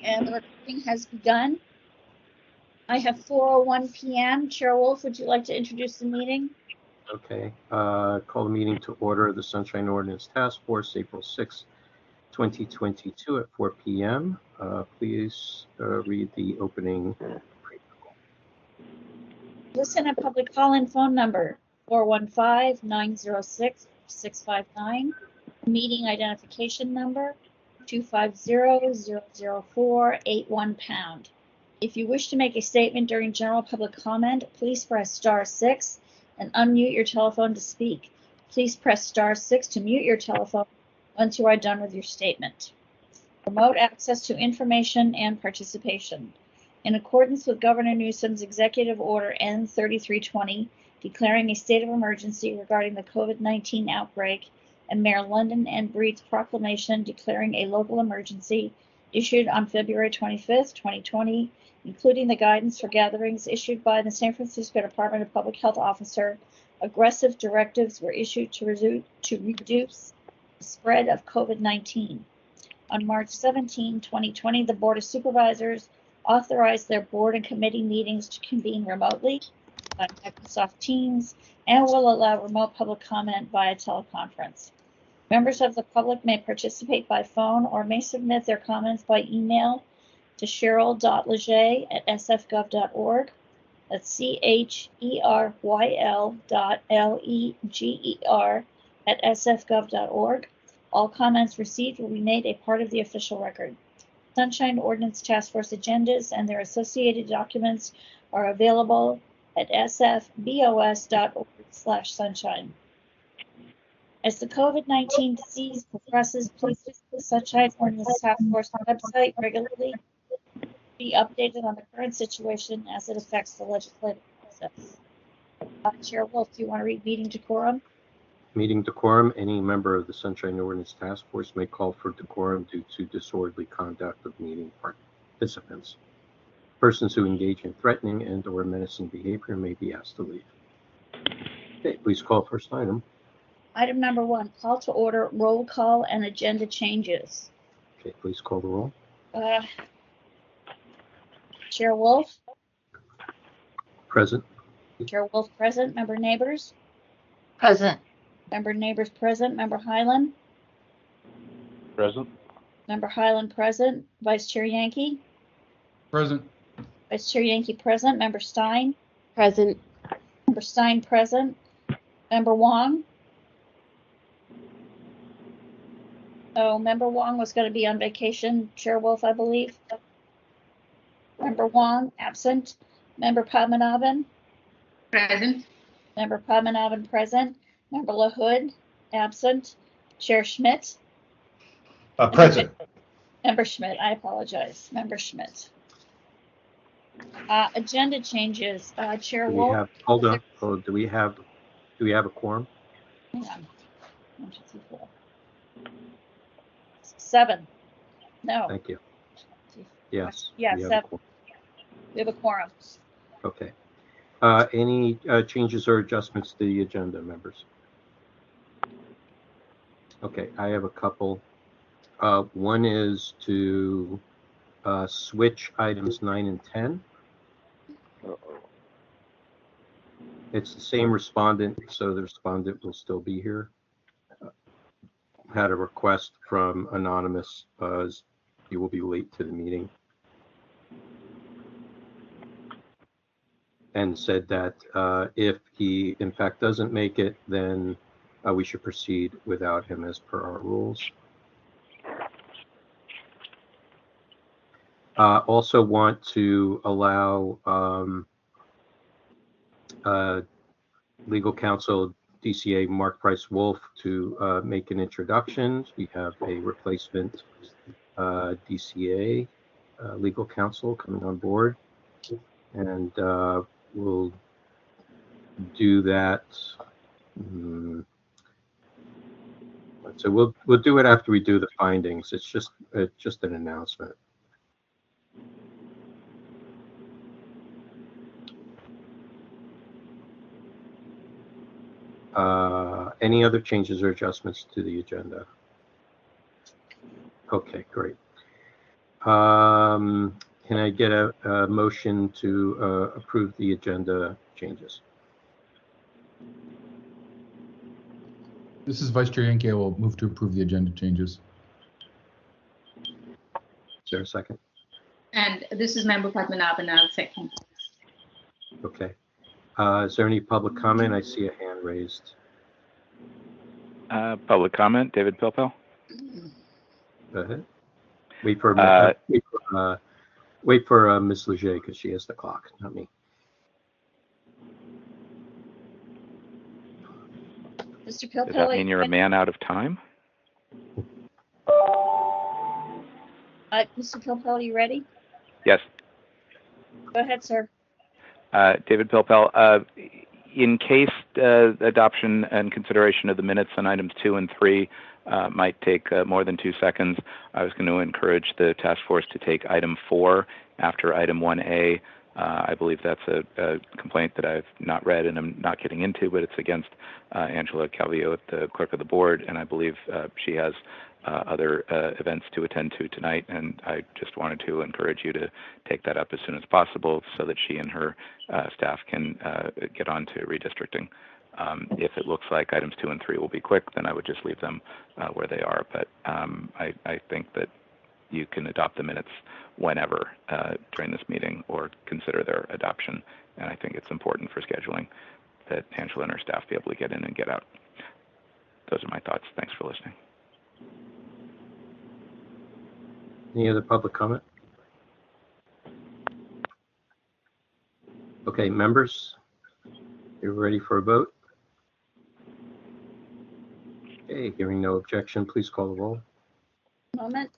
And the recording has begun. I have 4:01 p.m. Chair Wolf, would you like to introduce the meeting? Okay. Call the meeting to order. The Sunshine Ordinance Task Force, April 6, 2022 at 4 p.m. Please read the opening. Listen and public call-in phone number 415-906-659. Meeting identification number 250-004-81#. If you wish to make a statement during general public comment, please press *6 and unmute your telephone to speak. Please press *6 to mute your telephone once you are done with your statement. Remote access to information and participation. In accordance with Governor Newsom's Executive Order N3320, declaring a state of emergency regarding the COVID-19 outbreak, and Mayor London and Breed's proclamation declaring a local emergency issued on February 25th, 2020, including the guidance for gatherings issued by the San Francisco Department of Public Health Officer, aggressive directives were issued to reduce the spread of COVID-19. On March 17, 2020, the Board of Supervisors authorized their board and committee meetings to convene remotely on Microsoft Teams and will allow remote public comment via teleconference. Members of the public may participate by phone or may submit their comments by email to cheryl.leger@sfgov.org. That's CHERYL.LEGER@sfgov.org. All comments received will be made a part of the official record. Sunshine Ordinance Task Force agendas and their associated documents are available at sfbos.org/sunshine. As the COVID-19 disease progresses, please visit the Sunshine Ordinance Task Force website regularly to be updated on the current situation as it affects the legislative process. Chair Wolf, do you want to read meeting decorum? Meeting decorum. Any member of the Sunshine Ordinance Task Force may call for decorum due to disorderly conduct of meeting participants. Persons who engage in threatening and or menacing behavior may be asked to leave. Okay, please call first item. Item number 1, call to order, roll call, and agenda changes. Okay, please call the roll. Chair Wolf? Present. Chair Wolf present. Member Neighbors? Present. Member Neighbors present. Member Highland? Present. Member Highland present. Vice Chair Yankee? Present. Vice Chair Yankee present. Member Stein? Present. Member Stein present. Member Wong? Oh, Member Wong was going to be on vacation, Chair Wolf, I believe. Member Wong, absent. Member Padmanabhan? Present. Member Padmanabhan present. Member LaHood, absent. Chair Schmidt? Present. Member Schmidt, I apologize. Member Schmidt. Agenda changes. Chair Do we Wolf? have, hold on. Oh, do we have a quorum? Hang on. 1, 2, 3, 4. 7. No. Thank you. Yes. Yeah, we have a 7. quorum. We have a quorum. Okay. Any changes or adjustments to the agenda, members? Okay, I have a couple. One is to switch items 9 and 10. It's the same respondent, so the respondent will still be here. Had a request from Anonymous, he will be late to the meeting, and said that if he in fact doesn't make it, then we should proceed without him as per our rules. Also want to allow legal counsel DCA Mark Price Wolf to make an introduction. We have a replacement DCA legal counsel coming on board, and we'll do that. So we'll do it after we do the findings. It's just an announcement. Any other changes or adjustments to the agenda? Okay, great. Can I get a motion to approve the agenda changes? This is Vice Chair Yankee. I will move to approve the agenda changes. Is there a second? And this is Member Padmanabhan, I'll second. Okay. Is there any public comment? I see a hand raised. Public comment, David Pilpel. Go ahead. Wait for Ms. Leger because she has the clock, not me. Mr. Does that Pilpel, mean you're a man out of time? Mr. Pilpel, are you ready? Yes. Go ahead, sir. David Pilpel, in case adoption and consideration of the minutes on items 2 and 3 might take more than 2 seconds, I was going to encourage the task force to take item 4 after item 1A. I believe that's a complaint that I've not read and I'm not getting into, but it's against Angela Calvillo, the clerk of the board, and I believe she has other events to attend to tonight, and I just wanted to encourage you to take that up as soon as possible so that she and her staff can get on to redistricting. If it looks like items 2 and 3 will be quick, then I would just leave them where they are, but I think that you can adopt the minutes whenever during this meeting or consider their adoption, and I think it's important for scheduling that Angela and her staff be able to get in and get out. Those are my thoughts. Thanks for listening. Any other public comment? Okay, members, you're ready for a vote? Okay, hearing no objection, please call the roll. Moment.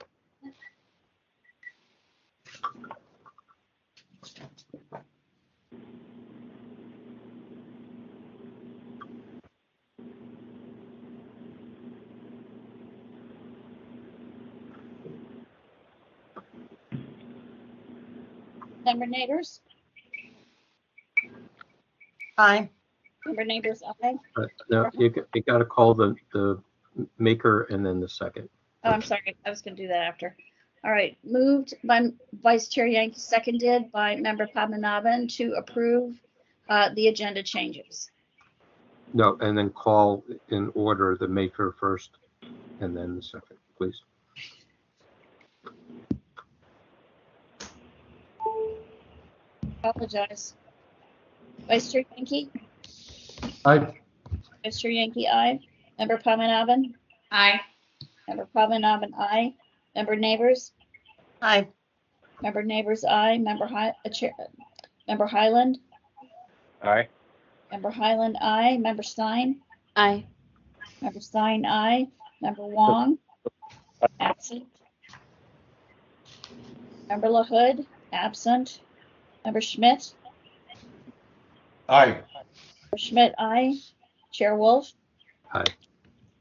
Member Neighbors? Aye. Member Neighbors, aye. No, you got to call the maker and then the second. Oh, I'm sorry. I was going to do that after. All right. Moved by Vice Chair Yankee, seconded by Member Padmanabhan to approve the agenda changes. No, and then call in order the maker first and then the second, please. Apologize. Vice Chair Yankee? Aye. Vice Chair Yankee, aye. Member Padmanabhan? Aye. Member Padmanabhan, aye. Member Neighbors? Aye. Member Neighbors, aye. Member Highland? Aye. Member Highland, aye. Member Stein? Aye. Member Stein, aye. Member Wong? Absent. Member LaHood? Absent. Member Schmidt? Aye. Member Schmidt, aye. Chair Wolf? Aye.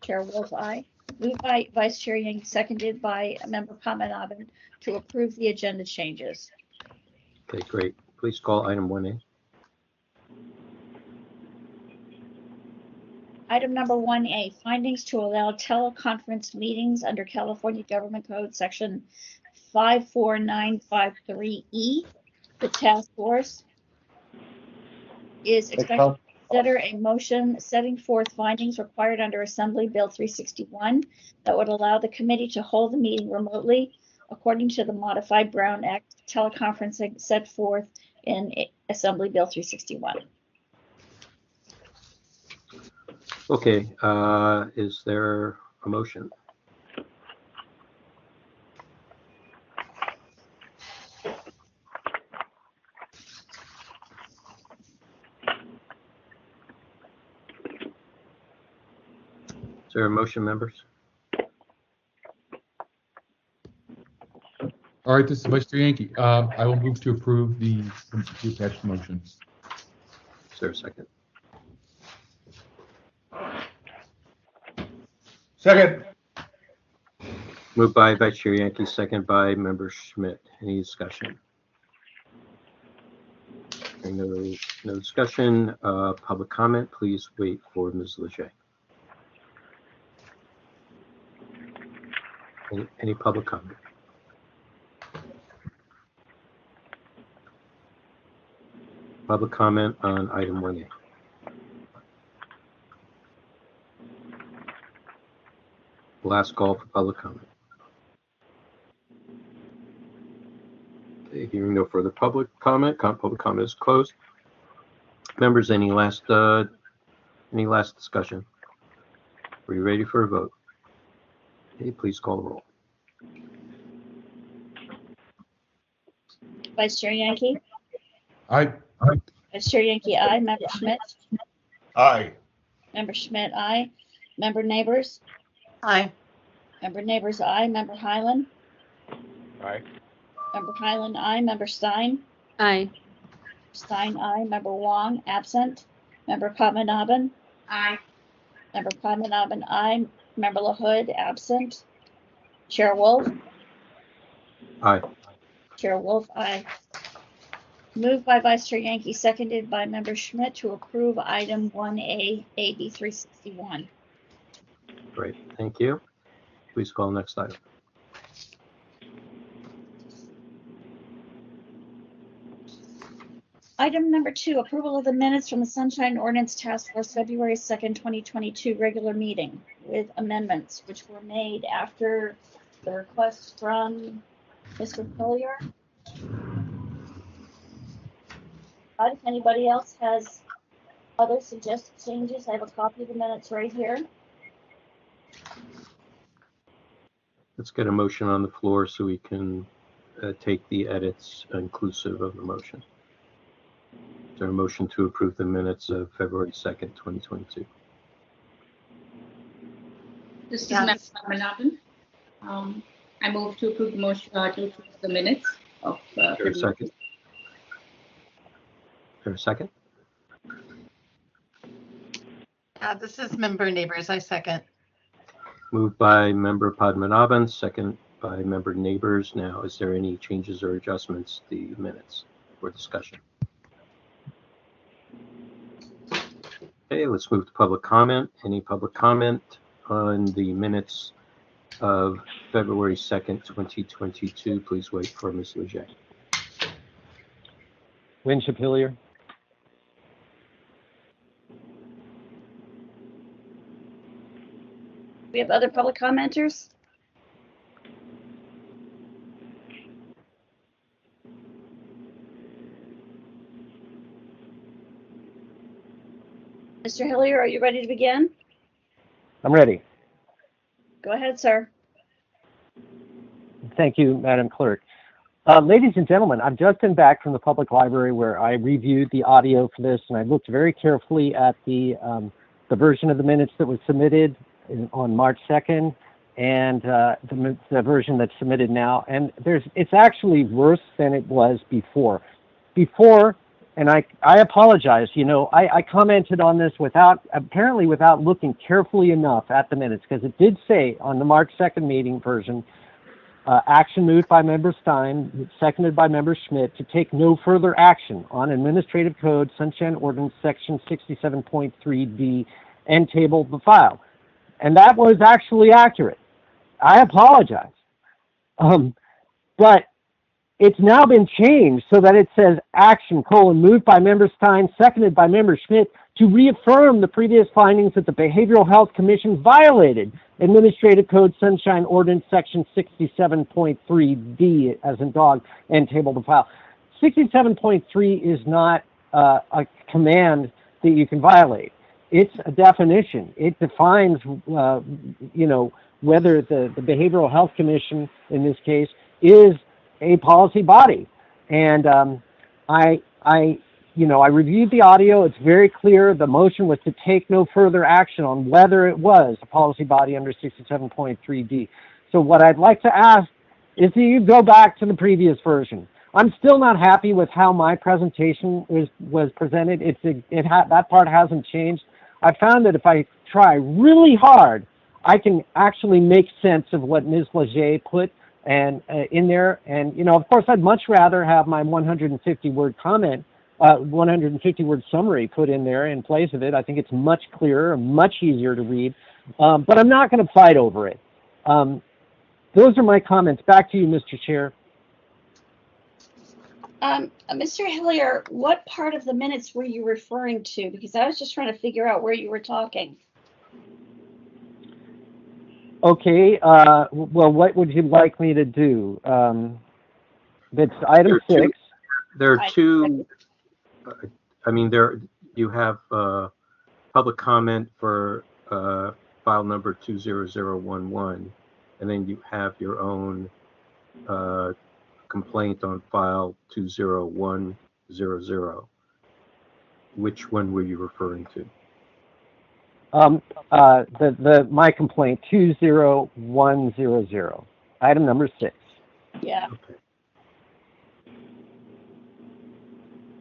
Chair Wolf, aye. Moved by Vice Chair Yankee, seconded by Member Padmanabhan to approve the agenda changes. Okay, great. Please call item 1A. Item number 1A, findings to allow teleconference meetings under California Government Code Section 54953E. The task force is expected to consider a motion setting forth findings required under Assembly Bill 361 that would allow the committee to hold the meeting remotely according to the modified Brown Act teleconferencing set forth in Assembly Bill 361. Okay, is there a motion? Is there a motion, members? All right, this is Vice Chair Yankee. I will move to approve the attached motions. Is there a second? Second. Moved by Vice Chair Yankee, second by Member Schmidt. Any discussion? No discussion. Public comment. Please wait for Ms. Leger. Any public comment? Public comment on item 1A. Last call for public comment. Okay, hearing no further public comment, public comment is closed. Members, any last discussion? Are you ready for a vote? Okay, please call the roll. Vice Chair Yankee? Aye. Vice Chair Yankee, aye. Member Schmidt? Aye. Member Schmidt, aye. Member Neighbors? Aye. Member Neighbors, aye. Member Highland? Aye. Member Highland, aye. Member Stein? Aye. Stein, aye. Member Wong, absent. Member Padmanabhan? Aye. Member Padmanabhan, aye. Member LaHood, absent. Chair Wolf? Aye. Chair Wolf, aye. Moved by Vice Chair Yankee, seconded by Member Schmidt to approve item 1A, AB 361. Great, thank you. Please call the next item. Item number 2, approval of the minutes from the Sunshine Ordinance Task Force February 2nd, 2022 regular meeting with amendments which were made after the request from Mr. Hillier. If anybody else has other suggested changes, I have a copy of the minutes right here. Let's get a motion on the floor so we can take the edits inclusive of the motion. Is there a motion to approve the minutes of February 2nd, 2022? This is Yes. Member Padmanabhan. I move to approve the motion to approve the minutes of. Is there a second? Is there a second? This is Member Neighbors. I second. Moved by Member Padmanabhan, second by Member Neighbors. Now, is there any changes or adjustments to the minutes for discussion? Okay, let's move to public comment. Any public comment on the minutes of February 2nd, 2022? Please wait for Ms. Leger. Winship Hillier. We have other public commenters? Mr. Hillier, are you ready to begin? I'm ready. Go ahead, sir. Thank you, Madam Clerk. Ladies and gentlemen, I've just been back from the public library where I reviewed the audio for this, and I looked very carefully at the version of the minutes that was submitted on March 2nd and the version that's submitted now. And it's actually worse than it was before. And I apologize, I commented on this apparently without looking carefully enough at the minutes, because it did say on the March 2nd meeting version, action moved by Member Stein, seconded by Member Schmidt, to take no further action on Administrative Code, Sunshine Ordinance, Section 67.3D, and table the file. And that was actually accurate. I apologize. But it's now been changed so that it says action, moved by Member Stein, seconded by Member Schmidt, to reaffirm the previous findings that the Behavioral Health Commission violated Administrative Code Sunshine Ordinance Section 67.3D, as in dog, and table the file. 67.3 is not a command that you can violate. It's a definition. It defines, whether the Behavioral Health Commission, in this case, is a policy body. And I reviewed the audio. It's very clear. The motion was to take no further action on whether it was a policy body under 67.3D. So what I'd like to ask is that you go back to the previous version. I'm still not happy with how my presentation was presented. That part hasn't changed. I found that if I try really hard, I can actually make sense of what Ms. Leger put in there. And, of course, I'd much rather have my 150-word comment, 150-word summary put in there in place of it. I think it's much clearer, much easier to read. But I'm not going to fight over it. Those are my comments. Back to you, Mr. Chair. Mr. Hillier, what part of the minutes were you referring to? Because I was just trying to figure out where you were talking. Okay, well, what would you like me to do? That's item 6. There are two, I mean, you have public comment for file number 20011, and then you have your own complaint on file 20100. Which one were you referring to? My complaint 20100, item number 6. Yeah.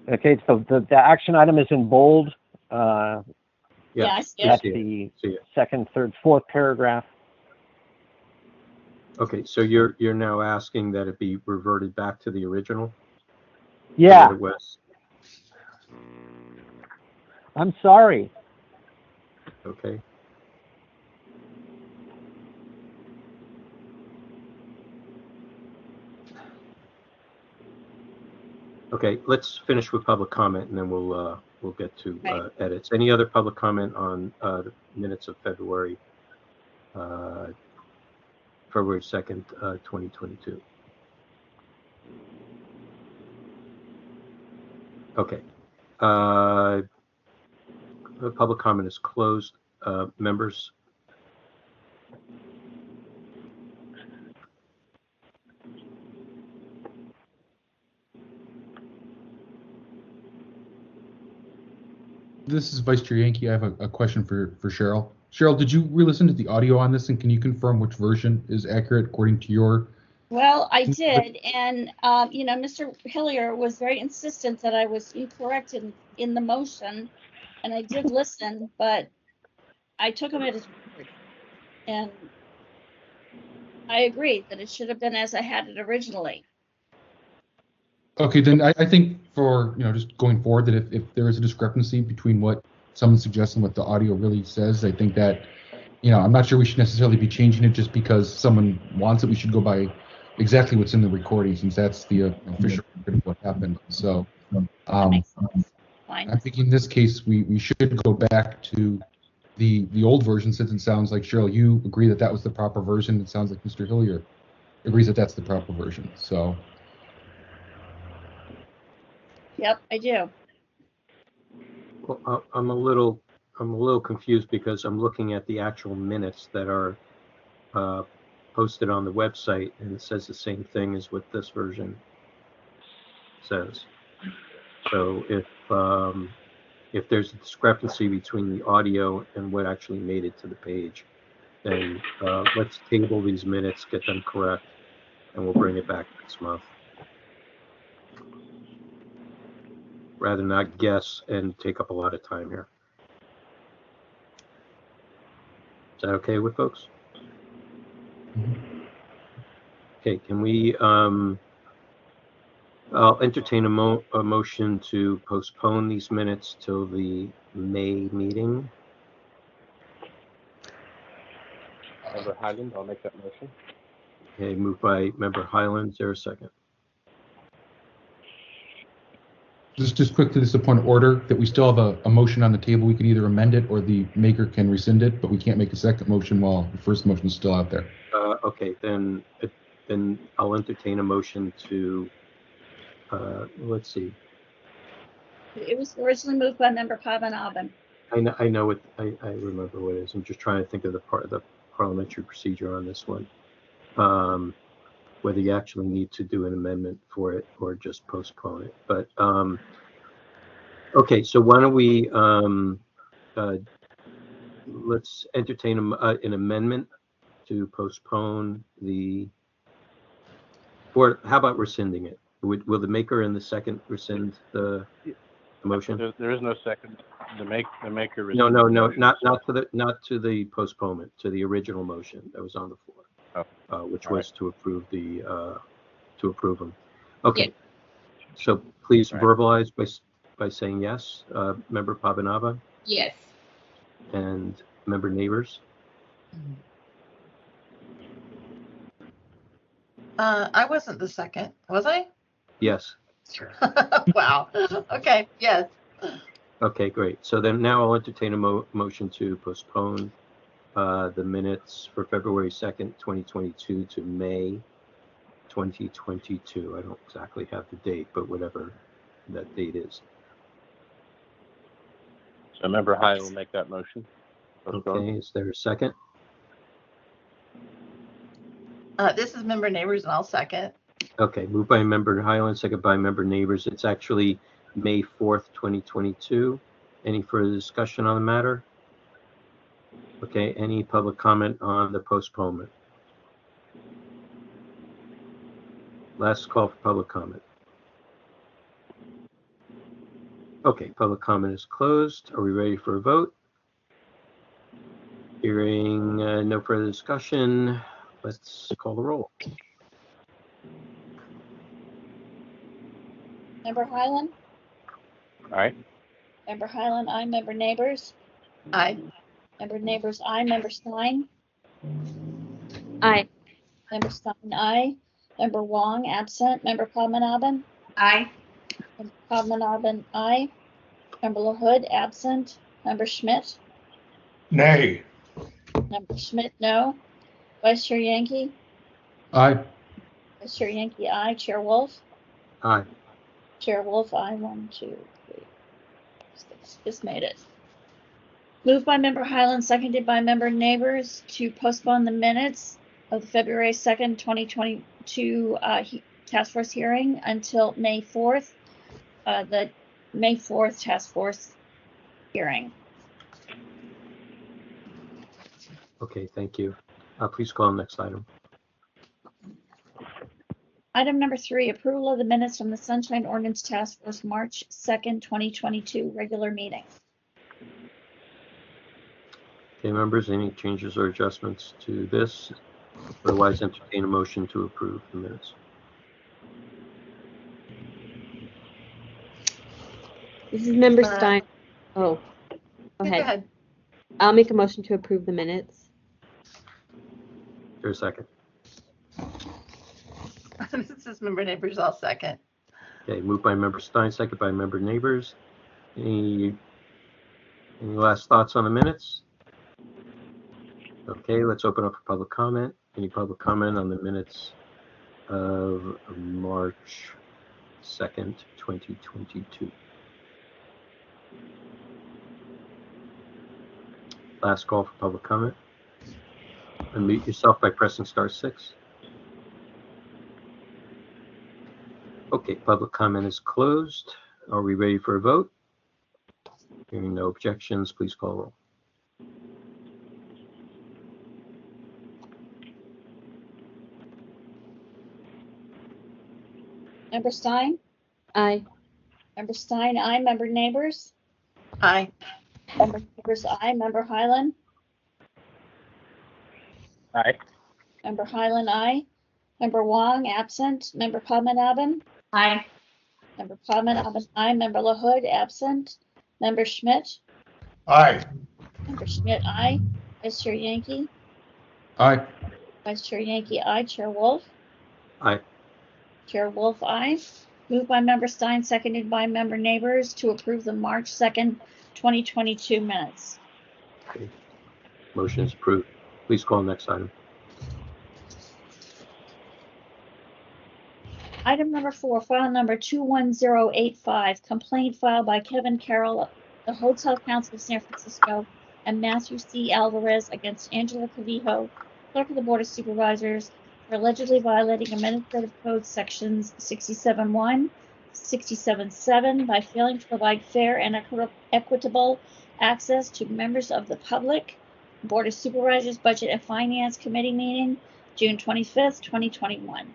Okay, so the action item is in bold. Yeah, I see That's it. the second, third, fourth paragraph. Okay, so you're now asking that it be reverted back to the original? Yeah. What it was? I'm sorry. Okay. Okay, let's finish with public comment, and then we'll get to edits. Any other public comment on the minutes of February 2nd, 2022? Okay. The public comment is closed. Members? This is Vice Chair Yankee. I have a question for Cheryl. Cheryl, did you re-listen to the audio on this, and can you confirm which version is accurate according to your? Well, I did, and Mr. Hillier was very insistent that I was incorrect in the motion, and I did listen, but I took him at his word, and I agree that it should have been as I had it originally. Okay, then I think for just going forward, that if there is a discrepancy between what someone suggests and what the audio really says, I think that I'm not sure we should necessarily be changing it just because someone wants it. We should go by exactly what's in the recording, since that's the official record of what happened. So Fine. I'm thinking in this case we should go back to the old version, since it sounds like, Cheryl, you agree that that was the proper version. It sounds like Mr. Hillier agrees that that's the proper version. So. Yep, I do. Well, I'm a little confused because I'm looking at the actual minutes that are posted on the website, and it says the same thing as what this version says. So if there's a discrepancy between the audio and what actually made it to the page, then let's table these minutes, get them correct, and we'll bring it back next month, rather than not guess and take up a lot of time here. Is that okay with folks? Okay, can we, I'll entertain a motion to postpone these minutes till the May meeting. Member Highland, I'll make that motion. Okay, moved by Member Highland. Is there a second? Just quickly, this is a point of order that we still have a motion on the table. We can either amend it or the maker can rescind it, but we can't make a second motion while the first motion is still out there. Okay, then I'll entertain a motion to, let's see. It was originally moved by Member Pavanabhan. I know it. I remember what it is. I'm just trying to think of the part of the parliamentary procedure on this one. Whether you actually need to do an amendment for it or just postpone it. But okay, so why don't we let's entertain an amendment to postpone or how about rescinding it? Will the maker and the second rescind the motion? There is no second. The maker. No, not to the postponement, to the original motion that was on the floor. Which was to approve them. Okay. Yeah. So please verbalize by saying yes. Member Pavanabhan? Yes. And Member Neighbors? I wasn't the second, was I? Yes. Wow. Okay, yes. Okay, great. So then now I'll entertain a motion to postpone the minutes for February 2nd, 2022 to May 2022. I don't exactly have the date, but whatever that date is. So Member High will make that motion. Okay, is there a second? This is Member Neighbors, and I'll second. Okay, moved by Member Highland, second by Member Neighbors. It's actually May 4th, 2022. Any further discussion on the matter? Okay, any public comment on the postponement? Last call for public comment. Okay, public comment is closed. Are we ready for a vote? Hearing no further discussion, let's call the roll. Member Highland? Aye. Member Highland, aye. Member Neighbors? Aye. Member Neighbors, aye. Member Stein? Aye. Member Stein, aye. Member Wong, absent. Member Padmanabhan? Aye. Member Padmanabhan, aye. Member LaHood, absent. Member Schmidt? Nay. Member Schmidt, no. Vice Chair Yankee? Aye. Vice Chair Yankee, aye. Chair Wolf? Aye. Chair Wolf, aye. 1, 2, 3. Just made it. Moved by Member Highland, seconded by Member Neighbors to postpone the minutes of the February 2nd, 2022 task force hearing until May 4th, the May 4th task force hearing. Okay, thank you. Please call the next item. Item number 3, approval of the minutes from the Sunshine Ordinance Task Force March 2nd, 2022 regular meeting. Okay, members, any changes or adjustments to this? Otherwise, entertain a motion to approve the minutes. This is Member Stein. Oh, go ahead. Go ahead. I'll make a motion to approve the minutes. Is there a second? This is Member Neighbors, I'll second. Okay, moved by Member Stein, second by Member Neighbors. Any last thoughts on the minutes? Okay, let's open up for public comment. Any public comment on the minutes of March 2nd, 2022? Last call for public comment. Unmute yourself by pressing *6. Okay, public comment is closed. Are we ready for a vote? Hearing no objections, please call roll. Member Stein? Aye. Member Stein, aye. Member Neighbors? Aye. Member Neighbors, aye. Member Highland? Aye. Member Highland, aye. Member Wong, absent. Member Padmanabhan? Aye. Member Padmanabhan, aye. Member LaHood, absent. Member Schmidt? Aye. Member Schmidt, aye. Vice Chair Yankee? Aye. Vice Chair Yankee, aye. Chair Wolf? Aye. Chair Wolf, aye. Moved by Member Stein, seconded by Member Neighbors to approve the March 2nd, 2022 minutes. Okay. Motion is approved. Please call next item. Item number 4, file number 21085, complaint filed by Kevin Carroll, the Hotel Council of San Francisco, and Matthew C. Alvarez against Angela Clavijo, clerk of the Board of Supervisors, for allegedly violating Administrative Code sections 67.1, 67.7 by failing to provide fair and equitable access to members of the public. Board of Supervisors Budget and Finance Committee meeting, June 25th, 2021.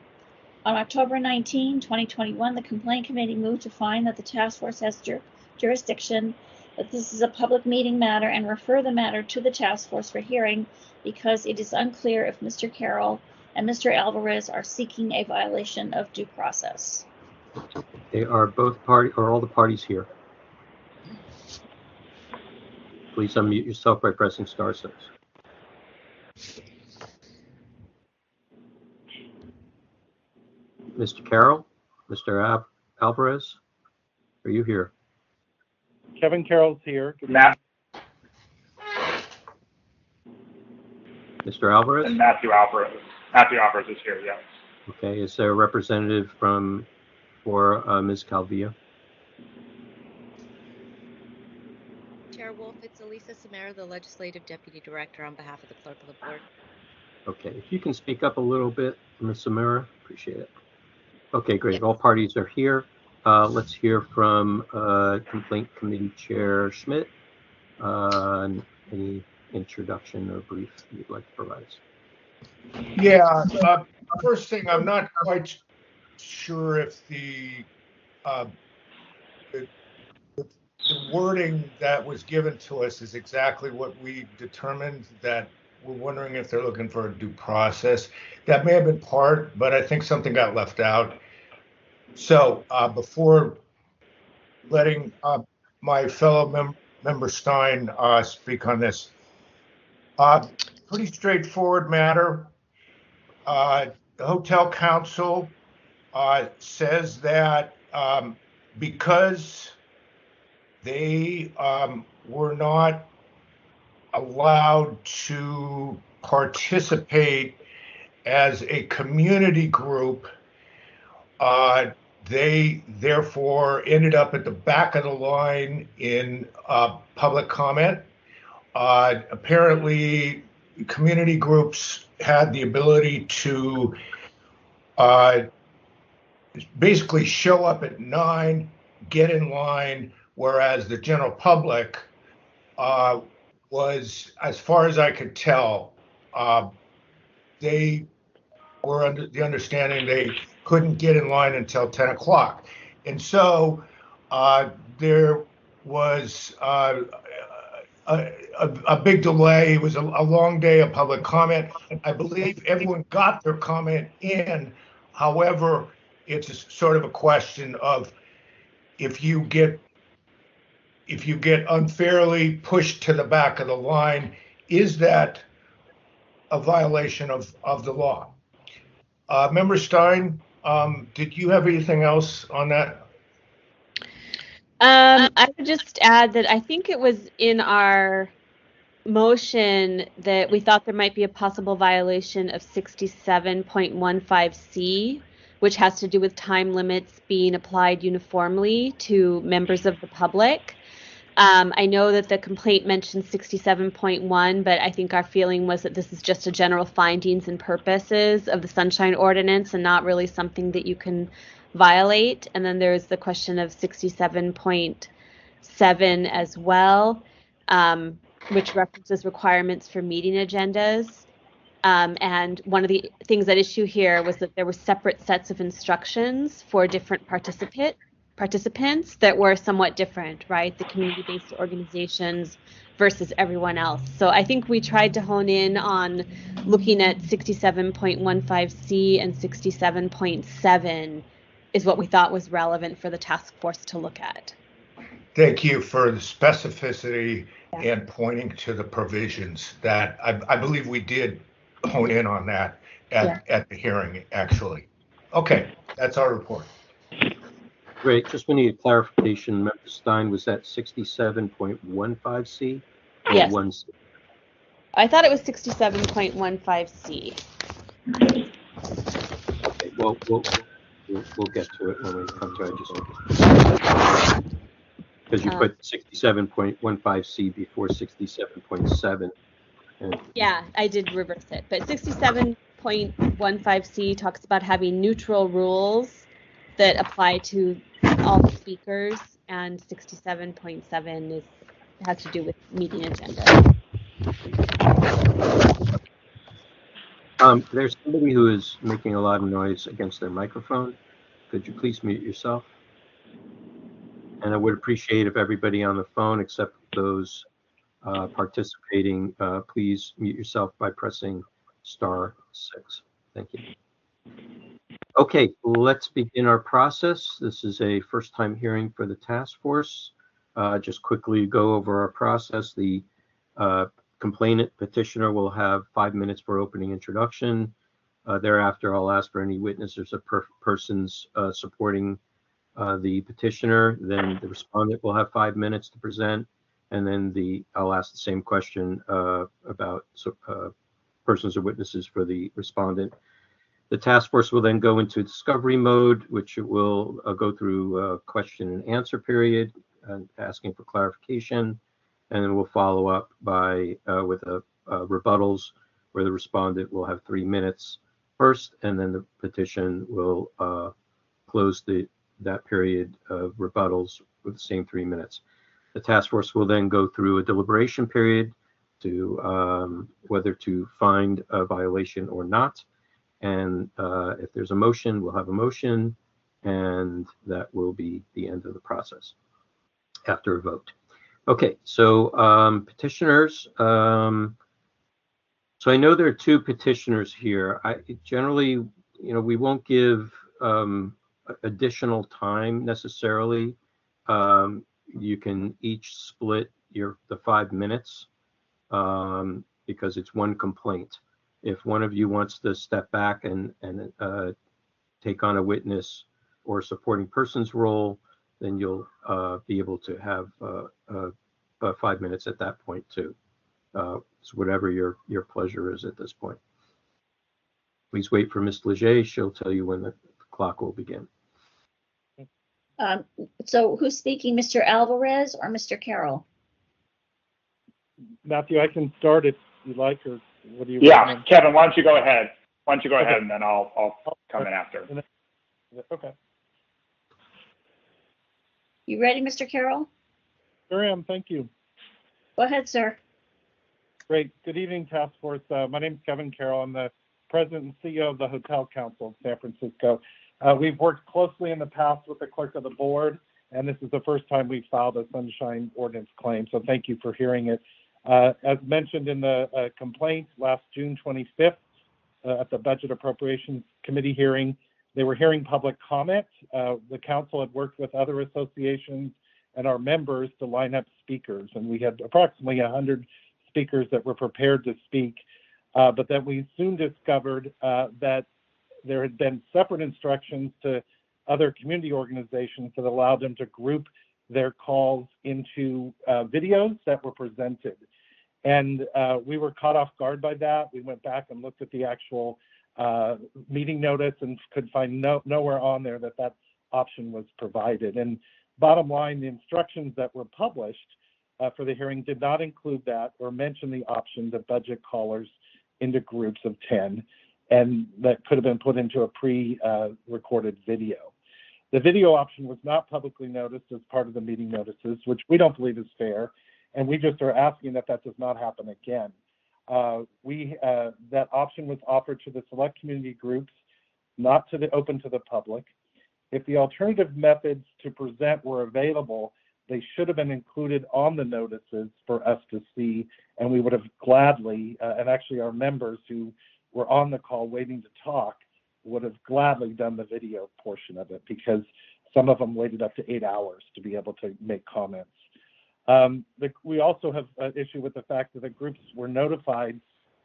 On October 19, 2021, the Complaint Committee moved to find that the task force has jurisdiction, that this is a public meeting matter, and refer the matter to the task force for hearing because it is unclear if Mr. Carroll and Mr. Alvarez are seeking a violation of due process. They are all the parties here? Please unmute yourself by pressing *6. Mr. Carroll, Mr. Alvarez, are you here? Kevin Carroll's here. Matt Mr. Alvarez? and Matthew Alvarez. Matthew Alvarez is here, yes. Okay, is there a representative for Ms. Calvillo? Chair Wolf, it's Elisa Samara, the Legislative Deputy Director on behalf of the Clerk of the Board. Okay, if you can speak up a little bit, Ms. Samara, appreciate it. Okay, great. All parties are here. Let's hear from Complaint Committee Chair Schmidt. Any introduction or brief you'd like to provide us? Yeah, first thing, I'm not quite sure if the wording that was given to us is exactly what we determined, that we're wondering if they're looking for a due process. That may have been part, but I think something got left out. So before letting my fellow member Stein speak on this, pretty straightforward matter. The Hotel Council says that because they were not allowed to participate as a community group, they therefore ended up at the back of the line in public comment. Apparently, community groups had the ability to basically show up at 9, get in line, whereas the general public was, as far as I could tell, they were under the understanding they couldn't get in line until 10 o'clock. And so there was a big delay. It was a long day of public comment. I believe everyone got their comment in. However, it's a sort of a question of if you get unfairly pushed to the back of the line, is that a violation of the law? Member Stein, did you have anything else on that? I would just add that I think it was in our motion that we thought there might be a possible violation of 67.15C, which has to do with time limits being applied uniformly to members of the public. I know that the complaint mentioned 67.1, but I think our feeling was that this is just a general findings and purposes of the Sunshine Ordinance and not really something that you can violate. And then there's the question of 67.7 as well, which references requirements for meeting agendas. And one of the things at issue here was that there were separate sets of instructions for different participants that were somewhat different, right? The community-based organizations versus everyone else. So I think we tried to hone in on looking at 67.15C and 67.7 is what we thought was relevant for the task force to look at. Thank you for the specificity and pointing to the provisions that I believe we did hone in on that at the hearing, actually. Okay, that's our report. Great. Just we need a clarification. Member Stein, was that 67.15C? Yes. 1C? I thought it was 67.15C. Okay, well, we'll get to it when we come to it. Because you put 67.15C before 67.7. Yeah, I did reverse it. But 67.15C talks about having neutral rules that apply to all the speakers, and 67.7 has to do with meeting agenda. There's somebody who is making a lot of noise against their microphone. Could you please mute yourself? And I would appreciate if everybody on the phone, except those participating, please mute yourself by pressing *6. Thank you. Okay, let's begin our process. This is a first-time hearing for the task force. Just quickly go over our process. The complainant petitioner will have 5 minutes for opening introduction. Thereafter, I'll ask for any witnesses or persons supporting the petitioner, then the respondent will have 5 minutes to present, and then I'll ask the same question about persons or witnesses for the respondent. The task force will then go into discovery mode, which it will go through a question and answer period, asking for clarification, and then we'll follow up with rebuttals, where the respondent will have 3 minutes first, and then the petition will close that period of rebuttals with the same 3 minutes. The task force will then go through a deliberation period to whether to find a violation or not. And if there's a motion, we'll have a motion, and that will be the end of the process after a vote. Okay, so petitioners. So I know there are 2 petitioners here. Generally, we won't give additional time necessarily. You can each split the 5 minutes because it's one complaint. If one of you wants to step back and take on a witness or supporting person's role, then you'll be able to have 5 minutes at that point too. So whatever your pleasure is at this point. Please wait for Ms. Leger. She'll tell you when the clock will begin. So who's speaking, Mr. Alvarez or Mr. Carroll? Matthew, I can start if you like, or what do you want? Kevin, why don't you go ahead? And then I'll come in after. Okay. You ready, Mr. Carroll? Sure am, thank you. Go ahead, sir. Great. Good evening, Task Force. My name is Kevin Carroll. I'm the President and CEO of the Hotel Council of San Francisco. We've worked closely in the past with the clerk of the board, and this is the first time we've filed a sunshine ordinance claim, so thank you for hearing it. As mentioned in the complaint last June 25th at the Budget Appropriations Committee hearing, they were hearing public comment. The council had worked with other associations and our members to line up speakers, and we had approximately 100 speakers that were prepared to speak, but then we soon discovered that there had been separate instructions to other community organizations that allowed them to group their calls into videos that were presented. And we were caught off guard by that. We went back and looked at the actual meeting notice and could find nowhere on there that option was provided. And bottom line, the instructions that were published for the hearing did not include that or mention the option to budget callers into groups of 10, and that could have been put into a pre-recorded video. The video option was not publicly noticed as part of the meeting notices, which we don't believe is fair, and we just are asking that does not happen again. That option was offered to the select community groups, not open to the public. If the alternative methods to present were available, they should have been included on the notices for us to see, and we would have gladly, and actually our members who were on the call waiting to talk would have gladly done the video portion of it, because some of them waited up to 8 hours to be able to make comments. We also have an issue with the fact that the groups were notified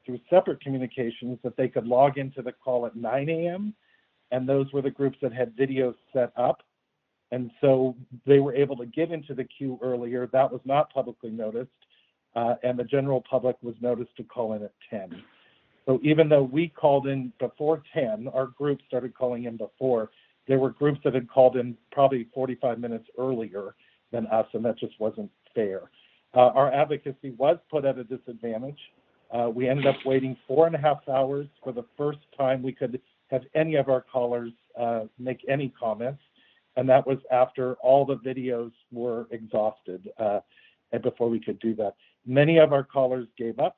through separate communications that they could log into the call at 9 a.m. and those were the groups that had videos set up. And so they were able to get into the queue earlier. That was not publicly noticed. And the general public was noticed to call in at 10. So even though we called in before 10, our group started calling in before, there were groups that had called in probably 45 minutes earlier than us, and that just wasn't fair. Our advocacy was put at a disadvantage. We ended up waiting 4.5 hours for the first time we could have any of our callers make any comments. And that was after all the videos were exhausted and before we could do that. Many of our callers gave up,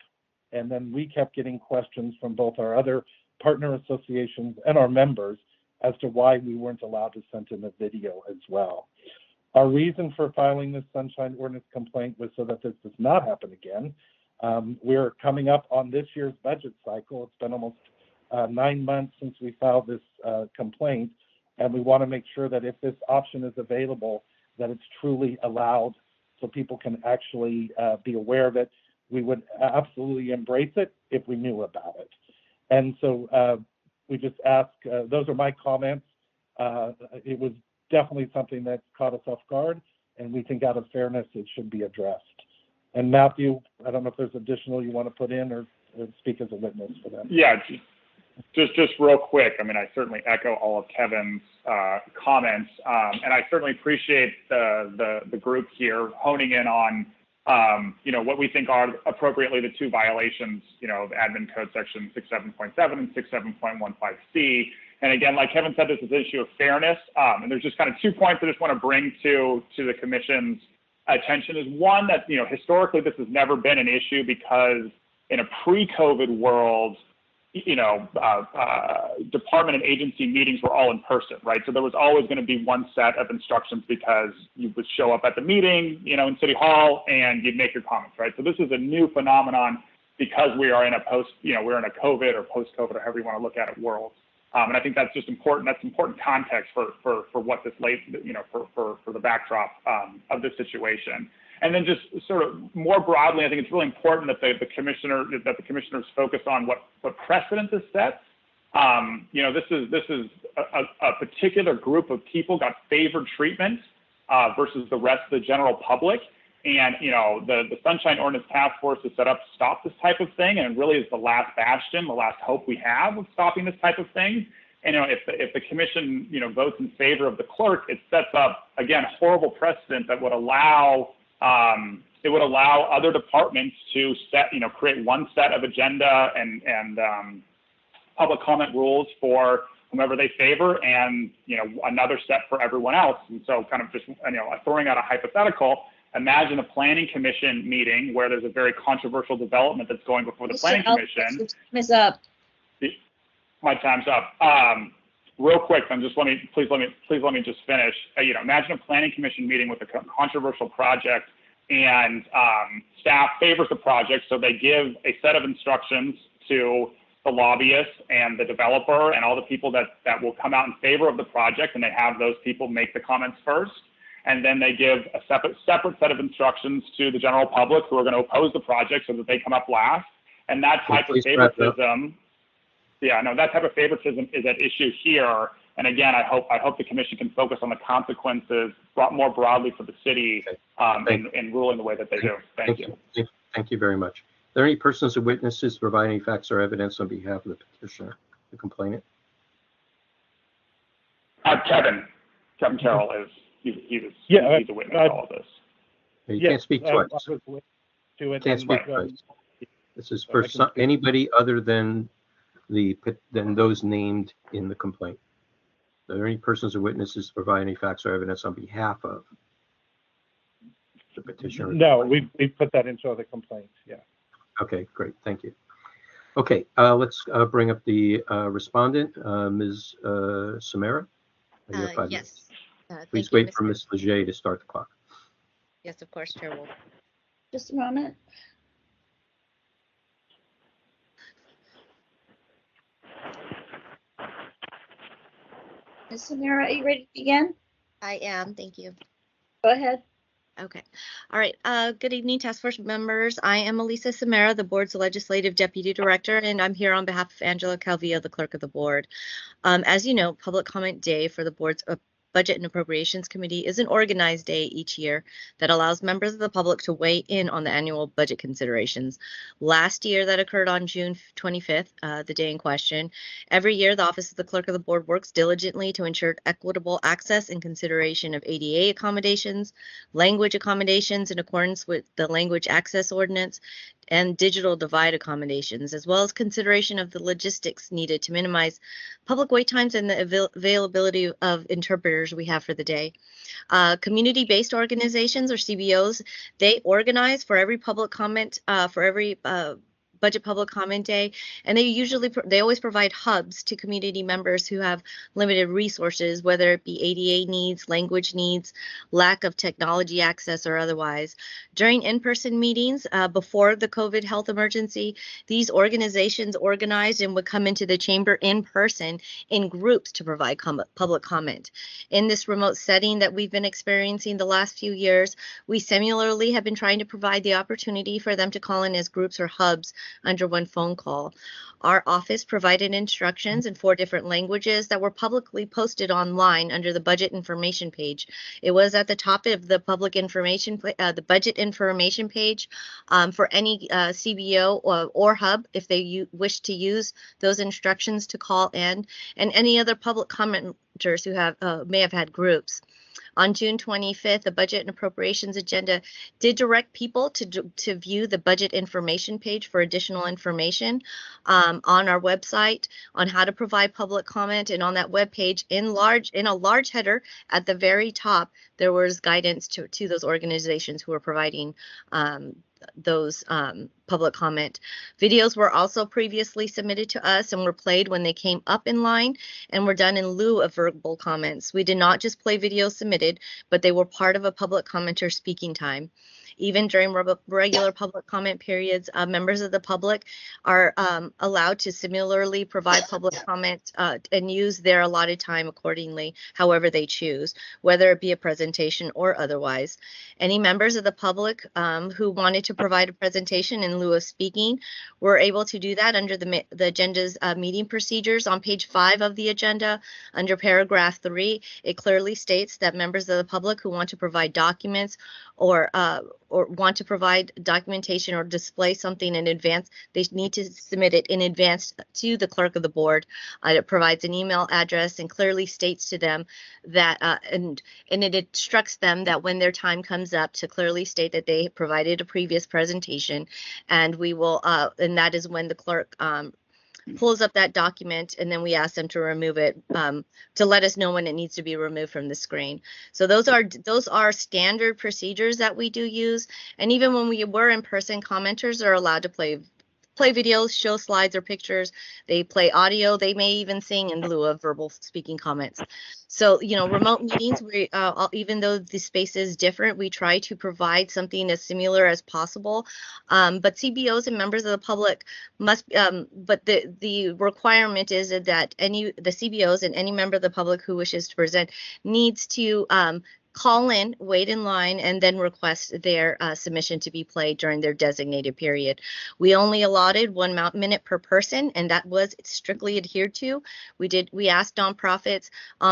and then we kept getting questions from both our other partner associations and our members as to why we weren't allowed to send in a video as well. Our reason for filing this Sunshine Ordinance complaint was so that this does not happen again. We're coming up on this year's budget cycle. It's been almost 9 months since we filed this complaint, and we want to make sure that if this option is available, that it's truly allowed so people can actually be aware of it. We would absolutely embrace it if we knew about it. And so we just ask, those are my comments. It was definitely something that caught us off guard, and we think out of fairness it should be addressed. And Matthew, I don't know if there's additional you want to put in or speak as a witness for them. Yeah, just real quick. I mean, I certainly echo all of Kevin's comments, and I certainly appreciate the group here honing in on what we think are appropriately the two violations, the admin code section 67.7 and 67.15C. And again, like Kevin said, this is an issue of fairness. And there's just kind of 2 points I just want to bring to the commission's attention. Is one, that, historically this has never been an issue because in a pre-COVID world, department and agency meetings were all in person, right? So there was always going to be one set of instructions because you would show up at the meeting, in City Hall, and you'd make your comments, right? So this is a new phenomenon because we are in a we're in a COVID or post-COVID or however you want to look at it world. And I think that's just important. That's important context for what this for the backdrop of this situation. And then just sort of more broadly, I think it's really important that the commissioners focus on what precedent this sets. This is a particular group of people got favored treatment versus the rest of the general public. And the Sunshine Ordinance Task Force is set up to stop this type of thing, and it really is the last bastion, the last hope we have of stopping this type of thing. And if the commission votes in favor of the clerk, it sets up, again, horrible precedent that would allow other departments to create one set of agenda and public comment rules for whomever they favor, and another set for everyone else. And so, kind of just throwing out a hypothetical. Imagine a planning commission meeting where there's a very controversial development that's going before the planning commission. Time is up. My time's up. Real quick, please let me just finish. Imagine a planning commission meeting with a controversial project, and staff favors the project, so they give a set of instructions to the lobbyists and the developer and all the people that will come out in favor of the project, and they have those people make the comments first. And then they give a separate set of instructions to the general public who are going to oppose the project so that they come up last. And that type of favoritism, that type of favoritism is at issue here. And again, I hope the commission can focus on the consequences more broadly for the city in ruling the way that they do. Thank you. Thank you very much. Are there any persons or witnesses providing facts or evidence on behalf of the petitioner, the complainant? Kevin Carroll is. He's a witness to all of this. You can't speak twice. Can't speak twice. This is for anybody other than those named in the complaint. Are there any persons or witnesses to provide any facts or evidence on behalf of the petitioner? No, we put that into the complaint. Yeah. Okay, great. Thank you. Okay, let's bring up the respondent, Ms. Samara. Yes. Please wait for Ms. Leger to start the clock. Yes, of course, Chair Wolf. Just a moment. Ms. Samara, are you ready to begin? I am. Thank you. Go ahead. Okay. All right. Good evening, task force members. I am Elisa Samara, the board's legislative deputy director, and I'm here on behalf of Angela Calvillo, the clerk of the board. As you know, public comment day for the board's Budget and Appropriations Committee is an organized day each year that allows members of the public to weigh in on the annual budget considerations. Last year, that occurred on June 25th, the day in question. Every year, the Office of the Clerk of the Board works diligently to ensure equitable access and consideration of ADA accommodations, language accommodations in accordance with the Language Access Ordinance, and digital divide accommodations, as well as consideration of the logistics needed to minimize public wait times and the availability of interpreters we have for the day. Community-based organizations, or CBOs, they organize for every public comment, for every budget public comment day, and they always provide hubs to community members who have limited resources, whether it be ADA needs, language needs, lack of technology access, or otherwise. During in-person meetings before the COVID health emergency, these organizations organized and would come into the chamber in person in groups to provide public comment. In this remote setting that we've been experiencing the last few years, we similarly have been trying to provide the opportunity for them to call in as groups or hubs under one phone call. Our office provided instructions in 4 different languages that were publicly posted online under the budget information page. It was at the top of the public information, the budget information page for any CBO or hub if they wish to use those instructions to call in, and any other public commenters who have may have had groups. On June 25th, the Budget and Appropriations Agenda did direct people to view the budget information page for additional information on our website on how to provide public comment. And on that web page, in a large header at the very top, there was guidance to those organizations who are providing those public comment. Videos were also previously submitted to us and were played when they came up in line and were done in lieu of verbal comments. We did not just play videos submitted, but they were part of a public commenter speaking time. Even during regular public comment periods, members of the public are allowed to similarly provide public comment and use their allotted time accordingly, however they choose, whether it be a presentation or otherwise. Any members of the public who wanted to provide a presentation in lieu of speaking were able to do that under the agenda's meeting procedures. On page 5 of the agenda, under paragraph 3, it clearly states that members of the public who want to provide documents or want to provide documentation or display something in advance, they need to submit it in advance to the clerk of the board. It provides an email address and clearly states to them that, and it instructs them that when their time comes up to clearly state that they provided a previous presentation, and we will, and that is when the clerk pulls up that document, and then we ask them to remove it to let us know when it needs to be removed from the screen. So those are standard procedures that we do use. And even when we were in person, commenters are allowed to play videos, show slides or pictures. They play audio. They may even sing in lieu of verbal speaking comments. So, remote meetings, even though the space is different, we try to provide something as similar as possible. But CBOs and members of the public must, but the requirement is that the CBOs and any member of the public who wishes to present needs to call in, wait in line, and then request their submission to be played during their designated period. We only allotted 1 minute per person, and that was strictly adhered to. We asked nonprofits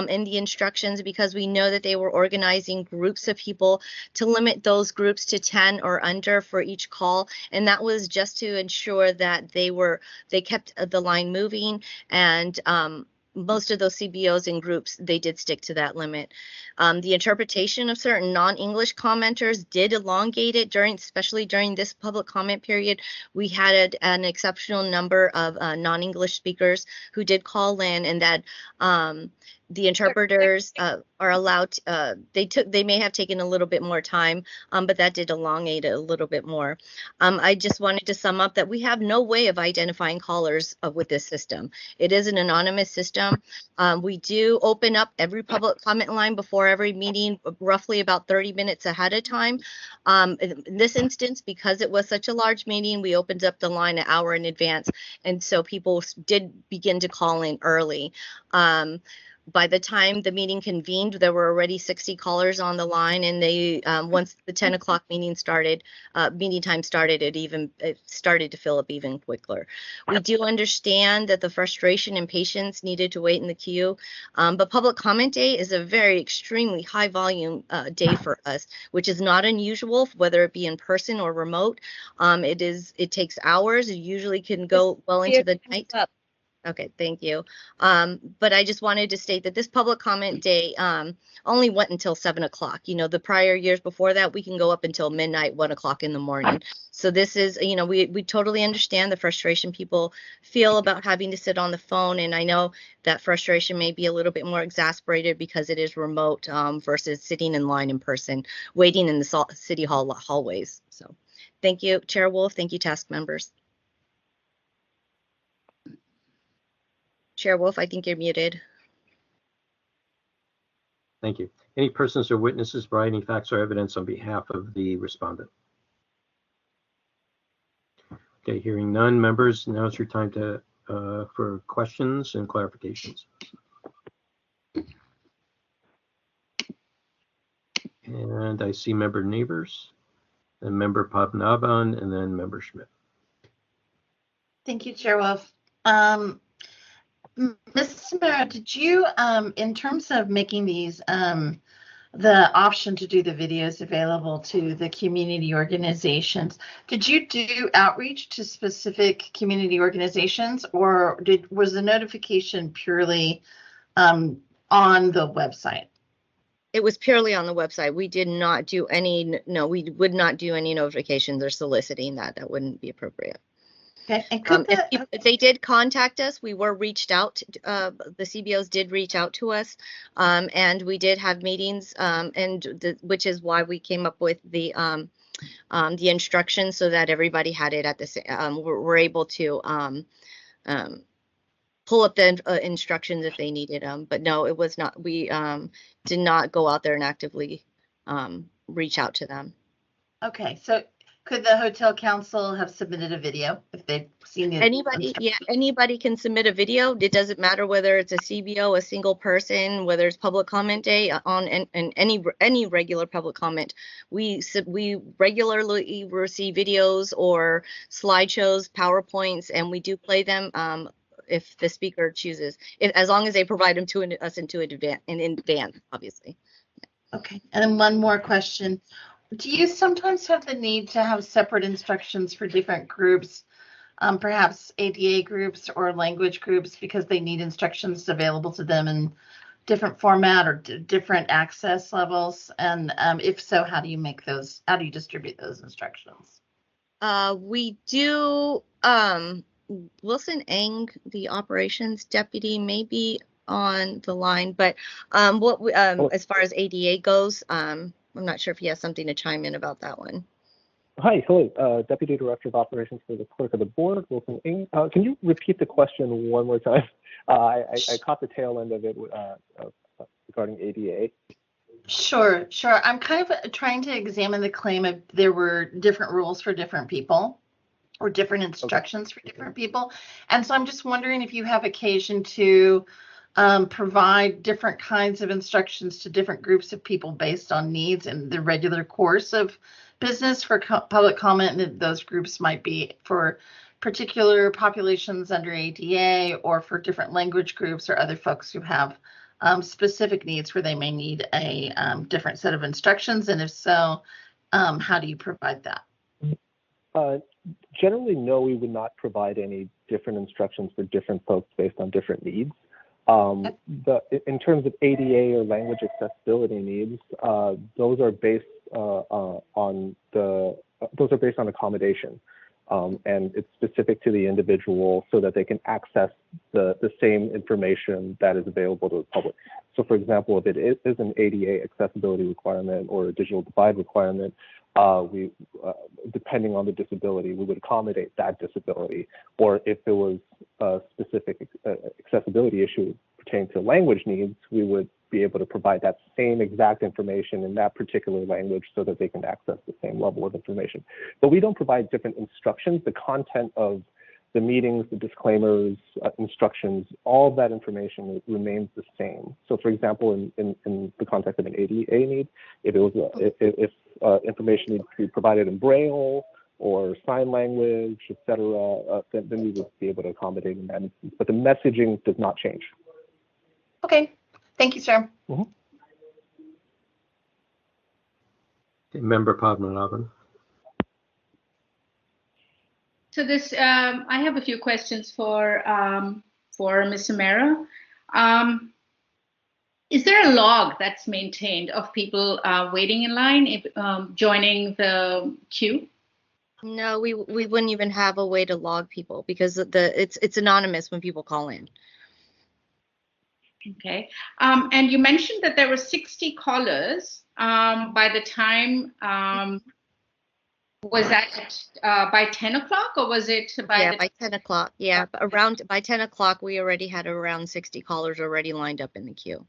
in the instructions, because we know that they were organizing groups of people, to limit those groups to 10 or under for each call, and that was just to ensure that they kept the line moving, and most of those CBOs and groups, they did stick to that limit. The interpretation of certain non-English commenters did elongate it especially during this public comment period. We had an exceptional number of non-English speakers who did call in, and that the interpreters are allowed, they may have taken a little bit more time, but that did elongate it a little bit more. I just wanted to sum up that we have no way of identifying callers with this system. It is an anonymous system. We do open up every public comment line before every meeting, roughly about 30 minutes ahead of time. In this instance, because it was such a large meeting, we opened up the line an hour in advance, and so people did begin to call in early. By the time the meeting convened, there were already 60 callers on the line, and they once the 10 o'clock meeting time started, it started to fill up even quicker. We do understand that the frustration and patience needed to wait in the queue, but public comment day is a very extremely high volume day for us, which is not unusual, whether it be in person or remote. It takes hours. It usually can go well into the night. Okay, thank you. But I just wanted to state that this public comment day only went until 7 o'clock. The prior years before that, we can go up until midnight, 1 o'clock in the morning. So this is, we totally understand the frustration people feel about having to sit on the phone. And I know that frustration may be a little bit more exasperated because it is remote versus sitting in line in person, waiting in the city hall hallways. So thank you, Chair Wolf. Thank you, task members. Chair Wolf, I think you're muted. Thank you. Any persons or witnesses providing facts or evidence on behalf of the respondent? Okay, hearing none, members, now is your time for questions and clarifications. And I see member Neighbors, and member Padmanabhan, and then member Schmidt. Thank you, Chair Wolf. Ms. Samara, did you, in terms of making these, the option to do the videos available to the community organizations, did you do outreach to specific community organizations, or was the notification purely on the website? It was purely on the website. We did not do any, no, we would not do any notifications or soliciting that. That wouldn't be appropriate. Okay. And if they did contact us, we were reached out. The CBOs did reach out to us, and we did have meetings, which is why we came up with the instructions so that everybody had it at the same. We're able to pull up the instructions if they needed them. But no, it was not. We did not go out there and actively reach out to them. Okay, so could the hotel council have submitted a video if they've seen the anybody? Yeah, anybody can submit a video. It doesn't matter whether it's a CBO, a single person, whether it's public comment day on and any regular public comment. We regularly receive videos or slideshows, PowerPoints, and we do play them if the speaker chooses, as long as they provide them to us in advance, obviously. Okay, and then one more question. Do you sometimes have the need to have separate instructions for different groups, perhaps ADA groups or language groups, because they need instructions available to them in different format or different access levels? And if so, how do you make those? How do you distribute those instructions? We do. Wilson Eng, the operations deputy, may be on the line, but as far as ADA goes, I'm not sure if he has something to chime in about that one. Hi, hello, Deputy Director of Operations for the Clerk of the Board, Wilson Ing. Can you repeat the question one more time? I caught the tail end of it regarding ADA. Sure. I'm kind of trying to examine the claim of there were different rules for different people or different instructions for different people. And so I'm just wondering if you have occasion to provide different kinds of instructions to different groups of people based on needs in the regular course of business for public comment, and those groups might be for particular populations under ADA or for different language groups or other folks who have specific needs where they may need a different set of instructions, and if so, how do you provide that? Generally, no, we would not provide any different instructions for different folks based on different needs. In terms of ADA or language accessibility needs, those are based on accommodation, and it's specific to the individual so that they can access the same information that is available to the public. So, for example, if it is an ADA accessibility requirement or a digital divide requirement, depending on the disability, we would accommodate that disability. Or if there was a specific accessibility issue pertaining to language needs, we would be able to provide that same exact information in that particular language so that they can access the same level of information. But we don't provide different instructions. The content of the meetings, the disclaimers, instructions, all of that information remains the same. So, for example, in the context of an ADA need, if information needs to be provided in Braille or sign language, etc., then we would be able to accommodate in that instance. But the messaging does not change. Okay, thank you, sir. Okay, Member Padmanabhan. So this, I have a few questions for Ms. Samara. Is there a log that's maintained of people waiting in line, joining the queue? No, we wouldn't even have a way to log people because it's anonymous when people call in. Okay, and you mentioned that there were 60 callers by the time. Was that by 10 o'clock or was it by by 10 o'clock? Yeah, by 10 o'clock, we already had around 60 callers already lined up in the queue.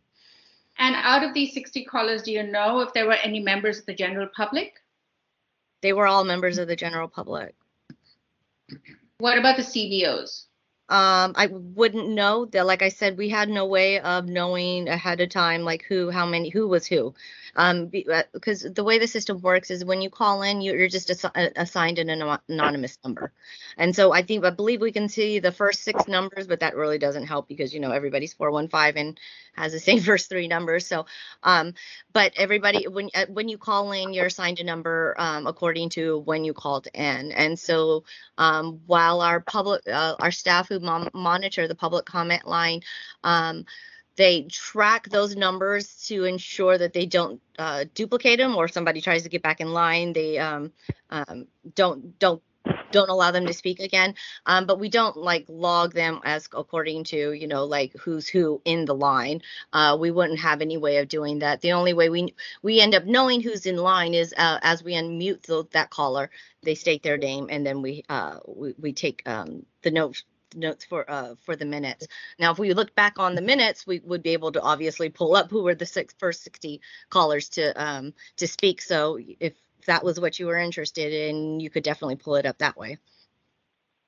And out of these 60 callers, do you know if there were any members of the general public? They were all members of the general public. What about the CBOs? I wouldn't know that. Like I said, we had no way of knowing ahead of time, like who was who. Because the way the system works is when you call in, you're just assigned an anonymous number. And so I believe we can see the first 6 numbers, but that really doesn't help because, everybody's 415 and has the same first 3 numbers. So, but everybody, when you call in, you're assigned a number according to when you called in. And so while our staff who monitor the public comment line, they track those numbers to ensure that they don't duplicate them, or somebody tries to get back in line, they don't allow them to speak again. But we don't log them as according to, like who's who in the line. We wouldn't have any way of doing that. The only way we end up knowing who's in line is as we unmute that caller, they state their name, and then we take the notes for the minutes. Now, if we look back on the minutes, we would be able to obviously pull up who were the first 60 callers to speak. So if that was what you were interested in, you could definitely pull it up that way.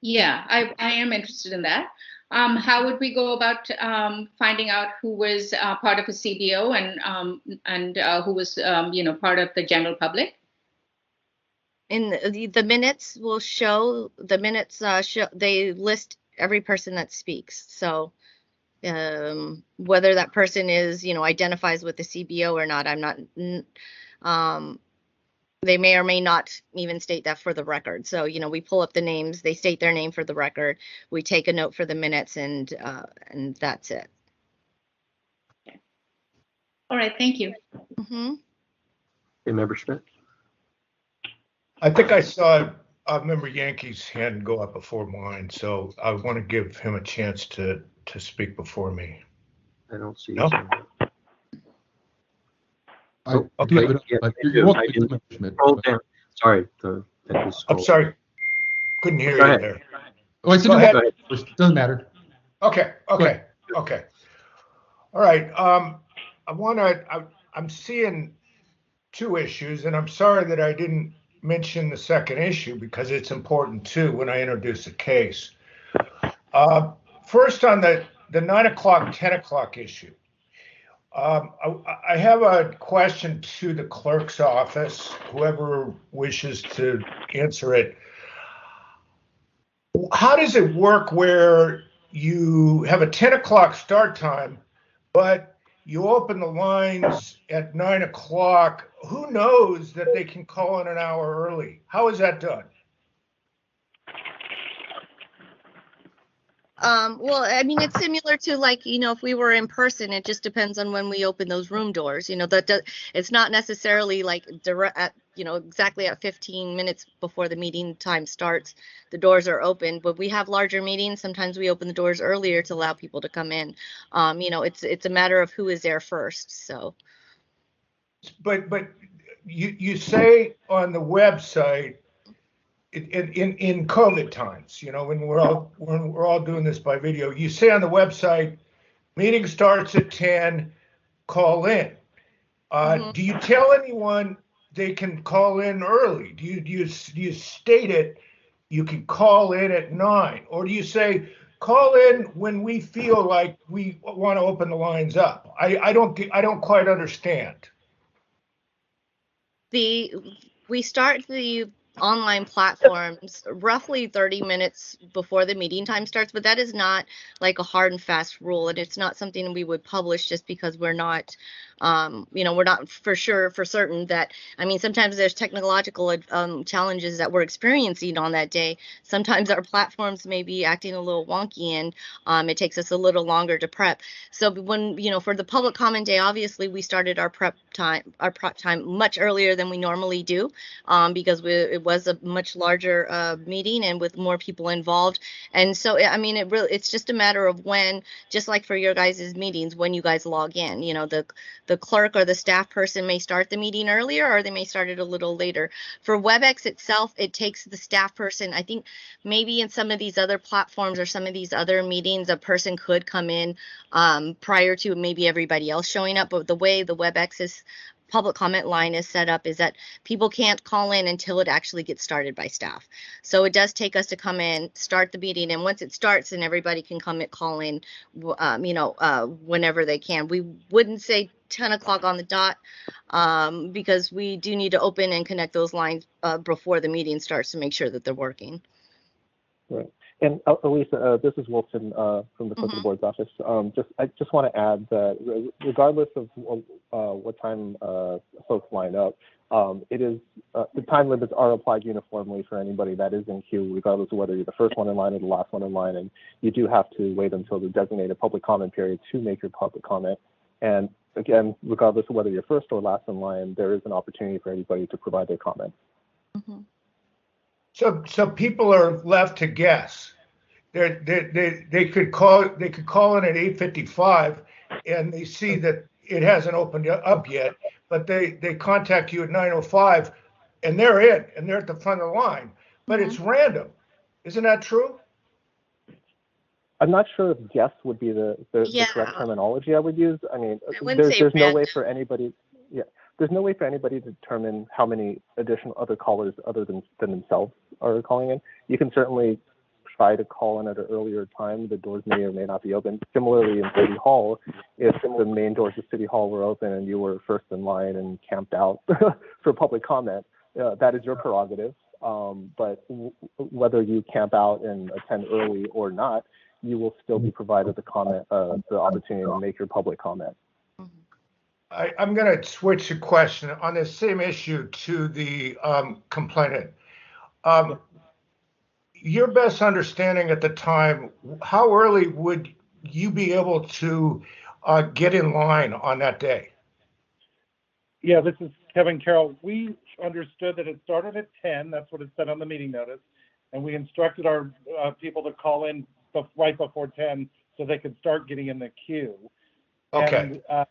Yeah, I am interested in that. How would we go about finding out who was part of a CBO and who was part of the general public? In the minutes will show, they list every person that speaks. So whether that person is, identifies with the CBO or not, I'm not, they may or may not even state that for the record. So, we pull up the names, they state their name for the record, we take a note for the minutes, and that's it. Okay. All right, thank you. Mm-hmm. Hey, Member Schmidt? I think I saw Member Yankee's hand go up before mine, so I want to give him a chance to speak before me. I don't see No? his Okay. Sorry. I'm sorry. Couldn't hear Go you ahead. there. Oh, I said Go ahead. it doesn't matter. Okay. All right. I'm seeing 2 issues, and I'm sorry that I didn't mention the second issue because it's important too when I introduce a case. First, on the 9 o'clock, 10 o'clock issue. I have a question to the clerk's office, whoever wishes to answer it. How does it work where you have a 10 o'clock start time, but you open the lines at 9 o'clock? Who knows that they can call in an hour early? How is that done? Well, I mean, it's similar to if we were in person, it just depends on when we open those room doors. It's not necessarily exactly at 15 minutes before the meeting time starts, the doors are open. But we have larger meetings. Sometimes we open the doors earlier to allow people to come in. It's a matter of who is there first. So. But you say on the website, in COVID times, when we're all doing this by video, you say on the website, meeting starts at 10, call in. Do you tell anyone they can call in early? Do you state it? You can call in at 9, or do you say call in when we feel like we want to open the lines up? I don't quite understand. We start the online platforms roughly 30 minutes before the meeting time starts, but that is not like a hard and fast rule, and it's not something we would publish just because we're not we're not for certain that, sometimes there's technological challenges that we're experiencing on that day. Sometimes our platforms may be acting a little wonky, and it takes us a little longer to prep. So when, for the public comment day, obviously we started our prep time much earlier than we normally do, because it was a much larger meeting and with more people involved. And so, it's just a matter of when, just like for your guys' meetings, when you guys log in, the clerk or the staff person may start the meeting earlier, or they may start it a little later. For WebEx itself, it takes the staff person. I think maybe in some of these other platforms or some of these other meetings, a person could come in prior to maybe everybody else showing up. But the way the WebEx is public comment line is set up is that people can't call in until it actually gets started by staff. So it does take us to come in, start the meeting, and once it starts, then everybody can call in, whenever they can. We wouldn't say 10 o'clock on the dot, because we do need to open and connect those lines before the meeting starts to make sure that they're working. Right. And Elisa, this is Wilson from the Clerk of the Board's office. I just want to add that regardless of what time folks line up, it is the time limits are applied uniformly for anybody that is in queue, regardless of whether you're the first one in line or the last one in line. And you do have to wait until the designated public comment period to make your public comment. And again, regardless of whether you're first or last in line, there is an opportunity for anybody to provide their comment. So people are left to guess. They could call in at 8:55, and they see that it hasn't opened up yet, but they contact you at 9:05, and they're in, and they're at the front of the line. But it's random, isn't that true? I'm not sure if guess would be the correct terminology I would use. I mean, there's no way for anybody. Yeah. There's no way for anybody to determine how many additional other callers other than themselves are calling in. You can certainly try to call in at an earlier time. The doors may or may not be open. Similarly, in City Hall, if the main doors of City Hall were open and you were first in line and camped out for public comment, that is your prerogative. But whether you camp out and attend early or not, you will still be provided the opportunity to make your public comment. I'm going to switch the question on the same issue to the complainant. Your best understanding at the time, how early would you be able to get in line on that day? Yeah, this is Kevin Carroll. We understood that it started at 10. That's what it said on the meeting notice. And we instructed our people to call in right before 10 so they could start getting in the queue. Okay. And,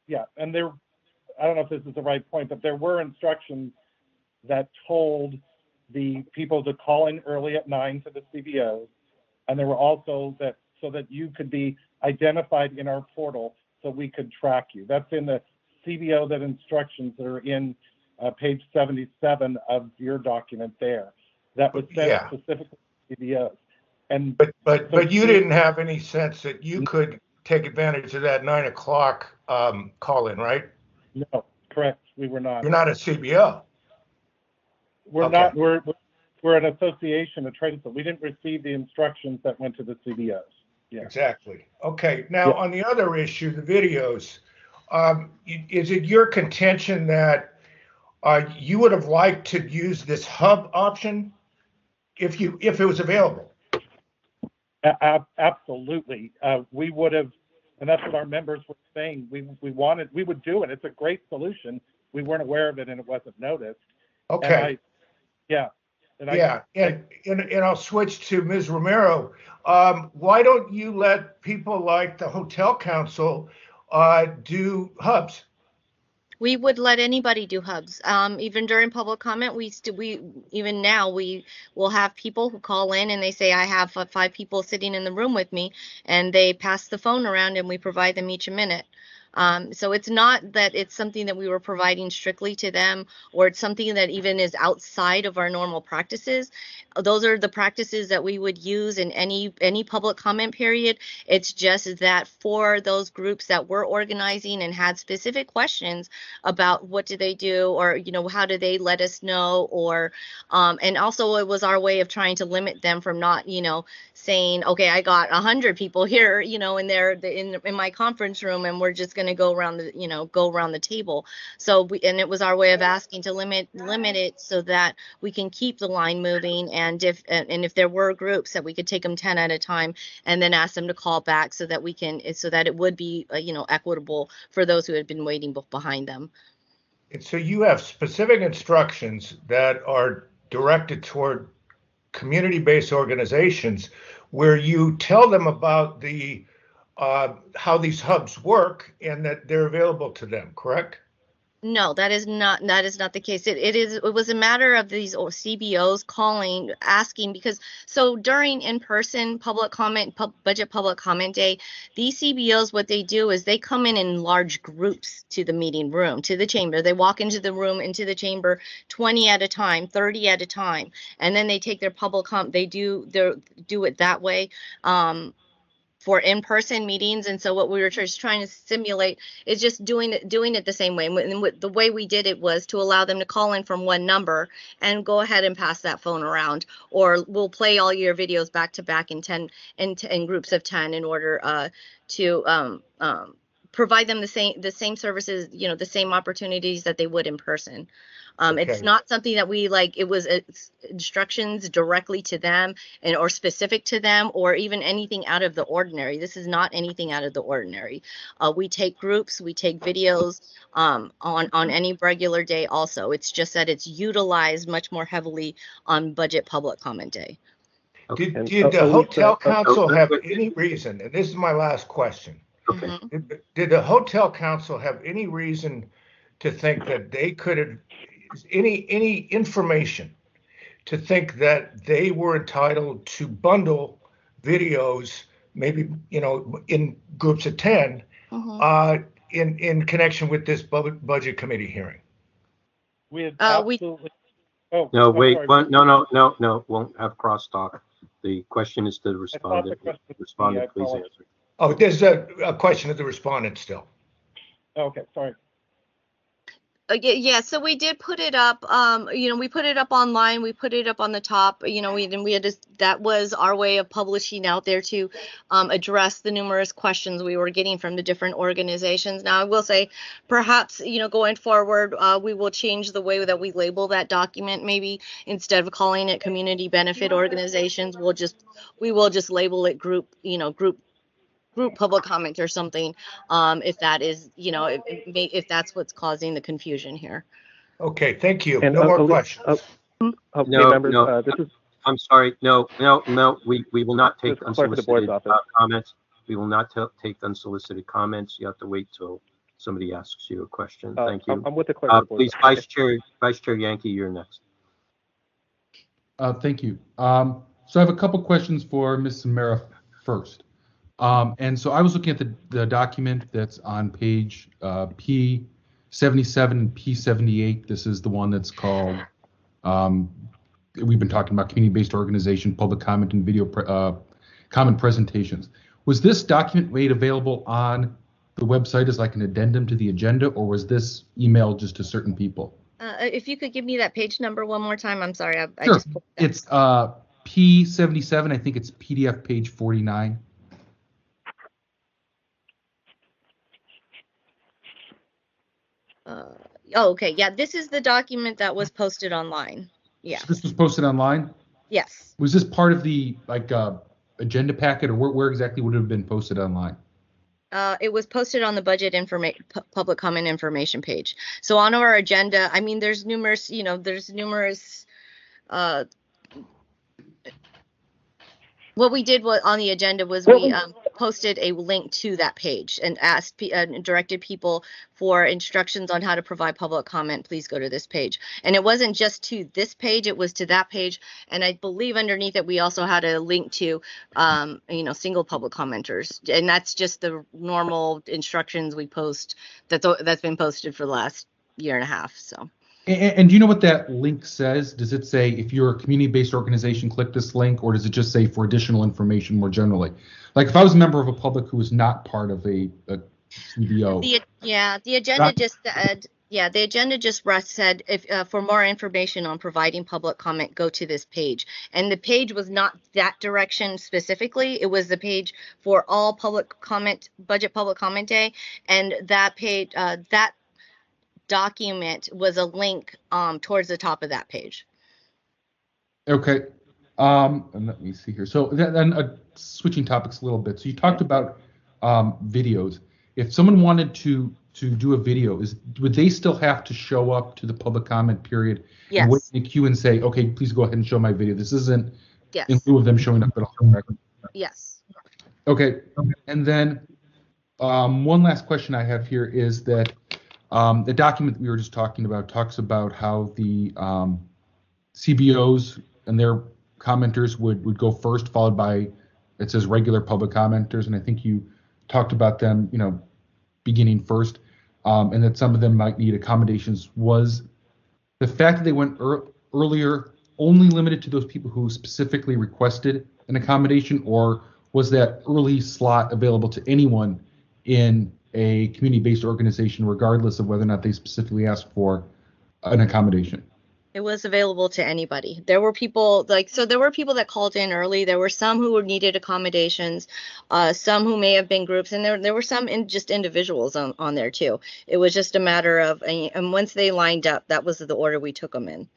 yeah, and I don't know if this is the right point, but there were instructions that told the people to call in early at 9 to the CBOs, and there were also so that you could be identified in our portal so we could track you. That's in the CBO, that instructions that are in page 77 of your document there. That was sent specifically to CBOs. And but you didn't have any sense that you could take advantage of that 9 o'clock call in, right? No, correct. We were not. You're not a CBO. We're not. We're an association, a trade association. We didn't receive the instructions that went to the CBOs. Yeah. Exactly. Okay. Now on the other issue, the videos, is it your contention that you would have liked to use this hub option if it was available? Absolutely. We would have, and that's what our members were saying. We would do it. It's a great solution. We weren't aware of it and it wasn't noticed. Okay. And I'll switch to Ms. Romero. Why don't you let people like the Hotel Council do hubs? We would let anybody do hubs. Even during public comment, even now we will have people who call in and they say, I have 5 people sitting in the room with me, and they pass the phone around and we provide them each a minute. So it's not that it's something that we were providing strictly to them, or it's something that even is outside of our normal practices. Those are the practices that we would use in any public comment period. It's just that for those groups that were organizing and had specific questions about what do they do, or how do they let us know, or and also it was our way of trying to limit them from not saying, okay, I got 100 people here in my conference room, and we're just going to go around the table. So and it was our way of asking to limit it so that we can keep the line moving, and if there were groups that we could take them 10 at a time and then ask them to call back so that it would be equitable for those who had been waiting behind them. So you have specific instructions that are directed toward community-based organizations where you tell them about how these hubs work and that they're available to them, correct? No, that is not the case. It was a matter of these CBOs calling, asking, because so during in-person public comment, budget public comment day, these CBOs, what they do is they come in large groups to the meeting room, to the chamber. They walk into the room, into the chamber, 20 at a time, 30 at a time, and then they take their they do it that way. For in-person meetings. And so what we were just trying to simulate is just doing it the same way. And the way we did it was to allow them to call in from one number and go ahead and pass that phone around, or we'll play all your videos back to back in groups of 10 in order to provide them the same services, the same opportunities that they would in person. It's Okay. not something that we it's instructions directly to them or specific to them or even anything out of the ordinary. This is not anything out of the ordinary. We take groups, we take videos on any regular day also. It's just that it's utilized much more heavily on budget public comment day. Okay. Did the hotel council have any reason, and this is my last question, Okay. did the hotel council have any reason to think that they could have any information to think that they were entitled to bundle videos, maybe, in groups of 10, in connection with this budget committee hearing? We had absolutely. No, wait. Sorry. No. Won't have crosstalk. The question is to the respondent. Respondent, please answer. Oh, there's a question of the respondent still. Okay, sorry. Yeah, so we did put it up, we put it up online, we put it up on the top, we had that was our way of publishing out there to address the numerous questions we were getting from the different organizations. Now, I will say, perhaps, going forward, we will change the way that we label that document. Maybe instead of calling it community benefit organizations, we will just label it group public comment or something, if that is, if that's what's causing the confusion here. Okay, thank you. And, no more questions. No, this is. I'm sorry. No. We will not take unsolicited comments. We will not take unsolicited comments. You have to wait till somebody asks you a question. Thank you. I'm with the clerk of the board. Please, Vice Chair Yankee, you're next. Thank you. So I have a couple questions for Ms. Samara first. And so I was looking at the document that's on page P77 and P78. This is the one that's called, we've been talking about community-based organization, public comment, and video comment presentations. Was this document made available on the website as like an addendum to the agenda, or was this emailed just to certain people? If you could give me that page number one more time, I'm sorry. Sure. I just it's P77. I think it's PDF page 49. Okay. Yeah, this is the document that was posted online. Yeah. So this was posted online? Yes. Was this part of the agenda packet, or where exactly would it have been posted online? It was posted on the budget public comment information page. So on our agenda, I mean, there's numerous, what we did on the agenda was we posted a link to that page and asked directed people for instructions on how to provide public comment. Please go to this page. And it wasn't just to this page, it was to that page. And I believe underneath it, we also had a link to, single public commenters. And that's just the normal instructions we post that's been posted for the last year and a half. So. And do you know what that link says? Does it say if you're a community-based organization, click this link, or does it just say for additional information more generally? Like if I was a member of a public who was not part of a CBO. The agenda just said, the agenda just said if for more information on providing public comment, go to this page. And the page was not that direction specifically. It was the page for all public comment, budget public comment day, and that page that document was a link towards the top of that page. Okay. And let me see here. So then switching topics a little bit. So you talked about videos. If someone wanted to do a video, would they still have to show up to the public comment period? Yes. And wait in the queue and say, okay, please go ahead and show my video. This isn't yes. in lieu of them showing up at all. Yes. Okay. And then one last question I have here is that The document that we were just talking about talks about how the CBOs and their commenters would go first, followed by, it says regular public commenters, and I think you talked about them, beginning first, and that some of them might need accommodations. Was the fact that they went earlier only limited to those people who specifically requested an accommodation, or was that early slot available to anyone in a community-based organization, regardless of whether or not they specifically asked for an accommodation? It was available to anybody. There were people there were people that called in early. There were some who needed accommodations, some who may have been groups, and there were some just individuals on there too. It was just a matter of, and once they lined up, that was the order we took them in.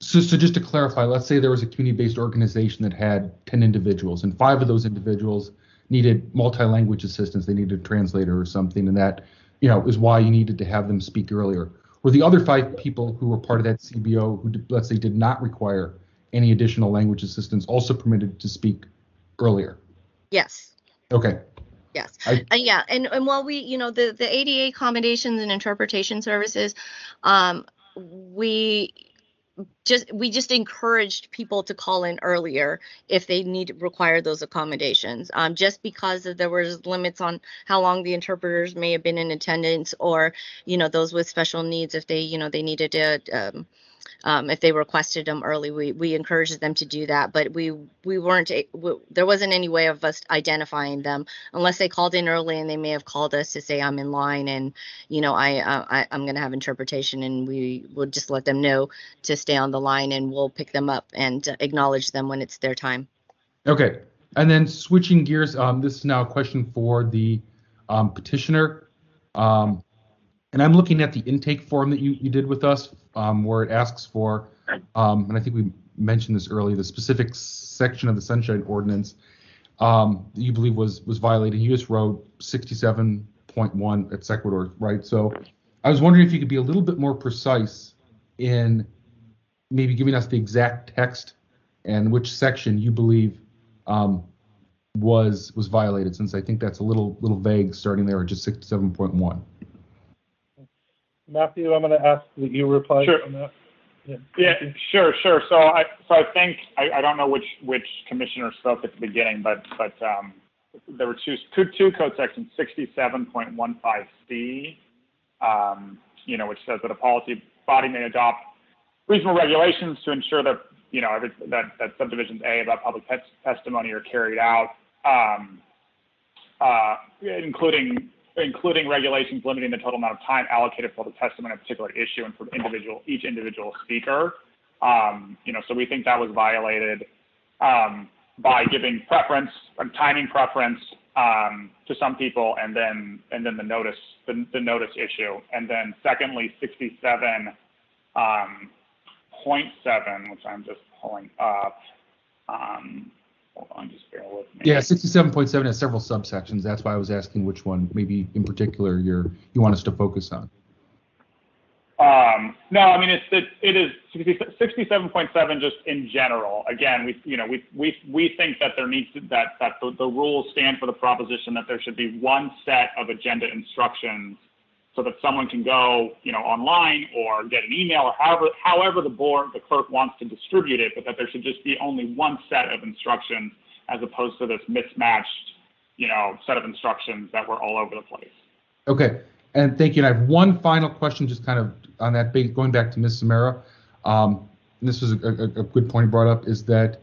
So just to clarify, let's say there was a community-based organization that had 10 individuals, and 5 of those individuals needed multi-language assistance. They needed a translator or something, and that, is why you needed to have them speak earlier. Were the other 5 people who were part of that CBO, who, let's say, did not require any additional language assistance, also permitted to speak earlier? Yes. Okay. Yes. Yeah. And while we, the ADA accommodations and interpretation services, we just encouraged people to call in earlier if they require those accommodations, just because there was limits on how long the interpreters may have been in attendance, or those with special needs, if they they needed to if they requested them early, we encouraged them to do that, but we weren't, there wasn't any way of us identifying them unless they called in early, and they may have called us to say, I'm in line, and I'm going to have interpretation, and we would just let them know to stay on the line, and we'll pick them up and acknowledge them when it's their time. Okay. And then switching gears, this is now a question for the petitioner. And I'm looking at the intake form that you did with us, where it asks for, and I think we mentioned this earlier, the specific section of the Sunshine Ordinance that you believe was violated. You just wrote 67.1 et sequitur, right? So I was wondering if you could be a little bit more precise in maybe giving us the exact text and which section you believe was violated, since I think that's a little vague starting there at just 67.1. Matthew, I'm going to ask that you reply Sure. on that. Yeah, sure. So I think I don't know which commissioner spoke at the beginning, but there were two code sections, 67.15C, which says that a policy body may adopt reasonable regulations to ensure that that subdivisions A about public testimony are carried out, including regulations limiting the total amount of time allocated for the testimony of a particular issue and for each individual speaker. So we think that was violated by giving preference, timing preference to some people, and then the notice issue. And then secondly, 67.7, which I'm just pulling up. Hold on, just bear with me. Yeah, 67.7 has several subsections. That's why I was asking which one, maybe in particular, you want us to focus on. No, I mean it is 67.7 just in general. Again, we think that there needs to, that the rules stand for the proposition that there should be one set of agenda instructions, so that someone can go online or get an email, or however the clerk wants to distribute it, but that there should just be only one set of instructions, as opposed to this mismatched set of instructions that were all over the place. Okay. And thank you. And I have one final question, just kind of on that, going back to Ms. Samara. And this was a good point you brought up, is that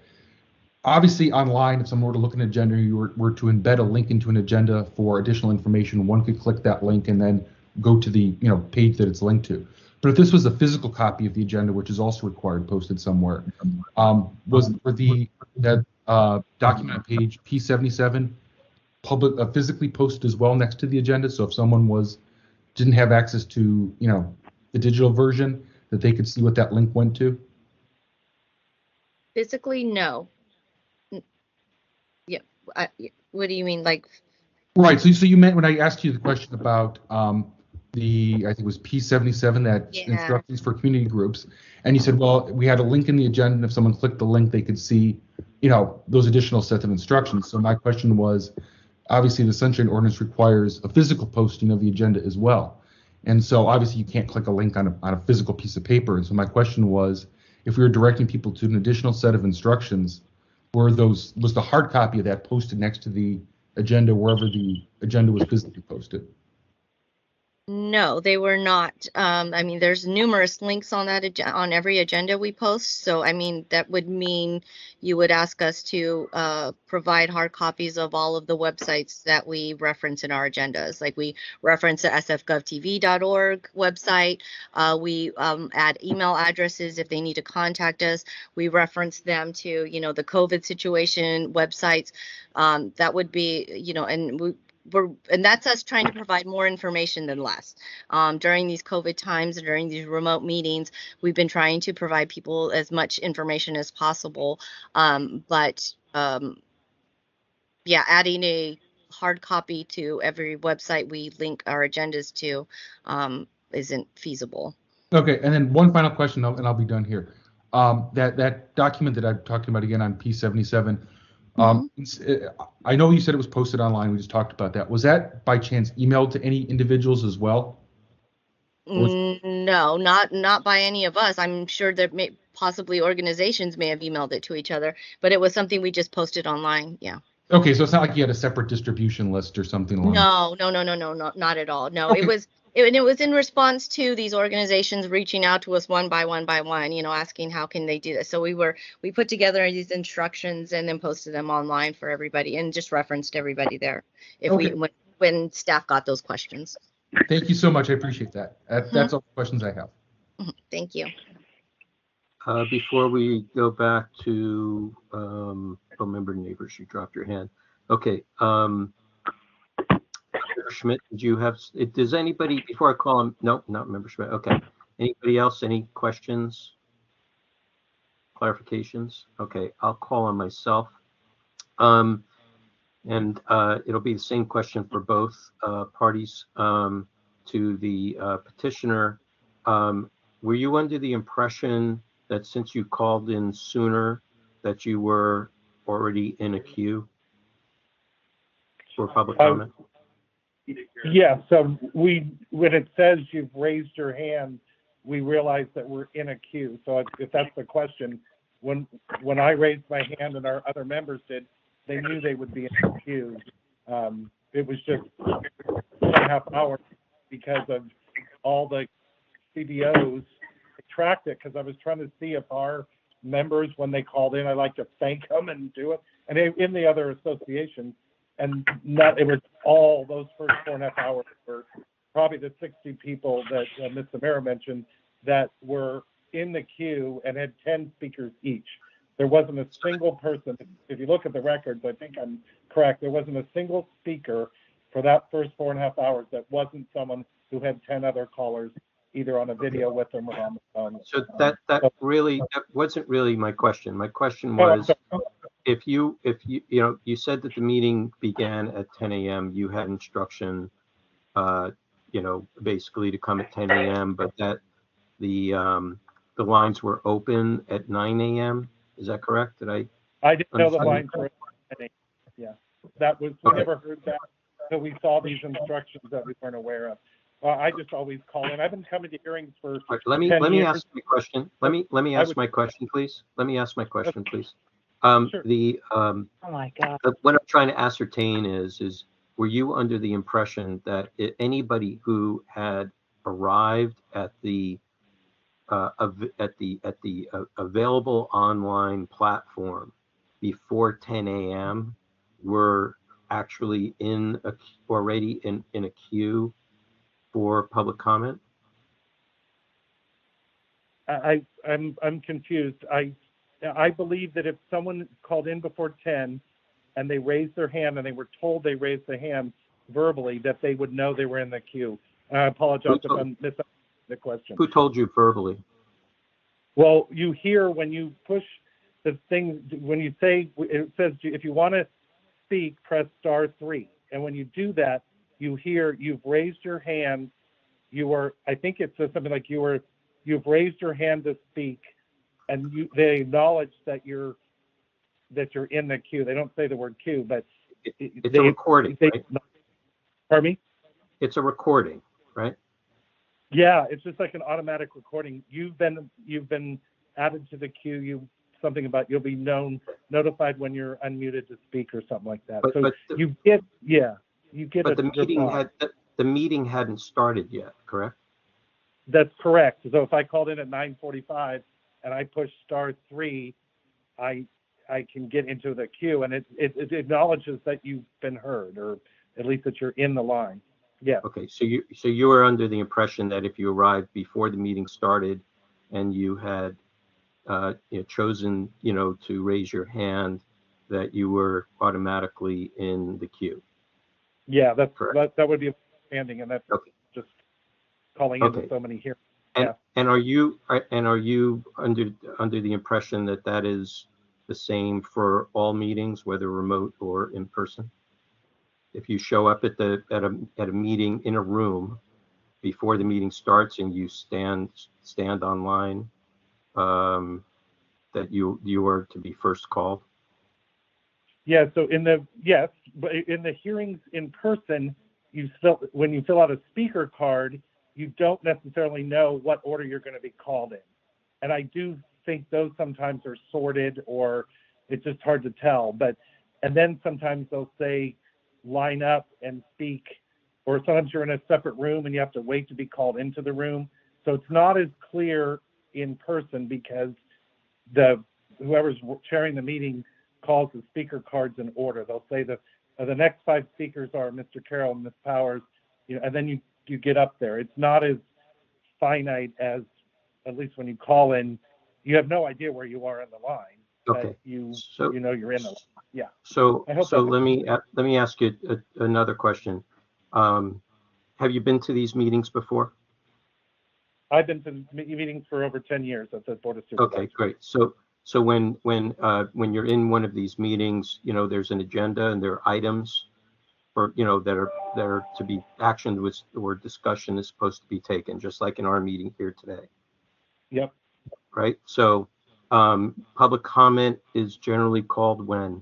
obviously online, if someone were to look at an agenda, you were to embed a link into an agenda for additional information, one could click that link and then go to the page that it's linked to. But if this was a physical copy of the agenda, which is also required, posted somewhere, was for that document on page P77 public physically posted as well next to the agenda? So if someone didn't have access to the digital version, that they could see what that link went to? Physically, no. Yeah. What do you mean, like? Right. So you meant, when I asked you the question about I think it was P77, that instructions for community groups, and you said, well, we had a link in the agenda, and if someone clicked the link, they could see, those additional sets of instructions. So my question was, obviously the Sunshine Ordinance requires a physical posting of the agenda as well. And so obviously you can't click a link on a physical piece of paper. And so my question was, if we were directing people to an additional set of instructions, was the hard copy of that posted next to the agenda wherever the agenda was physically posted? No, they were not. I mean, there's numerous links on that on every agenda we post. So, I mean, that would mean you would ask us to provide hard copies of all of the websites that we reference in our agendas. Like we reference the sfgovtv.org website. We add email addresses if they need to contact us. We reference them to, the COVID situation websites. That would be, and that's us trying to provide more information than less. During these COVID times and during these remote meetings, we've been trying to provide people as much information as possible. Yeah, adding a hard copy to every website we link our agendas to isn't feasible. Okay, and then one final question, and I'll be done here. That document that I'm talking about again on P77, I know you said it was posted online. We just talked about that. Was that by chance emailed to any individuals as well? No, not by any of us. I'm sure that possibly organizations may have emailed it to each other, but it was something we just posted online. Yeah. Okay, so it's not like you had a separate distribution list or something along. No, not at all. No, okay. It was in response to these organizations reaching out to us one by one, asking how can they do this. So we put together these instructions and then posted them online for everybody and just referenced everybody there when staff got those questions. Thank you so much. I appreciate that. That's all the questions I have. Thank you. Before we go back to member neighbors, you dropped your hand. Okay. Schmidt, does anybody, before I call him, no, not member Schmidt. Okay. Anybody else? Any questions? Clarifications? Okay. I'll call on myself. And it'll be the same question for both parties. To the petitioner, were you under the impression that since you called in sooner that you were already in a queue for public comment? Yeah, so when it says you've raised your hand, we realize that we're in a queue. So if that's the question, when I raised my hand and our other members did, they knew they would be in a queue. It was just 2.5 hours because of all the CBOs tracked it, because I was trying to see if our members, when they called in, I like to thank them and do it. And in the other associations, and it was all those first 4.5 hours were probably the 60 people that Ms. Samara mentioned that were in the queue and had 10 speakers each. There wasn't a single person, if you look at the records, I think I'm correct, there wasn't a single speaker for that first 4.5 hours that wasn't someone who had 10 other callers either on a video with them or on the phone. So that wasn't really my question. My question was, if you said that the meeting began at 10 a.m., you had instruction, basically to come at 10 a.m., but that the lines were open at 9 a.m. Is that correct? I didn't know the lines were open. Yeah, that was, we never heard that. So we saw these instructions that we weren't aware of. I just always call in. I've been coming to hearings for. Let me ask my question. Let me ask my question, please. Let me ask my question, please. Sure. Oh my God. What I'm trying to ascertain is were you under the impression that anybody who had arrived at the available online platform before 10 a.m. were actually already in a queue for public comment? I'm confused. I believe that if someone called in before 10 and they raised their hand and they were told they raised their hand verbally, that they would know they were in the queue. I apologize if I'm missing the question. Who told you verbally? Well, you hear when you push the thing, when you say, it says if you want to speak, press *3. And when you do that, you hear you've raised your hand. I think it says something like you've raised your hand to speak, and they acknowledge that you're in the queue. They don't say the word queue, but it's a recording. Right? Pardon me? It's a recording, right? Yeah, it's just like an automatic recording. You've been added to the queue. Something about you'll be notified when you're unmuted to speak or something like that. You get But a the meeting reply. the meeting hadn't started yet, correct? That's correct. So if I called in at 9:45 and I push *3, I can get into the queue, and it acknowledges that you've been heard, or at least that you're in the line. Yeah. Okay, so you were under the impression that if you arrived before the meeting started and you had chosen to raise your hand, that you were automatically in the queue. Yeah, correct. That would be understanding, and that's just calling into so many here. And are you under the impression that that is the same for all meetings, whether remote or in person? If you show up at a meeting in a room before the meeting starts and you stand online, that you are to be first called? Yeah, so but in the hearings in person, when you fill out a speaker card, you don't necessarily know what order you're going to be called in. And I do think those sometimes are sorted, or it's just hard to tell. And then sometimes they'll say line up and speak, or sometimes you're in a separate room and you have to wait to be called into the room. So it's not as clear in person because whoever's chairing the meeting calls the speaker cards in order. They'll say the next 5 speakers are Mr. Carroll and Ms. Powers, and then you get up there. It's not as finite as, at least when you call in, you have no idea where you are in the line. Okay. But you know you're in the line. Yeah. So let me ask you another question. Have you been to these meetings before? I've been to meetings for over 10 years at the Board of Supervisors. Okay, great. So when you're in one of these meetings, there's an agenda and there are items for that are to be actioned with, or discussion is supposed to be taken, just like in our meeting here today. Yep. Right. So public comment is generally called when?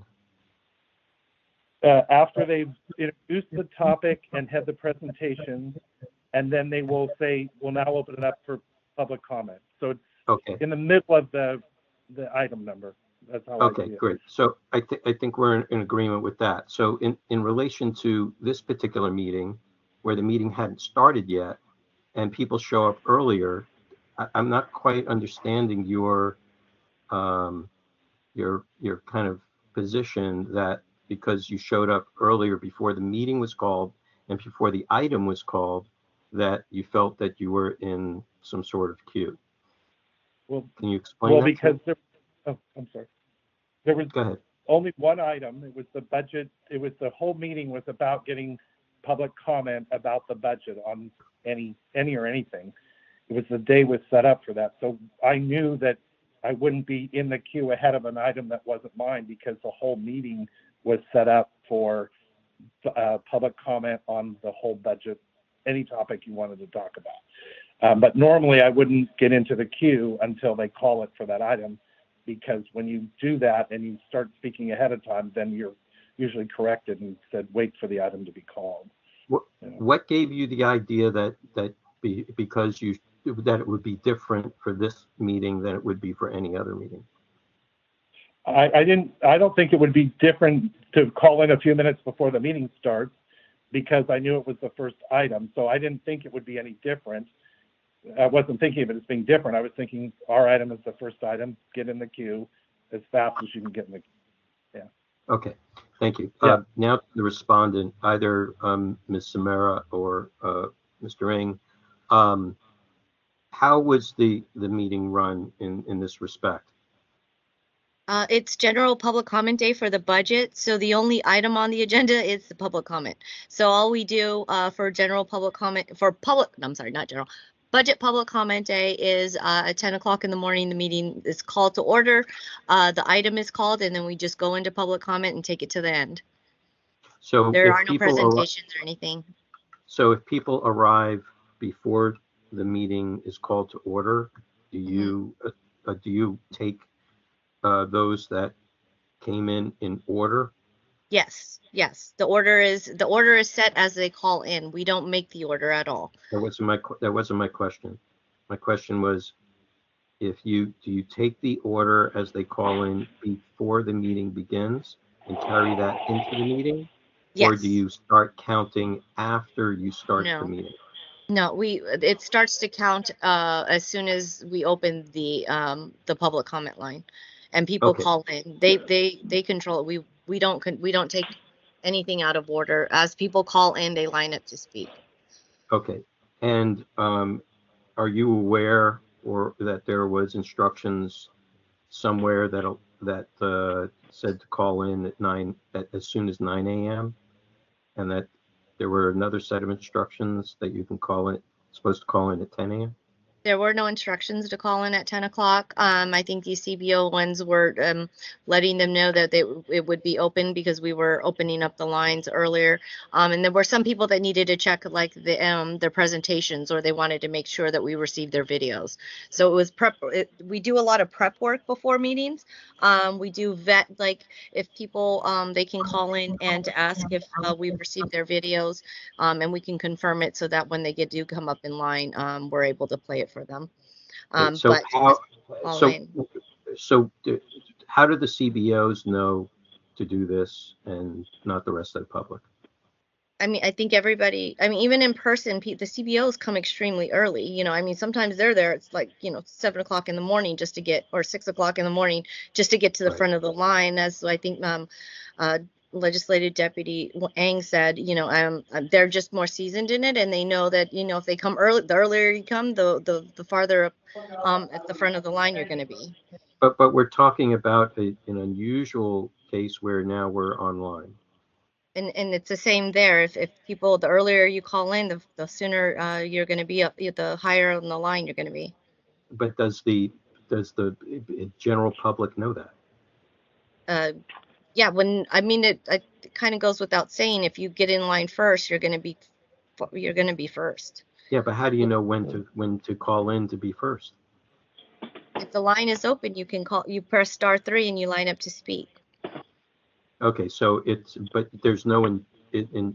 After they've introduced the topic and had the presentation, and then they will say, we'll now open it up for public comment. So it's in the middle of the item number. That's how I see it. Great. So I think we're in agreement with that. So in relation to this particular meeting, where the meeting hadn't started yet, and people show up earlier, I'm not quite understanding your kind of position that because you showed up earlier before the meeting was called and before the item was called, that you felt that you were in some sort of queue. Well, can you explain? Well, because I'm sorry. There was Go ahead. only one item. It was the budget. It was the whole meeting was about getting public comment about the budget on any or anything. It was the day was set up for that. So I knew that I wouldn't be in the queue ahead of an item that wasn't mine, because the whole meeting was set up for public comment on the whole budget, any topic you wanted to talk about. But normally I wouldn't get into the queue until they call it for that item, because when you do that and you start speaking ahead of time, then you're usually corrected and said, wait for the item to be called. What gave you the idea that because it would be different for this meeting than it would be for any other meeting? I don't think it would be different to call in a few minutes before the meeting starts, because I knew it was the first item. So I didn't think it would be any different. I wasn't thinking of it as being different. I was thinking our item is the first item, get in the queue as fast as you can get in the queue. Yeah. Okay, thank you. Yeah. Now the respondent, either Ms. Samara or Mr. Ng, how was the meeting run in this respect? It's general public comment day for the budget, so the only item on the agenda is the public comment. So all we do for general public comment, budget public comment day is at 10 o'clock in the morning, the meeting is called to order. The item is called, and then we just go into public comment and take it to the end. So there are no presentations or anything. So if people arrive before the meeting is called to order, do you take those that came in order, Yes, yes. The order is set as they call in. We don't make the order at all. That wasn't my question. My question was, do you take the order as they call in before the meeting begins and carry that into the meeting? Yes. Or do you start counting after you start the No. meeting? No, it starts to count as soon as we open the public comment line, and people Okay. call in. They control it. We don't take anything out of order. As people call in, they line up to speak. Okay. And are you aware or that there was instructions somewhere that said to call in at as soon as 9 a.m. and that there were another set of instructions that you can supposed to call in at 10 a.m.? There were no instructions to call in at 10 o'clock. I think the CBO ones were letting them know that it would be open because we were opening up the lines earlier. And there were some people that needed to check like their presentations, or they wanted to make sure that we received their videos. So it was prep. We do a lot of prep work before meetings. We do vet, like if people, they can call in and ask if we've received their videos, and we can confirm it so that when they do come up in line, we're able to play it for them. So how do the CBOs know to do this and not the rest of the public? I mean, I think everybody, I mean, even in person, the CBOs come extremely early. You know, I mean, sometimes they're there. It's like, 7 o'clock in the morning just to get, or 6 o'clock in the morning just to get to the front of the line. As I think Legislative Deputy Ang said, they're just more seasoned in it, and they know that, if they come early, the earlier you come, the farther up at the front of the line you're going to be. But we're talking about an unusual case where now we're online. And it's the same there. If people, the earlier you call in, the sooner you're going to be up, the higher on the line you're going to be. But does the general public know that? Yeah, it kind of goes without saying. If you get in line first, you're going to be first. Yeah, but how do you know when to call in to be first? If the line is open, you press *3 and you line up to speak. Okay, so but there's no in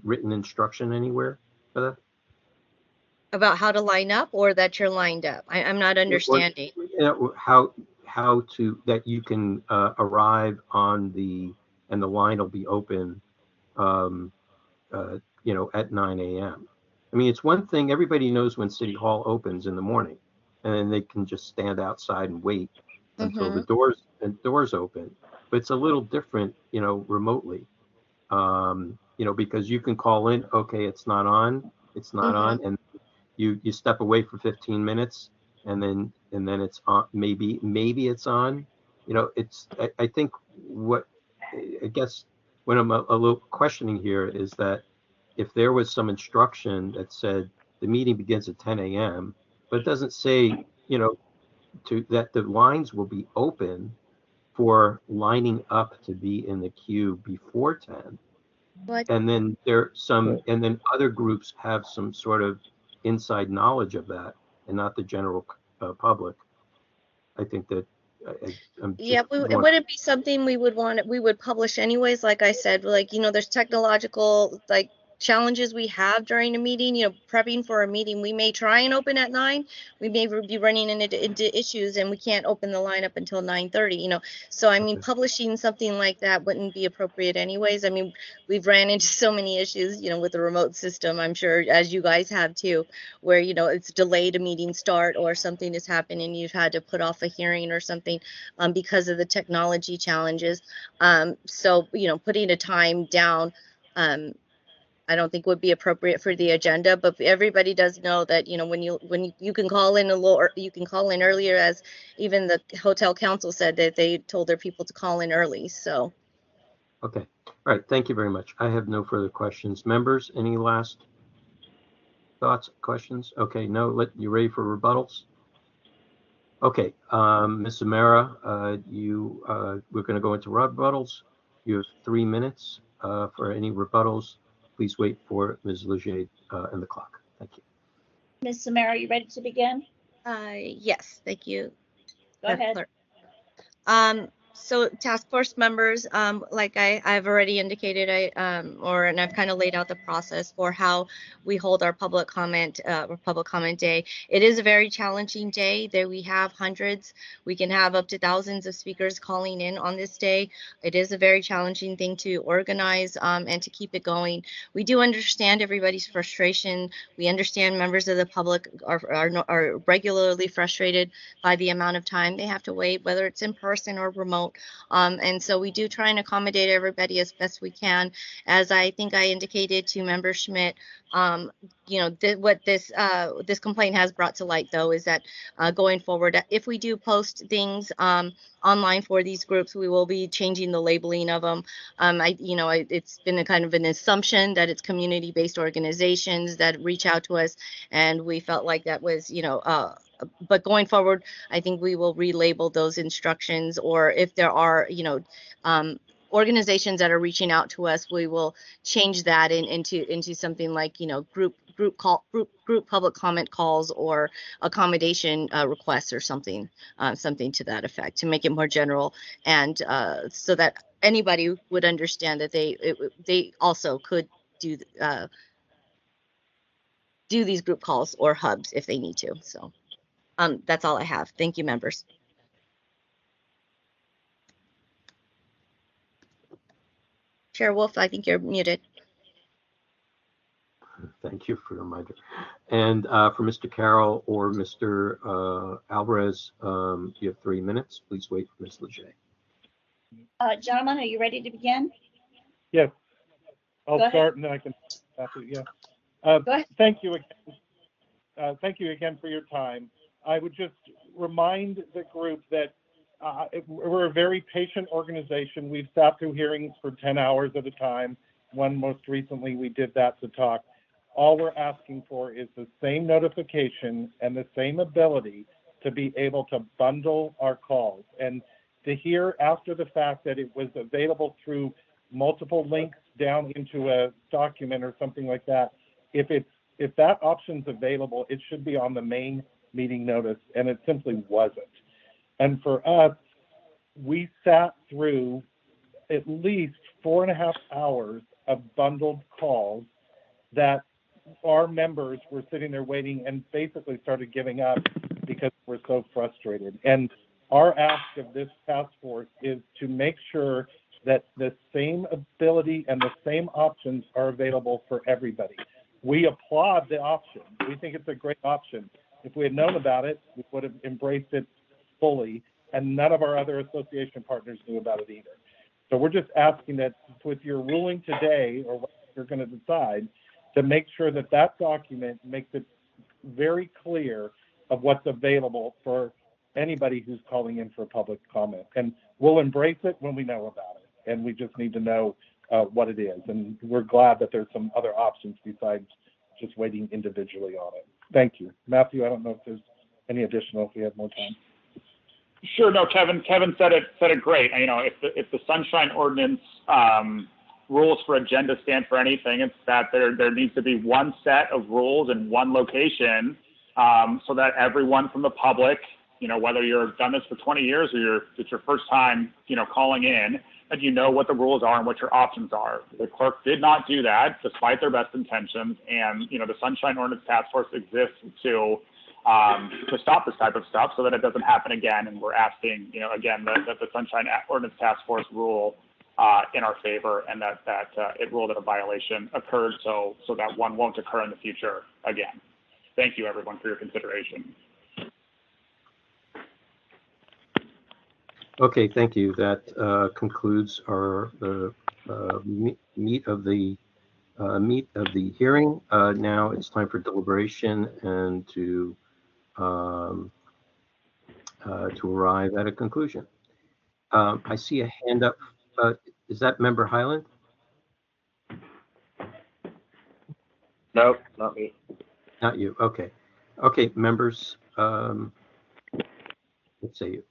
written instruction anywhere for that? About how to line up, or that you're lined up? I'm not understanding. How to, that you can arrive on and the line will be open, at 9 a.m. I mean, it's one thing, everybody knows when City Hall opens in the morning, and then they can just stand outside and wait until the doors open. But it's a little different, remotely, because you can call in, okay, it's not on, and you step away for 15 minutes, and then it's on, maybe it's on. I think I guess what I'm a little questioning here is that if there was some instruction that said the meeting begins at 10 a.m., but it doesn't say, that the lines will be open for lining up to be in the queue before 10. And then and then other groups have some sort of inside knowledge of that, and not the general public. I think that it wouldn't be something we would publish anyways. Like I said, there's technological challenges we have during a meeting, prepping for a meeting. We may try and open at 9. We may be running into issues, and we can't open the line up until 9:30, So, I mean, publishing something like that wouldn't be appropriate anyways. I mean, we've ran into so many issues, with the remote system, I'm sure, as you guys have too, where, it's delayed a meeting start, or something has happened and you've had to put off a hearing or something because of the technology challenges. So, putting a time down, I don't think would be appropriate for the agenda, but everybody does know that, when you can call in you can call in earlier, as even the hotel council said that they told their people to call in early. So. Okay. All right. Thank you very much. I have no further questions. Members, any last thoughts, questions? Okay. No, you ready for rebuttals? Okay. Ms. Samara, we're going to go into rebuttals. You have 3 minutes for any rebuttals. Please wait for Ms. Leger and the clock. Thank you. Ms. Samara, are you ready to begin? Yes, thank you. Go ahead. So task force members, like I've already indicated, and I've kind of laid out the process for how we hold our public comment day. It is a very challenging day. There we have hundreds. We can have up to thousands of speakers calling in on this day. It is a very challenging thing to organize and to keep it going. We do understand everybody's frustration. We understand members of the public are regularly frustrated by the amount of time they have to wait, whether it's in person or remote. And so we do try and accommodate everybody as best we can. As I think I indicated to Member Schmidt, what this complaint has brought to light, though, is that going forward, if we do post things online for these groups, we will be changing the labeling of them. It's been a kind of an assumption that it's community-based organizations that reach out to us, and we felt like that was, but going forward, I think we will relabel those instructions, or if there are, organizations that are reaching out to us, we will change that into something like, group public comment calls or accommodation requests or something to that effect, to make it more general, and so that anybody would understand that they also could do these group calls or hubs if they need to. So. That's all I have. Thank you, members. Chair Wolf, I think you're muted. Thank you for the reminder. And for Mr. Carroll or Mr. Alvarez, you have 3 minutes. Please wait for Ms. Leger. Gentlemen, are you ready to begin? Yes. I'll Go start ahead. and then I can. Yeah. Go ahead. Thank you again. Thank you again for your time. I would just remind the group that we're a very patient organization. We've sat through hearings for 10 hours at a time. One most recently, we did that to talk. All we're asking for is the same notification and the same ability to be able to bundle our calls. And to hear after the fact that it was available through multiple links down into a document or something like that, if that option's available, it should be on the main meeting notice, and it simply wasn't. And for us, we sat through at least 4.5 hours of bundled calls that our members were sitting there waiting and basically started giving up because we're so frustrated. And our ask of this task force is to make sure that the same ability and the same options are available for everybody. We applaud the option. We think it's a great option. If we had known about it, we would have embraced it fully, and none of our other association partners knew about it either. So we're just asking that with your ruling today, or what you're going to decide, to make sure that that document makes it very clear of what's available for anybody who's calling in for public comment. And we'll embrace it when we know about it, and we just need to know what it is. And we're glad that there's some other options besides just waiting individually on it. Thank you. Matthew, I don't know if there's any additional, if we have more time. Sure. No, Kevin said it great. If the Sunshine Ordinance rules for agenda stand for anything, it's that there needs to be one set of rules in one location, so that everyone from the public, whether you've done this for 20 years or it's your first time, calling in, and you know what the rules are and what your options are. The clerk did not do that, despite their best intentions. And the Sunshine Ordinance Task Force exists to stop this type of stuff so that it doesn't happen again. And we're asking, again, that the Sunshine Ordinance Task Force rule in our favor, and that it ruled that a violation occurred so that one won't occur in the future again. Thank you, everyone, for your consideration. Okay, thank you. That concludes the meat of the hearing. Now it's time for deliberation and to arrive at a conclusion. I see a hand up. Is that Member Highland? No, not me. Not you. Okay. Okay, members. Let's say you.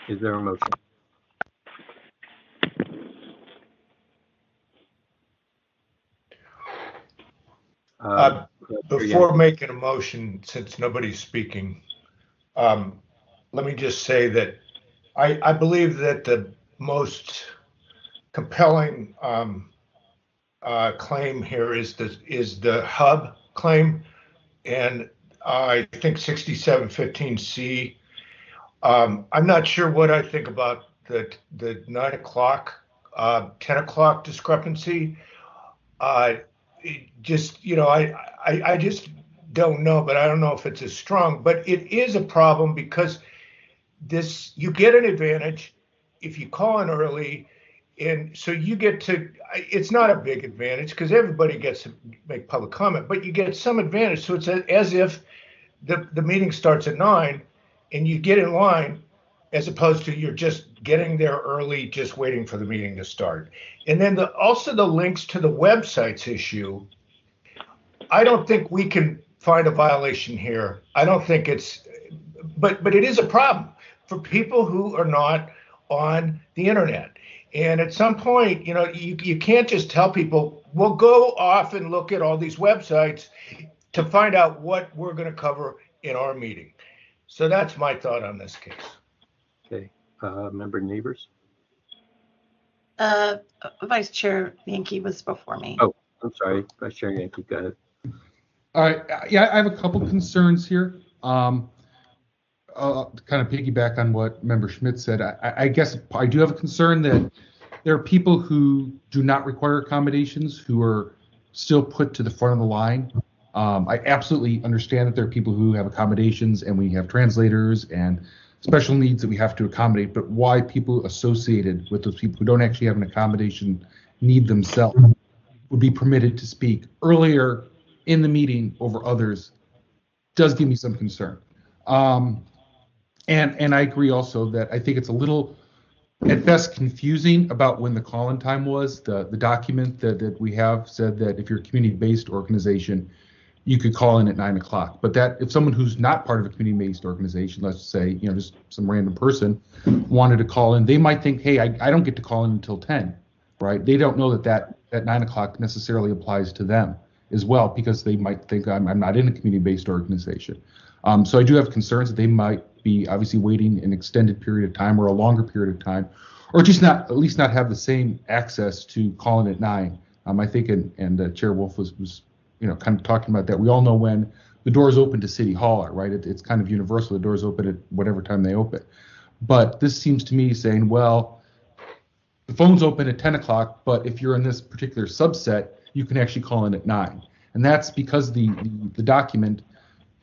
Is there a motion? Before making a motion, since nobody's speaking, let me just say that I believe that the most compelling claim here is the hub claim, and I think 6715C. I'm not sure what I think about the 9 o'clock, 10 o'clock discrepancy. I just don't know, but I don't know if it's as strong. But it is a problem because you get an advantage if you call in early, and so you get to. It's not a big advantage because everybody gets to make public comment, but you get some advantage. So it's as if the meeting starts at 9, and you get in line, as opposed to you're just getting there early, just waiting for the meeting to start. And then also the links to the websites issue. I don't think we can find a violation here. I don't think it's, but it is a problem for people who are not on the internet. And at some point, you can't just tell people, well, go off and look at all these websites to find out what we're going to cover in our meeting. So that's my thought on this case. Okay, member Neighbors. Vice Chair Yankee was before me. Oh, I'm sorry, Vice Chair Yankee, go ahead. All right, yeah, I have a couple concerns here. Kind of piggyback on what Member Schmidt said. I guess I do have a concern that there are people who do not require accommodations who are still put to the front of the line. I absolutely understand that there are people who have accommodations and we have translators and special needs that we have to accommodate, but why people associated with those people who don't actually have an accommodation need themselves would be permitted to speak earlier in the meeting over others does give me some concern. And I agree also that I think it's a little, at best, confusing about when the call-in time was. The document that we have said that if you're a community-based organization, you could call in at 9 o'clock. But that if someone who's not part of a community-based organization, let's say, just some random person wanted to call in, they might think, hey, I don't get to call in until 10, right? They don't know that 9 o'clock necessarily applies to them as well, because they might think I'm not in a community-based organization. So I do have concerns that they might be obviously waiting an extended period of time or a longer period of time, or just at least not have the same access to call in at 9. I think, and Chair Wolf was kind of talking about that. We all know when the doors open to City Hall are, right? It's kind of universal. The doors open at whatever time they open. But this seems to me saying, well, the phone's open at 10 o'clock, but if you're in this particular subset, you can actually call in at 9. And that's because the document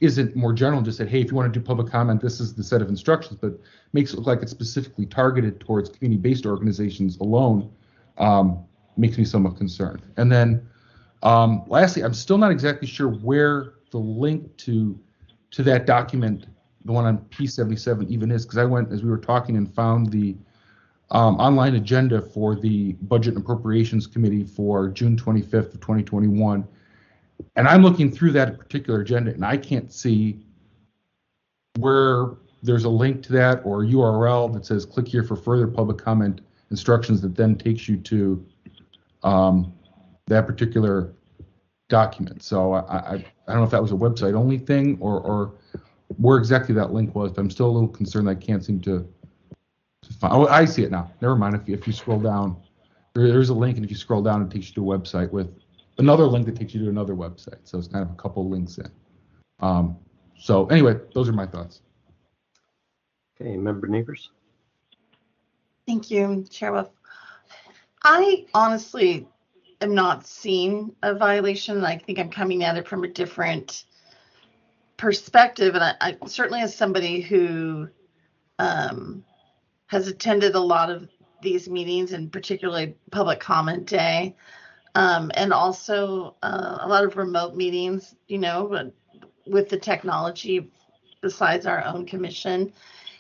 isn't more general, just said, hey, if you want to do public comment, this is the set of instructions, but makes it look like it's specifically targeted towards community-based organizations alone, makes me somewhat concerned. And then lastly, I'm still not exactly sure where the link to that document, the one on P77 even is, because I went, as we were talking, and found the online agenda for the Budget and Appropriations Committee for June 25th of 2021. And I'm looking through that particular agenda, and I can't see where there's a link to that or a URL that says click here for further public comment instructions that then takes you to that particular document. So I don't know if that was a website only thing or where exactly that link was, but I'm still a little concerned I can't seem to find. Oh, I see it now. Never mind. If you scroll down, there's a link, and if you scroll down, it takes you to a website with another link that takes you to another website. So it's kind of a couple links in. So anyway, those are my thoughts. Okay, member Neighbors. Thank you, Chair Wolf. I honestly am not seeing a violation. I think I'm coming at it from a different perspective. And I certainly, as somebody who has attended a lot of these meetings, and particularly public comment day, and also a lot of remote meetings, with the technology besides our own commission.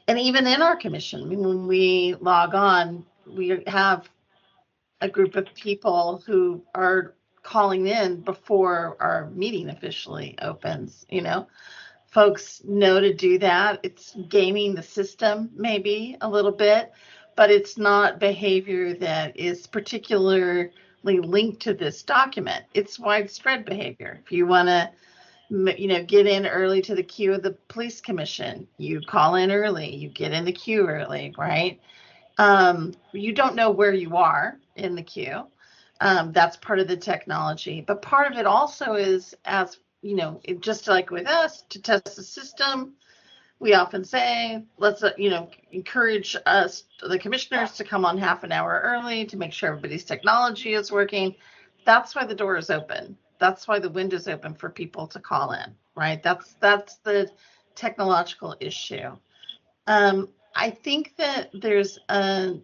And even in our commission, I mean, when we log on, we have a group of people who are calling in before our meeting officially opens. Folks know to do that. It's gaming the system maybe a little bit, but it's not behavior that is particularly linked to this document. It's widespread behavior. If you want to, get in early to the queue of the police commission. You call in early, you get in the queue early, right? You don't know where you are in the queue. That's part of the technology. But part of it also is, as just like with us, to test the system, we often say, let's, encourage us, the commissioners, to come on half an hour early to make sure everybody's technology is working. That's why the door is open. That's why the window's open for people to call in, right? That's the technological issue. I think that there's I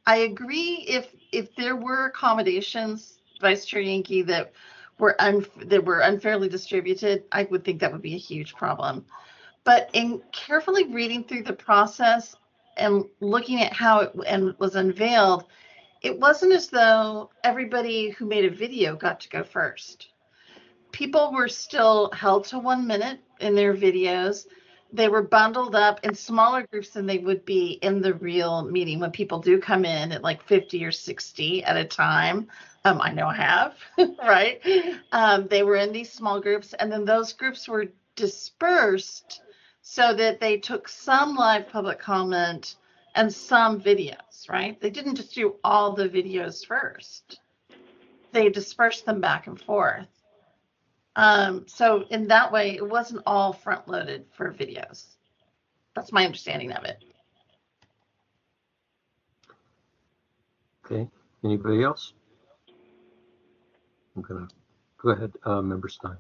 agree if there were accommodations, Vice Chair Yankee, that were unfairly distributed, I would think that would be a huge problem. But in carefully reading through the process and looking at how it was unveiled, it wasn't as though everybody who made a video got to go first. People were still held to 1 minute in their videos. They were bundled up in smaller groups than they would be in the real meeting, when people do come in at like 50 or 60 at a time. I know I have, right? They were in these small groups, and then those groups were dispersed so that they took some live public comment and some videos, right? They didn't just do all the videos first. They dispersed them back and forth. So in that way, it wasn't all front loaded for videos. That's my understanding of it. Okay, anybody else? I'm gonna go ahead, Member Stein.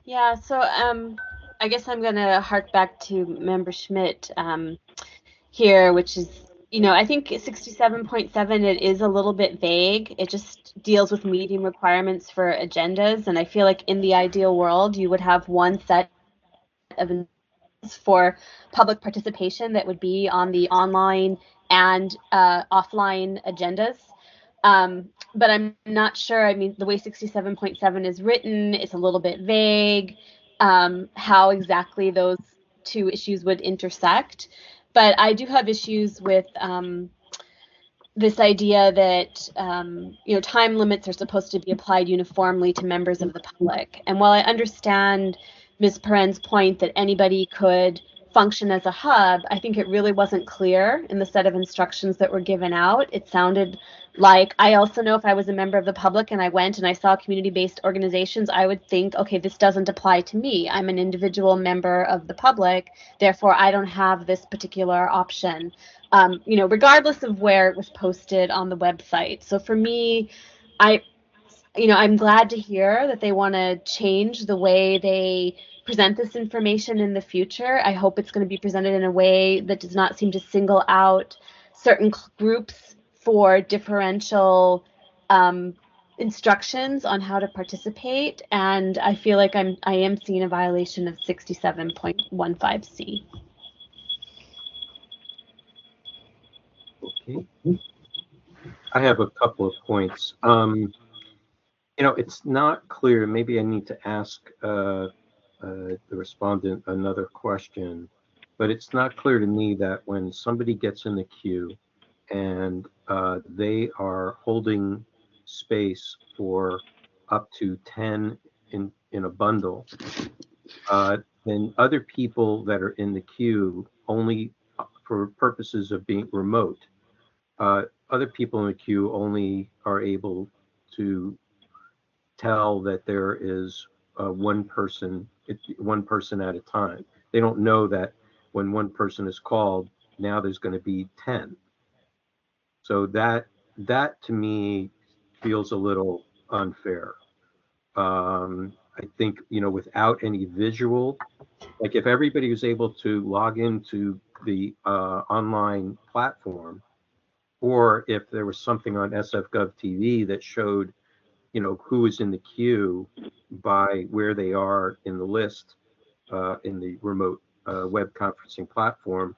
Yeah, so I guess I'm gonna hark back to Member Schmidt here, which is, I think 67.7, it is a little bit vague. It just deals with meeting requirements for agendas, and I feel like in the ideal world, you would have one set of for public participation that would be on the online and offline agendas. But I'm not sure. I mean, the way 67.7 is written, it's a little bit vague, how exactly those two issues would intersect. But I do have issues with this idea that time limits are supposed to be applied uniformly to members of the public. And while I understand Ms. Perrin's point that anybody could function as a hub, I think it really wasn't clear in the set of instructions that were given out. It sounded like, I also know if I was a member of the public and I went and I saw community-based organizations, I would think, okay, this doesn't apply to me. I'm an individual member of the public, therefore I don't have this particular option, regardless of where it was posted on the website. So for me, I'm glad to hear that they want to change the way they present this information in the future. I hope it's going to be presented in a way that does not seem to single out certain groups for differential instructions on how to participate. And I feel like I am seeing a violation of 67.15C. Okay. I have a couple of points. It's not clear. Maybe I need to ask the respondent another question, but it's not clear to me that when somebody gets in the queue and they are holding space for up to 10 in a bundle, then other people that are in the queue, only for purposes of being remote, other people in the queue only are able to tell that there is one person at a time. They don't know that when one person is called, now there's going to be 10. So that to me feels a little unfair. I think, without any visual, like if everybody was able to log into the online platform, or if there was something on SF.gov TV that showed, who is in the queue by where they are in the list in the remote web conferencing platform,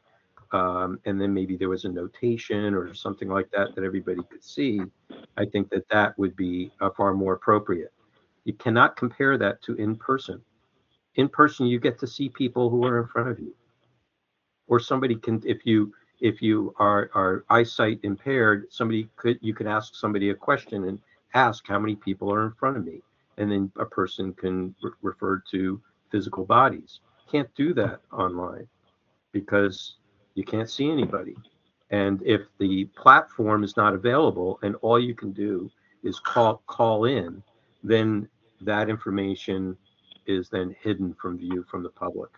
and then maybe there was a notation or something like that everybody could see, I think that would be far more appropriate. You cannot compare that to in person. In person, you get to see people who are in front of you, or somebody can, if you are eyesight impaired, you could ask somebody a question and ask how many people are in front of me. and then a person can refer to physical bodies. Can't do that online because you can't see anybody. And if the platform is not available and all you can do is call in, then that information is then hidden from view from the public.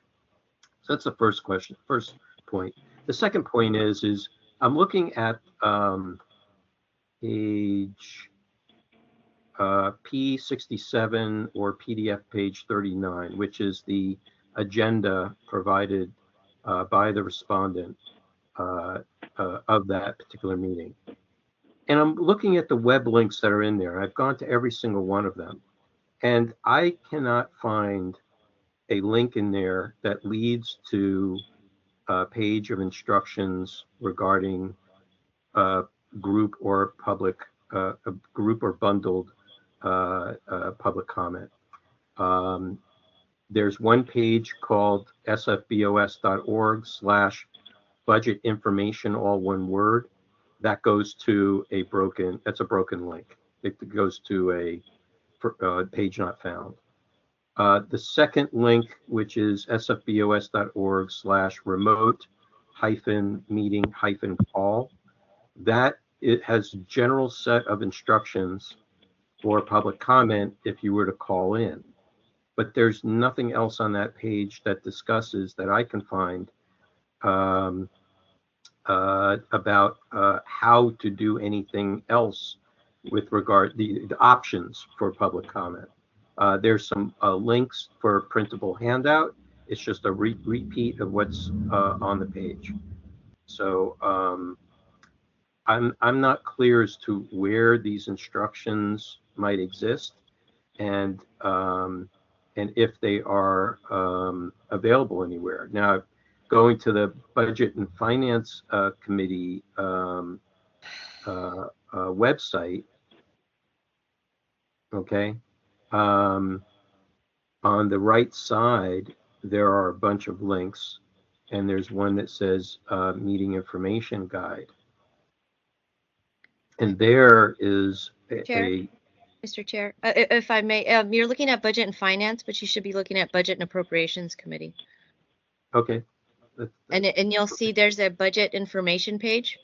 So that's the first point. The second point is I'm looking at page P67 or PDF page 39, which is the agenda provided by the respondent of that particular meeting. And I'm looking at the web links that are in there. I've gone to every single one of them, and I cannot find a link in there that leads to a page of instructions regarding group or public, a group or bundled public comment. There's one page called sfbos.org/budget information, all one word. That goes to that's a broken link. It goes to a page not found. The second link, which is sfbos.org/remote-meeting-call, that it has a general set of instructions for public comment if you were to call in. But there's nothing else on that page that discusses, that I can find, about how to do anything else with regard the options for public comment. There's some links for a printable handout. It's just a repeat of what's on the page. So I'm not clear as to where these instructions might exist, and if they are available anywhere. Now, going to the Budget and Finance Committee website, okay, on the right side, there are a bunch of links, and there's one that says Meeting Information Guide. And there is Mr. Chair, if I may, you're looking at Budget and Finance, but you should be looking at Budget and Appropriations Committee. Okay. And you'll see there's a budget information page.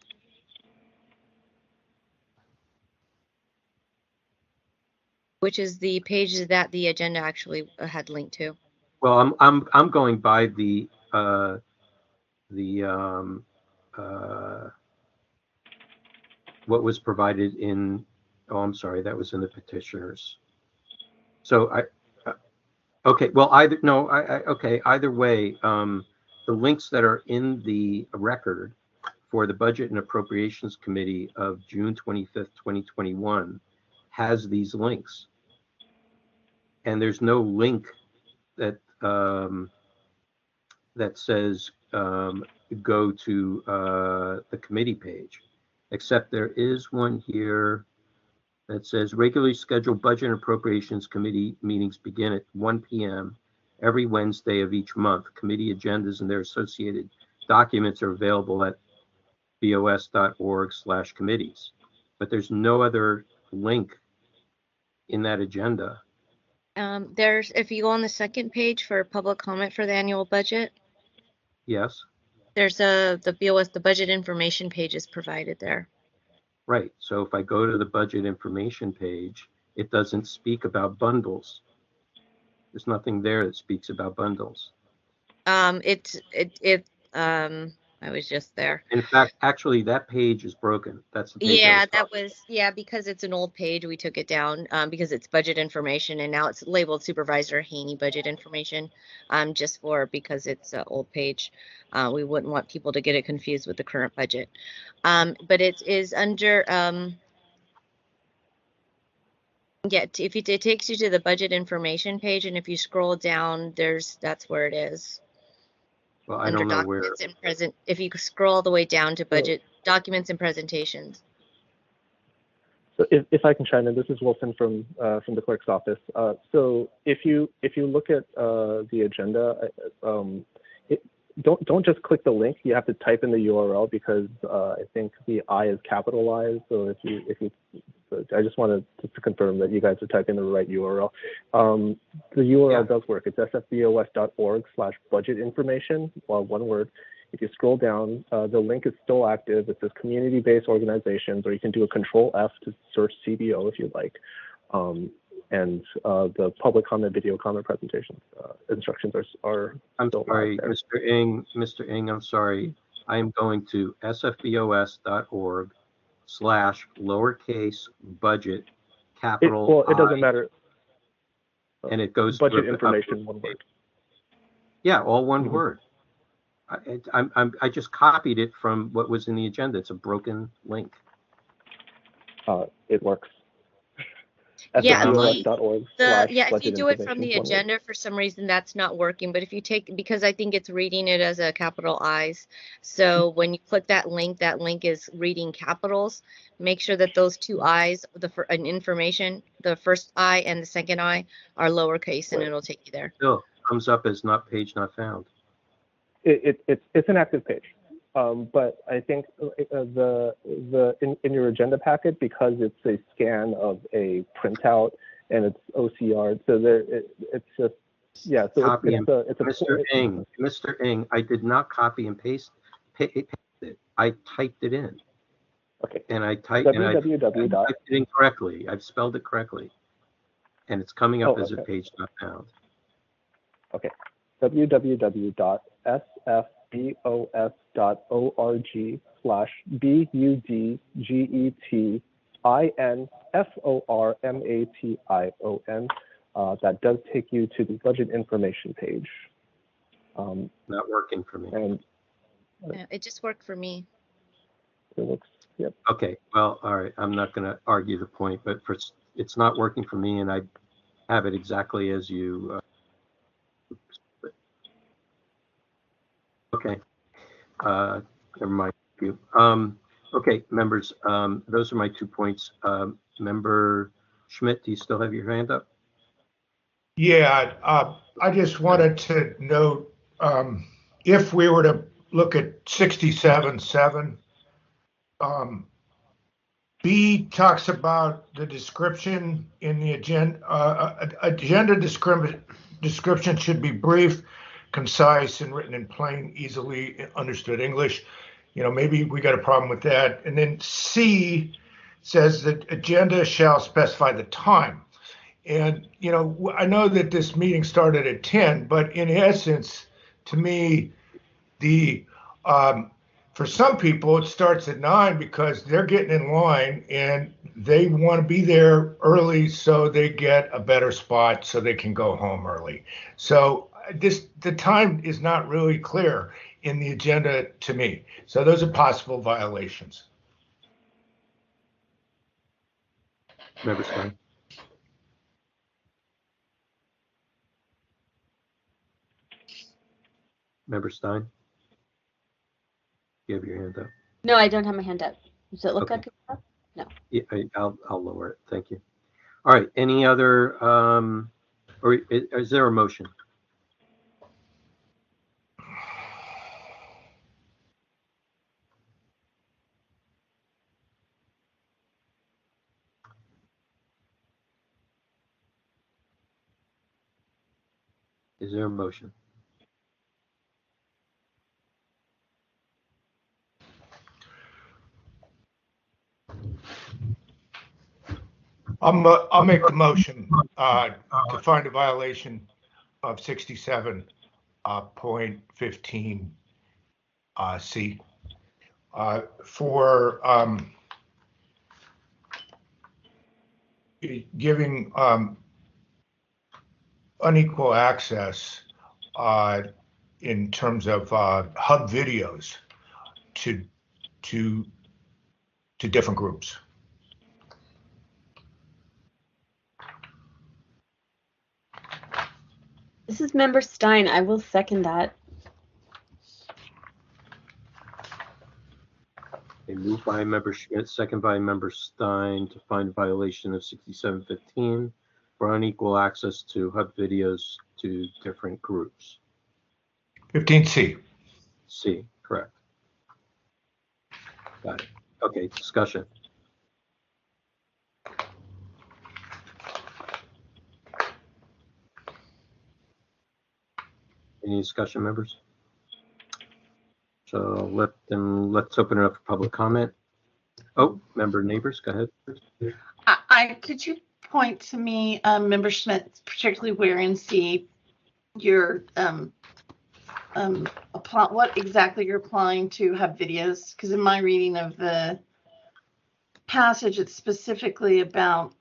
Which is the page that the agenda actually had linked to. Well, I'm going by the what was provided in. Oh, I'm sorry, that was in the petitioners. So okay. Well, either way, the links that are in the record for the Budget and Appropriations Committee of June 25th, 2021 has these links. And there's no link that that says go to the committee page, except there is one here that says regularly scheduled Budget and Appropriations Committee meetings begin at 1 p.m. every Wednesday of each month. Committee agendas and their associated documents are available at bos.org/committees. But there's no other link in that agenda. There's, if you go on the second page for public comment for the annual budget. Yes. There's the BOS, the budget information page is provided there. Right. So if I go to the budget information page, it doesn't speak about bundles. There's nothing there that speaks about bundles. I was just there. In fact, actually, that page is broken. That's the page. Yeah, because it's an old page. We took it down because it's budget information, and now it's labeled Supervisor Haney budget information. Because it's an old page. We wouldn't want people to get it confused with the current budget. But it is under. If it takes you to the budget information page, and if you scroll down, that's where it is. Well, I don't know where. If you scroll all the way down to budget documents and presentations. So if I can chime in, this is Wilson from the clerk's office. So if you look at the agenda, don't just click the link. You have to type in the URL because I think the I is capitalized. So if you So I just wanted to confirm that you guys are typing the right URL. The URL does work. It's sfbos.org/budget information, well, one word. If you scroll down, the link is still active. It says community-based organizations, or you can do a Ctrl F to search CBO if you'd like. And the public comment, video comment presentations instructions are I'm still sorry, live there. Mr. Ng, I'm sorry. I am going to sfbos.org/lowercase budget capital Well, it doesn't I, matter. and it goes Budget information, one word. Yeah, all one word. I just copied it from what was in the agenda. It's a broken link. It works. Yeah, sfbos.org/budget if you do it from information, the one word. agenda, for some reason that's not working. But if you take, because I think it's reading it as a capital I's, so when you click that link is reading capitals. Make sure that those two I's, information, the first I and the second I are lowercase, and it'll take you there. Still comes up as not found. It's an active page. But I think in your agenda packet, because it's a scan of a printout and it's OCR, so it's just, yeah. So Mr. Ng, I did not copy and paste it. I typed it in. Okay. And I typed it in correctly. I've spelled it correctly, and it's coming up as a page not found. Okay. www.sfbos.org/budgetinformation. That does take you to the budget information page. Not working for me. And Yeah, it just worked for me. it looks, yep. Okay, well, all right. I'm not going to argue the point, but it's not working for me, and I have it exactly as you. Okay. Never mind. Okay, members. Those are my 2 points. Member Schmidt, do you still have your hand up? Yeah, I just wanted to note, if we were to look at 67.7, B talks about the description in the agenda. Agenda description should be brief, concise, and written in plain, easily understood English. Maybe we got a problem with that. And then C says that agenda shall specify the time. And, I know that this meeting started at 10, but in essence, to me, for some people, it starts at 9 because they're getting in line and they want to be there early so they get a better spot so they can go home early. So the time is not really clear in the agenda to me. So those are possible violations. Member Stein. Member Stein, you have your hand up. No, I don't have my hand up. Does it look Okay. like it's up? No. Yeah, I'll lower it. Thank you. All right. Any other? Or is there a motion? Is there a motion? I'll make the motion to find a violation of 67.15 C for giving unequal access in terms of hub videos to different groups. This is Member Stein. I will second that. A move by Member Schmidt, second by Member Stein to find a violation of 67.15 for unequal access to hub videos to different groups. 15C. C, correct. Got it. Okay, discussion. Any discussion, members? So let's open it up for public comment. Oh, member Neighbors, go ahead. Could you point to me, Member Schmidt, particularly where in C you're what exactly you're applying to have videos? Because in my reading of the passage, it's specifically about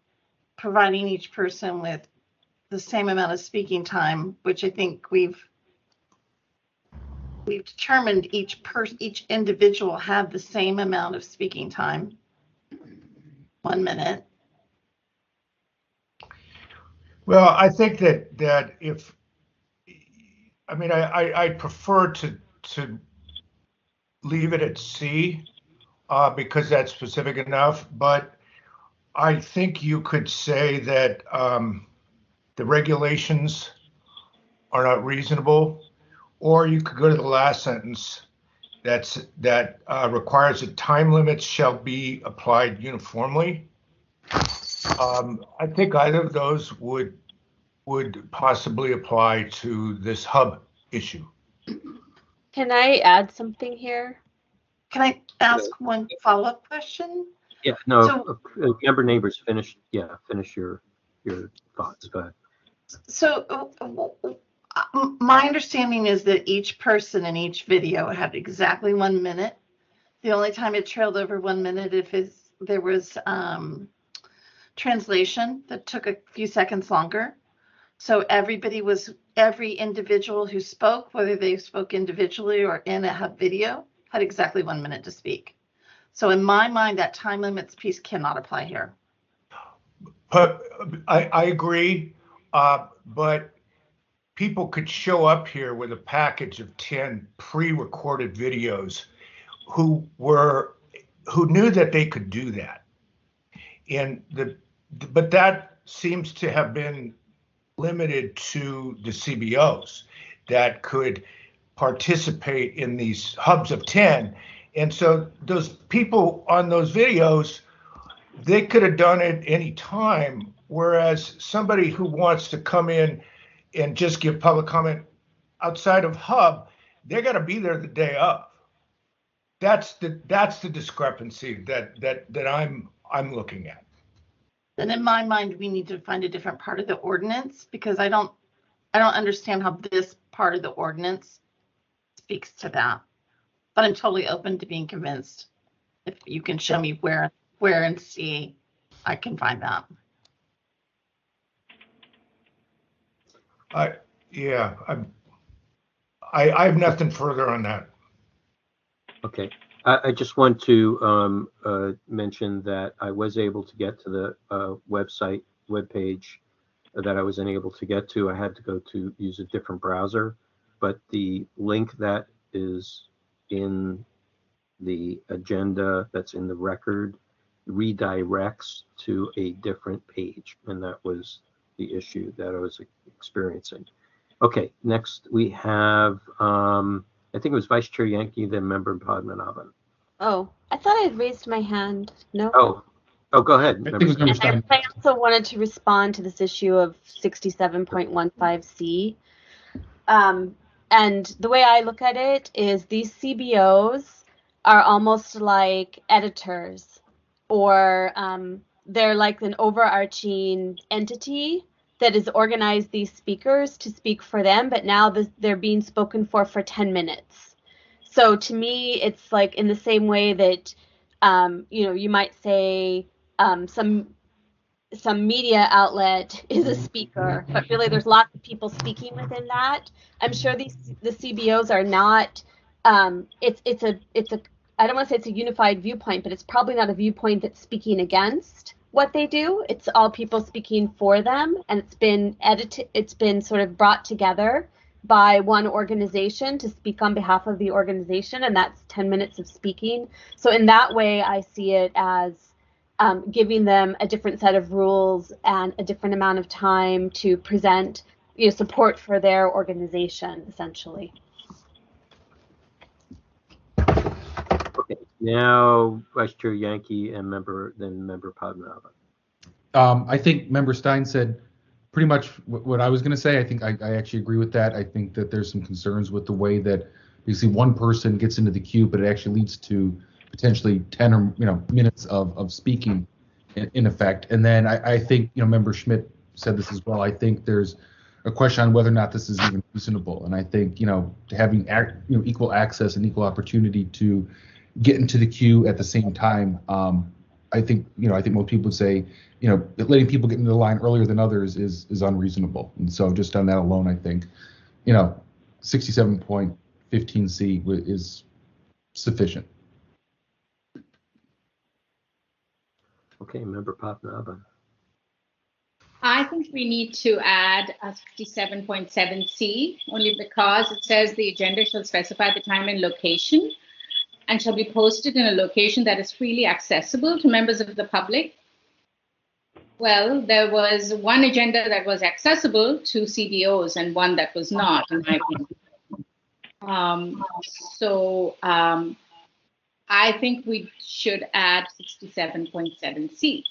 providing each person with the same amount of speaking time, which I think we've determined each individual have the same amount of speaking time, 1 minute. Well, I think that if, I mean, I prefer to leave it at C because that's specific enough, but I think you could say that the regulations are not reasonable, or you could go to the last sentence that requires that time limits shall be applied uniformly. I think either of those would possibly apply to this hub issue. Can I add something here? Can I ask one follow-up question? Yeah, no, member Neighbors, finish your thoughts. Go ahead. So my understanding is that each person in each video had exactly 1 minute. The only time it trailed over 1 minute if there was translation that took a few seconds longer. So every individual who spoke, whether they spoke individually or in a hub video, had exactly 1 minute to speak. So in my mind, that time limits piece cannot apply here. But I agree, but people could show up here with a package of 10 pre-recorded videos who knew that they could do that. But that seems to have been limited to the CBOs that could participate in these hubs of 10. And so those people on those videos, they could have done it any time, whereas somebody who wants to come in and just give public comment outside of hub, they got to be there the day of. That's the discrepancy that I'm looking at. Then in my mind, we need to find a different part of the ordinance, because I don't understand how this part of the ordinance speaks to that. But I'm totally open to being convinced. If you can show me where and see, I can find that. I have nothing further on that. Okay, I just want to mention that I was able to get to the webpage that I was unable to get to. I had to go to use a different browser, but the link that is in the agenda that's in the record redirects to a different page, and that was the issue that I was experiencing. Okay, next we have, I think it was Vice Chair Yankee, then Member Padmanabhan. Oh, I thought I had raised my hand. No? Oh, go ahead. I also wanted to respond to this issue of 67.15C. And the way I look at it is these CBOs are almost like editors, or they're like an overarching entity that has organized these speakers to speak for them, but now they're being spoken for 10 minutes. So to me, it's like in the same way that, you might say some media outlet is a speaker, but really there's lots of people speaking within that. I'm sure the CBOs are not, it's a I don't want to say it's a unified viewpoint, but it's probably not a viewpoint that's speaking against what they do. It's all people speaking for them, and it's been edited, it's been sort of brought together by one organization to speak on behalf of the organization, and that's 10 minutes of speaking. So in that way, I see it as giving them a different set of rules and a different amount of time to present support for their organization, essentially. Okay, now Vice Chair Yankee and Member Padmanabhan. I think Member Stein said pretty much what I was going to say. I think I actually agree with that. I think that there's some concerns with the way that basically one person gets into the queue, but it actually leads to potentially 10 or minutes of speaking in effect. And then I think Member Schmidt said this as well. I think there's a question on whether or not this is even reasonable. And I think having equal access and equal opportunity to get into the queue at the same time. I think most people would say, letting people get into the line earlier than others is unreasonable. And so just on that alone, I think, 67.15C is sufficient. Okay, Member Popnava. I think we need to add a 67.7C, only because it says the agenda shall specify the time and location and shall be posted in a location that is freely accessible to members of the public. Well, there was one agenda that was accessible to CBOs and one that was not, in my opinion. I think we should add 67.7C.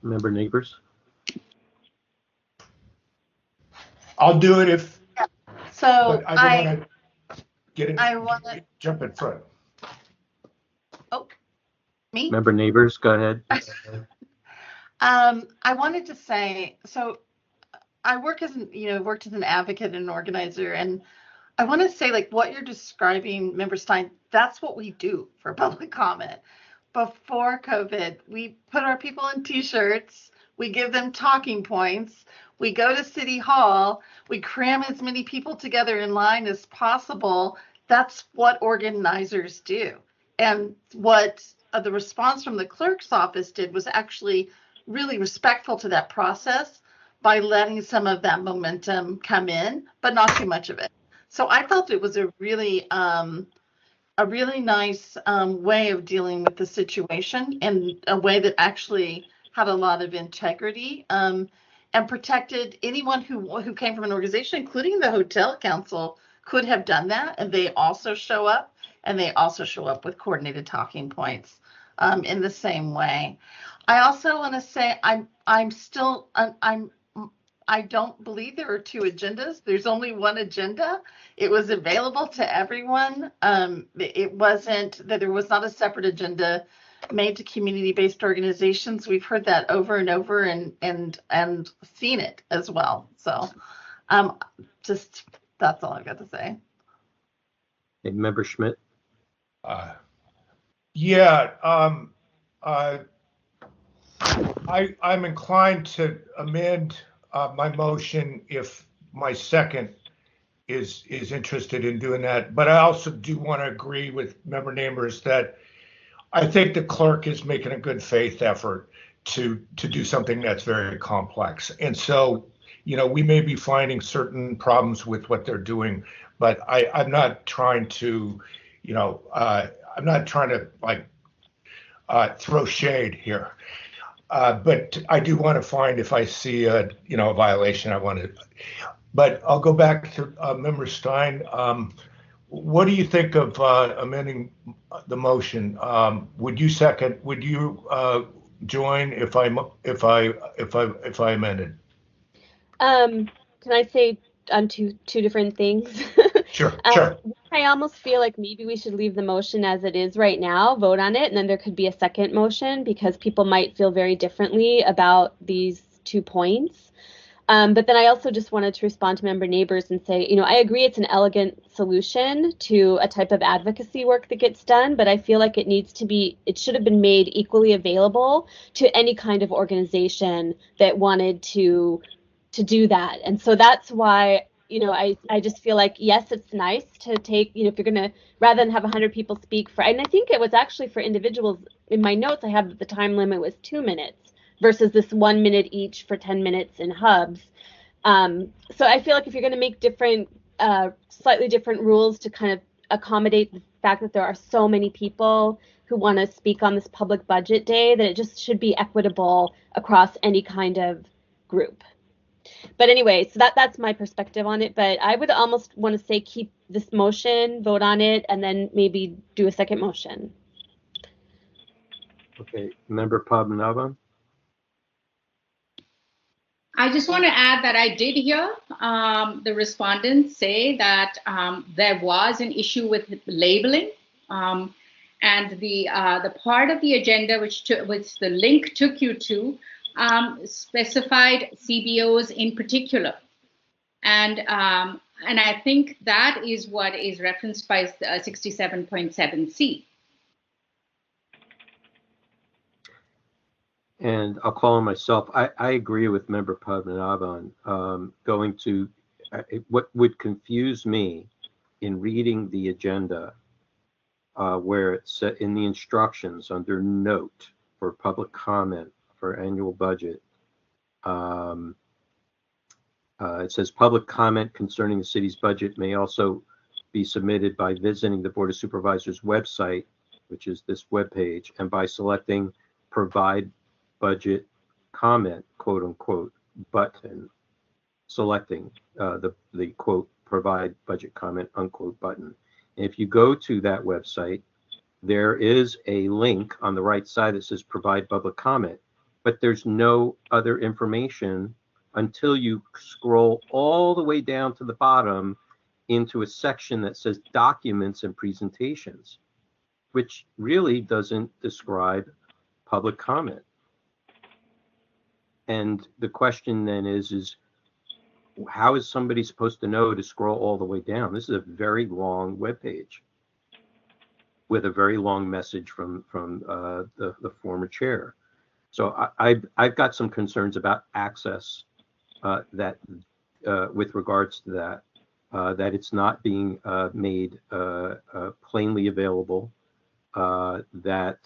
Member Neighbors. I'll do it if. So I don't want to get in. I want to jump in front. Oh, me? Member Neighbors, go ahead. I wanted to say, so I worked as an advocate and an organizer, and I want to say, like, what you're describing, Member Stein, that's what we do for public comment. Before COVID, we put our people in t-shirts, we give them talking points, we go to City Hall, we cram as many people together in line as possible. That's what organizers do. And what the response from the clerk's office did was actually really respectful to that process by letting some of that momentum come in, but not too much of it. So I felt it was a really nice way of dealing with the situation, and a way that actually had a lot of integrity and protected anyone who came from an organization, including the hotel council, could have done that, and they also show up, and they also show up with coordinated talking points in the same way. I also want to say I don't believe there are two agendas. There's only one agenda. It was available to everyone. It wasn't that there was not a separate agenda made to community-based organizations. We've heard that over and over and seen it as well. So just that's all I've got to say. Hey, Member Schmidt. I'm inclined to amend my motion if my second is interested in doing that. But I also do want to agree with Member Neighbors that I think the clerk is making a good faith effort to do something that's very complex. And so, we may be finding certain problems with what they're doing, but I'm not trying to, throw shade here. But I do want to find, if I see a violation, I want to. But I'll go back to Member Stein. What do you think of amending the motion? Would you second? Would you join if I amended? Can I say on two different things? Sure. I almost feel like maybe we should leave the motion as it is right now, vote on it, and then there could be a second motion because people might feel very differently about these 2 points. But then I also just wanted to respond to Member Neighbors and say, I agree it's an elegant solution to a type of advocacy work that gets done, but I feel like it should have been made equally available to any kind of organization that wanted to do that. And so that's why, I just feel like, yes, it's nice to take, if you're going to, rather than have 100 people speak and I think it was actually for individuals. In my notes, I have that the time limit was 2 minutes versus this 1 minute each for 10 minutes in hubs. So I feel like if you're going to make slightly different rules to kind of accommodate the fact that there are so many people who want to speak on this public budget day, that it just should be equitable across any kind of group. But anyway, so that's my perspective on it. But I would almost want to say keep this motion, vote on it, and then maybe do a second motion. Okay, Member Padmanabhan. I just want to add that I did hear the respondents say that there was an issue with labeling, and the part of the agenda which the link took you to specified CBOs in particular, and I think that is what is referenced by 67.7C. And I'll call on myself. I agree with Member Padmanabhan. Going to what would confuse me in reading the agenda, where it's in the instructions under note for public comment for annual budget. It says public comment concerning the city's budget may also be submitted by visiting the Board of Supervisors website, which is this webpage, and by selecting provide budget comment, quote unquote, button, selecting the quote provide budget comment, unquote button. And if you go to that website, there is a link on the right side that says provide public comment, but there's no other information until you scroll all the way down to the bottom into a section that says documents and presentations, which really doesn't describe public comment. And the question then is how is somebody supposed to know to scroll all the way down? This is a very long web page with a very long message from the former chair. So I've got some concerns about access that with regards to that it's not being made plainly available, that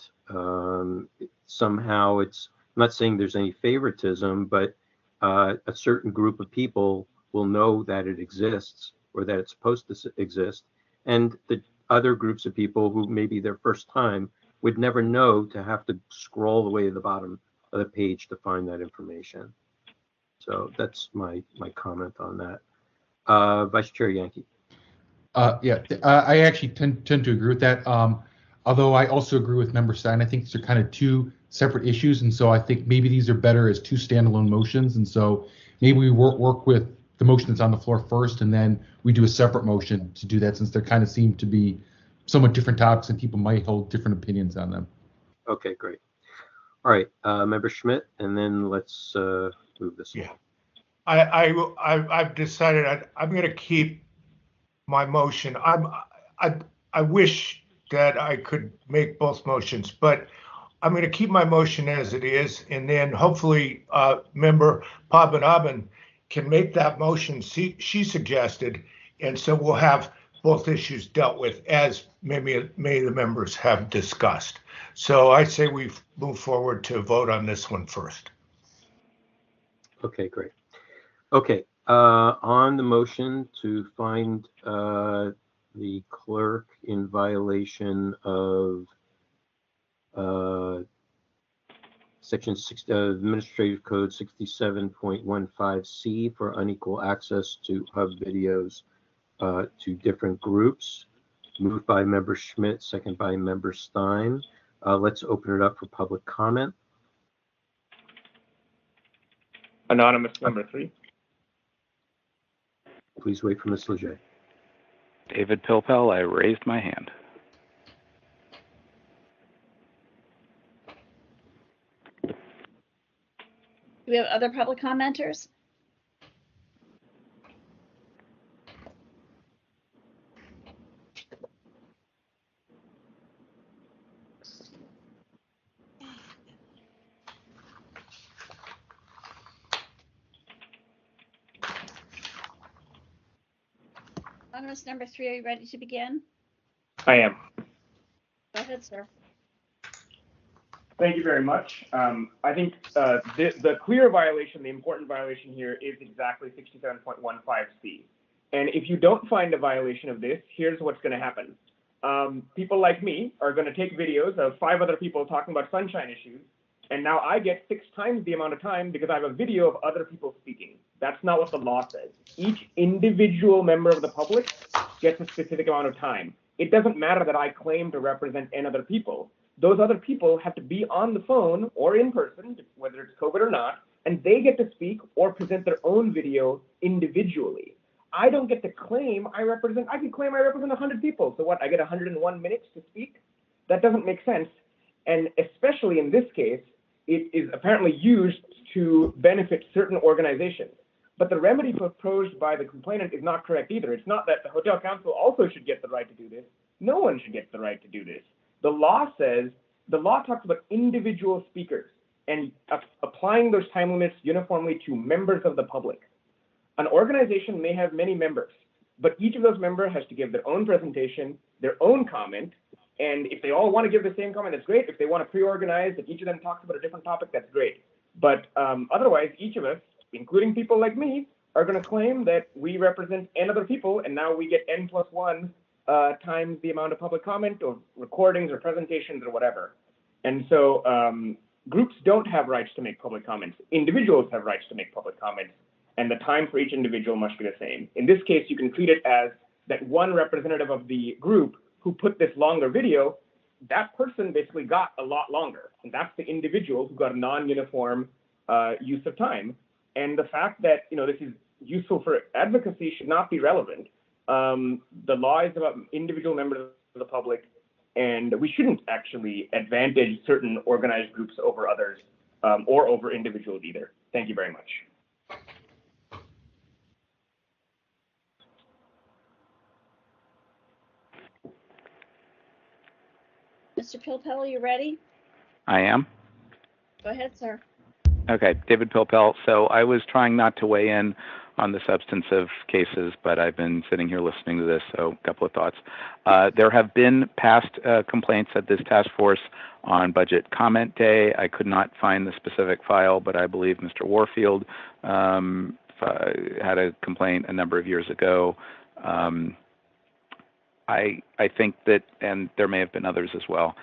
somehow it's, I'm not saying there's any favoritism, but a certain group of people will know that it exists or that it's supposed to exist, and the other groups of people who maybe their first time would never know to have to scroll the way to the bottom of the page to find that information. So that's my comment on that. Vice Chair Yankee. Yeah, I actually tend to agree with that. Although I also agree with Member Stein. I think these are kind of two separate issues, and so I think maybe these are better as two standalone motions. And so maybe we work with the motion that's on the floor first, and then we do a separate motion to do that, since they kind of seem to be somewhat different topics and people might hold different opinions on them. Okay, great. All right, Member Schmidt, and then let's move this along. I've decided I'm going to keep my motion. I wish that I could make both motions, but I'm going to keep my motion as it is, and then hopefully Member Padmanabhan can make that motion she suggested, and so we'll have both issues dealt with as many of the members have discussed. So I say we move forward to vote on this one first. Okay, great. Okay, on the motion to find the clerk in violation of Section 6, Administrative Code 67.15C for unequal access to hub videos to different groups, moved by Member Schmidt, second by Member Stein. Let's open it up for public comment. Anonymous number 3. Please wait for Ms. Leger. David Pilpel, I raised my hand. Do we have other public commenters? Anonymous number 3, are you ready to begin? I am. Go ahead, sir. Thank you very much. I think the clear violation, the important violation here is exactly 67.15C. And if you don't find a violation of this, here's what's going to happen. People like me are going to take videos of 5 other people talking about sunshine issues, and now I get 6 times the amount of time because I have a video of other people speaking. That's not what the law says. Each individual member of the public gets a specific amount of time. It doesn't matter that I claim to represent N other people. Those other people have to be on the phone or in person, whether it's COVID or not, and they get to speak or present their own video individually. I don't get to claim I can claim I represent 100 people. So what, I get 101 minutes to speak? That doesn't make sense. And especially in this case, it is apparently used to benefit certain organizations. But the remedy proposed by the complainant is not correct either. It's not that the hotel council also should get the right to do this. No one should get the right to do this. The law talks about individual speakers and applying those time limits uniformly to members of the public. An organization may have many members, but each of those members has to give their own presentation, their own comment, and if they all want to give the same comment, that's great. If they want to pre-organize that each of them talks about a different topic, that's great. But otherwise, each of us, including people like me, are going to claim that we represent N other people, and now we get N plus 1 times the amount of public comment or recordings or presentations or whatever. And so groups don't have rights to make public comments. Individuals have rights to make public comments, and the time for each individual must be the same. In this case, you can treat it as that one representative of the group who put this longer video, that person basically got a lot longer. And that's the individual who got a non-uniform use of time. And the fact that this is useful for advocacy should not be relevant. The law is about individual members of the public, and we shouldn't actually advantage certain organized groups over others or over individuals either. Thank you very much. Mr. Pilpel, are you ready? I am. Go ahead, sir. Okay, David Pilpel. So I was trying not to weigh in on the substance of cases, but I've been sitting here listening to this, so a couple of thoughts. There have been past complaints at this task force on budget comment day. I could not find the specific file, but I believe Mr. Warfield had a complaint a number of years ago. I think that, and there may have been others as well,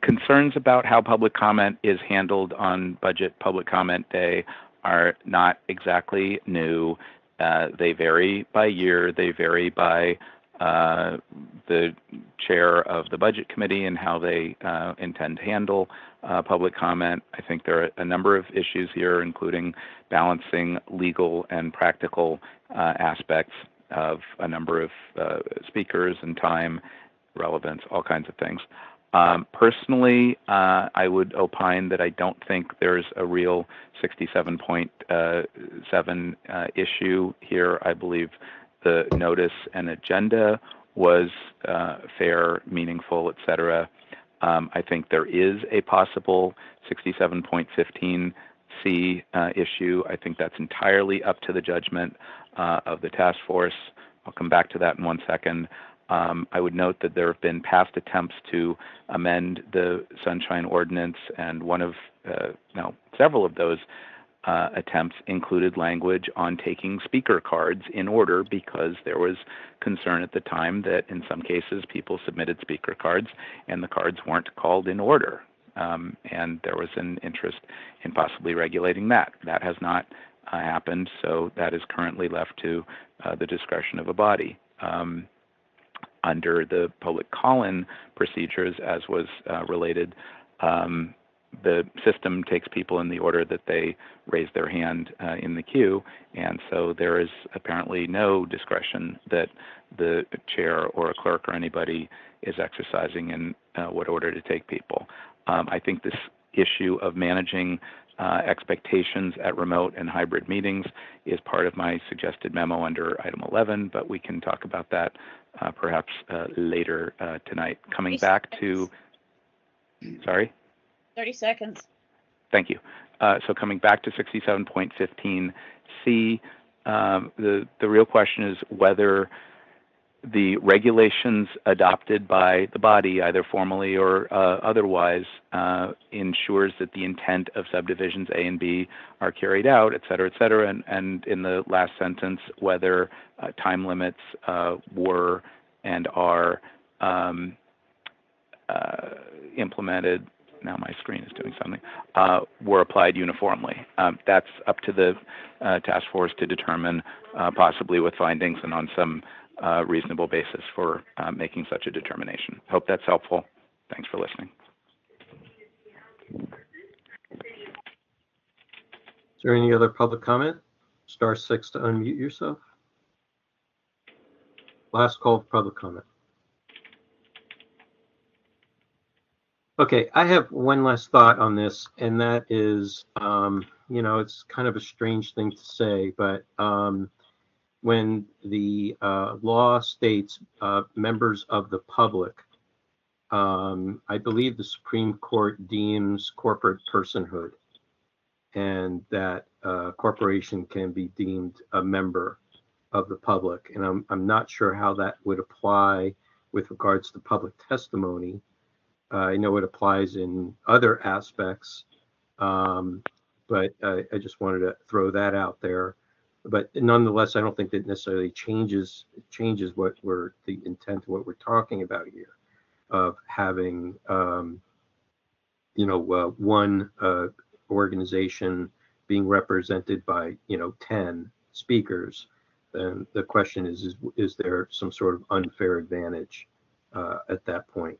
concerns about how public comment is handled on budget public comment day are not exactly new. They vary by year. They vary by the chair of the budget committee and how they intend to handle public comment. I think there are a number of issues here, including balancing legal and practical aspects of a number of speakers and time, relevance, all kinds of things. Personally, I would opine that I don't think there's a real 67.7 issue here. I believe the notice and agenda was fair, meaningful, etc. I think there is a possible 67.15C issue. I think that's entirely up to the judgment of the task force. I'll come back to that in 1 second. I would note that there have been past attempts to amend the Sunshine Ordinance, and several of those attempts included language on taking speaker cards in order, because there was concern at the time that in some cases people submitted speaker cards and the cards weren't called in order. And there was an interest in possibly regulating that. That has not happened, so that is currently left to the discretion of a body. Under the public call-in procedures, as was related, the system takes people in the order that they raise their hand in the queue, and so there is apparently no discretion that the chair or a clerk or anybody is exercising in what order to take people. I think this issue of managing expectations at remote and hybrid meetings is part of my suggested memo under item 11, but we can talk about that perhaps later tonight. Coming back to, sorry? 30 seconds. Thank you. So coming back to 67.15C, the real question is whether the regulations adopted by the body, either formally or otherwise, ensures that the intent of subdivisions A and B are carried out, et cetera, and in the last sentence, whether time limits were and are implemented. Now my screen is doing something, were applied uniformly. That's up to the task force to determine, possibly with findings and on some reasonable basis for making such a determination. Hope that's helpful. Thanks for listening. Is there any other public comment? *6 to unmute yourself. Last call for public comment. Okay, I have one last thought on this, and that is, you know, it's kind of a strange thing to say, but when the law states members of the public, I believe the Supreme Court deems corporate personhood, and that a corporation can be deemed a member of the public. And I'm not sure how that would apply with regards to public testimony. I know it applies in other aspects, but I just wanted to throw that out there. But nonetheless, I don't think that necessarily changes what we're the intent of what we're talking about here, of having you know, one organization being represented by, you know, 10 speakers. And the question is there some sort of unfair advantage at that point?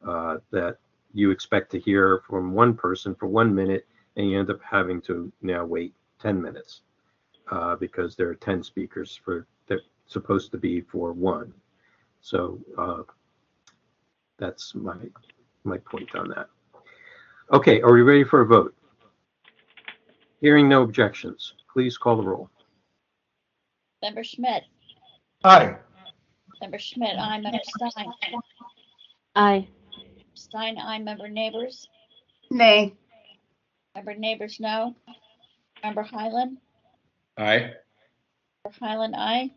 That you expect to hear from one person for 1 minute, and you end up having to now wait 10 minutes because there are 10 speakers that's supposed to be for one. So that's my point on that. Okay, are we ready for a vote? Hearing no objections, please call the roll. Member Schmidt. Aye. Member Schmidt, aye. Member Stein. Aye. Stein, aye. Member Neighbors. Nay. Member Neighbors, no. Member Highland. Aye. Member Highland, aye.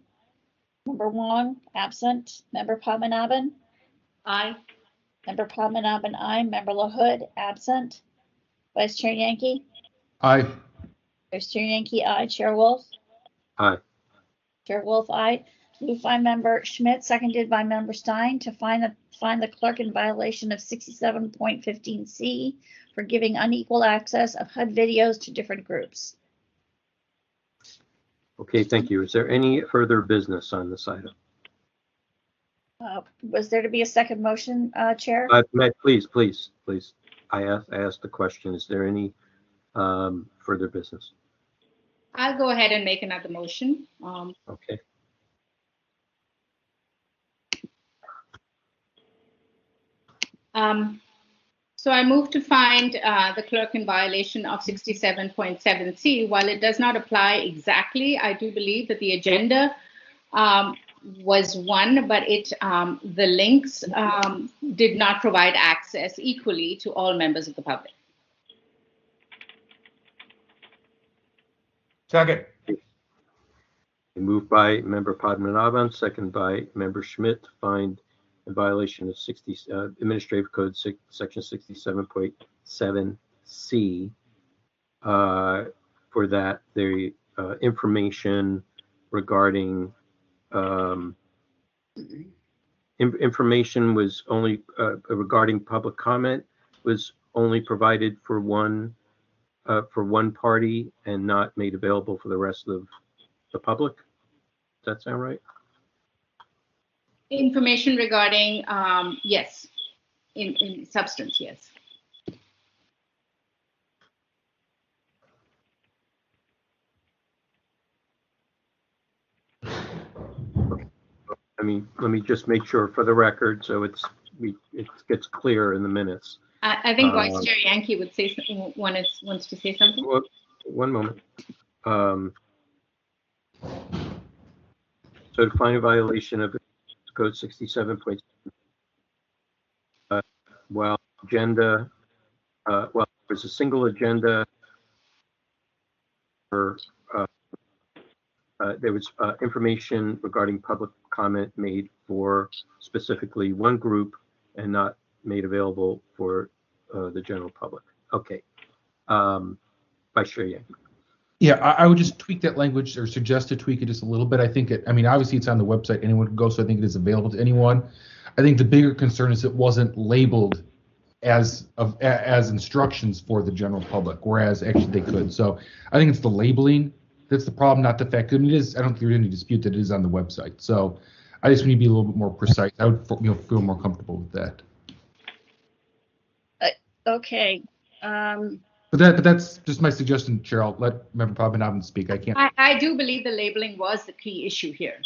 Member Wong, absent. Member Padmanabhan. Aye. Member Padmanabhan, aye. Member LaHood, absent. Vice Chair Yankee. Aye. Vice Chair Yankee, aye. Chair Wolf. Aye. Chair Wolf, aye. Moved by Member Schmidt, seconded by Member Stein, to find the clerk in violation of 67.15C for giving unequal access of HUD videos to different groups. Okay, thank you. Is there any further business on this item? Was there to be a second motion, Chair? Please. I asked the question. Is there any further business? I'll go ahead and make another motion. Okay. So I move to find the clerk in violation of 67.7C. While it does not apply exactly, I do believe that the agenda was one, but the links did not provide access equally to all members of the public. Second. Moved by Member Padmanabhan, second by Member Schmidt, to find in violation of Administrative Code Section 67.7C for that the information regarding information was only regarding public comment was only provided for one party and not made available for the rest of the public. Does that sound right? Information regarding, yes, in substance, yes. I mean, let me just make sure for the record, so it gets clear in the minutes. I think Vice Chair Yankee would say wants to say something. Well, one moment. So to find a violation of Code 67. Well, agenda. Well, there's a single agenda. There was information regarding public comment made for specifically one group and not made available for the general public. Okay. Vice Chair Yankee. Yeah, I would just tweak that language or suggest to tweak it just a little bit. I think I mean, obviously it's on the website, anyone can go, so I think it is available to anyone. I think the bigger concern is it wasn't labeled as instructions for the general public, whereas actually they could. So I think it's the labeling that's the problem, not the fact. I mean, it is. I don't think there's any dispute that it is on the website. So I just need to be a little bit more precise. I would feel more comfortable with that. Okay. But that's just my suggestion, Chair. I'll let Member Padmanabhan speak. I can't. I do believe the labeling was the key issue here.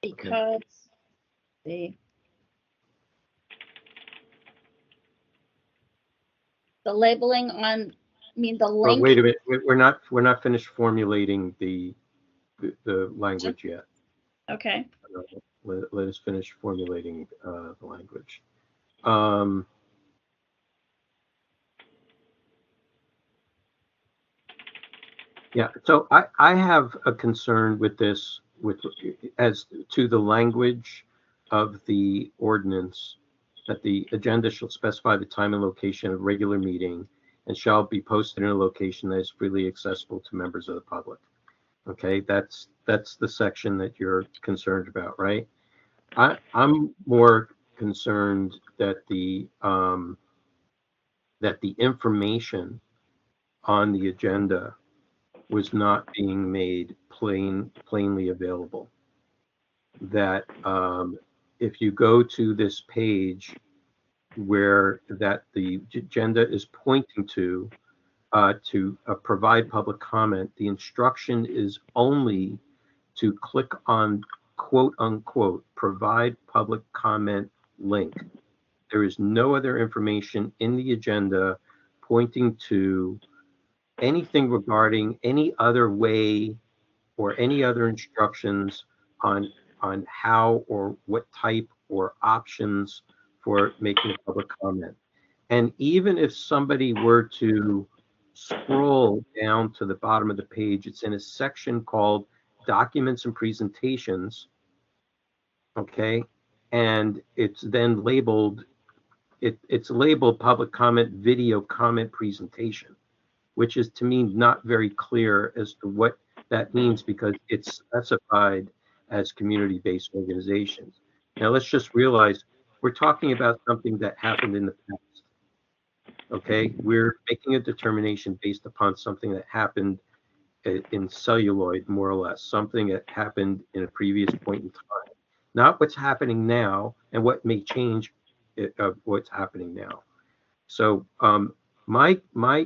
Because the labeling on, I mean, the Oh, link. wait a minute. We're not finished formulating the language yet. Okay. Let us finish formulating the language. Yeah, so I have a concern with this, as to the language of the ordinance, that the agenda shall specify the time and location of regular meeting and shall be posted in a location that is freely accessible to members of the public. Okay, that's the section that you're concerned about, right? I'm more concerned that the information on the agenda was not being made plainly available. That if you go to this page where that the agenda is pointing to provide public comment, the instruction is only to click on quote unquote provide public comment link. There is no other information in the agenda pointing to anything regarding any other way or any other instructions on how or what type or options for making a public comment. And even if somebody were to scroll down to the bottom of the page, it's in a section called Documents and Presentations, okay? And it's then labeled, it's labeled Public Comment Video Comment Presentation, which is to me not very clear as to what that means, because it's specified as community-based organizations. Now let's just realize we're talking about something that happened in the past. Okay, we're making a determination based upon something that happened in celluloid, more or less, something that happened in a previous point in time, not what's happening now and what may change of what's happening now. So my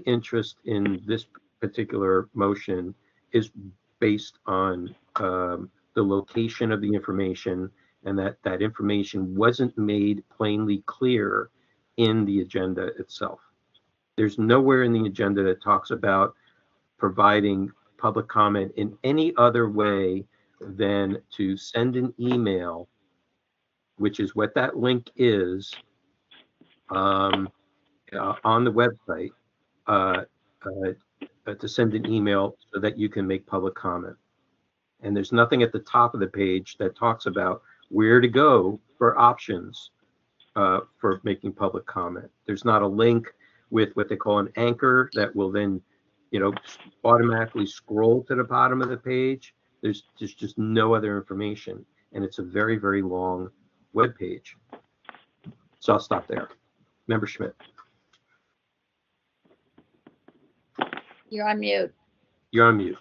interest in this particular motion is based on the location of the information, and that information wasn't made plainly clear in the agenda itself. There's nowhere in the agenda that talks about providing public comment in any other way than to send an email, which is what that link is, on the website, to send an email so that you can make public comment. And there's nothing at the top of the page that talks about where to go for options for making public comment. There's not a link with what they call an anchor that will then, automatically scroll to the bottom of the page. There's just no other information, and it's a very, very long web page. So I'll stop there. Member Schmidt. You're on mute. You're on mute.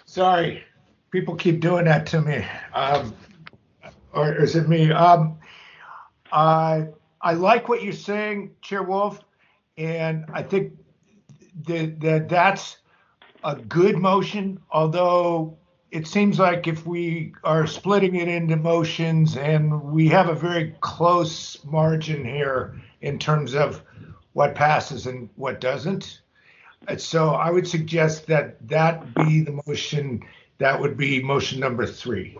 Sorry, people keep doing that to me. Or is it me? I like what you're saying, Chair Wolf, and I think that's a good motion, although it seems like if we are splitting it into motions and we have a very close margin here in terms of what passes and what doesn't. So I would suggest that be the motion. That would be motion number 3.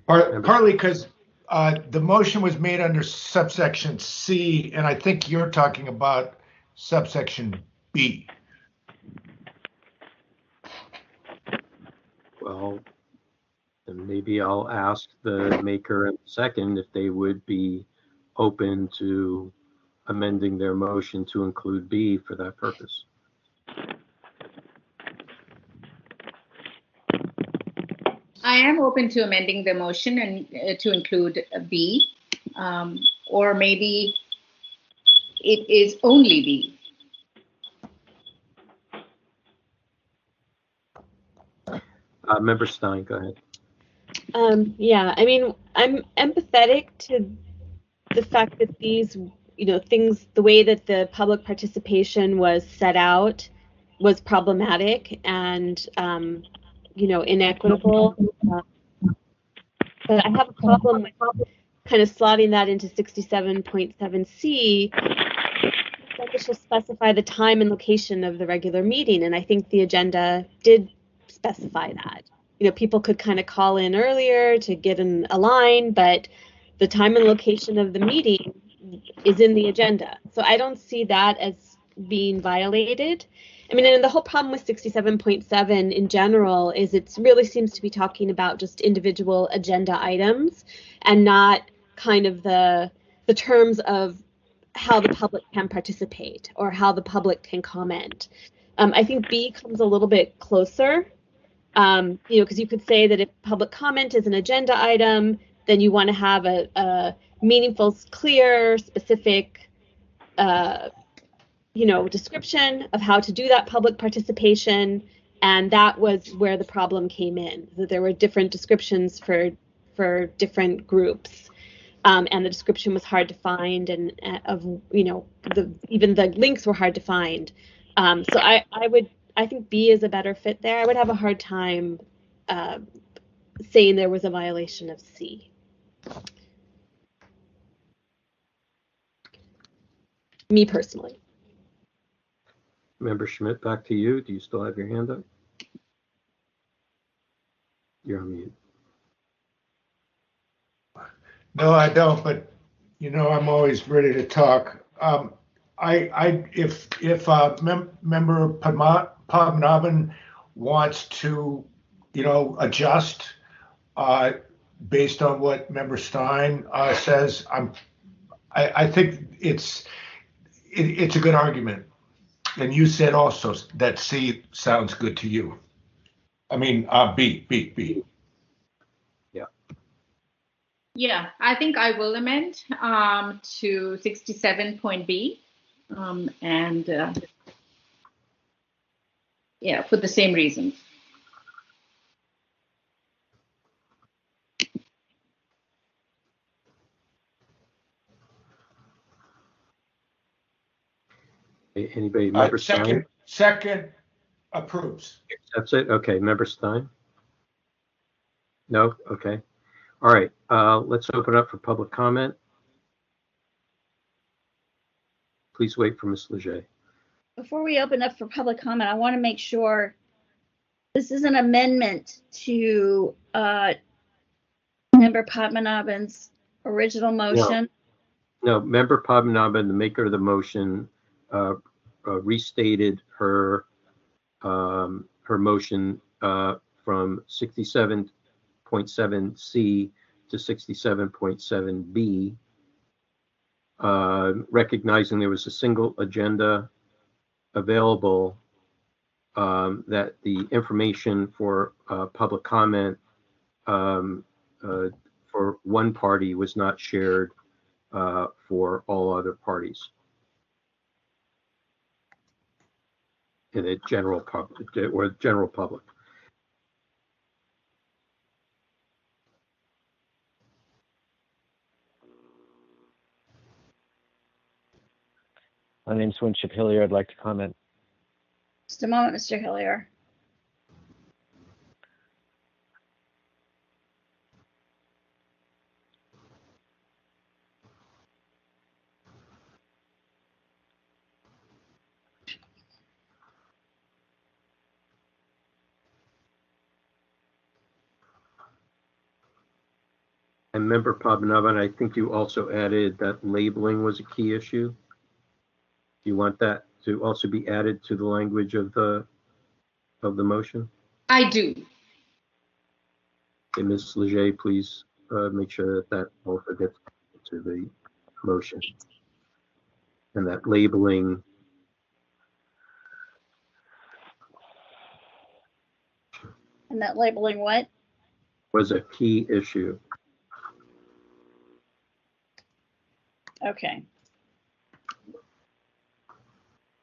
Partly because the motion was made under subsection C, and I think you're talking about subsection B. Well, then maybe I'll ask the maker and second if they would be open to amending their motion to include B for that purpose. I am open to amending the motion and to include B, or maybe it is only B. Member Stein, go ahead. Yeah, I mean, I'm empathetic to the fact that these, things, the way that the public participation was set out was problematic and, inequitable. But I have a problem with kind of slotting that into 67.7C. It should specify the time and location of the regular meeting, and I think the agenda did specify that. People could kind of call in earlier to get in a line, but the time and location of the meeting is in the agenda. So I don't see that as being violated. I mean, and the whole problem with 67.7 in general is it really seems to be talking about just individual agenda items and not kind of the terms of how the public can participate or how the public can comment. I think B comes a little bit closer, because you could say that if public comment is an agenda item, then you want to have a meaningful, clear, specific, description of how to do that public participation. And that was where the problem came in, that there were different descriptions for different groups. And the description was hard to find, and even the links were hard to find. So I think B is a better fit there. I would have a hard time saying there was a violation of C. Me personally. Member Schmidt, back to you. Do you still have your hand up? You're on mute. No, I don't, but I'm always ready to talk. If Member Padmanabhan wants to, adjust based on what Member Stein says, I think it's a good argument. And you said also that C sounds good to you. I mean, B. Yeah, I think I will amend to 67.B, and for the same reasons. Anybody? Member Stein? Second approves. That's it? Okay. Member Stein? No? Okay. All right. Let's open up for public comment. Please wait for Ms. Leger. Before we open up for public comment, I want to make sure this is an amendment to Member Padmanabhan's original motion. No, Member Padmanabhan, the maker of the motion, restated her motion from 67.7C to 67.7B, recognizing there was a single agenda available, that the information for public comment for one party was not shared for all other parties in the general public or general public. My name's Winship Hillier. I'd like to comment. Just a moment, Mr. Hillier. And Member Padmanabhan, I think you also added that labeling was a key issue. Do you want that to also be added to the language of the motion? I do. Okay, Ms. Leger, please make sure that also gets to the motion. And that labeling what? Was a key issue. Okay.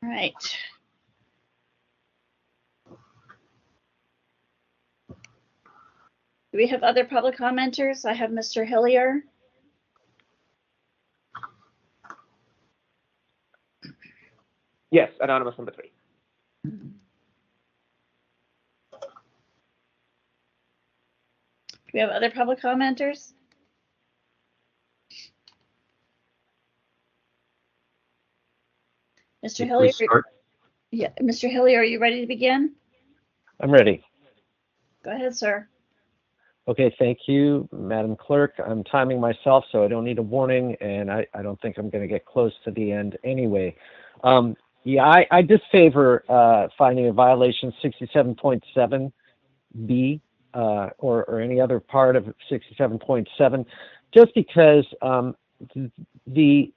All right. Do we have other public commenters? I have Mr. Hillier. Yes, anonymous number 3. Do we have other public commenters? Mr. Hillier, yeah, Mr. Hillier, are you ready to begin? I'm ready. Go ahead, sir. Okay, thank you, Madam Clerk. I'm timing myself, so I don't need a warning, and I don't think I'm going to get close to the end anyway. Yeah, I disfavor finding a violation 67.7B or any other part of 67.7, just because the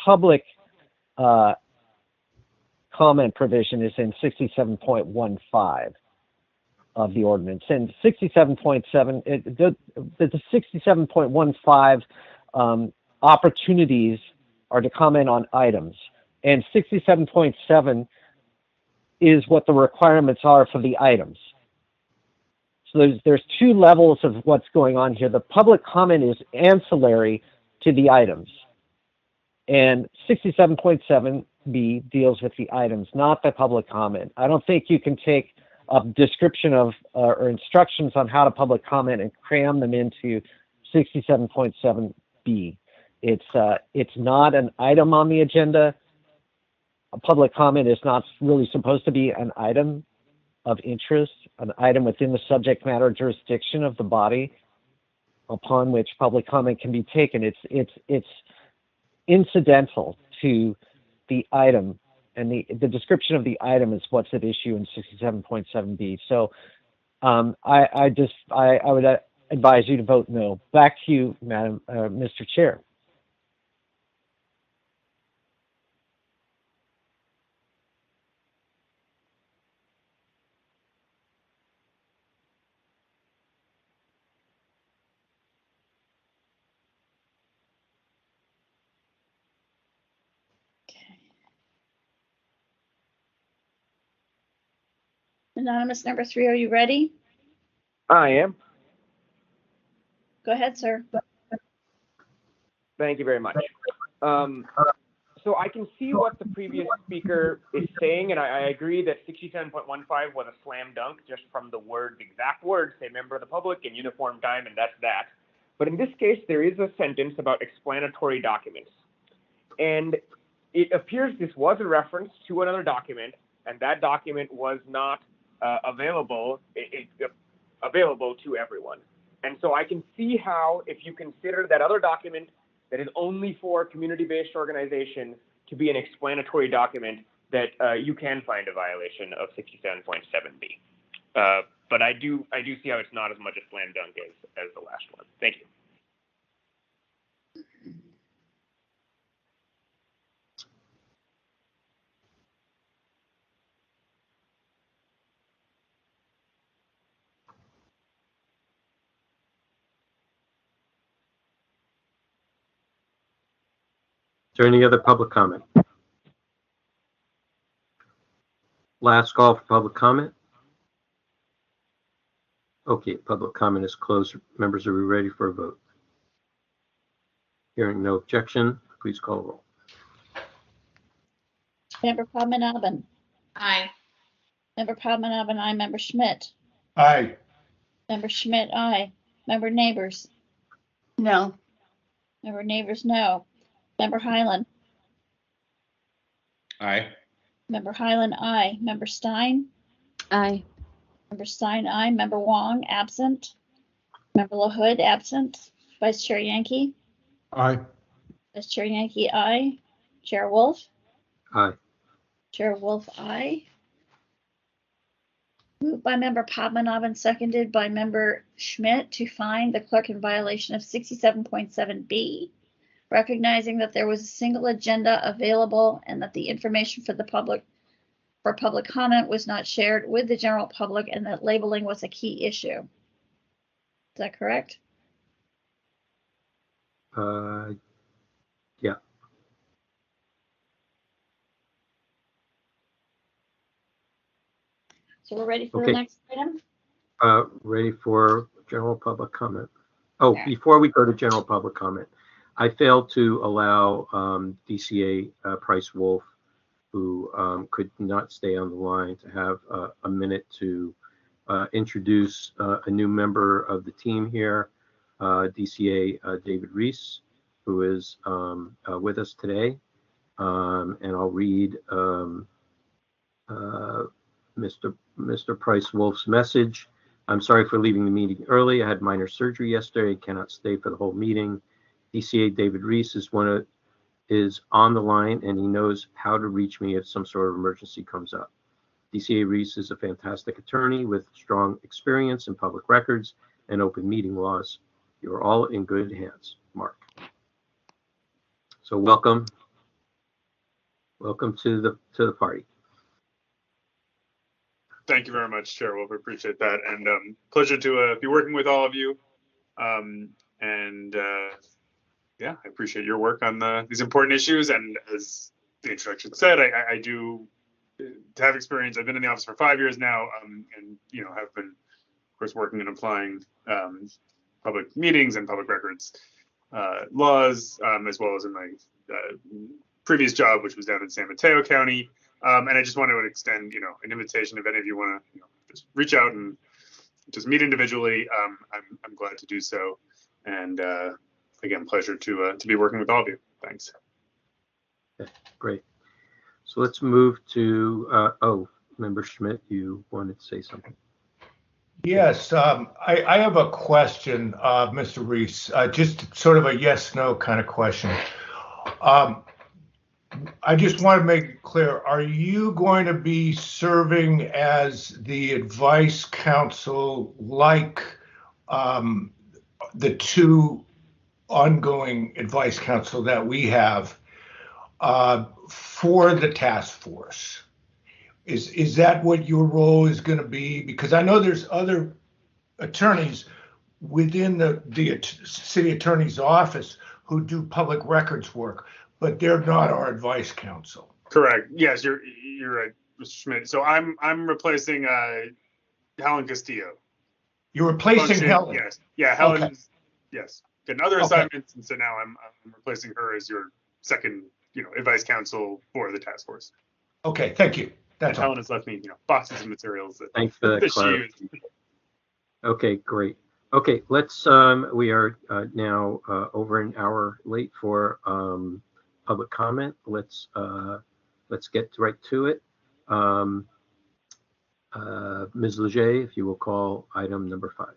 public comment provision is in 67.15 of the ordinance, and 67.7, the 67.15 opportunities are to comment on items, and 67.7 is what the requirements are for the items. So there's two levels of what's going on here. The public comment is ancillary to the items, and 67.7B deals with the items, not the public comment. I don't think you can take a description of or instructions on how to public comment and cram them into 67.7B. It's not an item on the agenda. A public comment is not really supposed to be an item of interest, an item within the subject matter jurisdiction of the body upon which public comment can be taken. It's incidental to the item, and the description of the item is what's at issue in 67.7B. So I would advise you to vote no. Back to you, Madam, Mr. Chair. Anonymous number 3, are you ready? I am. Go ahead, sir. Thank you very much. So I can see what the previous speaker is saying, and I agree that 67.15 was a slam dunk just from the words, exact words, say member of the public in uniform time, and that's that. But in this case, there is a sentence about explanatory documents. And it appears this was a reference to another document, and that document was not available to everyone. And so I can see how, if you consider that other document that is only for community-based organizations to be an explanatory document, that you can find a violation of 67.7B. But I do see how it's not as much a slam dunk as the last one. Thank you. Is there any other public comment? Last call for public comment. Okay, public comment is closed. Members, are we ready for a vote? Hearing no objection, please call roll. Member Padmanabhan. Aye. Member Padmanabhan, aye. Member Schmidt. Aye. Member Schmidt, aye. Member Neighbors. No. Member Neighbors, no. Member Highland. Aye. Member Highland, aye. Member Stein. Aye. Member Stein, aye. Member Wong, absent. Member LaHood, absent. Vice Chair Yankee. Aye. Vice Chair Yankee, aye. Chair Wolf. Aye. Chair Wolf, aye. Moved by Member Padmanabhan, seconded by Member Schmidt to find the clerk in violation of 67.7B, recognizing that there was a single agenda available and that the information for the public comment was not shared with the general public, and that labeling was a key issue. Is that correct? Yeah. So we're ready for Okay. the next item? Ready for general public comment. Oh, before we go to general public comment, I failed to allow DCA Price Wolf, who could not stay on the line, to have a minute to introduce a new member of the team here, DCA David Reese, who is with us today. And I'll read Mr. Price Wolf's message. I'm sorry for leaving the meeting early. I had minor surgery yesterday. Cannot stay for the whole meeting. DCA David Reese is on the line, and he knows how to reach me if some sort of emergency comes up. DCA Reese is a fantastic attorney with strong experience in public records and open meeting laws. You are all in good hands, Mark. So welcome to the party. Thank you very much, Chair Wolf. I appreciate that, and pleasure to be working with all of you. Yeah, I appreciate your work on these important issues. And as the introduction said, I do have experience. I've been in the office for 5 years now, and have been, of course, working and applying public meetings and public records laws, as well as in my previous job, which was down in San Mateo County. And I just want to extend, an invitation if any of you want to, just reach out and just meet individually. I'm glad to do so. And again, pleasure to be working with all of you. Thanks. Okay, great. So let's move to, Member Schmidt, you wanted to say something. Yes, I have a question, Mr. Reese, just sort of a yes/no kind of question. I just want to make it clear, are you going to be serving as the advice council like the two ongoing advice council that we have for the task force? Is that what your role is going to be? Because I know there's other attorneys within the city attorney's office who do public records work, but they're not our advice council. Correct. Yes, you're right, Mr. Schmidt. So I'm replacing Helen Castillo. You're replacing Helen? Yes. Yeah, Helen. Okay. Yes. Getting other assignments, and so now I'm replacing her as your second, advice counsel for the task force. Okay, thank you. That's Helen has left me, boxes of materials. Thanks for that clarification. Okay, great. Okay, let's. We are now over an hour late for public comment. Let's get right to it. Ms. Leger, if you will call item number 5.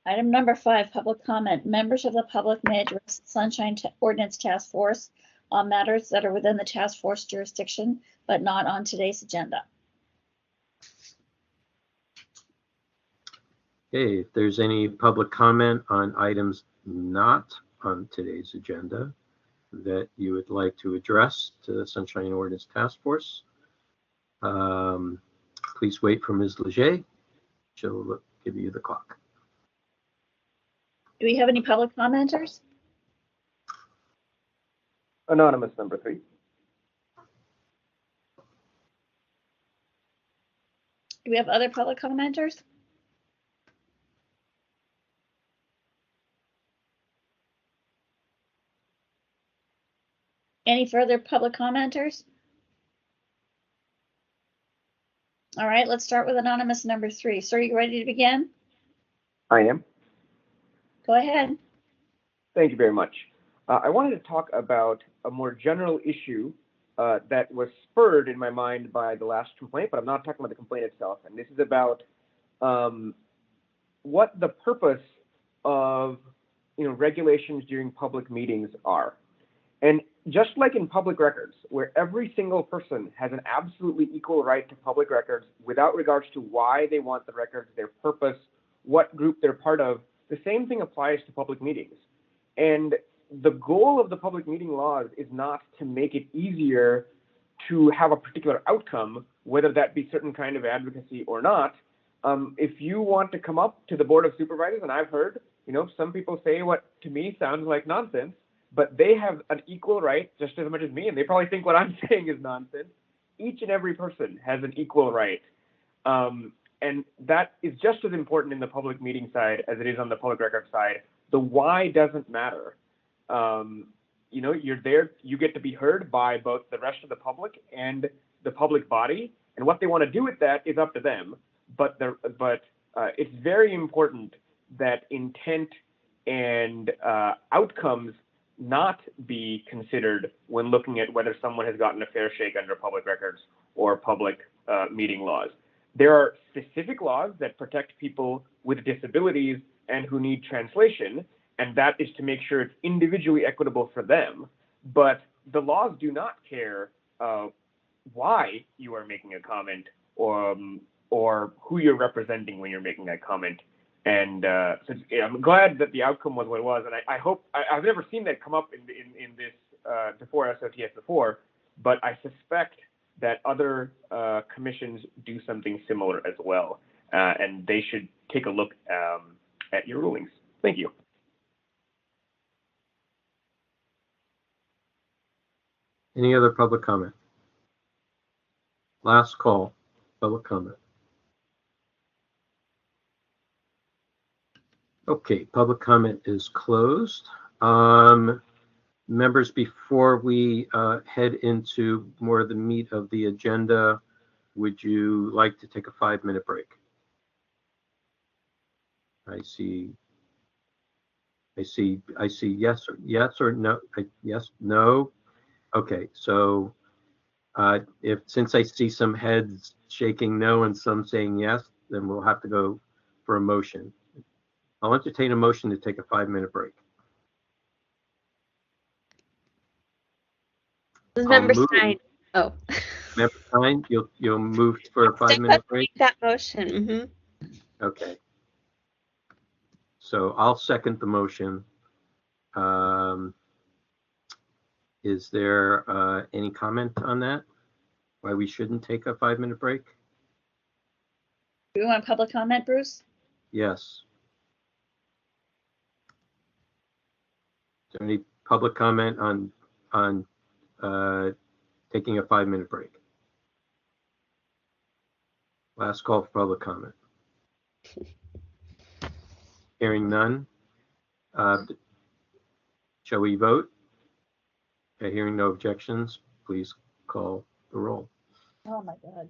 Item number 5, public comment. Members of the public may address the Sunshine Ordinance Task Force on matters that are within the task force jurisdiction, but not on today's agenda. Okay, if there's any public comment on items not on today's agenda that you would like to address to the Sunshine Ordinance Task Force, please wait for Ms. Leger. She'll give you the clock. Do we have any public commenters? Anonymous number 3. Do we have other public commenters? Any further public commenters? All right, let's start with anonymous number 3. Sir, are you ready to begin? I am. Go ahead. Thank you very much. I wanted to talk about a more general issue that was spurred in my mind by the last complaint, but I'm not talking about the complaint itself. And this is about what the purpose of regulations during public meetings are. And just like in public records, where every single person has an absolutely equal right to public records without regards to why they want the records, their purpose, what group they're part of, the same thing applies to public meetings. And the goal of the public meeting laws is not to make it easier to have a particular outcome, whether that be certain kind of advocacy or not. If you want to come up to the Board of Supervisors, and I've heard, some people say what to me sounds like nonsense, but they have an equal right just as much as me, and they probably think what I'm saying is nonsense. Each and every person has an equal right. and that is just as important in the public meeting side as it is on the public record side. The why doesn't matter. You know, you're there, you get to be heard by both the rest of the public and the public body, and what they want to do with that is up to them. But it's very important that intent and outcomes not be considered when looking at whether someone has gotten a fair shake under public records or public meeting laws. There are specific laws that protect people with disabilities and who need translation, and that is to make sure it's individually equitable for them. But the laws do not care why you are making a comment or who you're representing when you're making that comment. And so I'm glad that the outcome was what it was, and I hope I've never seen that come up in this before SOTS before, but I suspect that other commissions do something similar as well, and they should take a look at your rulings. Thank you. Any other public comment? Last call, public comment. Okay, public comment is closed. Members, before we head into more of the meat of the agenda, would you like to take a 5-minute break? I see yes or no. Yes, no. Okay, so since I see some heads shaking no and some saying yes, then we'll have to go for a motion. I'll entertain a motion to take a 5-minute break. This is Member Stein. Oh. Member Stein, you'll move for a 5-minute break? Make that motion. Mm-hmm. Okay. So I'll second the motion. Is there any comment on that? Why we shouldn't take a 5-minute break? Do you want public comment, Bruce? Yes. Is there any public comment on taking a 5-minute break? Last call for public comment. Hearing none. Shall we vote? Okay, hearing no objections, please call the roll. Oh my God.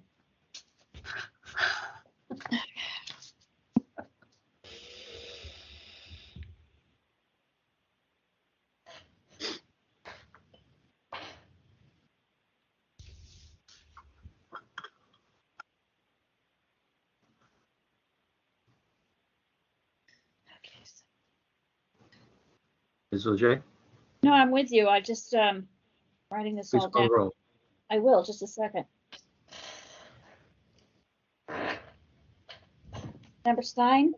Ms. Leger? No, I'm with you. I just writing this Please all call down. the roll. I will, just a second. Member Stein?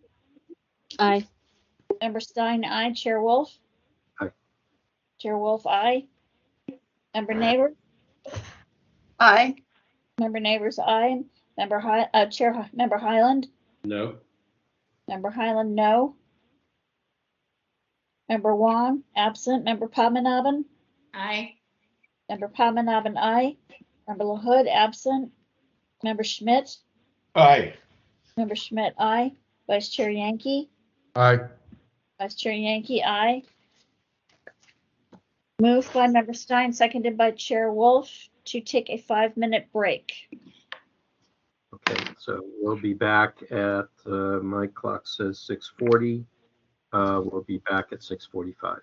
Aye. Member Stein, aye. Chair Wolf? Aye. Chair Wolf, aye. Member Neighbor? Aye. Member Neighbors, aye. Member Member Highland? No. Member Highland, no. Member Wong, absent. Member Padmanabhan? Aye. Member Padmanabhan, aye. Member LaHood, absent. Member Schmidt? Aye. Member Schmidt, aye. Vice Chair Yankee? Aye. Vice Chair Yankee, aye. Moved by Member Stein, seconded by Chair Wolf to take a 5-minute break. Okay, so we'll be back at, my clock says 6:40. We'll be back at 6:45.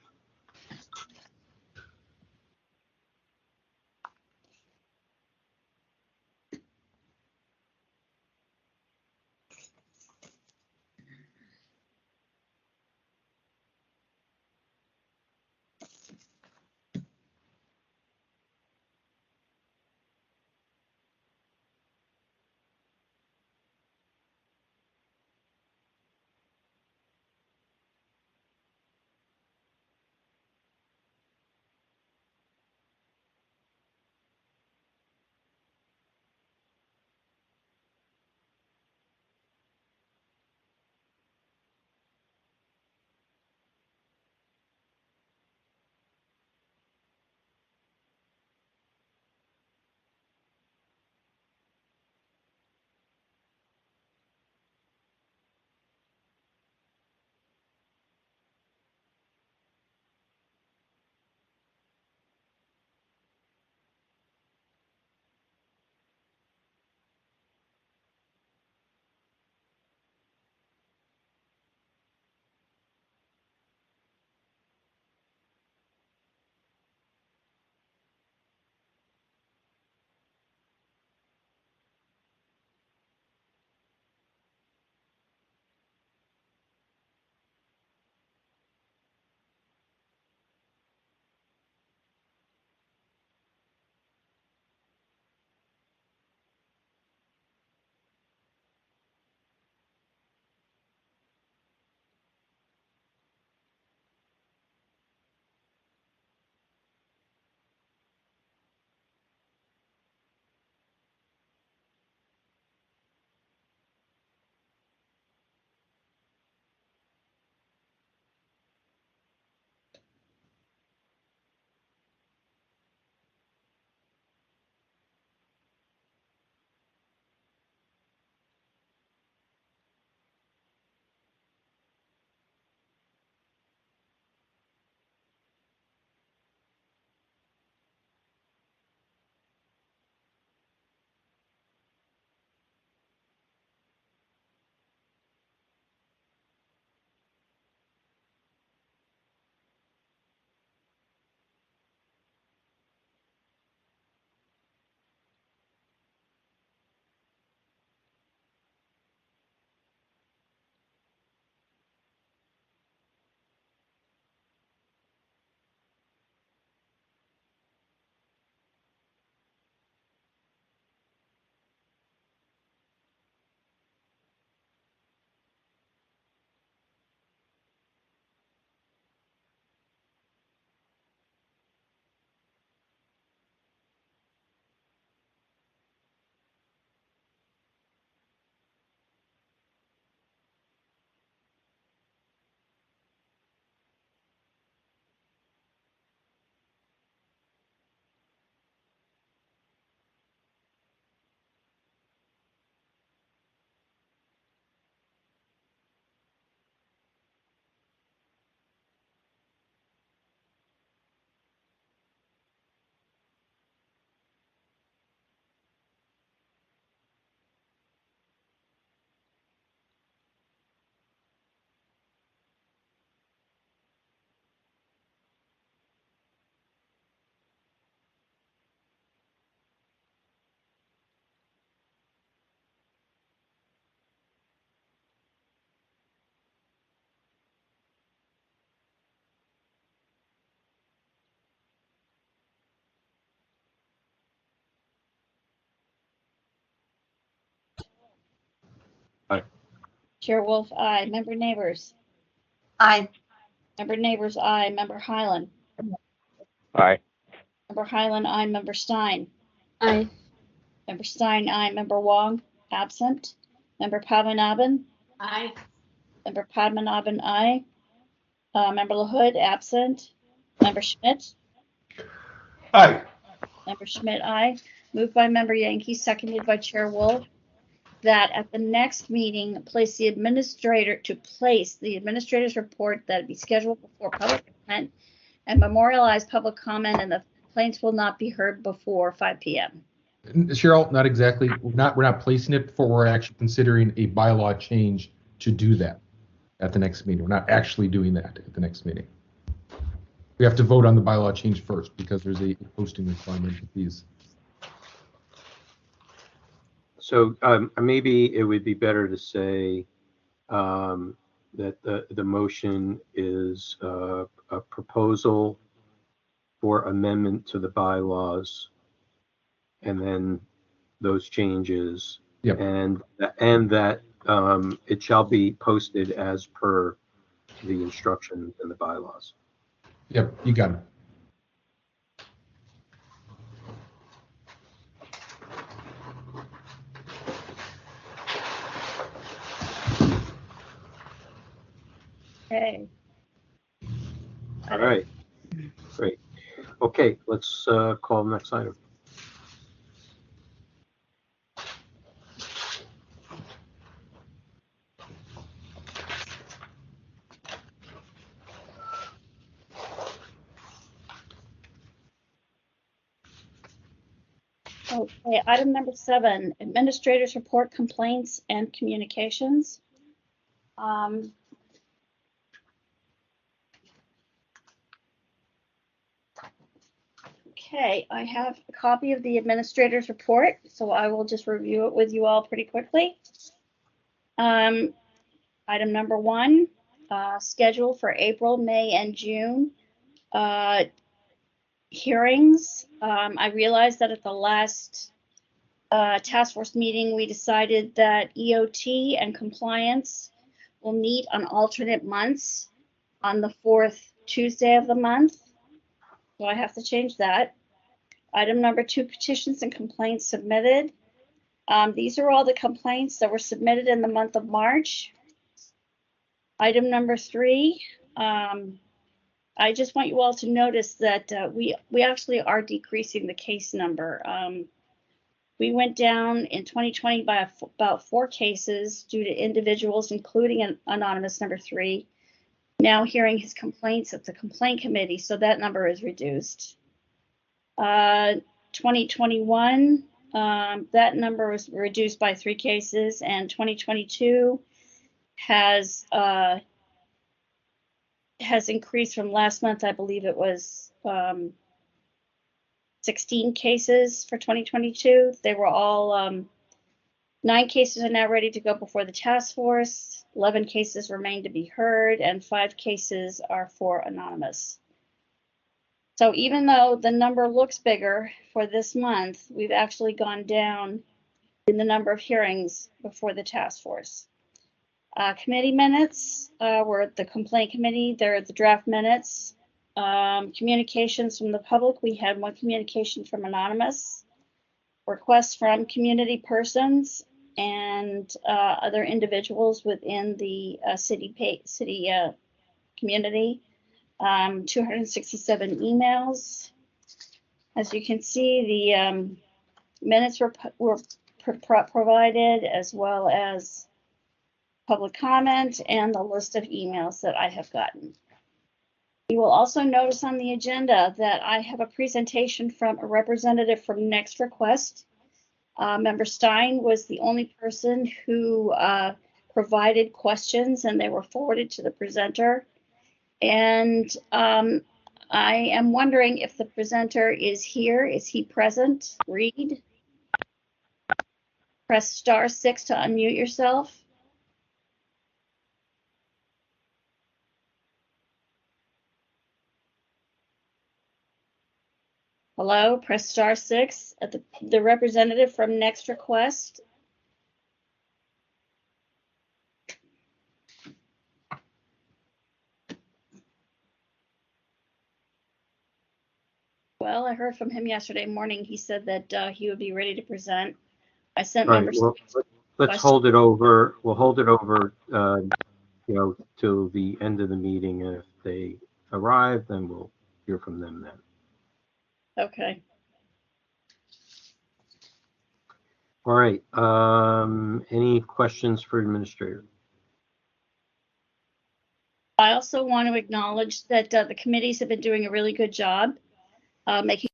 Chair Wolf, aye. Member Neighbors? Aye. Member Neighbors, aye. Member Highland? Aye. Member Highland, aye. Member Stein? Aye. Member Stein, aye. Member Wong, absent. Member Padmanabhan? Aye. Member Padmanabhan, aye. Member LaHood, absent. Member Schmidt? Aye. Member Schmidt, aye. Moved by Member Yankee, seconded by Chair Wolf, that at the next meeting, place the administrator's report that be scheduled before public comment and memorialize public comment, and the complaints will not be heard before 5 p.m. Cheryl, not exactly. We're not placing it before we're actually considering a bylaw change to do that at the next meeting. We're not actually doing that at the next meeting. We have to vote on the bylaw change first because there's a posting requirement with these. So maybe it would be better to say that the motion is a proposal for amendment to the bylaws, and then those changes, yep. and that it shall be posted as per the instructions in the bylaws. Yep, you got it. Okay. All right. Great. Okay, let's call the next item. Okay, item number 7, administrators report complaints and communications. Okay, I have a copy of the administrator's report, so I will just review it with you all pretty quickly. Item number 1, schedule for April, May, and June hearings. I realized that at the last task force meeting, we decided that EOT and compliance will meet on alternate months on the 4th Tuesday of the month. So I have to change that. Item number 2, petitions and complaints submitted. These are all the complaints that were submitted in the month of March. Item number 3, I just want you all to notice that we actually are decreasing the case number. We went down in 2020 by about 4 cases due to individuals, including an anonymous number 3, now hearing his complaints at the complaint committee, so that number is reduced. 2021, that number was reduced by 3 cases, and 2022 has increased from last month. I believe it was 16 cases for 2022. They were all 9 cases are now ready to go before the task force. 11 cases remain to be heard, and 5 cases are for anonymous. So even though the number looks bigger for this month, we've actually gone down in the number of hearings before the task force. Committee minutes were the complaint committee. They're the draft minutes. Communications from the public. We had 1 communication from anonymous. Requests from community persons and other individuals within the city community. 267 emails. As you can see, the minutes were provided, as well as public comment and the list of emails that I have gotten. You will also notice on the agenda that I have a presentation from a representative from Next Request. Member Stein was the only person who provided questions, and they were forwarded to the presenter. And I am wondering if the presenter is here. Is he present? Reed? Press *6 to unmute yourself. Hello, press *6 at the representative from Next Request. Well, I heard from him yesterday morning. He said that he would be ready to present. I sent All right, members. well, let's hold it over. We'll hold it over, till the end of the meeting. And if they arrive, then we'll hear from them then. Okay. All right. Any questions for administrator? I also want to acknowledge that the committees have been doing a really good job making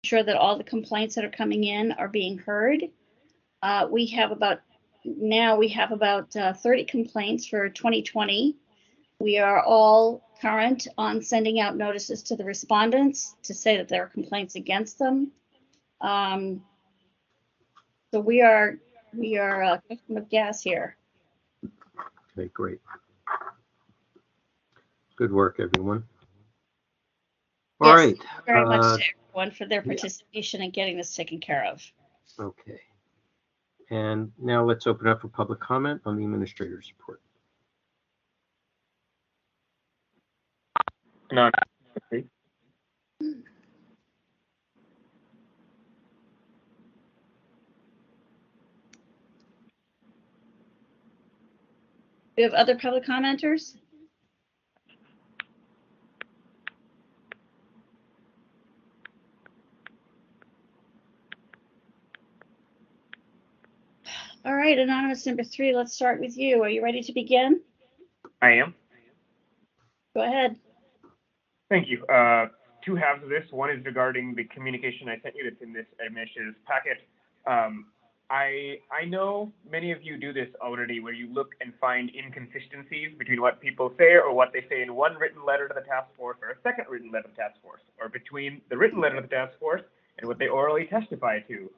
sure that all the complaints that are coming in are being heard. We have about 30 complaints for 2020. We are all current on sending out notices to the respondents to say that there are complaints against them. So we are cooking with gas here. Okay, great. Good work, everyone. All right. Thank you very much to everyone for their participation in getting this taken care of. Okay. And now let's open up for public comment on the administrator's report. No. Do you have other public commenters? All right, anonymous number 3, let's start with you. Are you ready to begin? I am. Go ahead. Thank you. Two halves of this. One is regarding the communication I sent you that's in this administrator's packet. I know many of you do this already, where you look and find inconsistencies between what people say or what they say in one written letter to the task force or a second written letter to the task force, or between the written letter to the task force and what they orally testify to.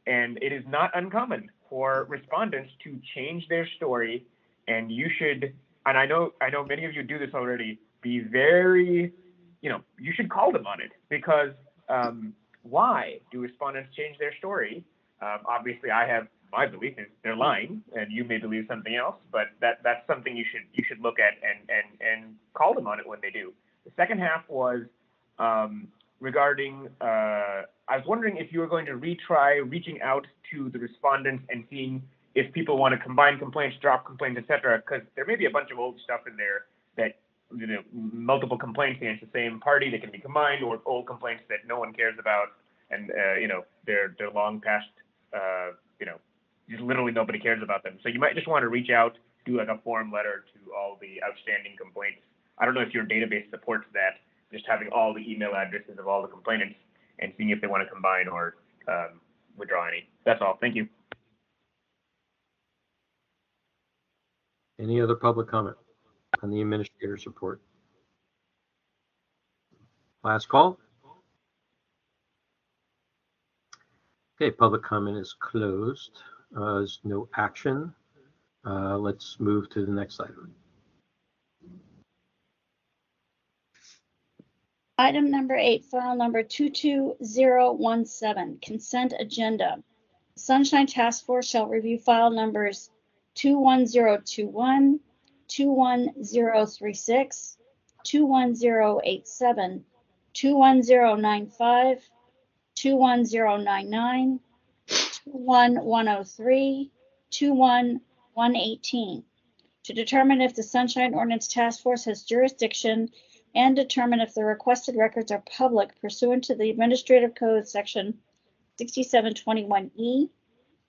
And it is not uncommon for respondents to change their story, and you should, and I know many of you do this already, be very, you should call them on it, because why do respondents change their story? Obviously, I have my belief is they're lying, and you may believe something else, but that's something you should look at and call them on it when they do. The second half was regarding, I was wondering if you were going to retry reaching out to the respondents and seeing if people want to combine complaints, drop complaints, etc., because there may be a bunch of old stuff in there that, multiple complaints against the same party that can be combined, or old complaints that no one cares about, and they're long past, just literally nobody cares about them. So you might just want to reach out, do like a form letter to all the outstanding complaints. I don't know if your database supports that, just having all the email addresses of all the complainants and seeing if they want to combine or withdraw any. That's all. Thank you. Any other public comment on the administrator's report? Last call. Okay, public comment is closed. There's no action. Let's move to the next item. Item number 8, file number 22017, consent agenda. Sunshine Task Force shall review file numbers 21021, 21036, 21087, 21095, 21099, 21103, 21118, to determine if the Sunshine Ordinance Task Force has jurisdiction and determine if the requested records are public pursuant to the Administrative Code Section 6721E,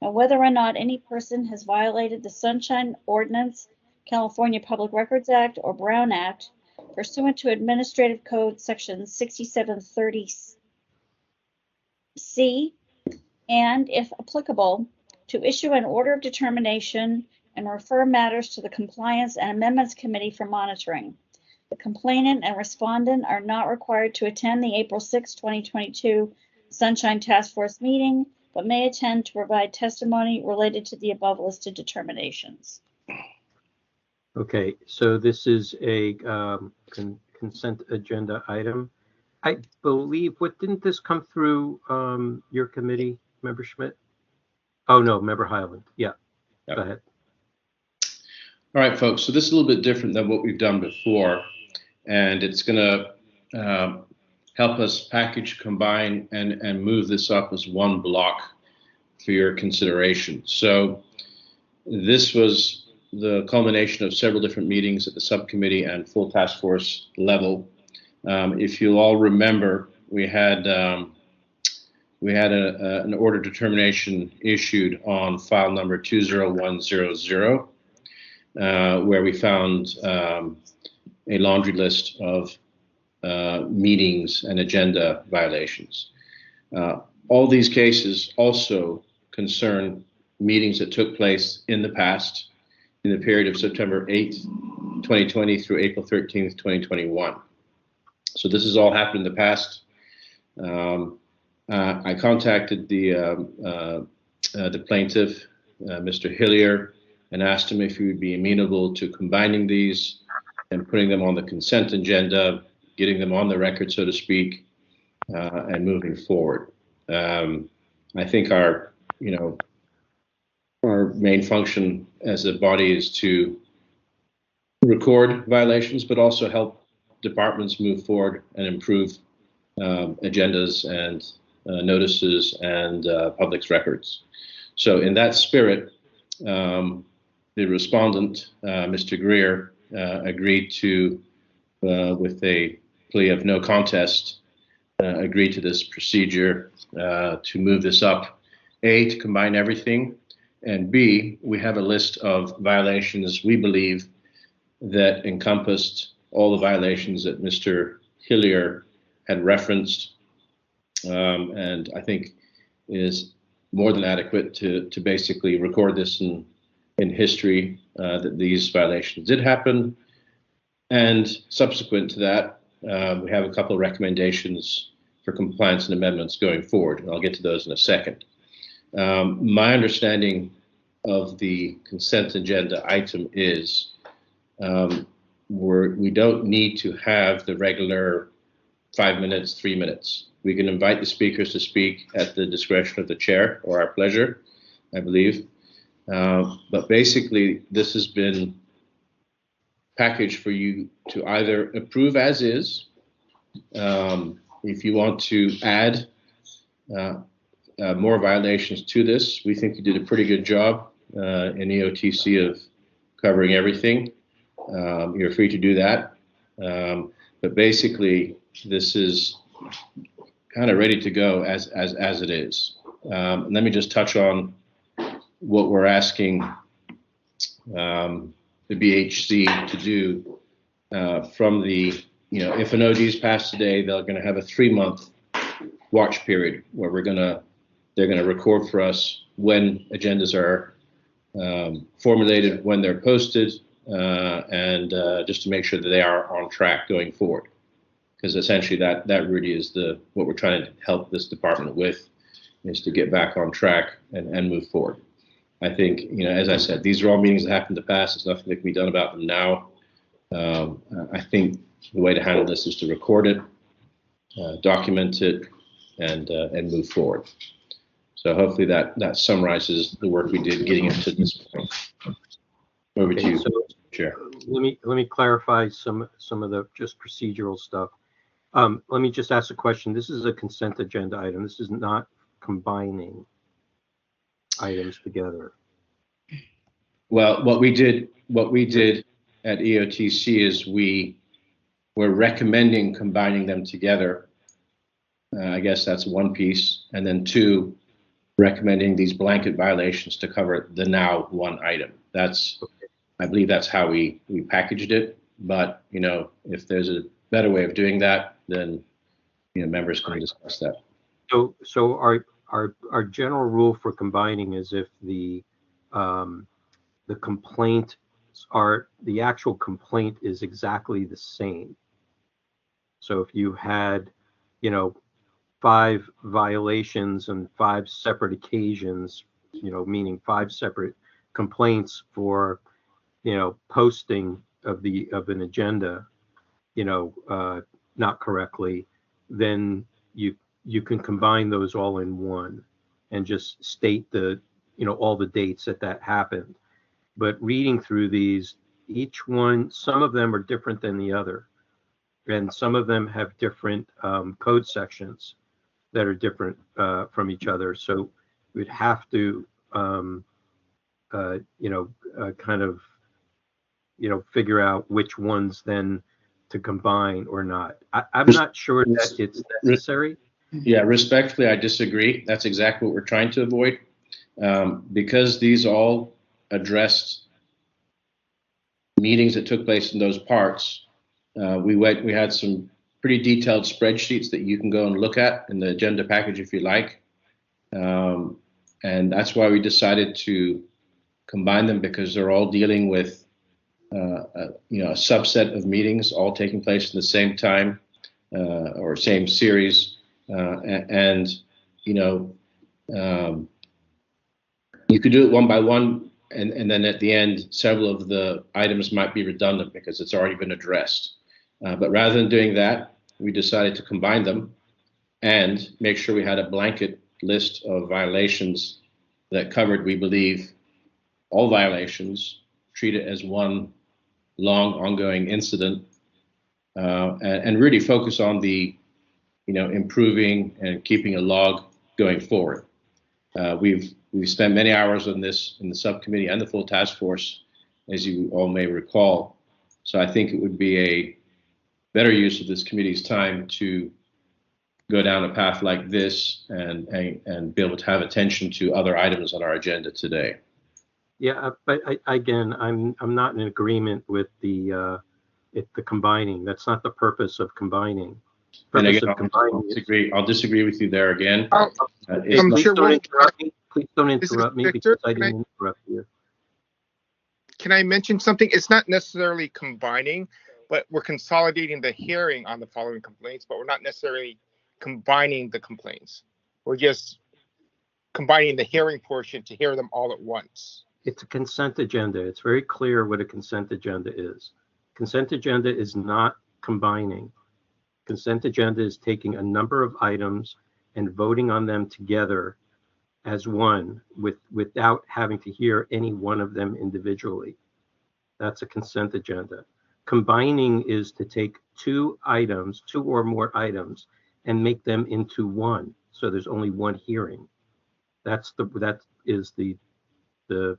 and whether or not any person has violated the Sunshine Ordinance, California Public Records Act, or Brown Act pursuant to Administrative Code Section 6730C, and, if applicable, to issue an order of determination and refer matters to the Compliance and Amendments Committee for monitoring. The complainant and respondent are not required to attend the April 6, 2022 Sunshine Task Force meeting, but may attend to provide testimony related to the above listed determinations. Okay, so this is a consent agenda item. I believe, didn't this come through your committee, Member Schmidt? Oh, no, Member Highland. Yeah, go ahead. All right, folks, so this is a little bit different than what we've done before, and it's going to help us package, combine, and move this up as one block for your consideration. So this was the culmination of several different meetings at the subcommittee and full task force level. If you'll all remember, we had an order determination issued on file number 20100, where we found a laundry list of meetings and agenda violations. All these cases also concern meetings that took place in the past, in the period of September 8th, 2020 through April 13th, 2021. So this has all happened in the past. I contacted the plaintiff, Mr. Hillier, and asked him if he would be amenable to combining these and putting them on the consent agenda, getting them on the record, so to speak, and moving forward. I think our main function as a body is to record violations, but also help departments move forward and improve agendas and notices and public's records. So in that spirit, the respondent, Mr. Greer, agreed to, with a plea of no contest, agreed to this procedure to move this up. A, to combine everything, and B, we have a list of violations we believe that encompassed all the violations that Mr. Hillier had referenced, and I think is more than adequate to basically record this in history, that these violations did happen. And subsequent to that, we have a couple of recommendations for compliance and amendments going forward, and I'll get to those in a second. My understanding of the consent agenda item is we don't need to have the regular 5 minutes, 3 minutes. We can invite the speakers to speak at the discretion of the chair or our pleasure, I believe. But basically, this has been packaged for you to either approve as is. If you want to add more violations to this, we think you did a pretty good job in EOTC of covering everything. You're free to do that. But basically, this is kind of ready to go as it is. Let me just touch on what we're asking the BHC to do from the, if an OD is passed today, they're going to have a 3-month watch period where they're going to record for us when agendas are formulated, when they're posted, and just to make sure that they are on track going forward. Because essentially that really is what we're trying to help this department with, is to get back on track and move forward. I think, as I said, these are all meetings that happened in the past. There's nothing that can be done about them now. I think the way to handle this is to record it, document it, and move forward. So hopefully that summarizes the work we did getting it to this point. Over to you, Chair. Let me clarify some of the just procedural stuff. Let me just ask a question. This is a consent agenda item. This is not combining items together. Well, what we did at EOTC is we're recommending combining them together. I guess that's one piece, and then 2, recommending these blanket violations to cover the now one item. I believe that's how we packaged it. But if there's a better way of doing that, then members can discuss that. So our general rule for combining is if the complaint the actual complaint is exactly the same. So if you had 5 violations and 5 separate occasions, meaning 5 separate complaints for posting of an agenda, not correctly, then you can combine those all in one and just state all the dates that happened. But reading through these, each one, some of them are different than the other. and some of them have different code sections that are different from each other. So we'd have to, kind of, figure out which ones then to combine or not. I'm not sure that it's necessary. Yeah, respectfully, I disagree. That's exactly what we're trying to avoid. Because these all addressed meetings that took place in those parts, we had some pretty detailed spreadsheets that you can go and look at in the agenda package if you like. And that's why we decided to combine them, because they're all dealing with a subset of meetings all taking place at the same time or same series. You could do it one by one, and then at the end, several of the items might be redundant because it's already been addressed. But rather than doing that, we decided to combine them and make sure we had a blanket list of violations that covered, we believe, all violations, treat it as one long ongoing incident, and really focus on the, improving and keeping a log going forward. We've spent many hours on this in the subcommittee and the full task force, as you all may recall. So I think it would be a better use of this committee's time to go down a path like this and be able to have attention to other items on our agenda today. Yeah, but again, I'm not in agreement with the combining. That's not the purpose of combining. And again, I'll disagree with you there again. Please don't interrupt me. Please don't interrupt me because I didn't interrupt you. Can I mention something? It's not necessarily combining, but we're consolidating the hearing on the following complaints, but we're not necessarily combining the complaints. We're just combining the hearing portion to hear them all at once. It's a consent agenda. It's very clear what a consent agenda is. Consent agenda is not combining. Consent agenda is taking a number of items and voting on them together as one without having to hear any one of them individually. That's a consent agenda. Combining is to take two or more items, and make them into one. So there's only one hearing. That is the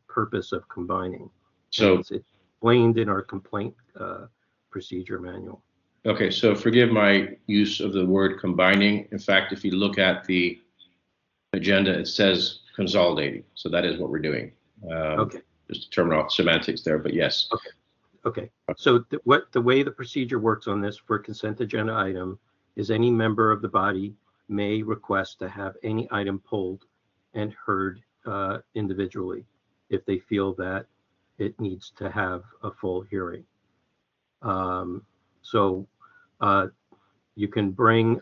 purpose of combining. So it's explained in our complaint procedure manual. Okay, so forgive my use of the word combining. In fact, if you look at the agenda, it says consolidating. So that is what we're doing. Okay. Just to term off semantics there, but yes. Okay. So the way the procedure works on this for a consent agenda item is any member of the body may request to have any item pulled and heard individually if they feel that it needs to have a full hearing. So you can bring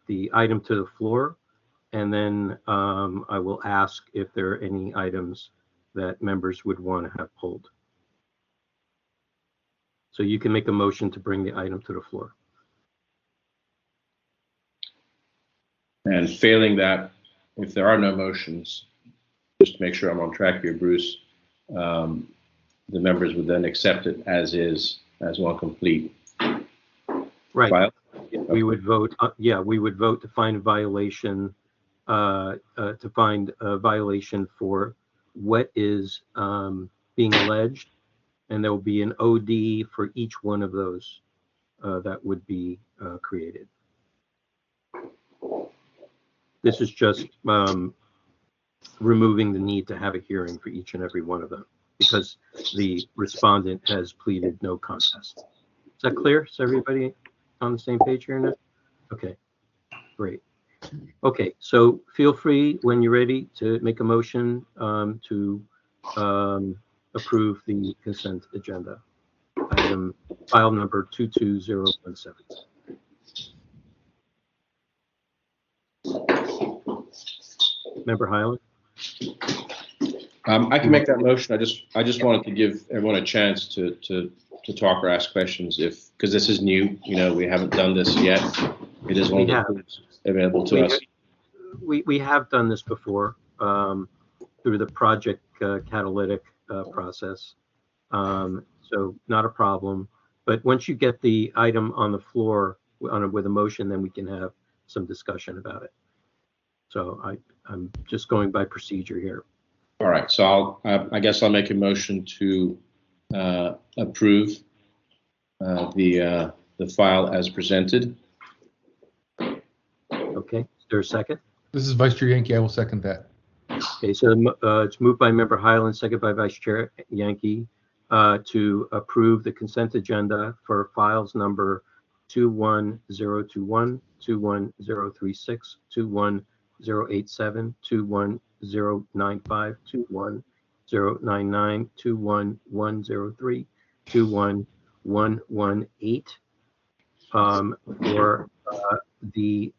the item to the floor, and then I will ask if there are any items that members would want to have pulled. So you can make a motion to bring the item to the floor. And failing that, if there are no motions, just to make sure I'm on track here, Bruce, the members would then accept it as is, as one complete. Right. File. We would vote. We would vote to find a violation. To find a violation for what is being alleged, and there will be an OD for each one of those that would be created. This is just removing the need to have a hearing for each and every one of them, because the respondent has pleaded no contest. Is that clear? Is everybody on the same page here now? Okay, great. Okay, so feel free when you're ready to make a motion to approve the consent agenda. Item file number 22017. Member Highland? I can make that motion. I just wanted to give everyone a chance to talk or ask questions, because this is new. We haven't done this yet. It is one of the tools available to us. We have done this before through the project catalytic process, so not a problem. but once you get the item on the floor with a motion, then we can have some discussion about it. So I'm just going by procedure here. All right, so I guess I'll make a motion to approve the file as presented. Okay, is there a second? This is Vice Chair Yankee. I will second that. Okay, so it's moved by Member Highland, second by Vice Chair Yankee, to approve the consent agenda for files number 21021, 21036, 21087, 21095, 21099, 21103, 21118 for the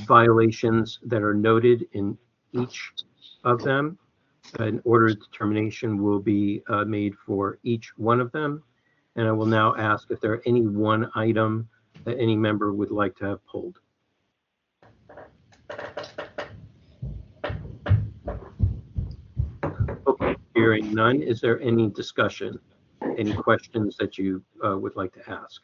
violations that are noted in each of them. An order of determination will be made for each one of them. And I will now ask if there are any one item that any member would like to have pulled. Okay, hearing none, is there any discussion? Any questions that you would like to ask?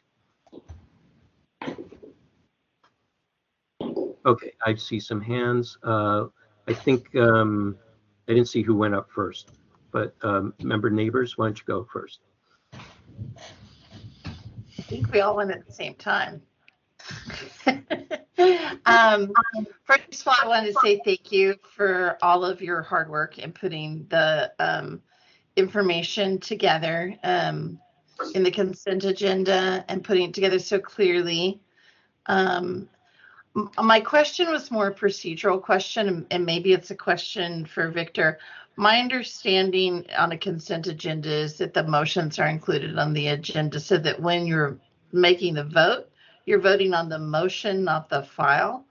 Okay, I see some hands. I think I didn't see who went up first, but Member Neighbors, why don't you go first? I think we all went at the same time. First of all, I want to say thank you for all of your hard work in putting the information together in the consent agenda and putting it together so clearly. My question was more a procedural question, and maybe it's a question for Victor. My understanding on a consent agenda is that the motions are included on the agenda so that when you're making the vote, you're voting on the motion, not the file.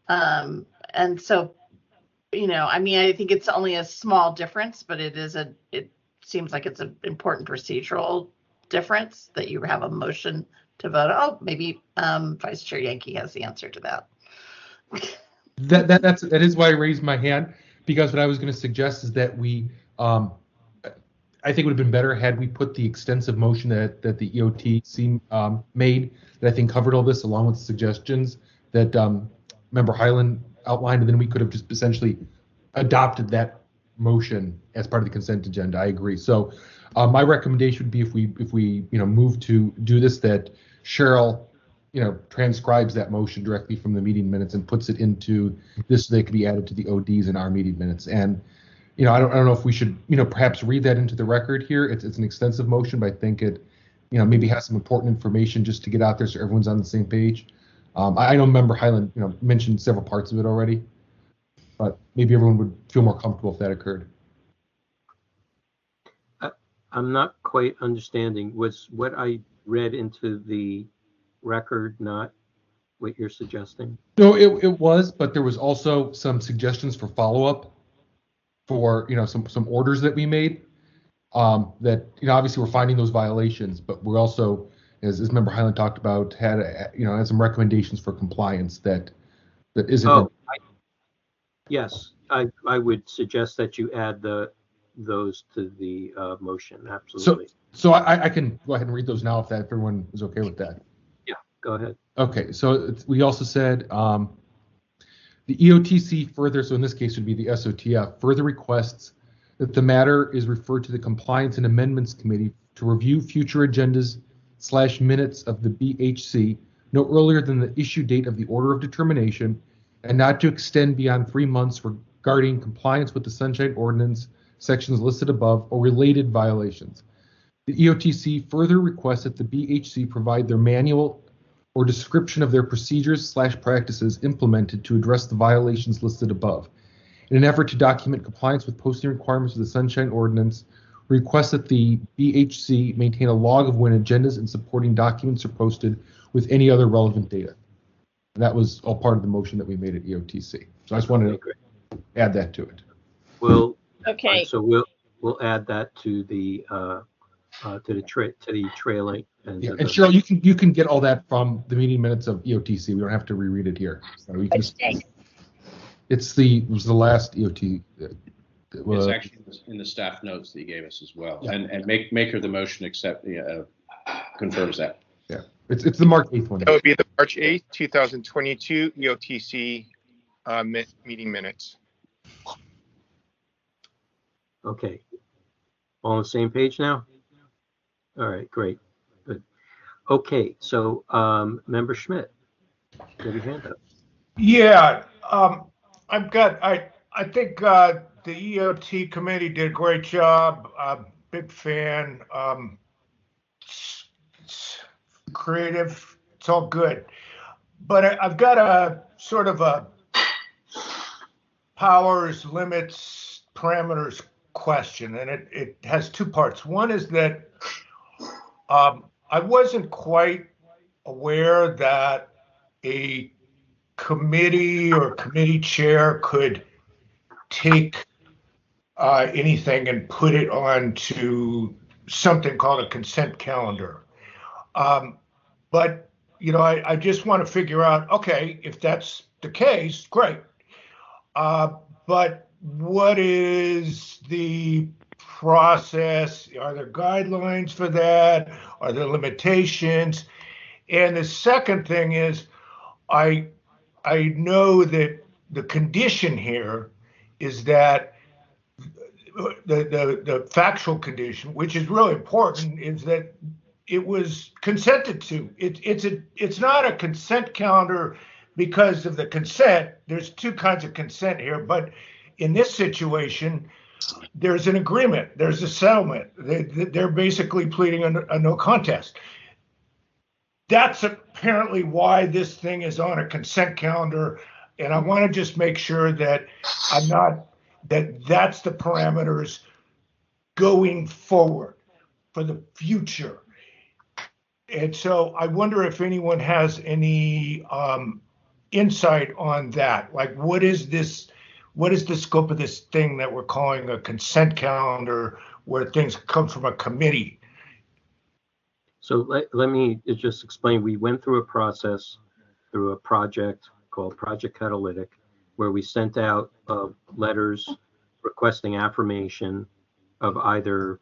And so, you know, I mean, I think it's only a small difference, but it seems like it's an important procedural difference that you have a motion to vote. Oh, maybe Vice Chair Yankee has the answer to that. That is why I raised my hand, because what I was going to suggest is that we, I think it would have been better had we put the extensive motion that the EOTC made that I think covered all this, along with the suggestions that Member Highland outlined, and then we could have just essentially adopted that motion as part of the consent agenda. I agree. So my recommendation would be if we move to do this, that Cheryl transcribes that motion directly from the meeting minutes and puts it into this so they could be added to the ODs in our meeting minutes. And I don't know if we should perhaps read that into the record here. It's an extensive motion, but I think it maybe has some important information just to get out there so everyone's on the same page. I know Member Highland mentioned several parts of it already, but maybe everyone would feel more comfortable if that occurred. I'm not quite understanding. Was what I read into the record not what you're suggesting? No, it was, but there was also some suggestions for follow-up for some orders that we made that obviously we're finding those violations, but we're also, as Member Highland talked about, had some recommendations for compliance that isn't. Yes, I would suggest that you add those to the motion. Absolutely. So I can go ahead and read those now if everyone is okay with that. Yeah, go ahead. Okay, so we also said the EOTC further, so in this case would be the SOTF, further requests that the matter is referred to the Compliance and Amendments Committee to review future agendas/minutes of the BHC no earlier than the issue date of the order of determination, and not to extend beyond 3 months regarding compliance with the Sunshine Ordinance sections listed above or related violations. The EOTC further requests that the BHC provide their manual or description of their procedures/practices implemented to address the violations listed above. In an effort to document compliance with posting requirements of the Sunshine Ordinance, requests that the BHC maintain a log of when agendas and supporting documents are posted with any other relevant data. And that was all part of the motion that we made at EOTC. So I just wanted to add that to it. Okay. So we'll add that to the trailing. And Cheryl, you can get all that from the meeting minutes of EOTC. We don't have to reread it here. So you can it was the last EOT. It's actually in the staff notes that you gave us as well. Yeah. And make her the motion accept confirms that. Yeah, it's the March 8th one. That would be the March 8th, 2022 EOTC meeting minutes. Okay. All on the same page now? All right, great. Good. Okay, so Member Schmidt, you have your hand up. Yeah, I think the EOT committee did a great job. Big fan. It's creative. It's all good. But I've got a sort of a powers, limits, parameters question, and it has two parts. One is that I wasn't quite aware that a committee or committee chair could take anything and put it onto something called a consent calendar. But, you know, I just want to figure out, okay, if that's the case, great. But what is the process? Are there guidelines for that? Are there limitations? And the second thing is, I know that the condition here is that the factual condition, which is really important, is that it was consented to. It's not a consent calendar because of the consent. There's two kinds of consent here, but in this situation, there's an agreement. There's a settlement. They're basically pleading a no contest. That's apparently why this thing is on a consent calendar, and I want to just make sure that that's the parameters going forward for the future. And so I wonder if anyone has any insight on that. Like, what is the scope of this thing that we're calling a consent calendar, where things come from a committee? So let me just explain. We went through a process, through a project called Project Catalytic, where we sent out letters requesting affirmation of either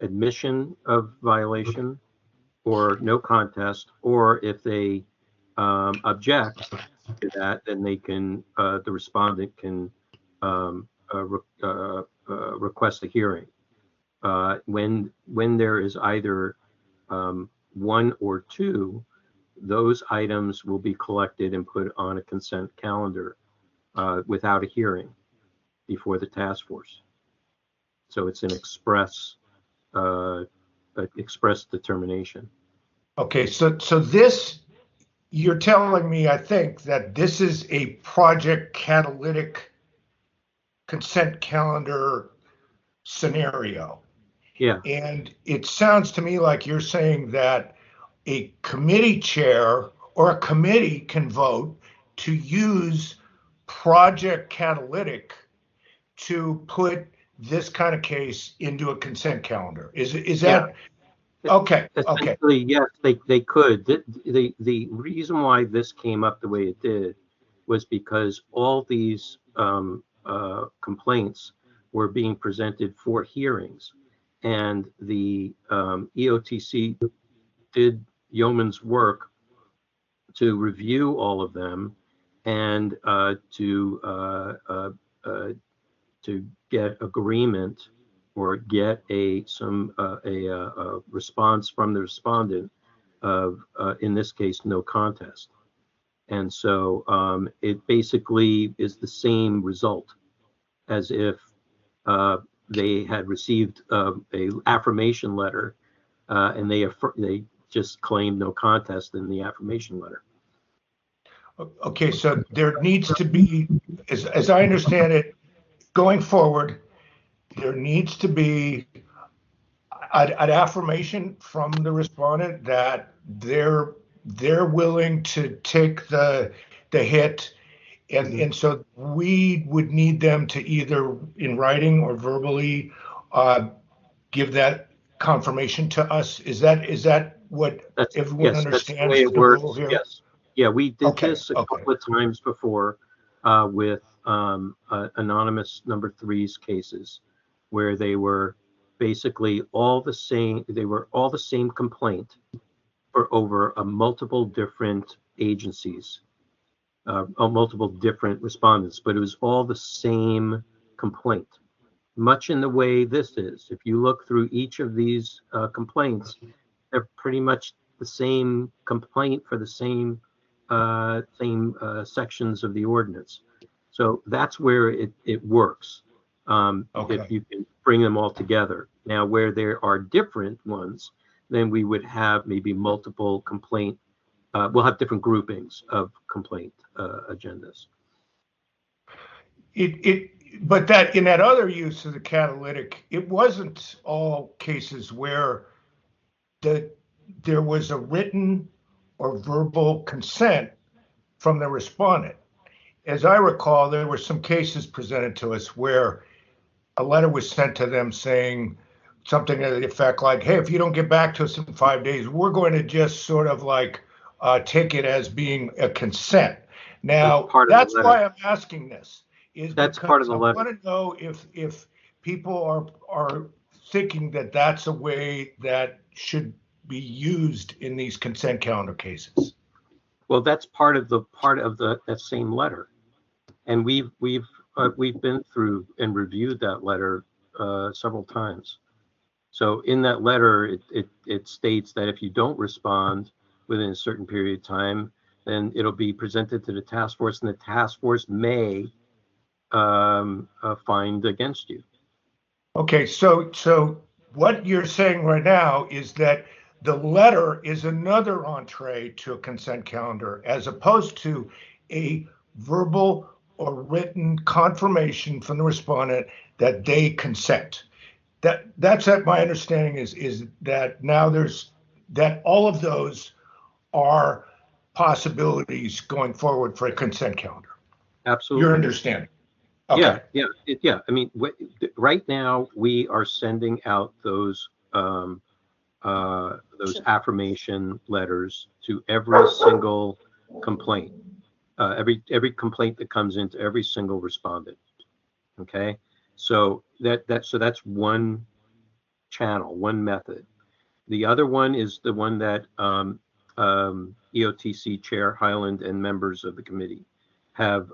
admission of violation or no contest, or if they object to that, then they can, the respondent can request a hearing. When there is either one or two, those items will be collected and put on a consent calendar without a hearing before the task force. So it's an express determination. Okay, so this, you're telling me, I think, that this is a Project Catalytic consent calendar scenario. Yeah. And it sounds to me like you're saying that a committee chair or a committee can vote to use Project Catalytic to put this kind of case into a consent calendar. Is that? Yeah. Okay. Essentially, yes, they could. The reason why this came up the way it did was because all these complaints were being presented for hearings. And the EOTC did yeoman's work to review all of them and to get agreement or get a response from the respondent of, in this case, no contest. And so it basically is the same result as if they had received a affirmation letter, and they just claimed no contest in the affirmation letter. Okay, so there needs to be, as I understand it, going forward, there needs to be an affirmation from the respondent that they're willing to take the hit. And so we would need them to either in writing or verbally give that confirmation to us. Is that what everyone understands? That's the way it works. Yes. Yeah, we did this a couple of times before with anonymous number 3's cases, where they were basically all the same. They were all the same complaint, over multiple different agencies, multiple different respondents, but it was all the same complaint, much in the way this is. If you look through each of these complaints, they're pretty much the same complaint for the same sections of the ordinance. So that's where it works. If you can bring them all together. Now, where there are different ones, then we would have maybe multiple complaint. We'll have different groupings of complaint agendas. But that in that other use of the catalytic, it wasn't all cases where there was a written or verbal consent from the respondent. As I recall, there were some cases presented to us where a letter was sent to them saying something to the effect like, hey, if you don't get back to us in 5 days, we're going to just sort of like take it as being a consent. Now, that's why I'm asking this. That's part of the letter. I want to know if people are thinking that that's a way that should be used in these consent calendar cases. Well, that's part of that same letter, and we've been through and reviewed that letter several times. So in that letter, it states that if you don't respond within a certain period of time, then it'll be presented to the task force, and the task force may find against you. Okay, so what you're saying right now is that the letter is another entree to a consent calendar, as opposed to a verbal or written confirmation from the respondent that they consent. That's my understanding is that now that all of those are possibilities going forward for a consent calendar. Absolutely. Your understanding. Okay. Yeah. I mean, right now we are sending out those affirmation letters to every single complaint, every complaint that comes into every single respondent. Okay, so that's one channel, one method. The other one is the one that EOTC Chair Highland and members of the committee have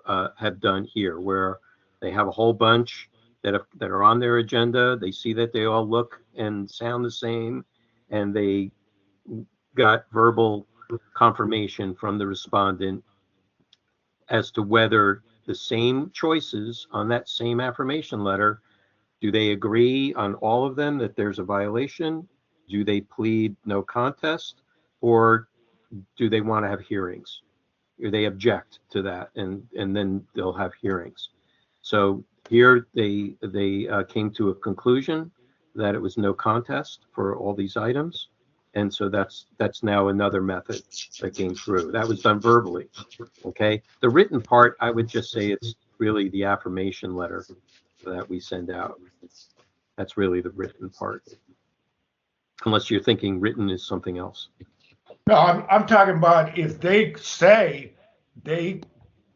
done here, where they have a whole bunch that are on their agenda. They see that they all look and sound the same, and they got verbal confirmation from the respondent as to whether the same choices on that same affirmation letter, do they agree on all of them that there's a violation? Do they plead no contest, or do they want to have hearings? Or they object to that, and then they'll have hearings. So here they came to a conclusion that it was no contest for all these items, and so that's now another method that came through. That was done verbally. Okay, the written part, I would just say it's really the affirmation letter that we send out. That's really the written part, unless you're thinking written is something else. No, I'm talking about if they say they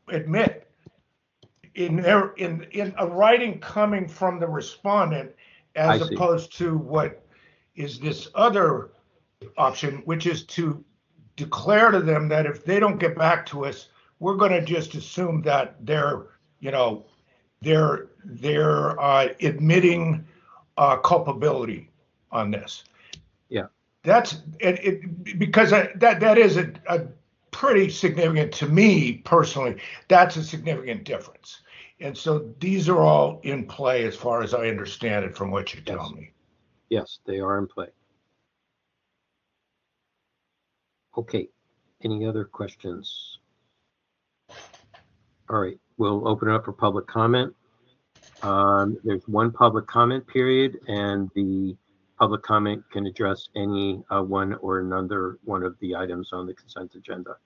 admit in a writing coming from the respondent, as opposed to what is this other option, which is to declare to them that if they don't get back to us, we're going to just assume that they're admitting culpability on this. Yeah, that's because that is a pretty significant, to me personally. That's a significant difference, and so these are all in play as far as I understand it from what you're telling me. Yes, they are in play. Okay, any other questions? All right, we'll open it up for public comment. There's one public comment period, and the public comment can address any one or another one of the items on the consent agenda.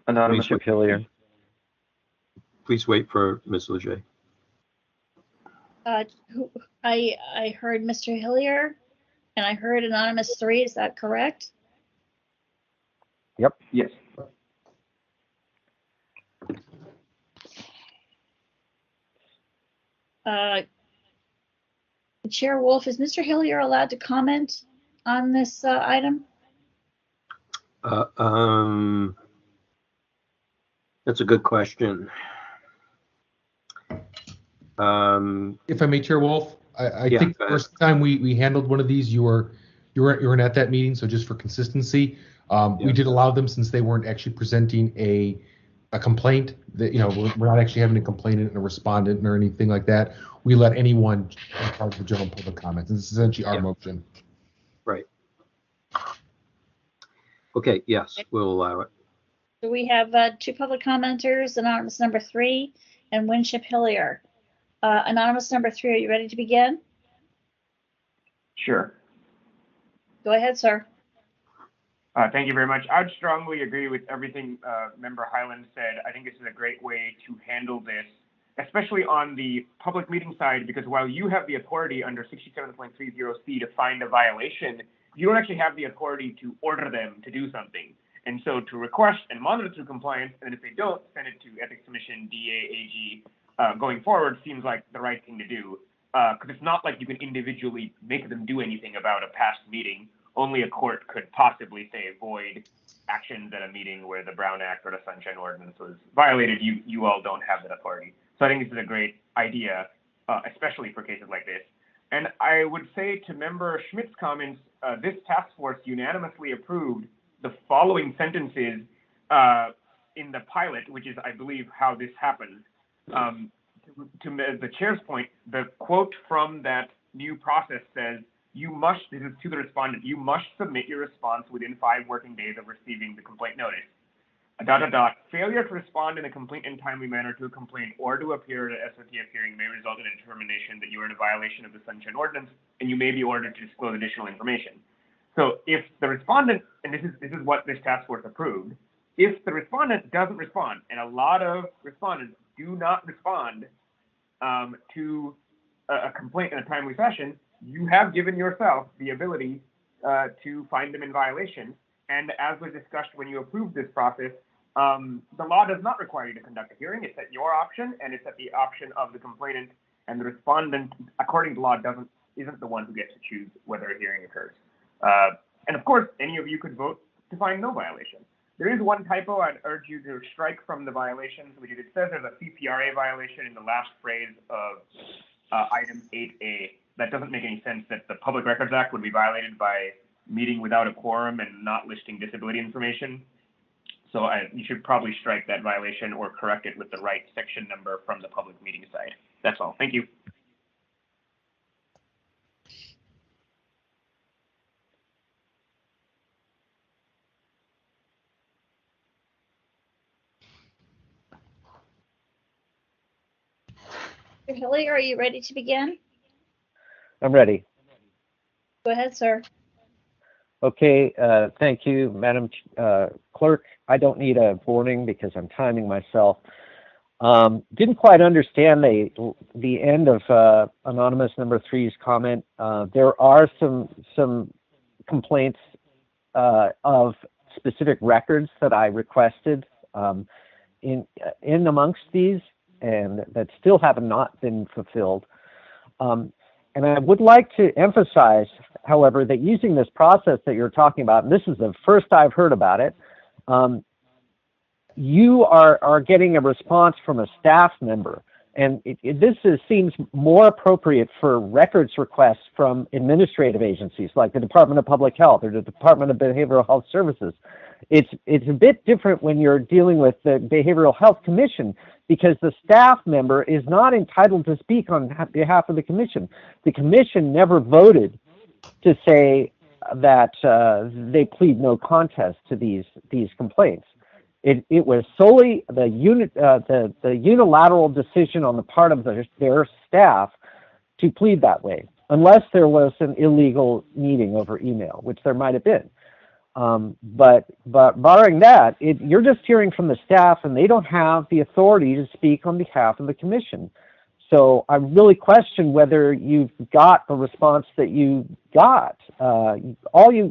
Anonymous Hillier. Please wait for Ms. Leger. I heard Mr. Hillier, and I heard Anonymous 3. Is that correct? Yep. Yes. Chair Wolf, is Mr. Hillier allowed to comment on this item? That's a good question. If I may, Chair Wolf, I think the first time we handled one of these, you weren't at that meeting. So just for consistency, we did allow them, since they weren't actually presenting a complaint, that we're not actually having a complainant and a respondent or anything like that. We let anyone be part of the general public comments. This is essentially our motion. Right. Okay. Yes, we'll allow it. So we have two public commenters, anonymous number 3 and Winship Hillier. Anonymous number 3, are you ready to begin? Sure. Go ahead, sir. Thank you very much. I would strongly agree with everything Member Highland said. I think this is a great way to handle this, especially on the public meeting side, because while you have the authority under 67.30C to find a violation, you don't actually have the authority to order them to do something. And so to request and monitor through compliance, and if they don't, send it to Ethics Commission, DA, AG, going forward seems like the right thing to do. Because it's not like you can individually make them do anything about a past meeting. Only a court could possibly say void actions at a meeting where the Brown Act or the Sunshine Ordinance was violated. You all don't have that authority. So I think this is a great idea, especially for cases like this. And I would say to Member Schmidt's comments, this task force unanimously approved the following sentences in the pilot, which is, I believe, how this happened. To the chair's point, the quote from that new process says, you must, this is to the respondent, you must submit your response within 5 working days of receiving the complaint notice. Failure to respond in a complete and timely manner to a complaint or to appear at an SOTF hearing may result in a determination that you are in a violation of the Sunshine Ordinance, and you may be ordered to disclose additional information. So if the respondent, and this is what this task force approved, if the respondent doesn't respond, and a lot of respondents do not respond to a complaint in a timely fashion, you have given yourself the ability to find them in violation. And as was discussed when you approved this process, the law does not require you to conduct a hearing. It's at your option, and it's at the option of the complainant, and the respondent, according to law, isn't the one who gets to choose whether a hearing occurs. And of course, any of you could vote to find no violation. There is one typo I'd urge you to strike from the violations, which is it says there's a CPRA violation in the last phrase of item 8A. That doesn't make any sense, that the Public Records Act would be violated by meeting without a quorum and not listing disability information. So you should probably strike that violation or correct it with the right section number from the public meeting side. That's all. Thank you. Mr. Hillier, are you ready to begin? I'm ready. Go ahead, sir. Okay, thank you, Madam Clerk. I don't need a warning because I'm timing myself. Didn't quite understand the end of anonymous number 3's comment. There are some complaints of specific records that I requested in amongst these, and that still have not been fulfilled. And I would like to emphasize, however, that using this process that you're talking about, and this is the first I've heard about it, you are getting a response from a staff member. And seems more appropriate for records requests from administrative agencies like the Department of Public Health or the Department of Behavioral Health Services. It's a bit different when you're dealing with the Behavioral Health Commission, because the staff member is not entitled to speak on behalf of the commission. The commission never voted to say that they plead no contest to these complaints. It was solely the unilateral decision on the part of their staff to plead that way, unless there was an illegal meeting over email, which there might have been. But barring that, you're just hearing from the staff, and they don't have the authority to speak on behalf of the commission. So I really question whether you've got the response that you got. All you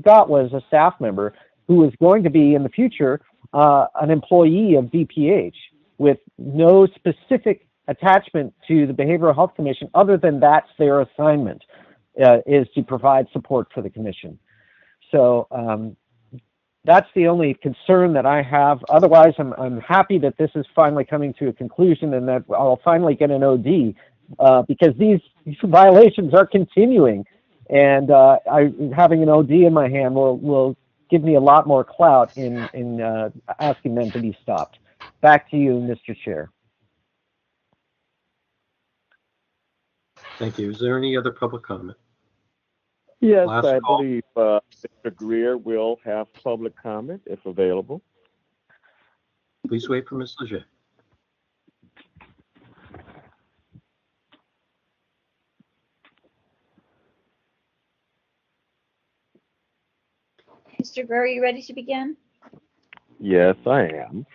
got was a staff member who is going to be in the future an employee of DPH with no specific attachment to the Behavioral Health Commission other than that's their assignment, is to provide support for the commission. So that's the only concern that I have. Otherwise, I'm happy that this is finally coming to a conclusion and that I'll finally get an OD, because these violations are continuing, and having an OD in my hand will give me a lot more clout in asking them to be stopped. Back to you, Mr. Chair. Thank you. Is there any other public comment? Yes, Last I call. believe Mr. Greer will have public comment if available. Please wait for Ms. Leger. Mr. Greer, are you ready to begin? Yes, I am.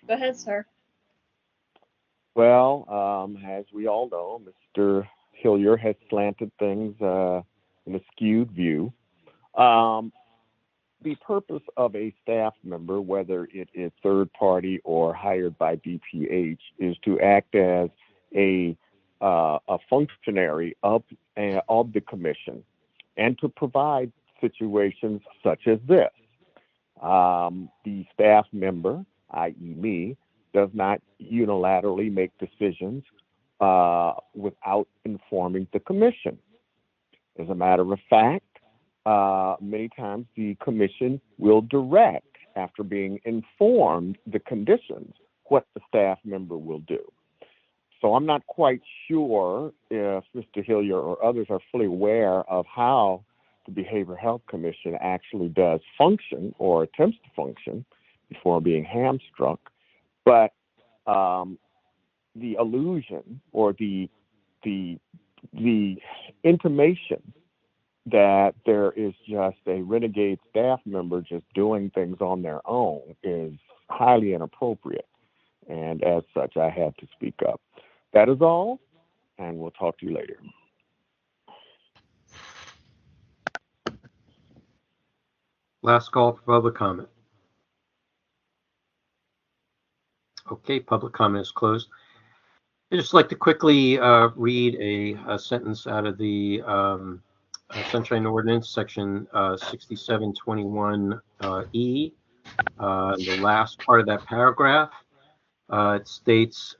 Go ahead, sir. Well, as we all know, Mr. Hillier has slanted things in a skewed view. The purpose of a staff member, whether it is third party or hired by BPH, is to act as a functionary of the commission and to provide situations such as this. The staff member, i.e. me, does not unilaterally make decisions without informing the commission. As a matter of fact, many times the commission will direct, after being informed the conditions, what the staff member will do. So I'm not quite sure if Mr. Hillier or others are fully aware of how the Behavioral Health Commission actually does function or attempts to function before being hamstrung. But the illusion or the intimation that there is just a renegade staff member just doing things on their own is highly inappropriate. And as such, I had to speak up. That is all, and we'll talk to you later. Last call for public comment. Okay, public comment is closed. I'd just like to quickly read a sentence out of the Sunshine Ordinance, section 6721E, the last part of that paragraph. It states,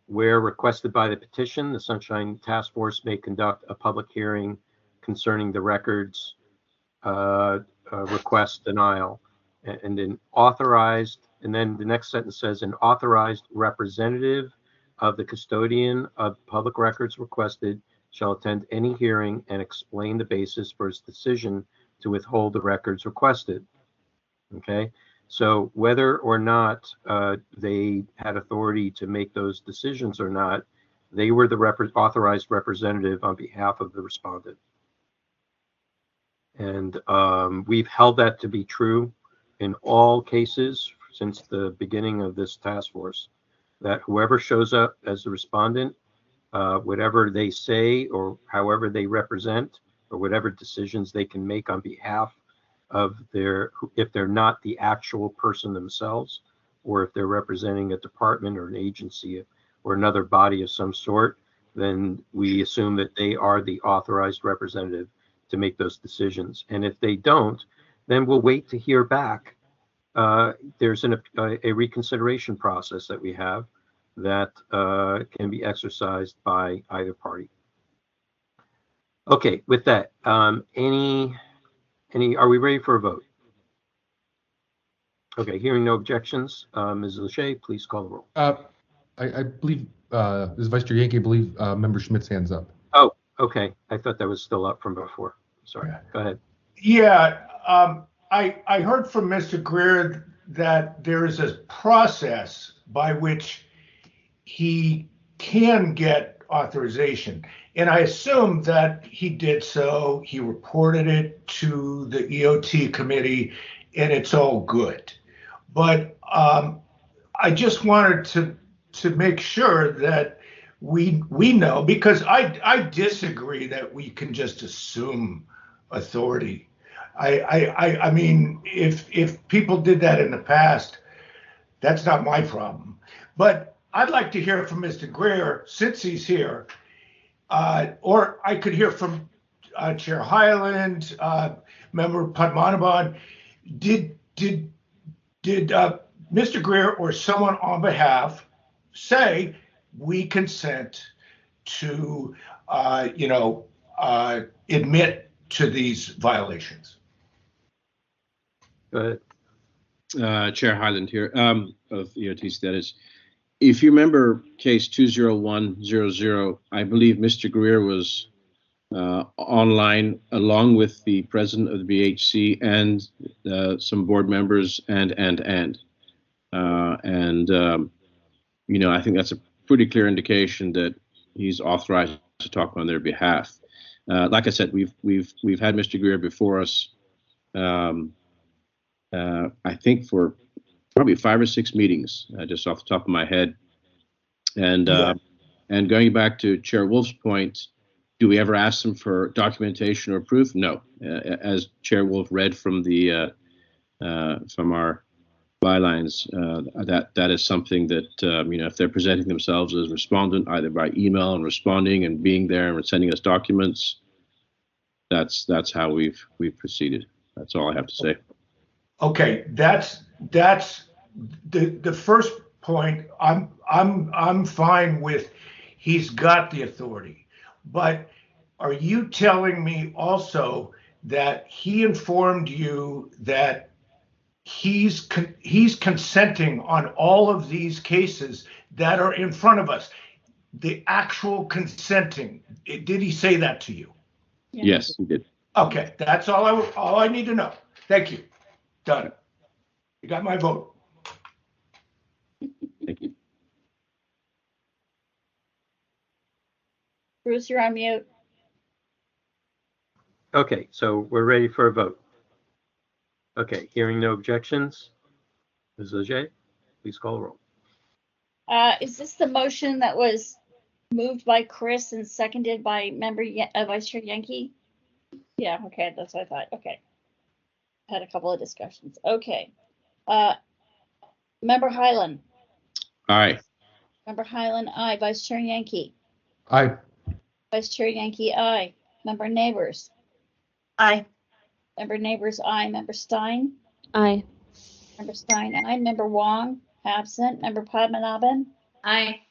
where requested by the petition, the Sunshine Task Force may conduct a public hearing concerning the records request denial. And then authorized, and then the next sentence says, an authorized representative of the custodian of public records requested shall attend any hearing and explain the basis for his decision to withhold the records requested. Okay, so whether or not they had authority to make those decisions or not, they were the authorized representative on behalf of the respondent. And we've held that to be true in all cases since the beginning of this task force, that whoever shows up as the respondent, whatever they say or however they represent or whatever decisions they can make on behalf of if they're not the actual person themselves, or if they're representing a department or an agency or another body of some sort, then we assume that they are the authorized representative to make those decisions. And if they don't, then we'll wait to hear back. There's a reconsideration process that we have that can be exercised by either party. Okay, with that, are we ready for a vote? Okay, hearing no objections, Ms. Lachey, please call the roll. I believe, this is Vice Chair Yankee, I believe Member Schmidt's hand's up. Oh, okay. I thought that was still up from before. Sorry, go ahead. Yeah, I heard from Mr. Greer that there is a process by which he can get authorization. And I assume that he did so, he reported it to the EOT committee, and it's all good. But I just wanted to make sure that we know, because I disagree that we can just assume authority. I mean, if people did that in the past, that's not my problem. But I'd like to hear from Mr. Greer since he's here, or I could hear from Chair Hyland, Member Padmanabhan. Did Mr. Greer or someone on behalf say we consent to, admit to these violations? Go ahead. Chair Hyland here, of EOT status. If you remember case 20100, I believe Mr. Greer was online along with the president of the BHC and some board members and I think that's a pretty clear indication that he's authorized to talk on their behalf. Like I said, we've had Mr. Greer before us. I think for probably 5 or 6 meetings, just off the top of my head. And going back to Chair Wolf's point, do we ever ask them for documentation or proof? No. As Chair Wolf read from the from our bylines, that is something that if they're presenting themselves as respondent, either by email and responding and being there and sending us documents, that's how we've proceeded. That's all I have to say. Okay, that's the first point. I'm fine with. He's got the authority, but are you telling me also that he informed you that he's consenting on all of these cases that are in front of us? The actual consenting. Did he say that to you? Yes, he did. Okay, that's all I need to know. Thank you. Done. You got my vote. Thank you. Bruce, you're on mute. Okay, so we're ready for a vote. Okay, hearing no objections, Ms. Leger, please call the roll. Is this the motion that was moved by Chris and seconded by Vice Chair Yankee? Yeah, okay, that's what I thought. Okay. Had a couple of discussions. Okay. Member Hyland. Aye. Member Hyland, aye. Vice Chair Yankee. Aye. Vice Chair Yankee, aye. Member Neighbors. Aye. Member Neighbors, aye. Member Stein. Aye. Member Stein, aye. Member Wong, absent. Member Padmanabhan. Aye.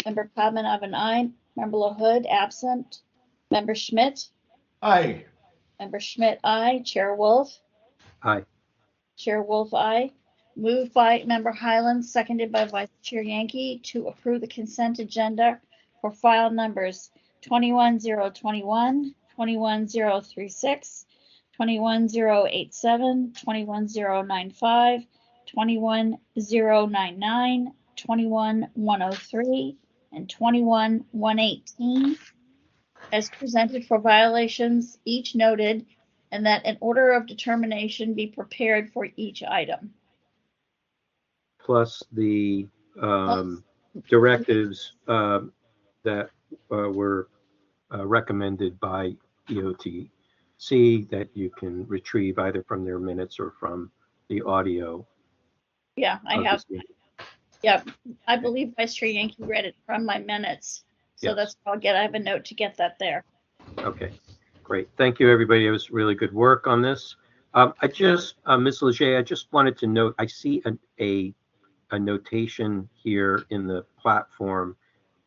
Member Padmanabhan, aye. Member LaHood, absent. Member Schmidt. Aye. Member Schmidt, aye. Chair Wolf. Aye. Chair Wolf, aye. Moved by Member Hyland, seconded by Vice Chair Yankee to approve the consent agenda for file numbers 21021, 21036, 21087, 21095, 21099, 21103, and 21118 as presented for violations each noted, and that an order of determination be prepared for each item. Plus the directives that were recommended by EOTC that you can retrieve either from their minutes or from the audio. Yeah, I have. Yeah, I believe Vice Chair Yankee read it from my minutes. So Yes. that's what I'll get. I have a note to get that there. Okay, great. Thank you, everybody. It was really good work on this. Ms. Leger, I just wanted to note, I see a notation here in the platform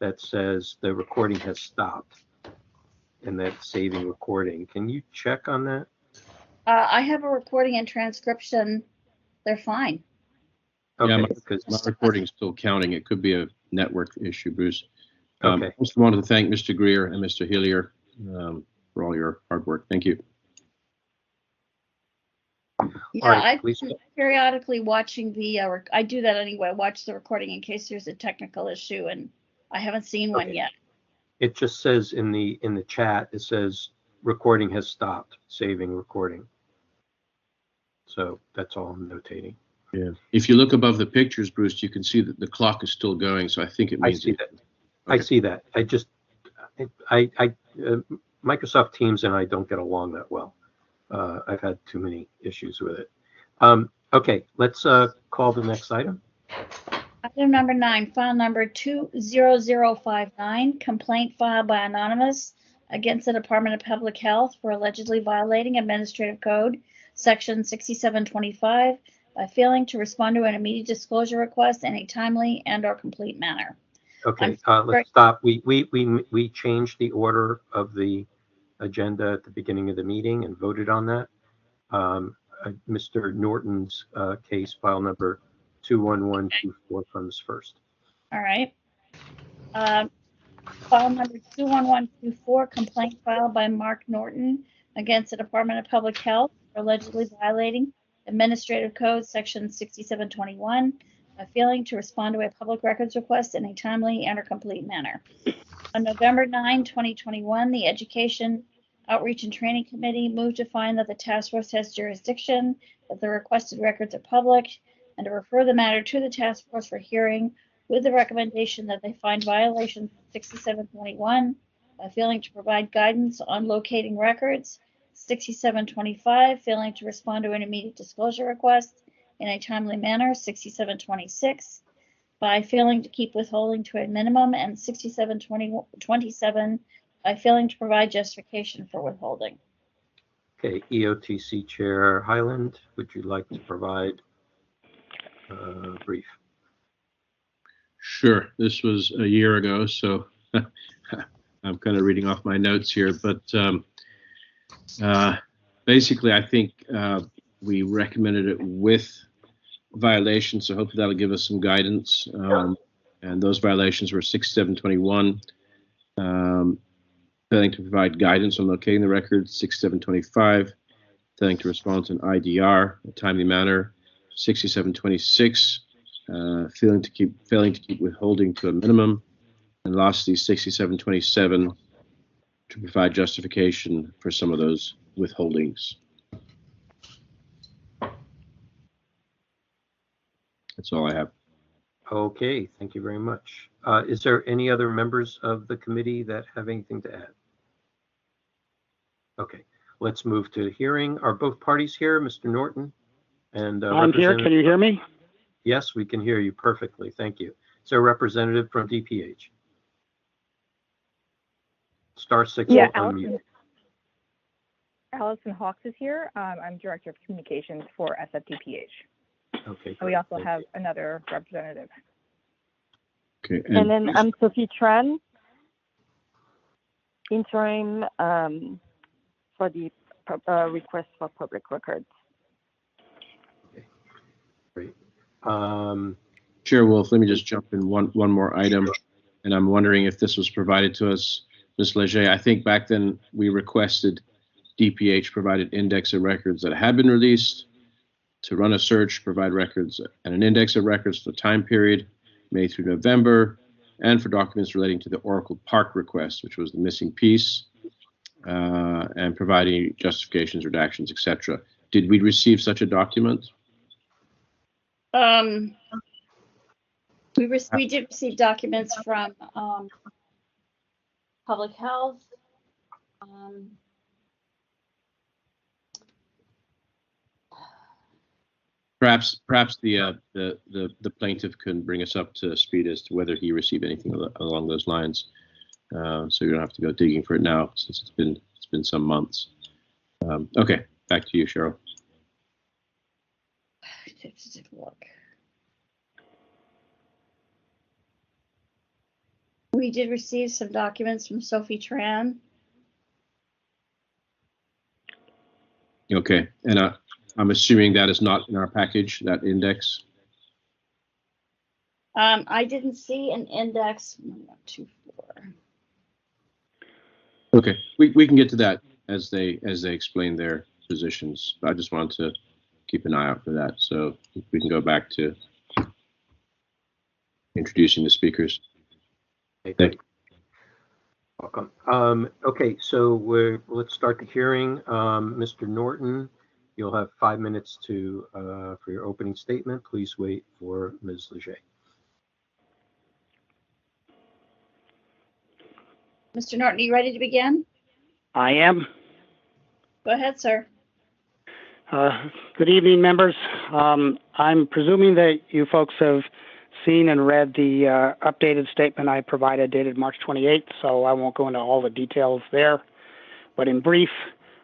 that says the recording has stopped and that's saving recording. Can you check on that? I have a recording and transcription. They're fine. Okay, Yeah, because my recording is still counting. It could be a network issue, Bruce. Okay. I just wanted to thank Mr. Greer and Mr. Hillier for all your hard work. Thank you. Yeah, right, I've been periodically watching the, I do that anyway, watch the recording in case there's a technical issue, and I haven't seen one yet. it just says in the chat, it says recording has stopped, saving recording. So that's all I'm notating. Yeah. If you look above the pictures, Bruce, you can see that the clock is still going. So I think it means I see that. I see that. Microsoft Teams and I don't get along that well. I've had too many issues with it. Okay, let's call the next item. Item number 9, file number 20059, complaint filed by Anonymous against the Department of Public Health for allegedly violating Administrative Code Section 6725 by failing to respond to an immediate disclosure request in a timely and/or complete manner. Okay, let's stop. We changed the order of the agenda at the beginning of the meeting and voted on that. Mr. Norton's case, file number 21124, comes first. All right. File number 21124, complaint filed by Mark Norton against the Department of Public Health for allegedly violating Administrative Code Section 6721 by failing to respond to a public records request in a timely and or complete manner. On November 9, 2021, the Education, Outreach, and Training Committee moved to find that the task force has jurisdiction, that the requested records are public, and to refer the matter to the task force for hearing with the recommendation that they find violations of 6721 by failing to provide guidance on locating records, 6725, failing to respond to an immediate disclosure request in a timely manner, 6726, by failing to keep withholding to a minimum, and 6727 by failing to provide justification for withholding. Okay, EOTC Chair Highland, would you like to provide a brief? Sure. This was a year ago, so I'm kind of reading off my notes here, but basically I think we recommended it with violations, so hopefully that'll give us some guidance. And those violations were 6721, failing to provide guidance on locating the records, 6725, failing to respond to an IDR in a timely manner, 6726, failing to keep withholding to a minimum, and lastly 6727 to provide justification for some of those withholdings. That's all I have. Okay, thank you very much. Is there any other members of the committee that have anything to add? Okay, let's move to the hearing. Are both parties here, Mr. Norton? And I'm here. Can you hear me? Yes, we can hear you perfectly. Thank you. Is there a representative from DPH? Star 6 Yeah, will unmute. Allison Hawks is here. I'm Director of Communications for SFDPH. Okay. And we also have another representative. Okay. And then I'm Sophie Tran, interim for the request for public records. Okay, great. Chair Wolf, let me just jump in one more item, and I'm wondering if this was provided to us, Ms. Leger. I think back then we requested DPH provided index of records that had been released, to run a search, provide records and an index of records for the time period, May through November, and for documents relating to the Oracle Park request, which was the missing piece, and providing justifications, redactions, etc. Did we receive such a document? We did receive documents from Public Health. Perhaps the plaintiff can bring us up to speed as to whether he received anything along those lines, so you don't have to go digging for it now since it's been some months. Okay, back to you, Cheryl. Let's take a look. We did receive some documents from Sophie Tran. Okay, and I'm assuming that is not in our package, that index. I didn't see an index. 124. Okay, we can get to that as they explain their positions. I just want to keep an eye out for that, so we can go back to introducing the speakers. Thank you. Welcome. Okay, so let's start the hearing. Mr. Norton, you'll have 5 minutes for your opening statement. Please wait for Ms. Leger. Mr. Norton, are you ready to begin? I am. Go ahead, sir. Good evening, members. I'm presuming that you folks have seen and read the updated statement I provided dated March 28th, so I won't go into all the details there. But in brief,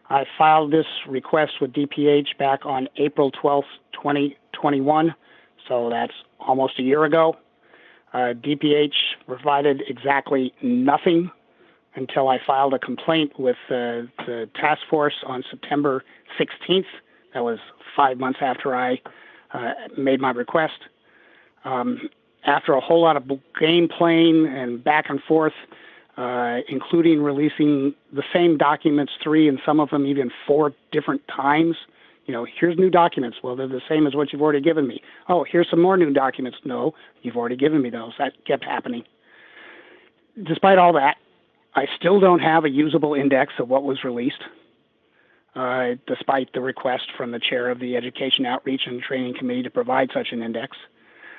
I filed this request with DPH back on April 12th, 2021, so that's almost a year ago. DPH provided exactly nothing until I filed a complaint with the task force on September 16th. That was 5 months after I made my request. After a whole lot of game playing and back and forth, including releasing the same documents 3 and some of them even 4 different times. You know, here's new documents. Well, they're the same as what you've already given me. Oh, here's some more new documents. No, you've already given me those. That kept happening. Despite all that, I still don't have a usable index of what was released, despite the request from the chair of the Education Outreach and Training Committee to provide such an index.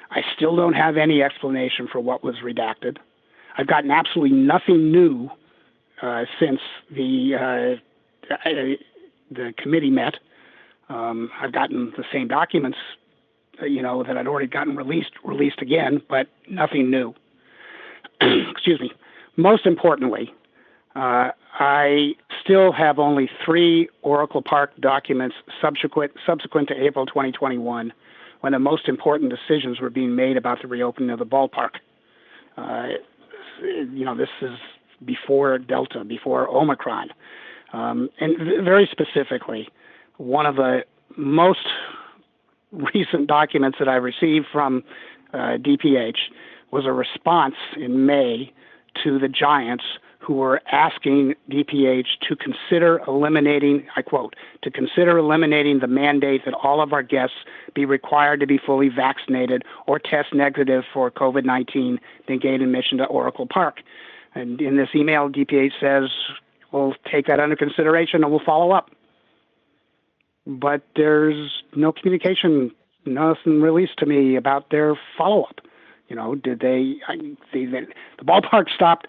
I still don't have any explanation for what was redacted. I've gotten absolutely nothing new since the committee met. I've gotten the same documents, that I'd already gotten released again, but nothing new. Excuse me. Most importantly, I still have only 3 Oracle Park documents subsequent to April 2021, when the most important decisions were being made about the reopening of the ballpark. This is before Delta, before Omicron. And very specifically, one of the most recent documents that I received from DPH was a response in May to the Giants, who were asking DPH to consider eliminating, I quote, to consider eliminating the mandate that all of our guests be required to be fully vaccinated or test negative for COVID-19 to gain admission to Oracle Park. And in this email, DPH says, we'll take that under consideration and we'll follow up. But there's no communication, nothing released to me about their follow-up. Did the ballpark stopped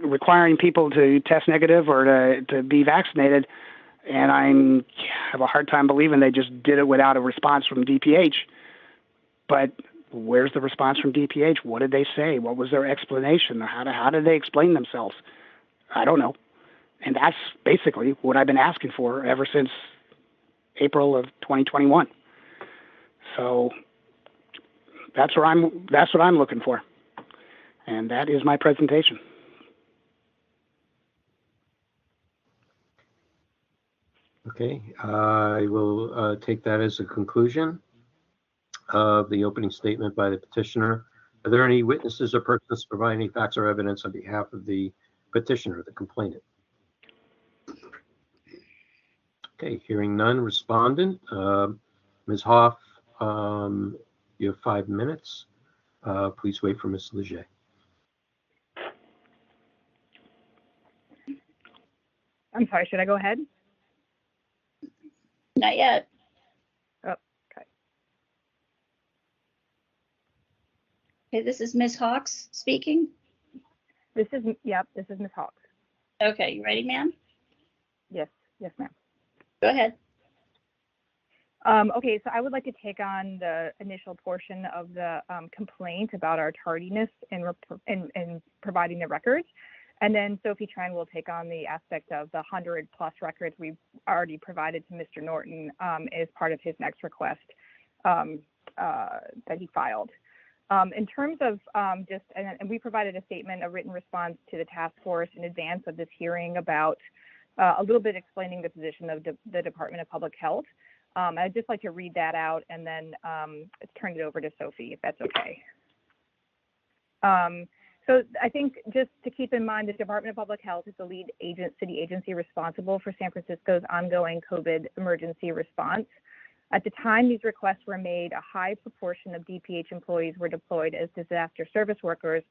requiring people to test negative or to be vaccinated, and I have a hard time believing they just did it without a response from DPH. But where's the response from DPH? What did they say? What was their explanation? How did they explain themselves? I don't know. And that's basically what I've been asking for ever since April of 2021. So that's what I'm looking for. And that is my presentation. Okay, I will take that as a conclusion of the opening statement by the petitioner. Are there any witnesses or persons providing any facts or evidence on behalf of the petitioner, the complainant? Okay, hearing none. Respondent, Ms. Hoff, you have 5 minutes. Please wait for Ms. Leger. I'm sorry, should I go ahead? Not yet. Oh, okay. Okay, this is Ms. Hawks speaking. This is Ms. Hawks. Okay, you ready, ma'am? Yes, ma'am. Go ahead. Okay, so I would like to take on the initial portion of the complaint about our tardiness in providing the records. And then Sophie Tran will take on the aspect of the 100+ records we've already provided to Mr. Norton as part of his next request that he filed. In terms of and we provided a statement, a written response to the task force in advance of this hearing about a little bit explaining the position of the Department of Public Health. I'd just like to read that out and then turn it over to Sophie, if that's okay. So I think just to keep in mind, the Department of Public Health is the lead city agency responsible for San Francisco's ongoing COVID emergency response. At the time these requests were made, a high proportion of DPH employees were deployed as disaster service workers,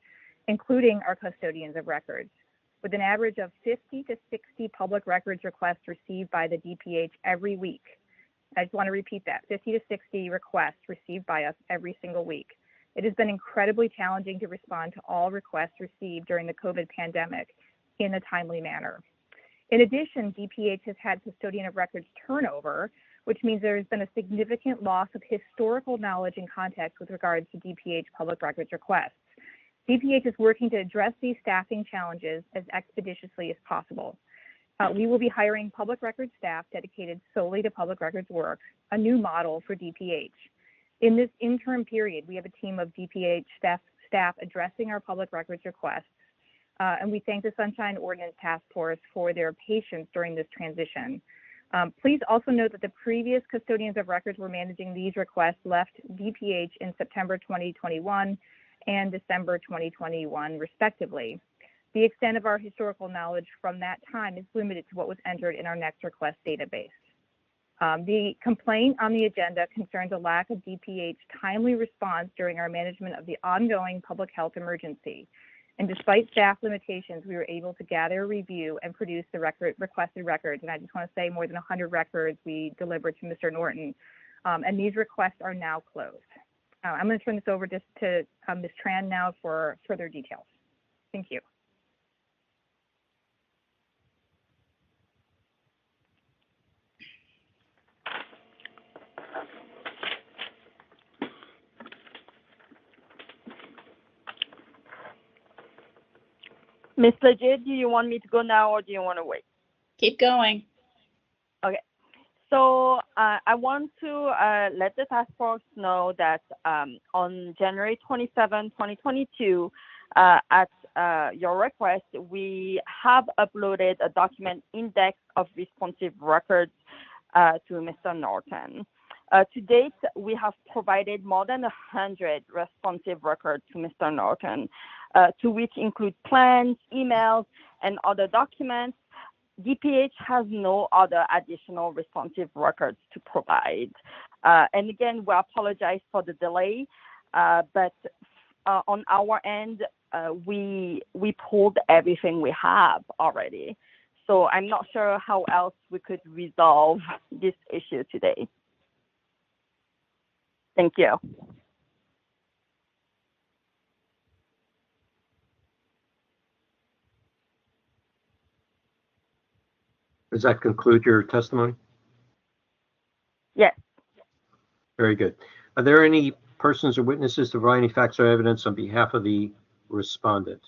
including our custodians of records. With an average of 50 to 60 public records requests received by the DPH every week. I just want to repeat that, 50 to 60 requests received by us every single week. It has been incredibly challenging to respond to all requests received during the COVID pandemic in a timely manner. In addition, DPH has had custodian of records turnover, which means there has been a significant loss of historical knowledge and context with regards to DPH public records requests. DPH is working to address these staffing challenges as expeditiously as possible. We will be hiring public records staff dedicated solely to public records work, a new model for DPH. In this interim period, we have a team of DPH staff addressing our public records requests, and we thank the Sunshine Ordinance Task Force for their patience during this transition. Please also note that the previous custodians of records were managing these requests left DPH in September 2021 and December 2021, respectively. The extent of our historical knowledge from that time is limited to what was entered in our next request database. The complaint on the agenda concerns a lack of DPH timely response during our management of the ongoing public health emergency. And despite staff limitations, we were able to gather, review, and produce the requested records. And I just want to say more than 100 records we delivered to Mr. Norton. And these requests are now closed. I'm going to turn this over just to Ms. Tran now for further details. Thank you. Ms. Legit, do you want me to go now or do you want to wait? Keep going. Okay. So I want to let the task force know that on January 27, 2022, at your request, we have uploaded a document index of responsive records to Mr. Norton. To date, we have provided more than 100 responsive records to Mr. Norton, to which include plans, emails, and other documents. DPH has no other additional responsive records to provide. And again, we apologize for the delay, but on our end, we pulled everything we have already. So I'm not sure how else we could resolve this issue today. Thank you. Does that conclude your testimony? Yes. Very good. Are there any persons or witnesses to provide any facts or evidence on behalf of the respondent?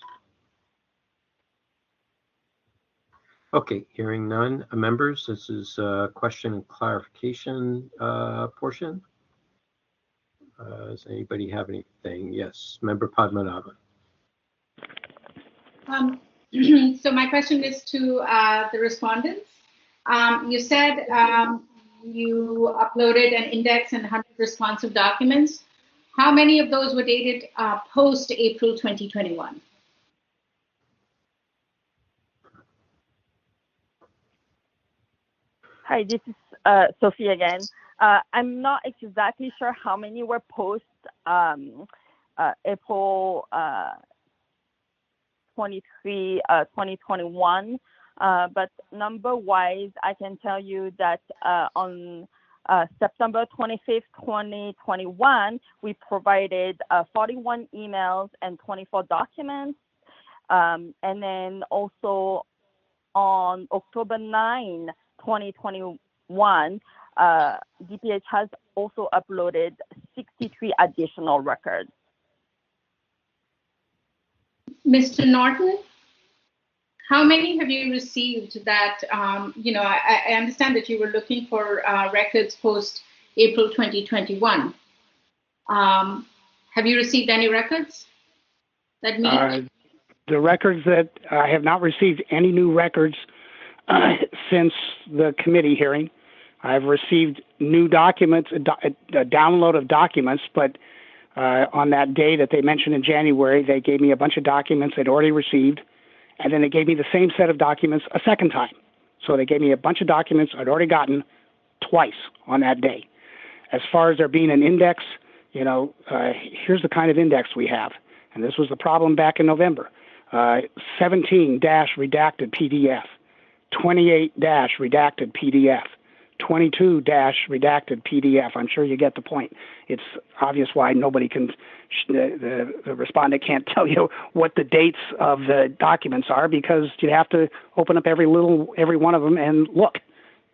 Okay, hearing none. Members, this is a question and clarification portion. Does anybody have anything? Yes, Member Padmanabhan. So my question is to the respondents. You said you uploaded an index and 100 responsive documents. How many of those were dated post April 2021? Hi, this is Sophie again. I'm not exactly sure how many were post April 23, 2021, but number-wise, I can tell you that on September 25th, 2021, we provided 41 emails and 24 documents, and then also on October 9, 2021, DPH has also uploaded 63 additional records. Mr. Norton, how many have you received that, I understand that you were looking for records post April 2021. Have you received any records that meet? The records that I have not received any new records since the committee hearing. I've received new documents, a download of documents, but on that day that they mentioned in January, they gave me a bunch of documents they'd already received, and then they gave me the same set of documents a second time. So they gave me a bunch of documents I'd already gotten twice on that day. As far as there being an index, here's the kind of index we have. And this was the problem back in November. 17-redacted PDF, 28-redacted PDF, 22-redacted PDF. I'm sure you get the point. It's obvious why nobody can, the respondent can't tell you what the dates of the documents are, because you'd have to open up every one of them and look.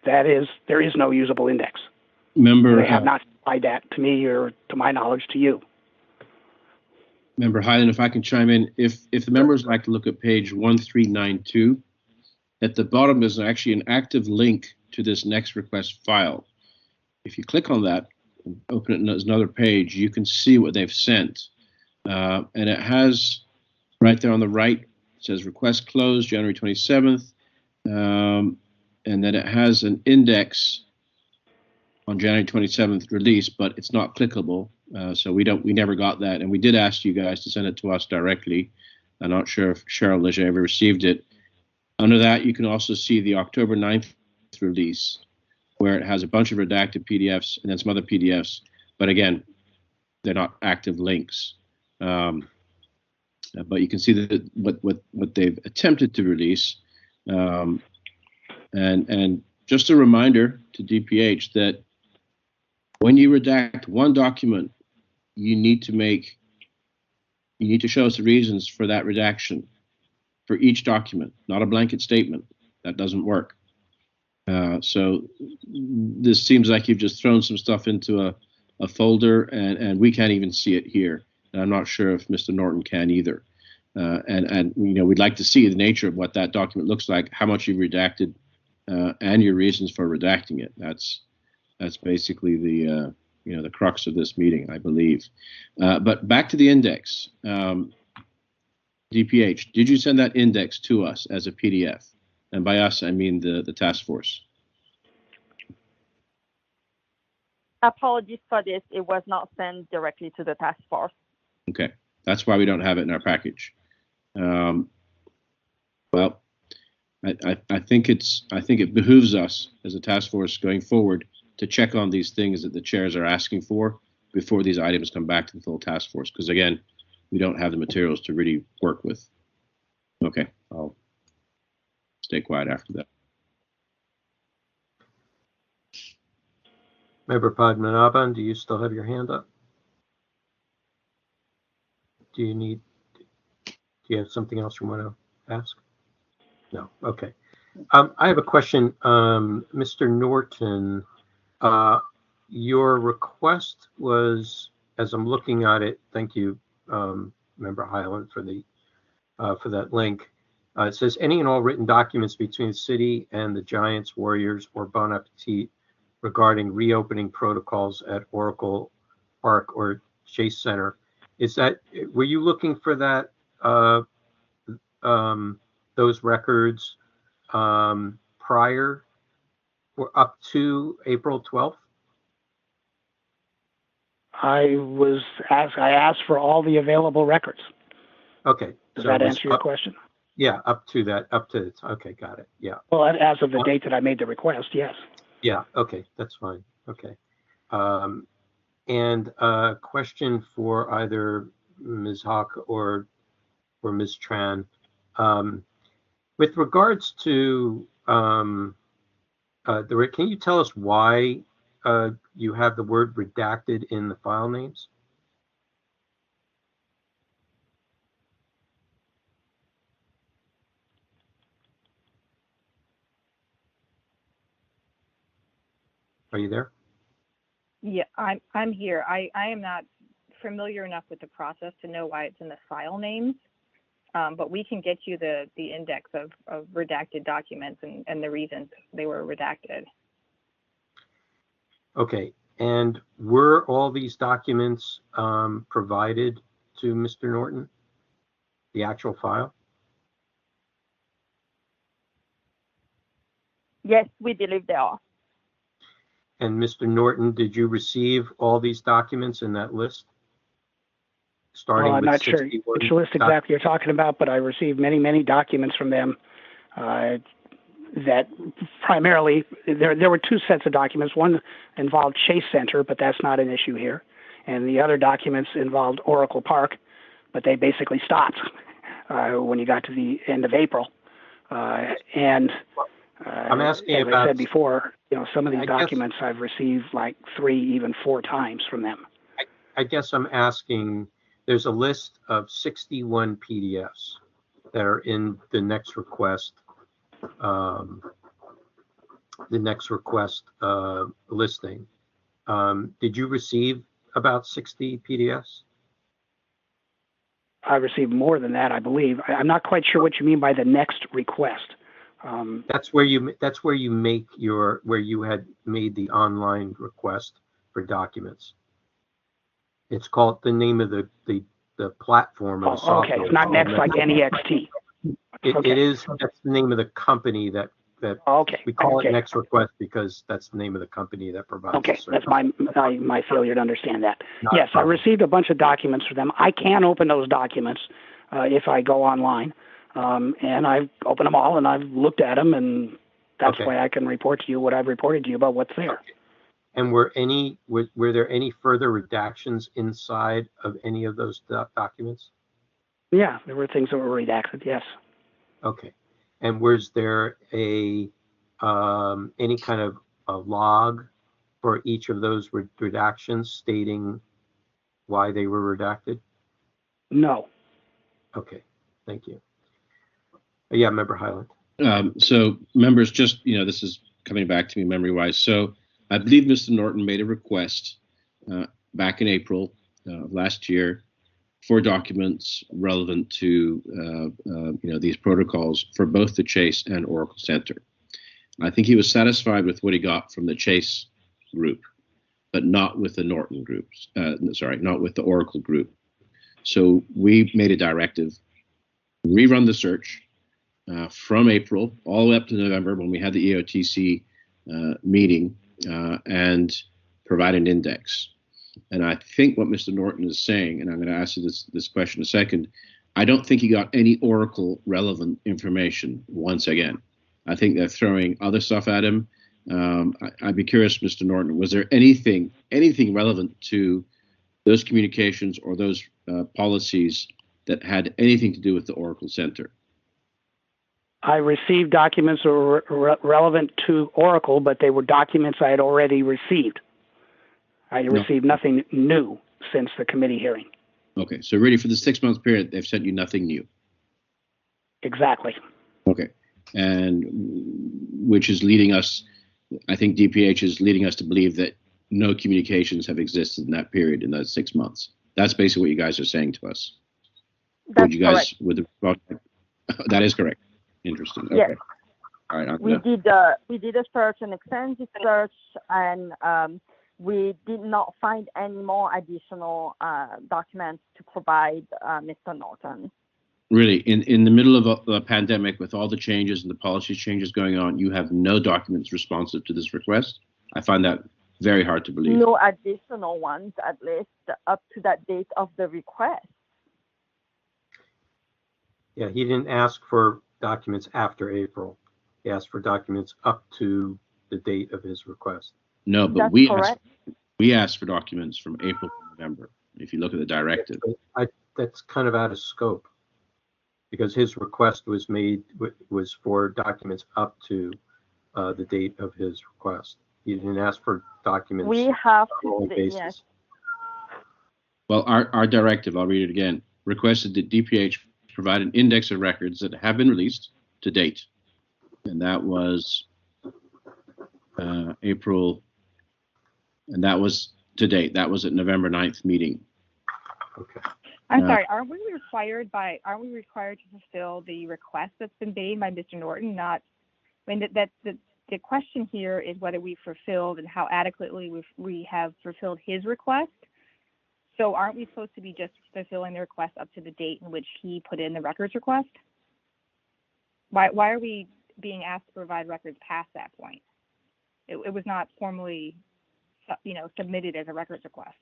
That is, there is no usable index. Member, They have not supplied that to me or, to my knowledge, to you. Member Highland, if I can chime in, if the members like to look at page 1392, at the bottom is actually an active link to this next request file. If you click on that and open it as another page, you can see what they've sent. And it has right there on the right, it says request closed January 27th. And then it has an index on January 27th release, but it's not clickable. So we never got that. And we did ask you guys to send it to us directly. I'm not sure if Cheryl Ligia ever received it. Under that, you can also see the October 9th release, where it has a bunch of redacted PDFs and then some other PDFs. But again, they're not active links. But you can see that what they've attempted to release. And just a reminder to DPH that when you redact one document, you need to show us the reasons for that redaction for each document, not a blanket statement. That doesn't work. So this seems like you've just thrown some stuff into a folder, and we can't even see it here. And I'm not sure if Mr. Norton can either. And we'd like to see the nature of what that document looks like, how much you've redacted, and your reasons for redacting it. That's basically the crux of this meeting, I believe. But back to the index. DPH, did you send that index to us as a PDF? And by us, I mean the task force. Apologies for this. It was not sent directly to the task force. Okay, that's why we don't have it in our package. Well, I think it behooves us as a task force going forward to check on these things that the chairs are asking for before these items come back to the full task force. Because again, we don't have the materials to really work with. Okay, I'll stay quiet after that. Member Padmanabhan, do you still have your hand up? Do you have something else you want to ask? No. Okay. I have a question. Mr. Norton, your request was, as I'm looking at it, thank you, Member Highland, for that link. It says any and all written documents between the city and the Giants, Warriors, or Bon Appetit regarding reopening protocols at Oracle Park or Chase Center. Were you looking for that, those records prior or up to April 12th? I asked for all the available records. Okay. Does that answer your question? Yeah, okay, got it. Yeah. Well, as of the date that I made the request, yes. Yeah, okay, that's fine. Okay. And a question for either Ms. Hawk or Ms. Tran. With regards to can you tell us why you have the word redacted in the file names? Are you there? Yeah, I'm here. I am not familiar enough with the process to know why it's in the file names, but we can get you the index of redacted documents and the reasons they were redacted. Okay, and were all these documents provided to Mr. Norton, the actual file? Yes, we believe they are. And Mr. Norton, did you receive all these documents in that list? Starting I'm with not sure which list exactly you're talking about, but I received many documents from them that primarily, there were two sets of documents. One involved Chase Center, but that's not an issue here. And the other documents involved Oracle Park, but they basically stopped when you got to the end of April. I'm asking as about, I said before, some of these documents I've received like 3, even 4 times from them. I guess I'm asking, there's a list of 61 PDFs that are in the next request the next request listing. Did you receive about 60 PDFs? I received more than that, I believe. I'm not quite sure what you mean by the next request. That's where you make where you had made the online request for documents. It's called the name of the platform of the software. Okay, it's not next like NEXT. It is. That's the name of the company that okay. We call it Next Request because that's the name of the company that provides. Okay, the service. that's my failure to understand that. Not yes, I received a bunch of documents for them. I can open those documents if I go online, and I've opened them all and I've looked at them, and that's why I can report to you what I've reported to you about what's there. And were there any further redactions inside of any of those documents? Yeah, there were things that were redacted. Yes. Okay. And was there any kind of a log for each of those redactions stating why they were redacted? No. Okay, thank you. Yeah, Member Highland. So members, just, this is coming back to me memory-wise. So I believe Mr. Norton made a request back in April of last year for documents relevant to these protocols for both the Chase and Oracle Center. I think he was satisfied with what he got from the Chase group, but not with the Norton groups. Not with the Oracle group. So we made a directive, rerun the search from April all the way up to November when we had the EOTC meeting and provide an index. And I think what Mr. Norton is saying, and I'm going to ask you this question in a second, I don't think he got any Oracle relevant information once again. I think they're throwing other stuff at him. I'd be curious, Mr. Norton, was there anything relevant to those communications or those policies that had anything to do with the Oracle Center? I received documents that were relevant to Oracle, but they were documents I had already received. I received nothing new since the committee hearing. Okay, so really for the 6-month period, they've sent you nothing new. Exactly. Okay, and which is leading us, I think DPH is leading us to believe that no communications have existed in that period, in those 6 months. That's basically what you guys are saying to us. That's correct. That is correct. Interesting. Okay. Yes. All right. We did a search, an extensive search, and we did not find any more additional documents to provide Mr. Norton. Really, in the middle of a pandemic with all the changes and the policy changes going on, you have no documents responsive to this request? I find that very hard to believe. No additional ones, at least up to that date of the request. Yeah, he didn't ask for documents after April. He asked for documents up to the date of his request. No, but we asked for documents from April to November. If you look at the directive, that's kind of out of scope because his request was for documents up to the date of his request. He didn't ask for documents. We have on a basis. Yes. Well, our directive, I'll read it again, requested that DPH provide an index of records that have been released to date, and that was April. And that was to date. That was at November 9th meeting. Okay. I'm sorry. Aren't we required to fulfill the request that's been made by Mr. Norton? The question here is whether we fulfilled and how adequately we have fulfilled his request. So aren't we supposed to be just fulfilling the request up to the date in which he put in the records request? Why are we being asked to provide records past that point? It was not formally submitted as a records request.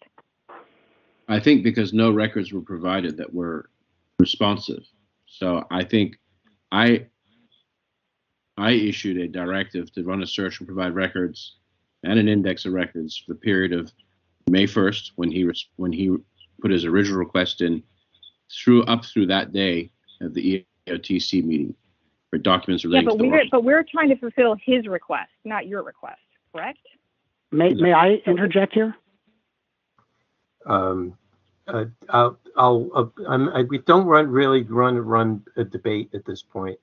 I think because no records were provided that were responsive. So I think I issued a directive to run a search and provide records and an index of records for the period of May 1st when he put his original request in up through that day of the EOTC meeting for documents relating but we're trying to fulfill his request, not your request, correct? May I interject here? We don't run a debate at this point,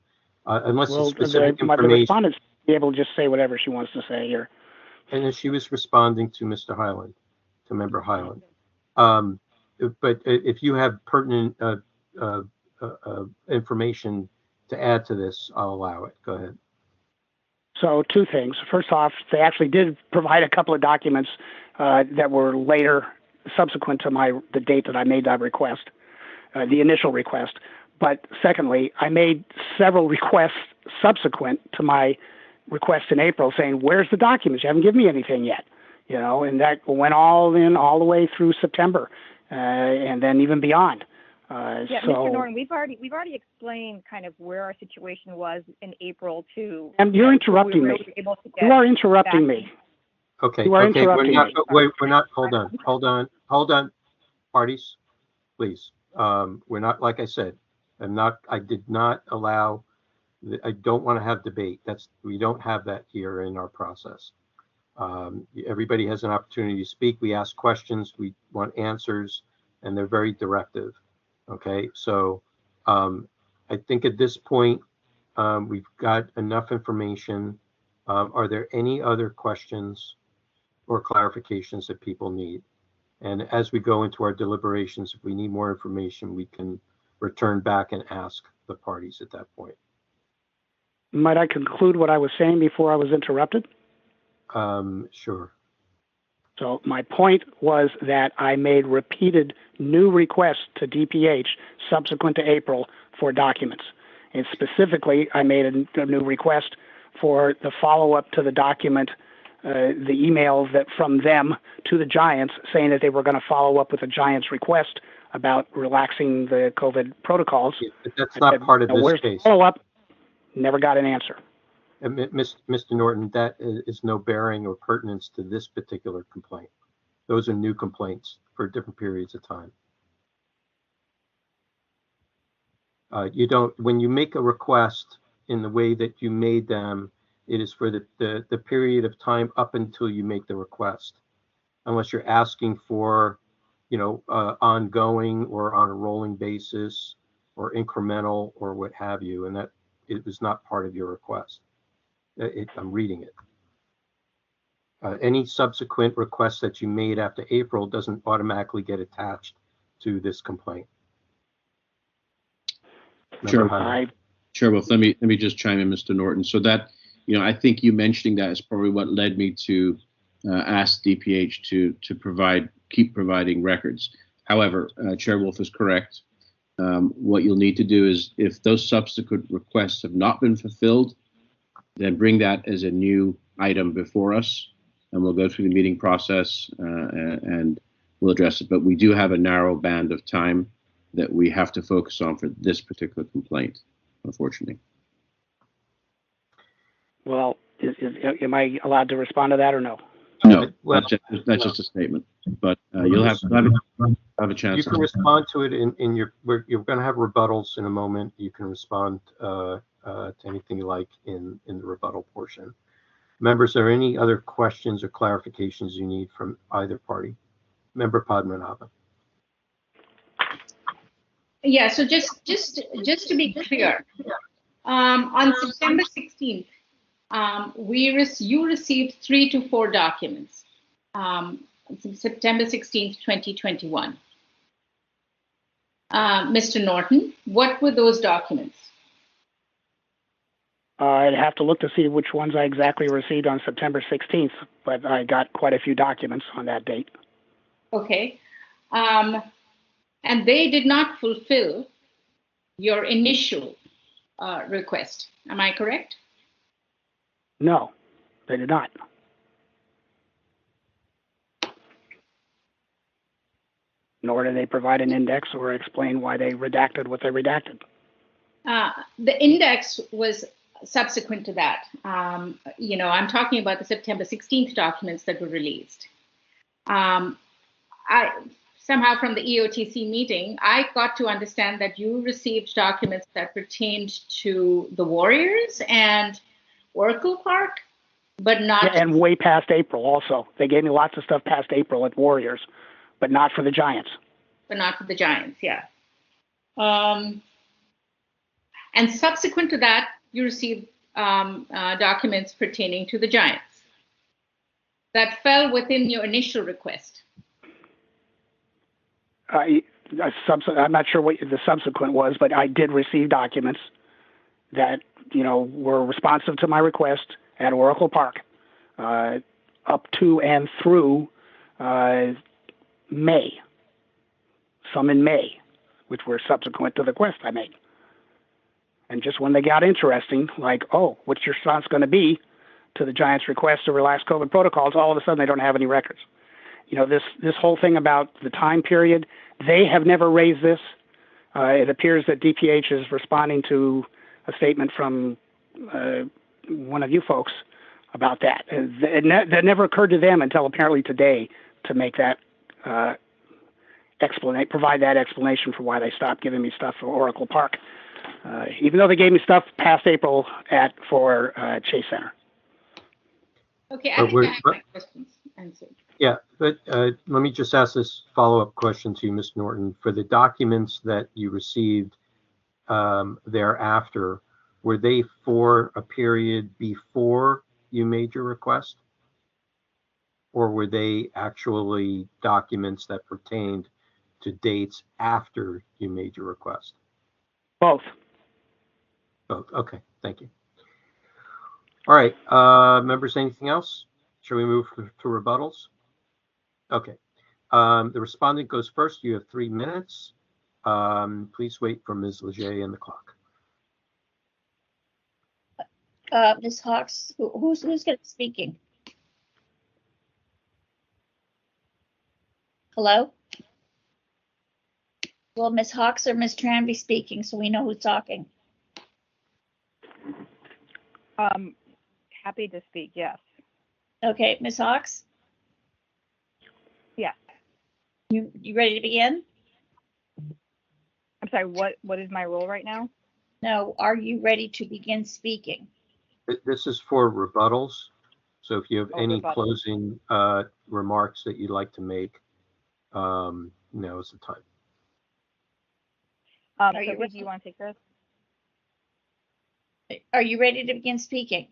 unless it's specific information. be able to just say whatever she wants to say here. And then she was responding to Mr. Highland, to Member Highland. But if you have pertinent information to add to this, I'll allow it. Go ahead. So two things. First off, they actually did provide a couple of documents that were later, subsequent to the date that I made that request, the initial request. But secondly, I made several requests subsequent to my request in April saying, where's the documents? You haven't given me anything yet. You know, and that went all the way through September and then even beyond. Yeah, so, Mr. Norton, we've already explained kind of where our situation was in April to. And you're interrupting me. You are interrupting me. Okay. You are Okay. interrupting me. We're not. Hold on. Parties, please. We're not. Like I said, I did not allow. I don't want to have debate. We don't have that here in our process. Everybody has an opportunity to speak. We ask questions. We want answers, and they're very directive. Okay, so I think at this point we've got enough information. Are there any other questions or clarifications that people need? And as we go into our deliberations, if we need more information, we can return back and ask the parties at that point. Might I conclude what I was saying before I was interrupted? Sure. So my point was that I made repeated new requests to DPH subsequent to April for documents. And specifically, I made a new request for the follow-up to the document, the emails that from them to the Giants saying that they were going to follow up with the Giants' request about relaxing the COVID protocols. Yeah, but that's not part of this case. Follow-up? Never got an answer. Mr. Norton, that is no bearing or pertinence to this particular complaint. Those are new complaints for different periods of time. When you make a request in the way that you made them, it is for the period of time up until you make the request. Unless you're asking for, ongoing or on a rolling basis or incremental or what have you, and that it was not part of your request. I'm reading it. Any subsequent requests that you made after April doesn't automatically get attached to this complaint. Sure. Well, let me just chime in, Mr. Norton. So that, I think you mentioning that is probably what led me to ask DPH to keep providing records. However, Chair Wolf is correct. What you'll need to do is, if those subsequent requests have not been fulfilled, then bring that as a new item before us, and we'll go through the meeting process and we'll address it. But we do have a narrow band of time that we have to focus on for this particular complaint, unfortunately. Well, am I allowed to respond to that or no? No, that's just a statement. But you'll have a chance. You can respond to it in your. You're going to have rebuttals in a moment. You can respond to anything you like in the rebuttal portion. Members, are there any other questions or clarifications you need from either party? Member Padmanabhan. Yeah. So just to be clear, on September 16th. You received 3 to 4 documents. September 16th, 2021. Mr. Norton, what were those documents? I'd have to look to see which ones I exactly received on September 16th, but I got quite a few documents on that date. Okay. And they did not fulfill your initial request. Am I correct? No, they did not. Nor did they provide an index or explain why they redacted what they redacted. The index was subsequent to that. I'm talking about the September 16th documents that were released. Somehow from the EOTC meeting, I got to understand that you received documents that pertained to the Warriors and Oracle Park, but not. And way past April also. They gave me lots of stuff past April at Warriors, but not for the Giants. But not for the Giants, yeah. And subsequent to that, you received documents pertaining to the Giants. That fell within your initial request. I'm not sure what the subsequent was, but I did receive documents that, were responsive to my request at Oracle Park, up to and through May. Some in May, which were subsequent to the request I made. And just when they got interesting, like, oh, what's your response going to be to the Giants' request to relax COVID protocols? All of a sudden, they don't have any records. This whole thing about the time period, they have never raised this. It appears that DPH is responding to a statement from one of you folks about that. That never occurred to them until apparently today to make that provide that explanation for why they stopped giving me stuff for Oracle Park, even though they gave me stuff past April for Chase Center. Okay, I think I have my questions answered. Yeah, but let me just ask this follow-up question to you, Ms. Norton. For the documents that you received thereafter, were they for a period before you made your request? Or were they actually documents that pertained to dates after you made your request? Both. Both, okay, thank you. All right, members, anything else? Shall we move to rebuttals? Okay, the respondent goes first. You have 3 minutes. Please wait for Ms. Leger and the clock. Ms. Hawks, who's going to be speaking? Hello? Will Ms. Hawks or Ms. Tran be speaking so we know who's talking? Happy to speak, yes. Okay, Ms. Hawks? Yes. You ready to begin? I'm sorry, what is my role right now? No, are you ready to begin speaking? This is for rebuttals. So if you have any rebuttals. closing remarks that you'd like to make, now is the time. Sophie, do you want to take this? Are you ready to begin speaking?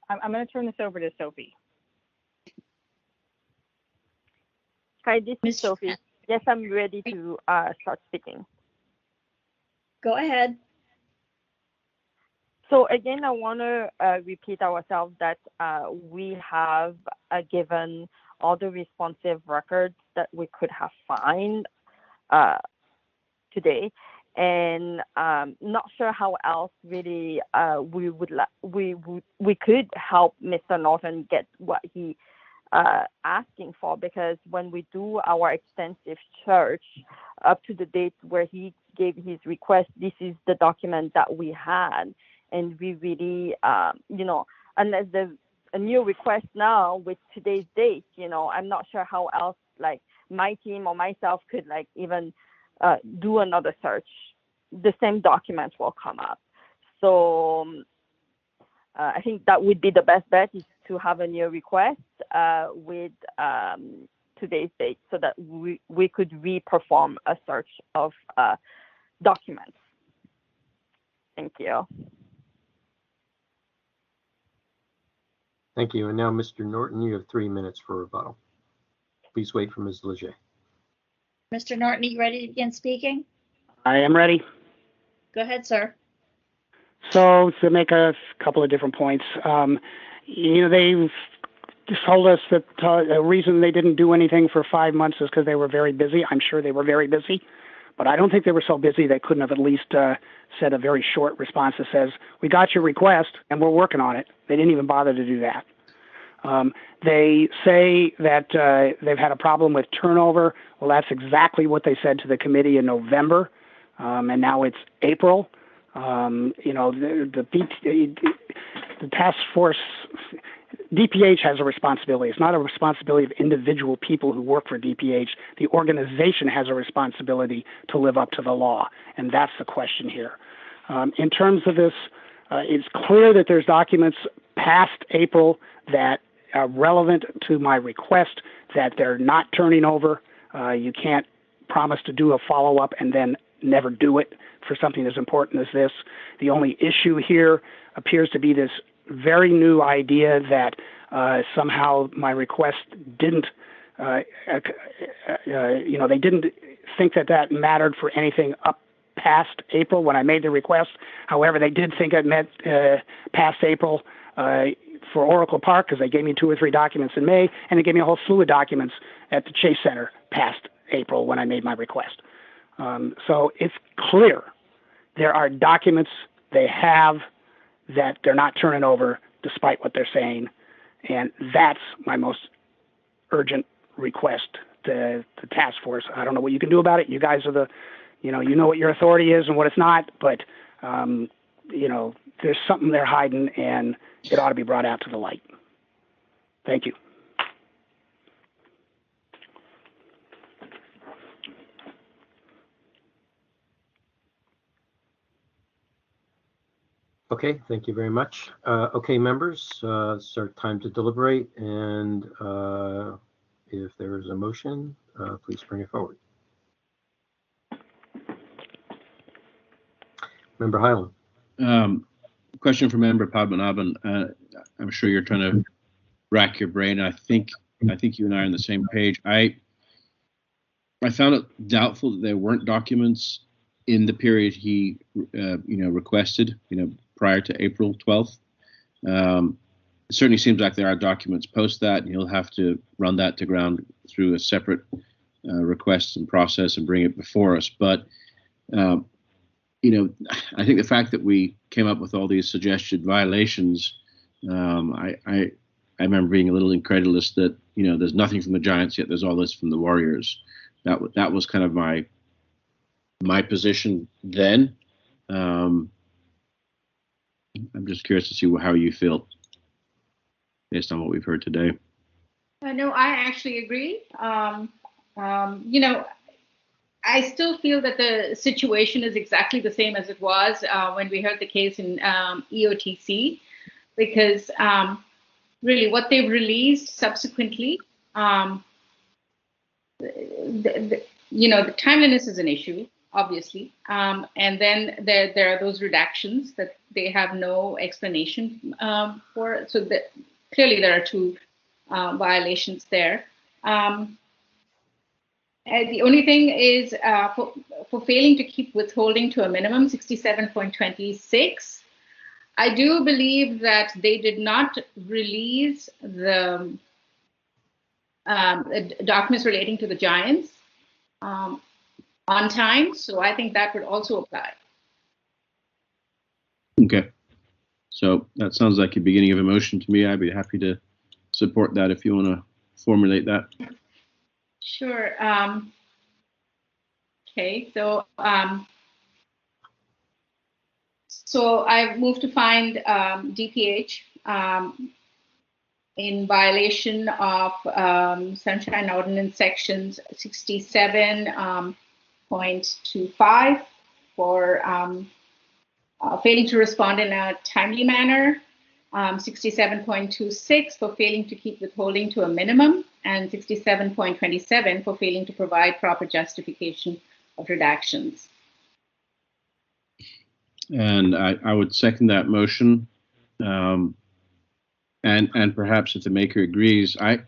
I'm going to turn this over to Sophie. Hi, this is Sophie. Yes, I'm ready to start speaking. Go ahead. So again, I want to repeat ourselves that we have given all the responsive records that we could have found today, and not sure how else really we could help Mr. Norton get what he asking for, because when we do our extensive search up to the date where he gave his request, this is the document that we had. And we really, unless there's a new request now with today's date, I'm not sure how else, like, my team or myself could, like, even do another search. The same documents will come up. So I think that would be the best bet, is to have a new request with today's date, so that we could re-perform a search of documents. Thank you. Thank you. And now, Mr. Norton, you have 3 minutes for rebuttal. Please wait for Ms. Leger. Mr. Norton, are you ready to begin speaking? I am ready. Go ahead, sir. So to make a couple of different points, they've told us that the reason they didn't do anything for 5 months is because they were very busy. I'm sure they were very busy, but I don't think they were so busy they couldn't have at least said a very short response that says, we got your request and we're working on it. They didn't even bother to do that. They say that they've had a problem with turnover. Well, that's exactly what they said to the committee in November, and now it's April. The task force, DPH has a responsibility. It's not a responsibility of individual people who work for DPH. The organization has a responsibility to live up to the law, and that's the question here. In terms of this, it's clear that there's documents past April that are relevant to my request that they're not turning over. You can't promise to do a follow-up and then never do it for something as important as this. The only issue here appears to be this very new idea that somehow my request didn't, they didn't think that mattered for anything up past April when I made the request. However, they did think it meant past April for Oracle Park, because they gave me 2 or 3 documents in May, and they gave me a whole slew of documents at the Chase Center past April when I made my request. So it's clear there are documents they have that they're not turning over despite what they're saying. And that's my most urgent request to the task force. I don't know what you can do about it. You guys are you know what your authority is and what it's not, but, there's something they're hiding, and it ought to be brought out to the light. Thank you. Okay, thank you very much. Okay, members, it's our time to deliberate, and if there is a motion, please bring it forward. Member Highland. Question for Member Padmanabhan. I'm sure you're trying to rack your brain. I think you and I are on the same page. I found it doubtful that there weren't documents in the period he requested, prior to April 12th. It certainly seems like there are documents post that, and he'll have to run that to ground through a separate request and process and bring it before us. But I think the fact that we came up with all these suggested violations, I remember being a little incredulous that there's nothing from the Giants yet. There's all this from the Warriors. That was kind of my position then. I'm just curious to see how you feel based on what we've heard today. No, I actually agree. I still feel that the situation is exactly the same as it was when we heard the case in EOTC, because really what they've released subsequently, the timeliness is an issue, obviously, and then there are those redactions that they have no explanation for. So clearly there are 2 violations there. The only thing is for failing to keep withholding to a minimum, 67.26. I do believe that they did not release the documents relating to the Giants on time, so I think that would also apply. Okay. So that sounds like a beginning of a motion to me. I'd be happy to support that if you want to formulate that. Sure. Okay, so I move to find DPH in violation of Sunshine Ordinance sections 67.25 for failing to respond in a timely manner, 67.26 for failing to keep withholding to a minimum, and 67.27 for failing to provide proper justification of redactions. And I would second that motion. And perhaps if the maker agrees, I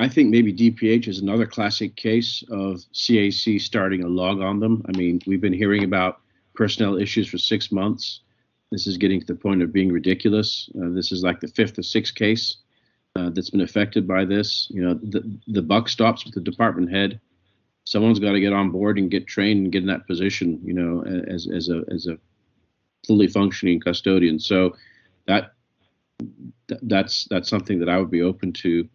think maybe DPH is another classic case of CAC starting a log on them. I mean, we've been hearing about personnel issues for 6 months. This is getting to the point of being ridiculous. This is like the 5th or 6th case that's been affected by this. The buck stops with the department head. Someone's got to get on board and get trained and get in that position, as a fully functioning custodian. So that's something that I would be open to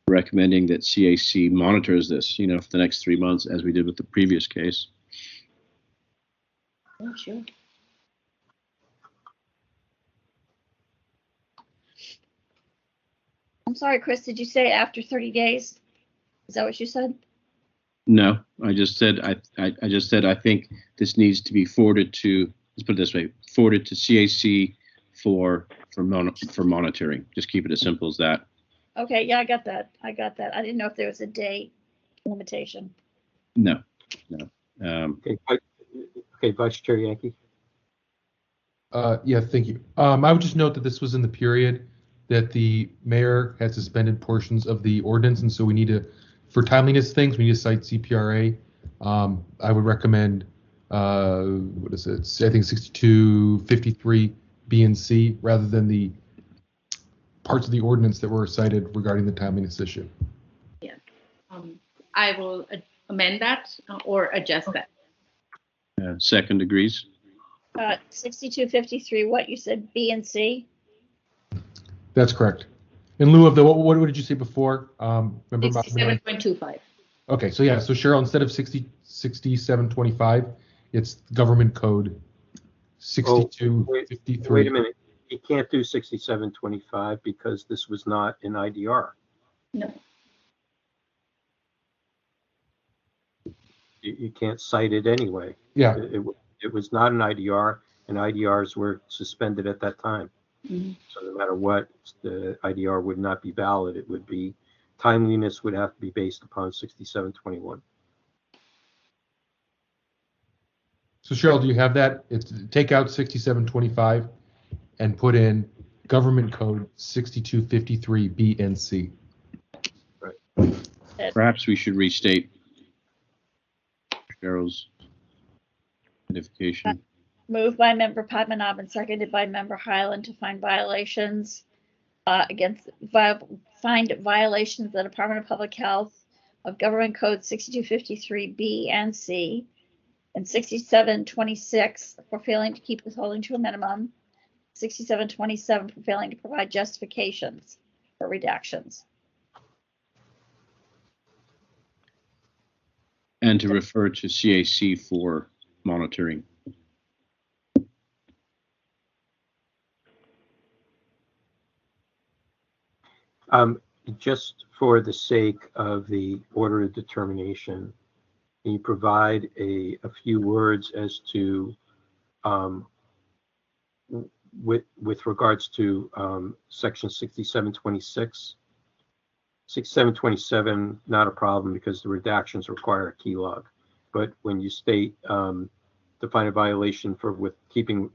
recommending, that CAC monitors this, for the next 3 months, as we did with the previous case. Oh, sure. I'm sorry, Chris, did you say after 30 days? Is that what you said? No, I just said I think this needs to be forwarded to, let's put it this way, forwarded to CAC for monitoring. Just keep it as simple as that. Okay, yeah, I got that. I didn't know if there was a day limitation. No. Okay, Okay, Vice Chair Yankee. Yeah, thank you. I would just note that this was in the period that the mayor had suspended portions of the ordinance, and so we need to, for timeliness things, we need to cite CPRA. I would recommend, what is it? I think 6253 B and C rather than the parts of the ordinance that were cited regarding the timeliness issue. Yeah. I will amend that or adjust that. Second agrees. 6253, what you said, B and C? That's correct. In lieu of the, what did you say before? Remember 67.25. Okay, so yeah, so Cheryl, instead of 6725, it's government code 6253. Wait a minute. You can't do 6725 because this was not an IDR. No. You can't cite it anyway. Yeah. It was not an IDR, and IDRs were suspended at that time. Mm-hmm. So no matter what, the IDR would not be valid. It would be, timeliness would have to be based upon 6721. So Cheryl, do you have that? It's take out 6725 and put in government code 6253 B and C. Right. Perhaps we should restate Cheryl's identification. Moved by Member Padmanabhan and seconded by Member Highland to find violations find violations of the Department of Public Health of Government Code 6253 B and C and 6726 for failing to keep withholding to a minimum, 6727 for failing to provide justifications for redactions. And to refer to CAC for monitoring. Just for the sake of the order of determination, can you provide a few words as to with regards to section 6726? 6727, not a problem because the redactions require a key log. But when you state define a violation for keeping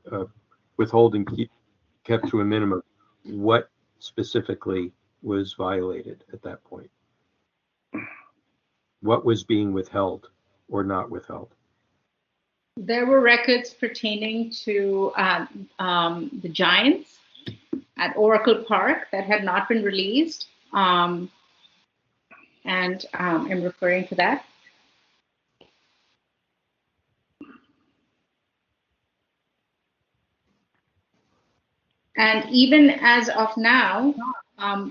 withholding kept to a minimum, what specifically was violated at that point? What was being withheld or not withheld? There were records pertaining to the Giants at Oracle Park that had not been released. And I'm referring to that. And even as of now,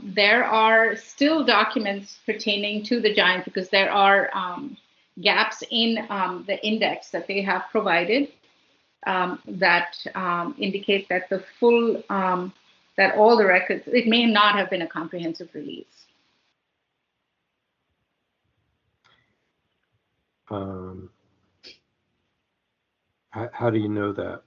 there are still documents pertaining to the Giants because there are gaps in the index that they have provided that indicate that the full, that all the records, it may not have been a comprehensive release. How do you know that?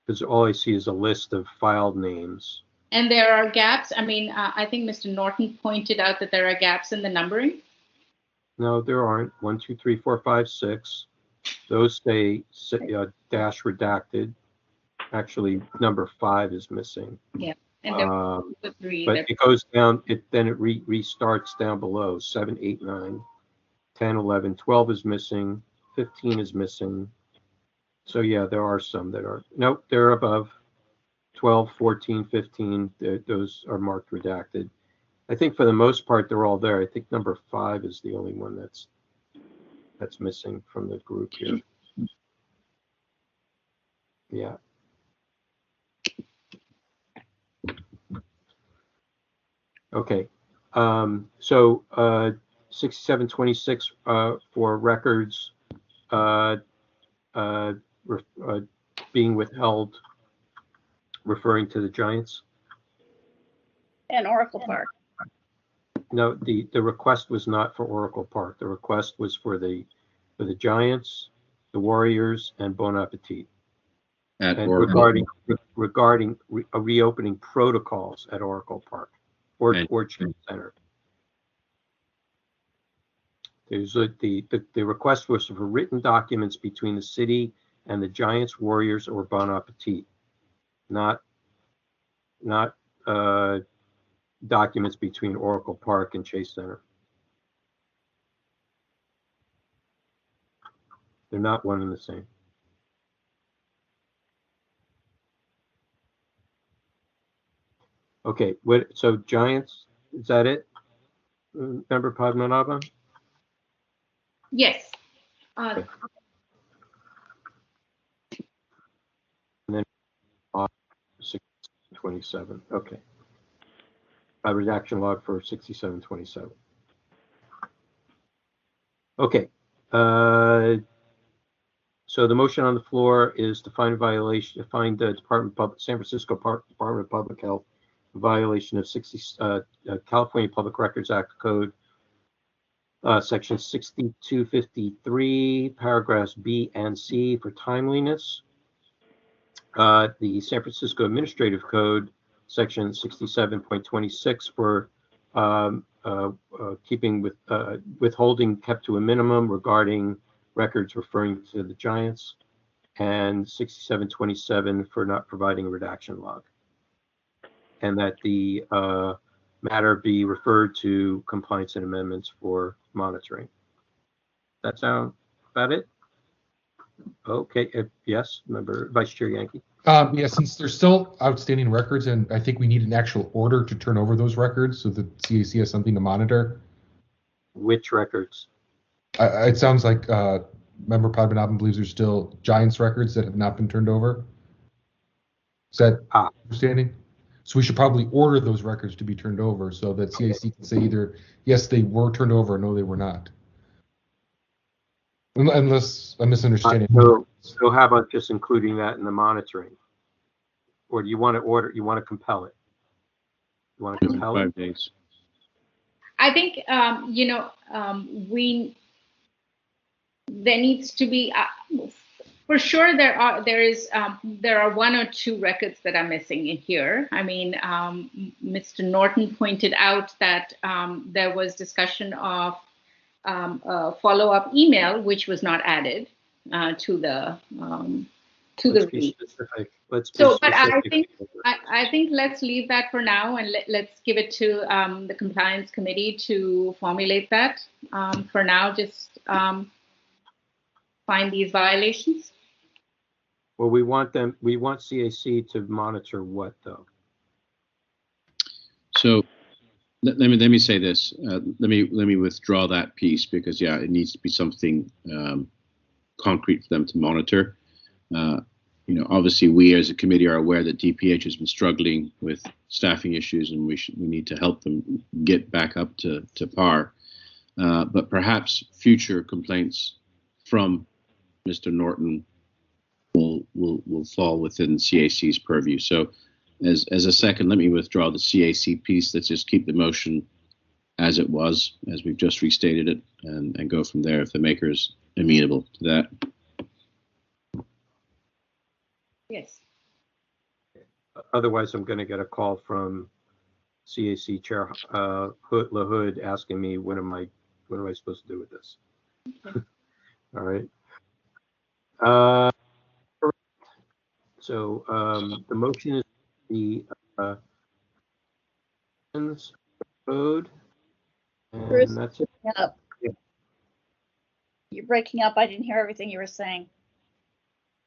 Because all I see is a list of filed names. And there are gaps. I mean, I think Mr. Norton pointed out that there are gaps in the numbering. No, there aren't. 1, 2, 3, 4, 5, 6. Those say dash redacted. Actually, number 5 is missing. Yeah, and there are 3. But it goes down. It restarts down below. 7, 8, 9, 10, 11, 12 is missing. 15 is missing. So yeah, there are some that are. Nope, they're above. 12, 14, 15. Those are marked redacted. I think for the most part they're all there. I think number 5 is the only one that's missing from the group here. Yeah. Okay. So 6726 for records being withheld, referring to the Giants. And Oracle Park. No, the request was not for Oracle Park. The request was for the Giants, the Warriors, and Bon Appetit. And regarding reopening protocols at Oracle Park or Orchard Center. There's the request was for written documents between the city and the Giants, Warriors, or Bon Appetit, not documents between Oracle Park and Chase Center. They're not one and the same. Okay, so Giants, is that it? Member Padmanabhan? Yes. Okay. And then 6727. Okay. Redaction log for 6727. Okay. So the motion on the floor is to find a violation, to find the San Francisco Department of Public Health violation of California Public Records Act Code, section 6253, paragraphs B and C for timeliness. The San Francisco Administrative Code, section 67.26 for keeping with withholding kept to a minimum regarding records referring to the Giants, and 6727 for not providing a redaction log, and that the matter be referred to compliance and amendments for monitoring. That sound about it? Okay, yes, Member Vice Chair Yankee. Yeah, since there's still outstanding records, and I think we need an actual order to turn over those records so the CAC has something to monitor. Which records? It sounds like Member Padmanabhan believes there's still Giants records that have not been turned over. Is that understanding? So we should probably order those records to be turned over so that CAC can say either yes, they were turned over, or no, they were not. Unless I'm misunderstanding. So how about just including that in the monitoring? Or do you want to order, you want to compel it? You want to compel 5 it? days. I think, there needs to be, for sure there are 1 or 2 records that are missing in here. I mean, Mr. Norton pointed out that there was discussion of a follow-up email, which was not added to the read. Let's be So, specific. but I think let's leave that for now, and let's give it to the compliance committee to formulate that. For now, just find these violations. Well, we want CAC to monitor what though? So let me say this. Let me withdraw that piece because yeah, it needs to be something concrete for them to monitor. Obviously we as a committee are aware that DPH has been struggling with staffing issues, and we need to help them get back up to par. But perhaps future complaints from Mr. Norton will fall within CAC's purview. So as a second, let me withdraw the CAC piece. Let's just keep the motion as it was, as we've just restated it, and go from there if the maker is amenable to that. Yes. Otherwise, I'm going to get a call from CAC Chair LaHood asking me what am I supposed to do with this? Okay. All right. So the motion is the code, and Bruce, that's it. up. Yeah. You're breaking up. I didn't hear everything you were saying.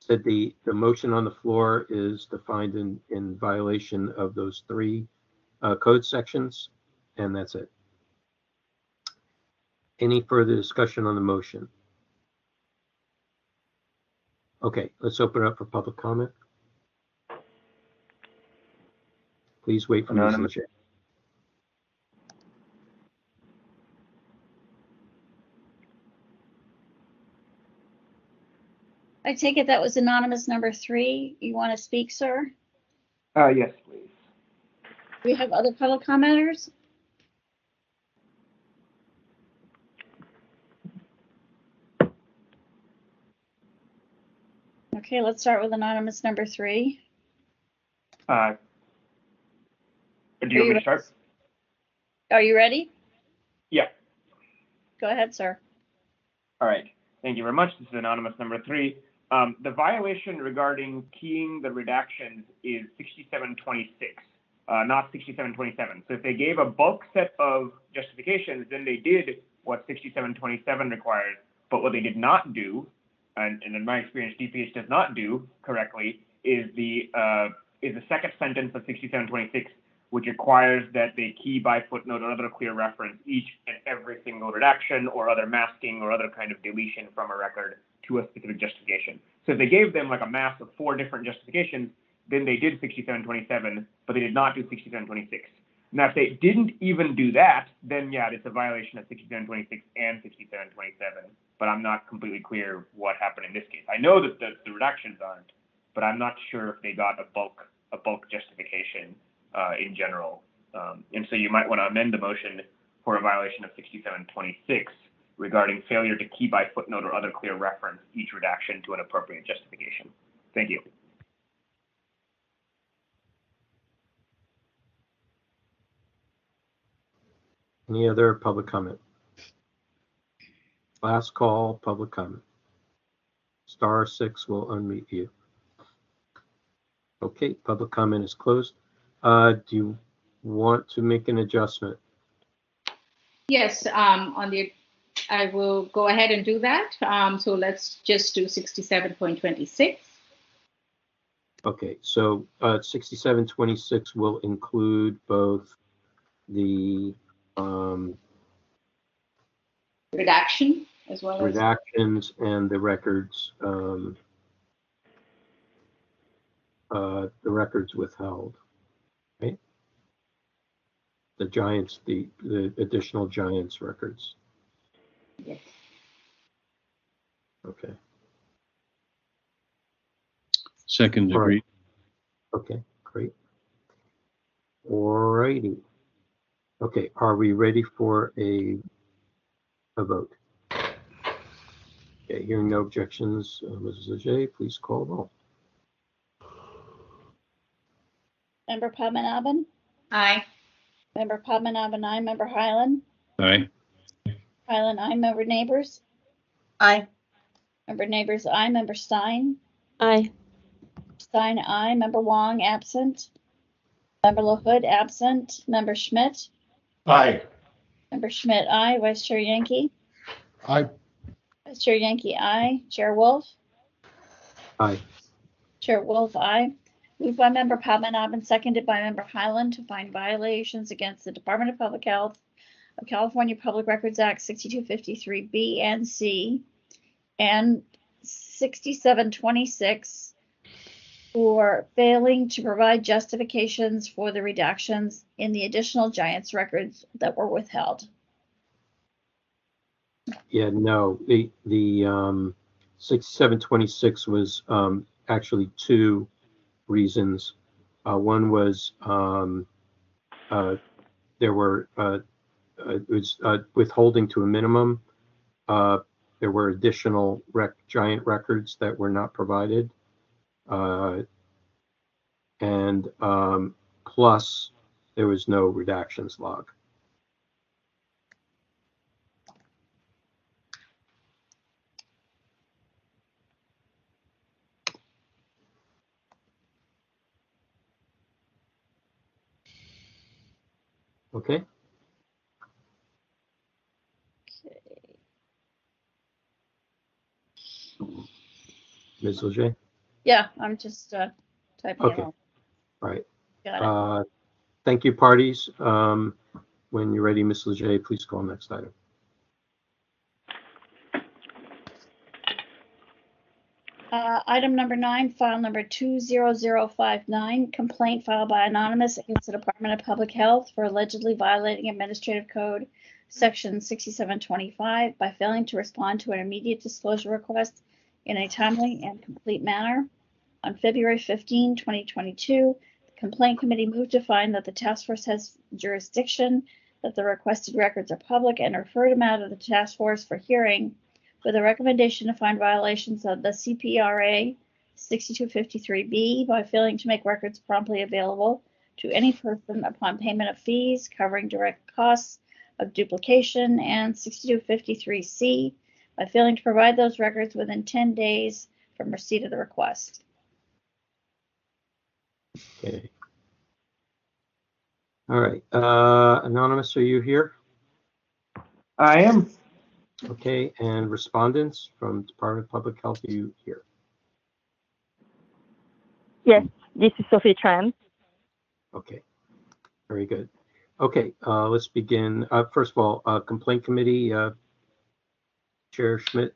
Said the motion on the floor is to find in violation of those 3 code sections, and that's it. Any further discussion on the motion? Okay, let's open it up for public comment. Please wait for Anonymous. me. I take it that was anonymous number 3. You want to speak, sir? Yes, please. Do we have other public commenters? Okay, let's start with anonymous number 3. Do you want me to start? Are you ready? Yeah. Go ahead, sir. All right. Thank you very much. This is anonymous number 3. The violation regarding keying the redactions is 6726, not 6727. So if they gave a bulk set of justifications, then they did what 6727 requires. But what they did not do, and in my experience, DPH does not do correctly, is the second sentence of 6726, which requires that they key by footnote or other clear reference each and every single redaction or other masking or other kind of deletion from a record to a specific justification. So if they gave them like a mass of 4 different justifications, then they did 6727, but they did not do 6726. Now, if they didn't even do that, then yeah, it's a violation of 6726 and 6727, but I'm not completely clear what happened in this case. I know that the redactions aren't, but I'm not sure if they got a bulk justification in general. And so you might want to amend the motion for a violation of 6726 regarding failure to key by footnote or other clear reference each redaction to an appropriate justification. Thank you. Any other public comment? Last call, public comment. *6 will unmute you. Okay, public comment is closed. Do you want to make an adjustment? Yes, I will go ahead and do that. So let's just do 67.26. Okay, so 6726 will include both the redaction as well as redactions and the records withheld, right? The Giants, the additional Giants records. Yes. Okay. Second All degree. right. Okay, great. All righty. Okay, are we ready for a vote? Okay, hearing no objections, Mrs. Leger, please call roll. Member Padmanabhan? Aye. Member Padmanabhan, aye. Member Highland? Aye. Highland, aye. Member Neighbors? Aye. Member Neighbors, aye. Member Stein? Aye. Stein, aye. Member Wong, absent. Member LaHood, absent. Member Schmidt? Aye. Member Schmidt, aye. Vice Chair Yankee? Aye. Vice Chair Yankee, aye. Chair Wolf? Aye. Chair Wolf, aye. Moved by Member Padmanabhan, seconded by Member Highland to find violations against the Department of Public Health of California Public Records Act 6253B and C and 6726 for failing to provide justifications for the redactions in the additional Giants records that were withheld. Yeah, no, the 6726 was actually 2 reasons. One was there were it was withholding to a minimum. There were additional Giant records that were not provided, and plus there was no redactions log. Okay. Ms. Leger? Yeah, I'm just typing Okay. it out. All right. Got it. Thank you, parties. When you're ready, Ms. Leger, please call next item. Item number 9, file number 20059, complaint filed by Anonymous against the Department of Public Health for allegedly violating Administrative Code Section 6725 by failing to respond to an immediate disclosure request in a timely and complete manner. On February 15, 2022, the Complaint Committee moved to find that the task force has jurisdiction, that the requested records are public, and referred them out of the task force for hearing with a recommendation to find violations of the CPRA 6253B by failing to make records promptly available to any person upon payment of fees covering direct costs of duplication, and 6253C by failing to provide those records within 10 days from receipt of the request. Okay. All right. Anonymous, are you here? I am. Okay. And respondents from Department of Public Health, are you here? Yes, this is Sophie Tran. Okay. Very good. Okay. Let's begin. First of all, Complaint Committee, Chair Schmidt.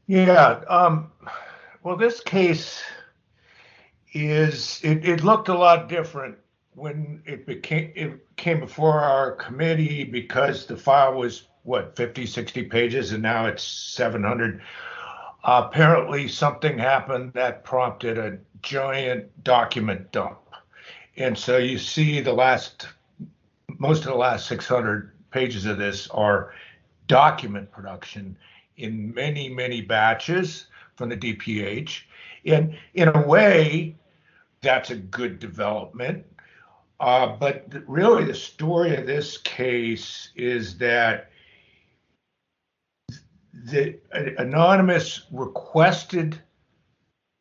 Yeah. Well, this case it looked a lot different when it came before our committee because the file was what 50, 60 pages and now it's 700. Apparently something happened that prompted a giant document dump. And so you see most of the last 600 pages of this are document production in many, many batches from the DPH. And in a way, that's a good development. But really the story of this case is that the anonymous requested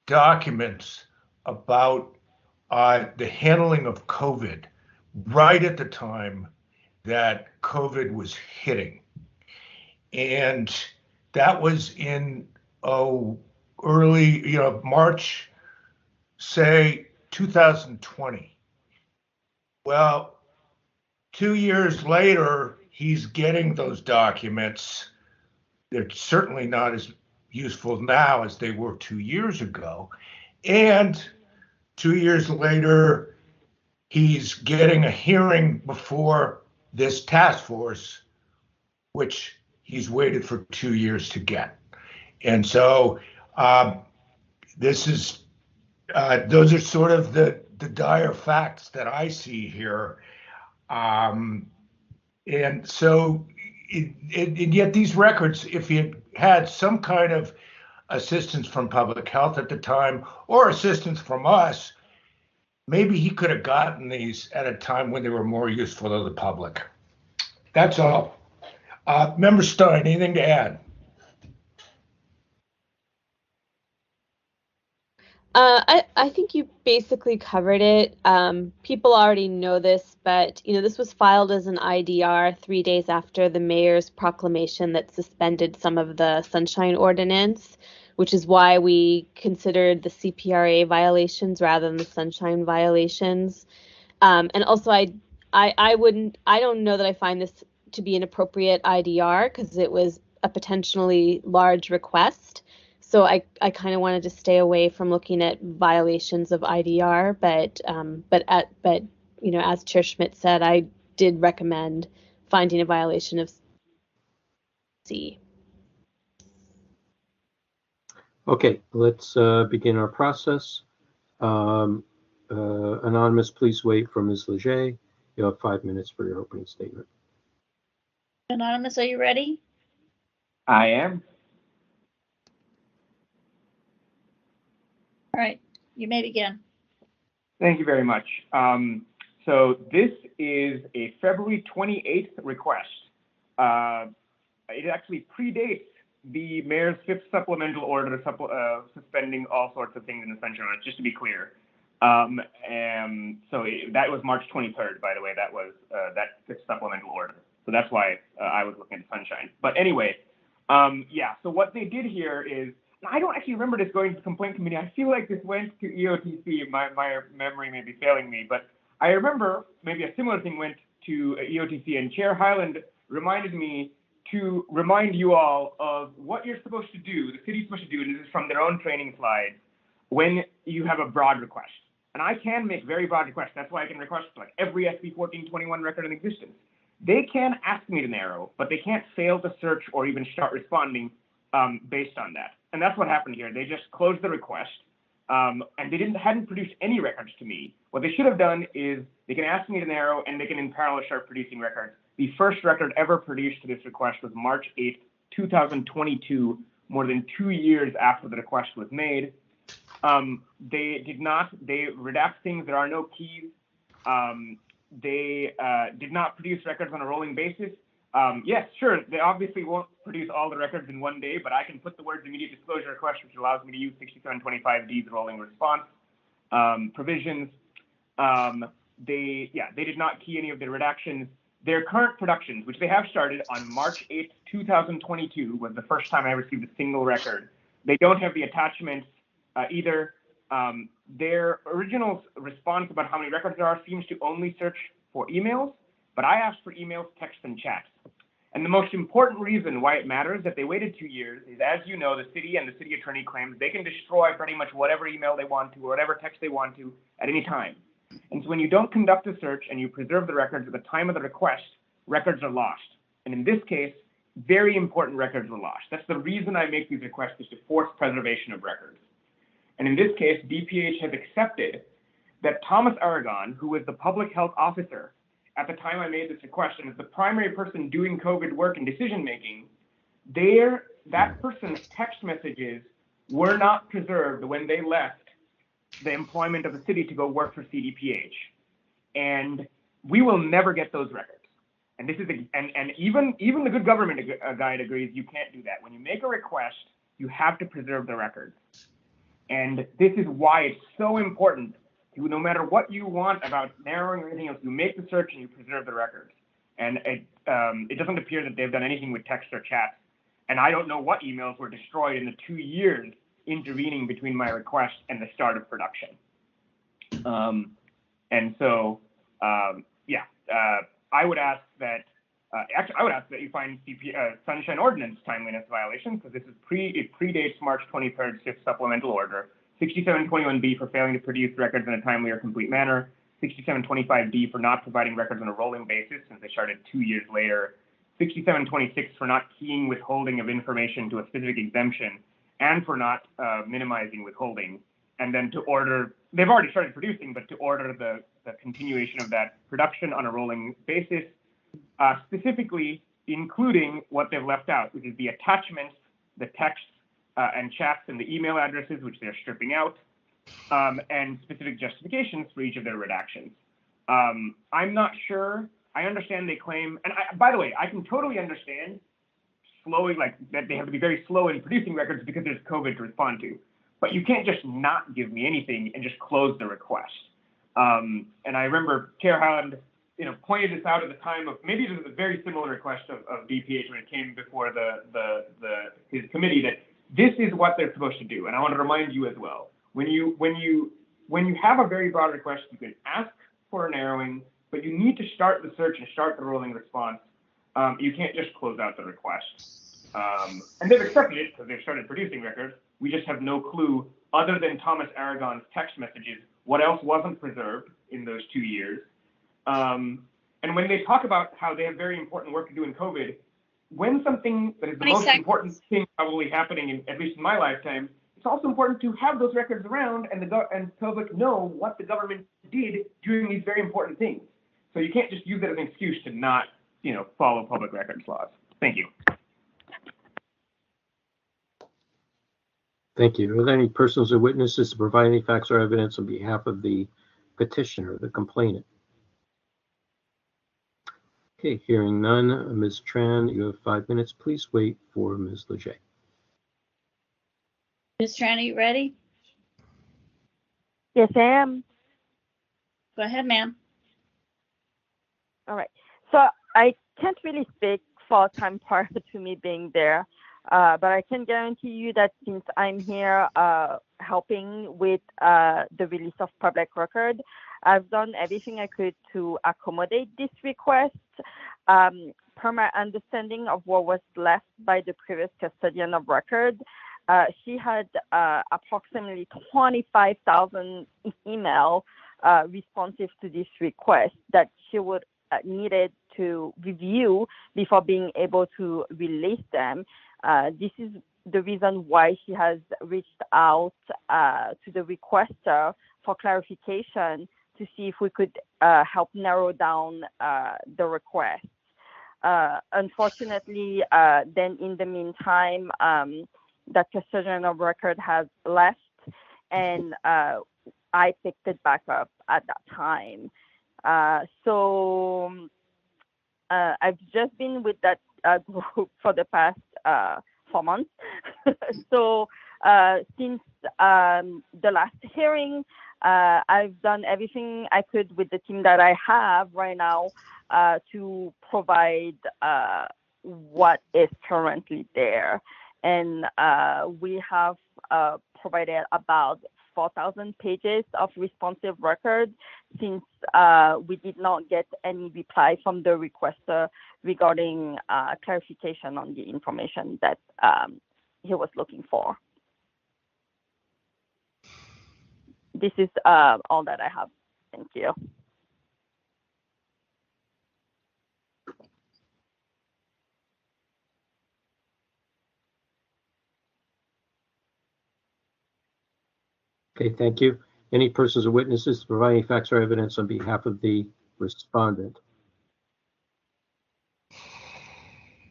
documents about the handling of COVID right at the time that COVID was hitting. And that was in early, March, say 2020. Well, 2 years later, he's getting those documents. They're certainly not as useful now as they were 2 years ago. And 2 years later, he's getting a hearing before this task force, which he's waited for 2 years to get. And so those are sort of the dire facts that I see here. And so, and yet these records, if you had some kind of assistance from public health at the time or assistance from us, maybe he could have gotten these at a time when they were more useful to the public. That's all. Member Stein, anything to add? I think you basically covered it. People already know this, but this was filed as an IDR 3 days after the mayor's proclamation that suspended some of the Sunshine Ordinance, which is why we considered the CPRA violations rather than the Sunshine violations. And also, I don't know that I find this to be an appropriate IDR because it was a potentially large request. So I kind of wanted to stay away from looking at violations of IDR, but as Chair Schmidt said, I did recommend finding a violation of C. Okay, let's begin our process. Anonymous, please wait for Ms. Leger. You have 5 minutes for your opening statement. Anonymous, are you ready? I am. All right, you may begin. Thank you very much. So this is a February 28th request. It actually predates the mayor's 5th supplemental order suspending all sorts of things in the Sunshine Ordinance, just to be clear. That was March 23rd, by the way. That was that 5th supplemental order. So that's why I was looking at Sunshine. But anyway, so what they did here is, I don't actually remember this going to the complaint committee. I feel like this went to EOTC. My memory may be failing me, but I remember maybe a similar thing went to EOTC, and Chair Hyland reminded me to remind you all of what you're supposed to do, the city's supposed to do, and this is from their own training slides, when you have a broad request. And I can make very broad requests. That's why I can request like every SB 1421 record in existence. They can ask me to narrow, but they can't fail to search or even start responding based on that. And that's what happened here. They just closed the request, and they hadn't produced any records to me. What they should have done is they can ask me to narrow, and they can in parallel start producing records. The first record ever produced to this request was March 8th, 2022, more than 2 years after the request was made. They redact things. There are no keys. They did not produce records on a rolling basis. Yes, sure. They obviously won't produce all the records in one day, but I can put the words immediate disclosure request, which allows me to use 6725D's rolling response provisions. They did not key any of their redactions. Their current productions, which they have started on March 8th, 2022, was the first time I received a single record. They don't have the attachments either. Their original response about how many records there are seems to only search for emails, but I asked for emails, texts, and chats. And the most important reason why it matters that they waited 2 years is, as you know, the city and the city attorney claims they can destroy pretty much whatever email they want to or whatever text they want to at any time. And so when you don't conduct a search and you preserve the records at the time of the request, records are lost. And in this case, very important records were lost. That's the reason I make these requests, is to force preservation of records. And in this case, DPH has accepted that Thomas Aragon, who was the public health officer at the time I made this request and is the primary person doing COVID work and decision-making, that person's text messages were not preserved when they left the employment of the city to go work for CDPH. And we will never get those records. And this is and even the good government guide agrees you can't do that. When you make a request, you have to preserve the records. And this is why it's so important to, no matter what you want about narrowing or anything else, you make the search and you preserve the records. And it doesn't appear that they've done anything with text or chats. And I don't know what emails were destroyed in the 2 years intervening between my request and the start of production. I would ask that you find Sunshine Ordinance timeliness violation, because it predates March 23rd 6th supplemental order. 6721B for failing to produce records in a timely or complete manner. 6725D for not providing records on a rolling basis, since they started 2 years later. 6726 for not keying withholding of information to a specific exemption, and for not minimizing withholding. And then to order, they've already started producing, but to order the continuation of that production on a rolling basis, specifically including what they've left out, which is the attachments, the texts and chats and the email addresses, which they're stripping out, and specific justifications for each of their redactions. I'm not sure. I understand they claim, and by the way, I can totally understand slowing, like that they have to be very slow in producing records because there's COVID to respond to. But you can't just not give me anything and just close the request. And I remember Chair Howland, pointed this out at the time of, maybe it was a very similar request of DPH when it came before his committee, that this is what they're supposed to do. And I want to remind you as well, when you have a very broad request, you can ask for a narrowing, but you need to start the search and start the rolling response. You can't just close out the request. And they've accepted it because they've started producing records. We just have no clue, other than Thomas Aragon's text messages, what else wasn't preserved in those 2 years. And when they talk about how they have very important work to do in COVID, when something that is the most important thing probably happening, at least in my lifetime, it's also important to have those records around and the public know what the government did during these very important things. So you can't just use that as an excuse to not, follow public records laws. Thank you. Thank you. Are there any persons or witnesses to provide any facts or evidence on behalf of the petitioner, the complainant? Okay, hearing none. Ms. Tran, you have 5 minutes. Please wait for Ms. Leger. Ms. Tran, are you ready? Yes, I am. Go ahead, ma'am. All right. So I can't really speak for time prior to me being there, but I can guarantee you that since I'm here helping with the release of public record, I've done everything I could to accommodate this request. Per my understanding of what was left by the previous custodian of record, she had approximately 25,000 email responsive to this request that she would needed to review before being able to release them. This is the reason why she has reached out to the requester for clarification to see if we could help narrow down the request. Unfortunately, then in the meantime, that custodian of record has left, and I picked it back up at that time. So I've just been with that group for the past 4 months. So since the last hearing, I've done everything I could with the team that I have right now to provide what is currently there. And we have provided about 4,000 pages of responsive records since we did not get any reply from the requester regarding clarification on the information that he was looking for. This is all that I have. Thank you. Okay, thank you. Any persons or witnesses to provide any facts or evidence on behalf of the respondent?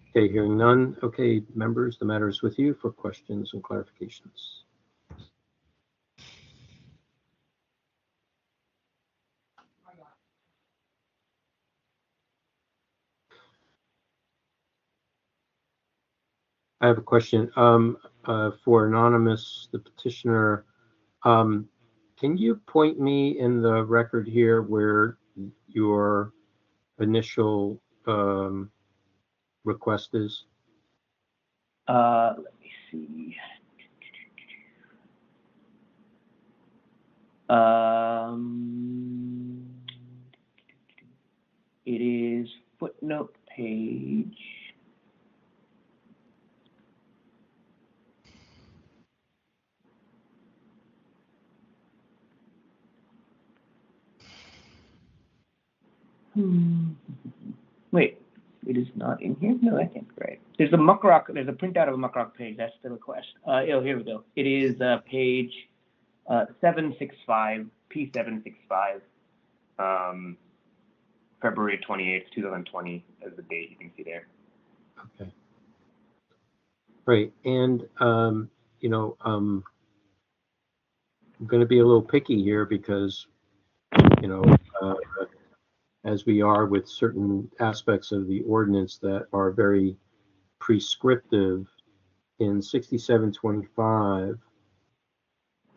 Okay, hearing none. Okay, members, the matter is with you for questions and clarifications. I have a question for Anonymous, the petitioner. Can you point me in the record here where your initial request is? Let me see. It is footnote page. Wait, it is not in here? No, I think right. There's a muckrock, there's a printout of a muckrock page. That's the request. Oh, here we go. It is page 765, P765, February 28th, 2020 as the date you can see there. Okay. Right, and you know, I'm going to be a little picky here because, you know, as we are with certain aspects of the ordinance that are very prescriptive, in 6725,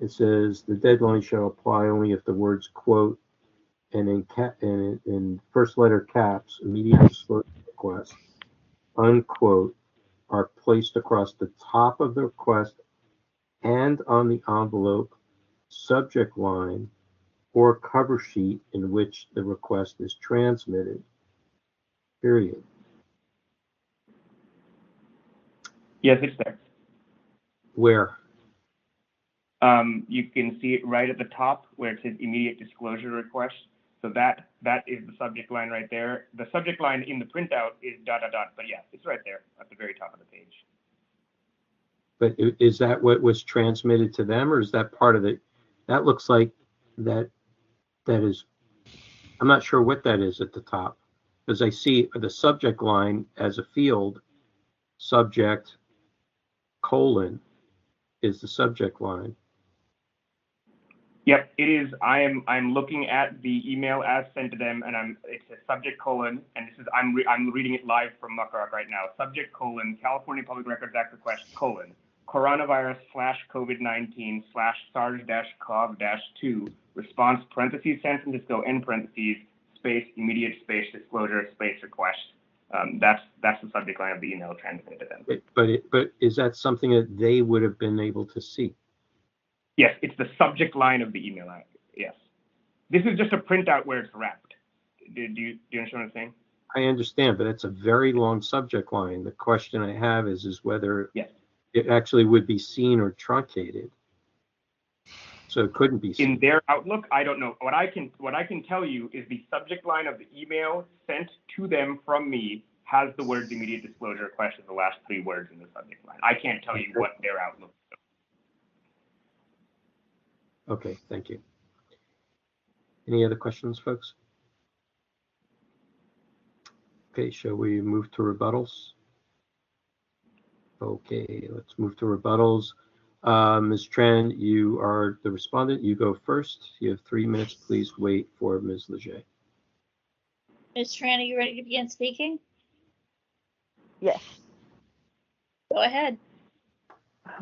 it says the deadline shall apply only if the words quote and in first letter caps, immediate disclosure request, unquote, are placed across the top of the request and on the envelope, subject line, or cover sheet in which the request is transmitted, period. Yes, it's there. Where? You can see it right at the top where it says immediate disclosure request. So that is the subject line right there. The subject line in the printout is ... but yeah, it's right there at the very top of the page. But is that what was transmitted to them, or is that part of it? That looks like that is, I'm not sure what that is at the top, because I see the subject line as a field, subject, colon, is the subject line. Yep, it is. I'm looking at the email as sent to them, and it's a subject colon, and this is I'm reading it live from Muckrock right now. Subject colon California Public Records Act request colon coronavirus/COVID-19/SARS-CoV-2 response parentheses San Francisco end parentheses space immediate space disclosure space request. That's the subject line of the email transmitted to them. But is that something that they would have been able to see? Yes, it's the subject line of the email. Yes. This is just a printout where it's wrapped. Do you understand what I'm saying? I understand, but it's a very long subject line. The question I have is whether it actually would be seen or truncated. So it couldn't be seen. In their Outlook, I don't know. What I can tell you is the subject line of the email sent to them from me has the words immediate disclosure request as the last 3 words in the subject line. I can't tell you what their Outlook is. Okay, thank you. Any other questions, folks? Okay, shall we move to rebuttals? Okay, let's move to rebuttals. Ms. Tran, you are the respondent. You go first. You have 3 minutes. Please wait for Ms. Leger. Ms. Tran, are you ready to begin speaking? Yes. Go ahead.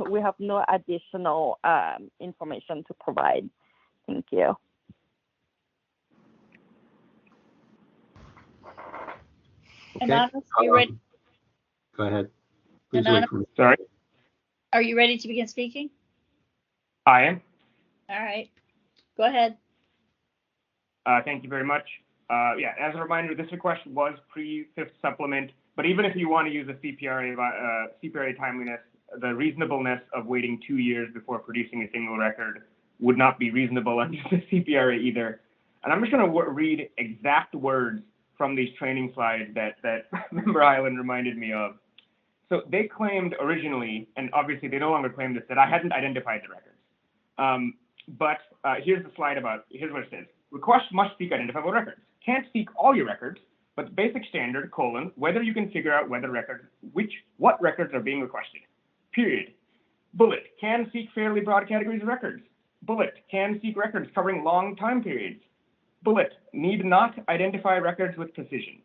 We have no additional information to provide. Thank you. Okay. Anonymous, are you ready? Go ahead. Please wait Anonymous, for me. Sorry, are you ready to begin speaking? I am. All right. Go ahead. Thank you very much. Yeah, as a reminder, this request was pre-fifth supplement, but even if you want to use a CPRA timeliness, the reasonableness of waiting 2 years before producing a single record would not be reasonable under the CPRA either. And I'm just going to read exact words from these training slides that Member Highland reminded me of. So they claimed originally, and obviously they no longer claim this, that I hadn't identified the records. But here's the slide here's what it says. Requests must seek identifiable records. Can't seek all your records, but the basic standard, whether you can figure out what records are being requested. Period. Bullet, can seek fairly broad categories of records. Bullet, can seek records covering long time periods. Bullet, need not identify records with precision.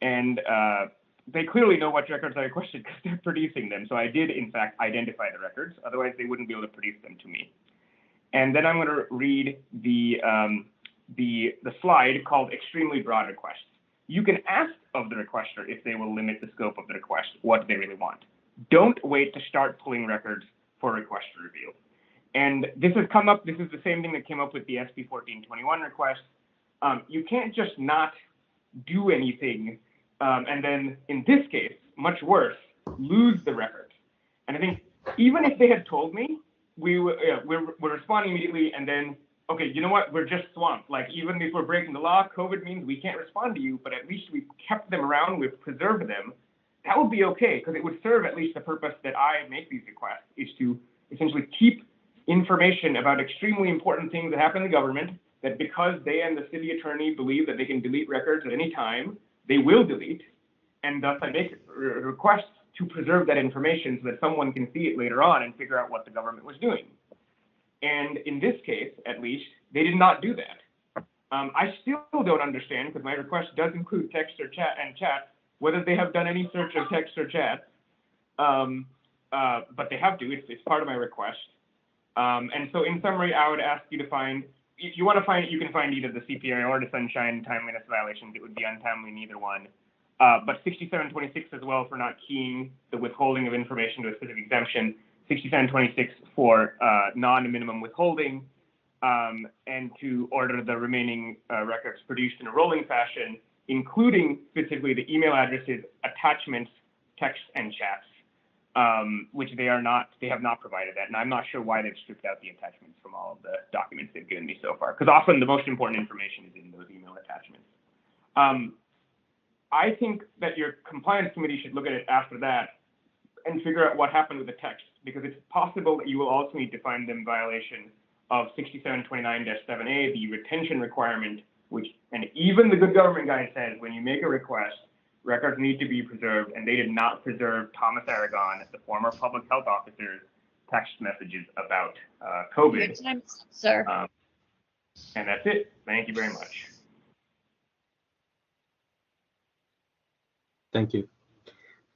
And they clearly know what records I requested because they're producing them. So I did, in fact, identify the records. Otherwise, they wouldn't be able to produce them to me. And then I'm going to read the slide called Extremely Broad Requests. You can ask of the requester if they will limit the scope of the request, what they really want. Don't wait to start pulling records for request review. And this has come up, this is the same thing that came up with the SB 1421 request. You can't just not do anything and then, in this case, much worse, lose the record. And I think even if they had told me, we're responding immediately, and then, okay, you know what, we're just swamped. Like, even if we're breaking the law, COVID means we can't respond to you, but at least we've kept them around, we've preserved them. That would be okay, because it would serve at least the purpose that I make these requests, is to essentially keep information about extremely important things that happen in the government, that because they and the city attorney believe that they can delete records at any time, they will delete, and thus I make requests to preserve that information so that someone can see it later on and figure out what the government was doing. And in this case, at least, they did not do that. I still don't understand, because my request does include text or chat, whether they have done any search of text or chat, but they have to. It's part of my request. And so in summary, I would ask you to find, if you want to find it, you can find either the CPRA or the sunshine timeliness violations. It would be untimely in either one. But 6726 as well for not keying the withholding of information to a specific exemption, 6726 for non-minimum withholding, and to order the remaining records produced in a rolling fashion, including specifically the email addresses, attachments, texts, and chats, which they have not provided that. And I'm not sure why they've stripped out the attachments from all of the documents they've given me so far, because often the most important information is in those email attachments. I think that your compliance committee should look at it after that and figure out what happened with the text, because it's possible that you will also need to find them in violation of 6729-7A, the retention requirement, which, and even the Good Government Guide says when you make a request, records need to be preserved, and they did not preserve Thomas Aragon, the former public health officer's text messages about COVID. Your time, sir. And that's it. Thank you very much. Thank you.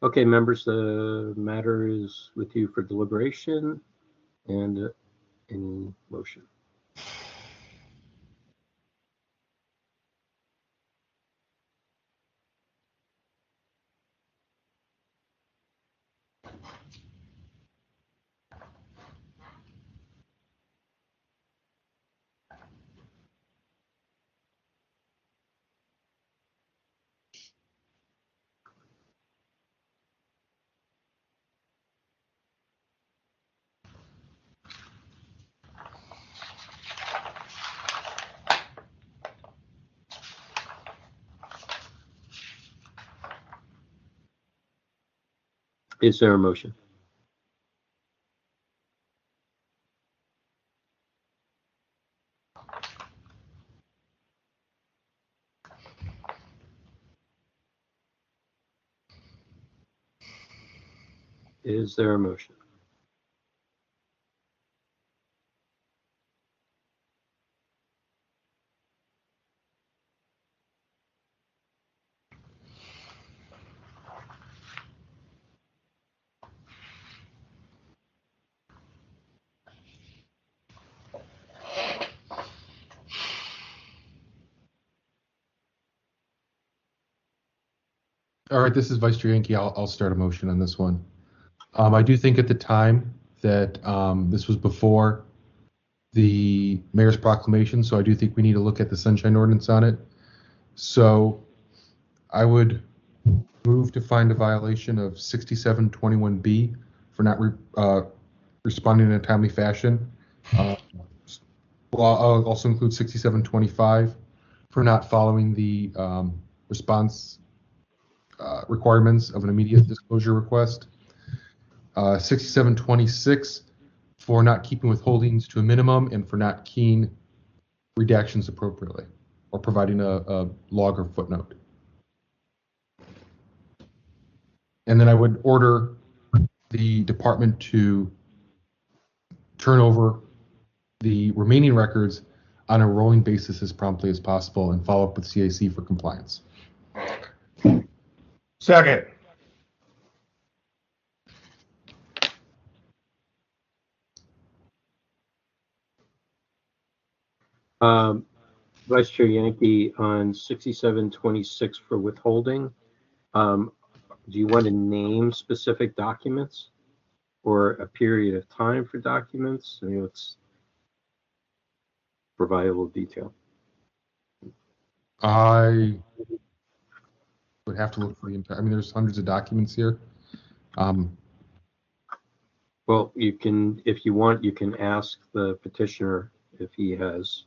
Okay, members, the matter is with you for deliberation and any motion. Is there a motion? Is there a motion? All right, this is Vice Chair Yankee. I'll start a motion on this one. I do think at the time that this was before the mayor's proclamation, so I do think we need to look at the sunshine ordinance on it. So I would move to find a violation of 6721B for not responding in a timely fashion. Well, I'll also include 6725 for not following the response requirements of an immediate disclosure request. 6726 for not keeping withholdings to a minimum and for not keying redactions appropriately or providing a log or footnote. And then I would order the department to turn over the remaining records on a rolling basis as promptly as possible and follow up with CAC for compliance. Second. Vice Chair Yankee, on 6726 for withholding, do you want to name specific documents or a period of time for documents? I mean, let's provide a little detail. I would have to look for the entire, I mean, there's hundreds of documents here. Well, you can, if you want, you can ask the petitioner if he has.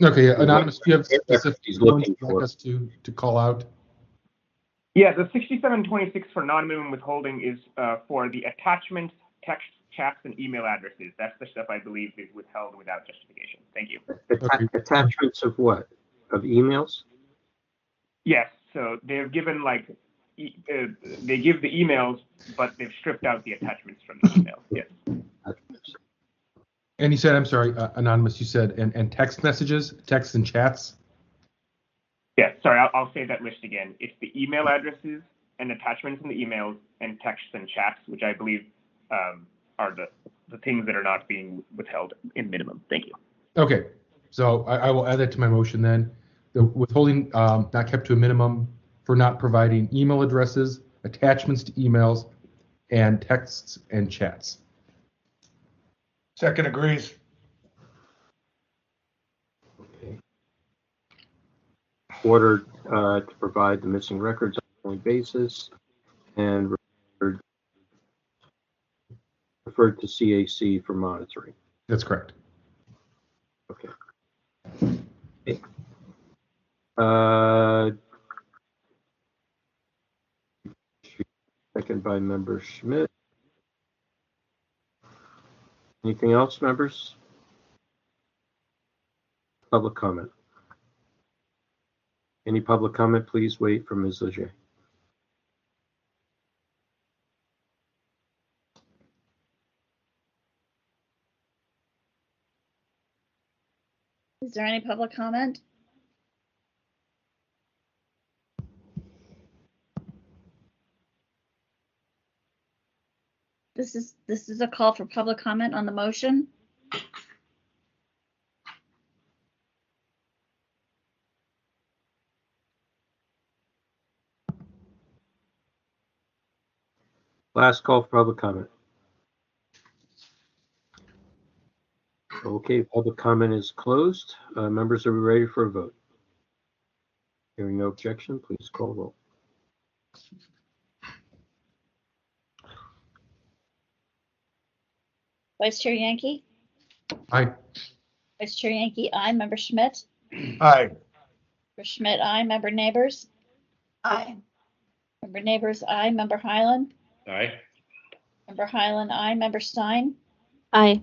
Okay, yeah, Anonymous, do you have specific he's ones looking you'd like us to call out? Yeah, the 6726 for non-minimum withholding is for the attachments, text, chats, and email addresses. That's the stuff I believe is withheld without justification. Thank you. Attachments of what? Of emails? Yes, so they're given like, they give the emails, but they've stripped out the attachments from the emails. Yes. And you said, I'm sorry, Anonymous, you said, and text messages, texts and chats? Yeah, sorry, I'll say that list again. It's the email addresses and attachments in the emails and texts and chats, which I believe are the things that are not being withheld in minimum. Thank you. Okay, so I will add that to my motion then. The withholding not kept to a minimum for not providing email addresses, attachments to emails, and texts and chats. Second agrees. Okay. Ordered to provide the missing records on a monthly basis and referred to CAC for monitoring. That's correct. Okay. Second by Member Schmidt. Anything else, members? Public comment. Any public comment, please wait for Ms. Leger. Is there any public comment? This is a call for public comment on the motion. Last call for public comment. Okay, public comment is closed. Members, are we ready for a vote? Hearing no objection, please call roll. Vice Chair Yankee? Aye. Vice Chair Yankee, aye. Member Schmidt? Aye. Member Schmidt, aye. Member Neighbors? Aye. Member Neighbors, aye. Member Highland? Aye. Member Highland, aye. Member Stein? Aye.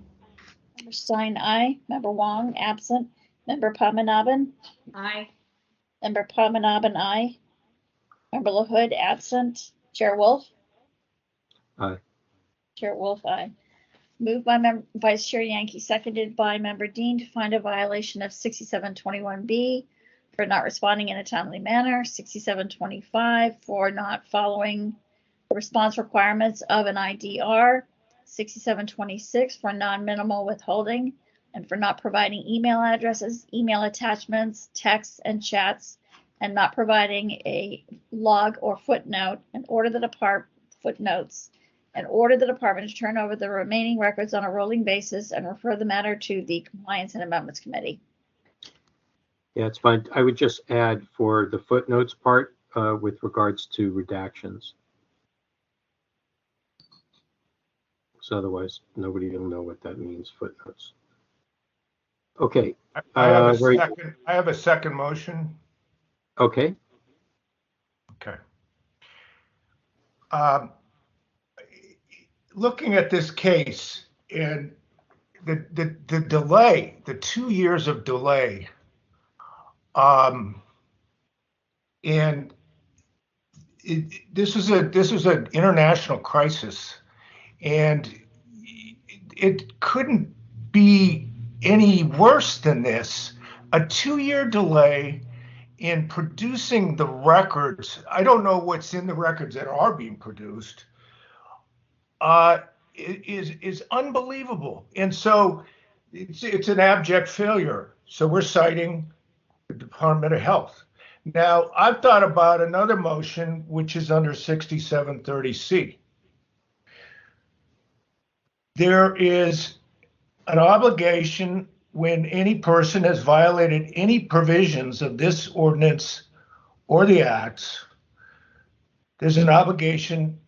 Member Stein, aye. Member Wong, absent. Member Padmanabhan? Aye. Member Padmanabhan, aye. Member LaHood, absent. Chair Wolf? Aye. Chair Wolf, aye. Moved by Vice Chair Yankee, seconded by Member Dean to find a violation of 6721B for not responding in a timely manner, 6725 for not following the response requirements of an IDR, 6726 for non-minimal withholding, and for not providing email addresses, email attachments, texts, and chats, and not providing a log or footnote, and order the footnotes, and order the department to turn over the remaining records on a rolling basis and refer the matter to the Compliance and Amendments Committee. Yeah, it's fine. I would just add for the footnotes part with regards to redactions. So otherwise, nobody will know what that means, footnotes. Okay. I have a second motion. Okay. Okay. Looking at this case and the delay, the 2 years of delay, and this is an international crisis, and it couldn't be any worse than this. A 2-year delay in producing the records. I don't know what's in the records that are being produced. Is unbelievable, and so it's an abject failure. So we're citing the Department of Health. Now, I've thought about another motion, which is under 6730C. There is an obligation when any person has violated any provisions of this ordinance or the acts. There's an obligation,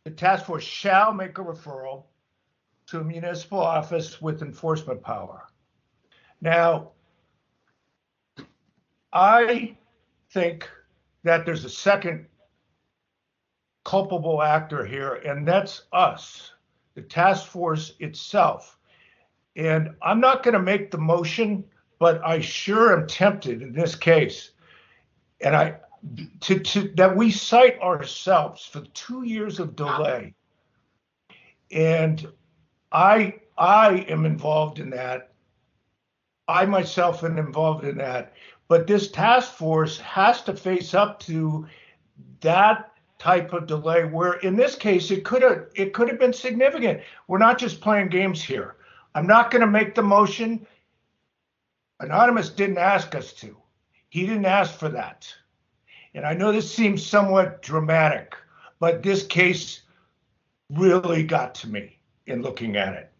the task force shall make a referral to a municipal office with enforcement power. Now, I think that there's a second culpable actor here, and that's us, the task force itself. And I'm not going to make the motion, but I sure am tempted in this case, and that we cite ourselves for 2 years of delay. And I am involved in that. I myself am involved in that. But this task force has to face up to that type of delay, where in this case it could have been significant. We're not just playing games here. I'm not going to make the motion. Anonymous didn't ask us to. He didn't ask for that. And I know this seems somewhat dramatic, but this case really got to me in looking at it.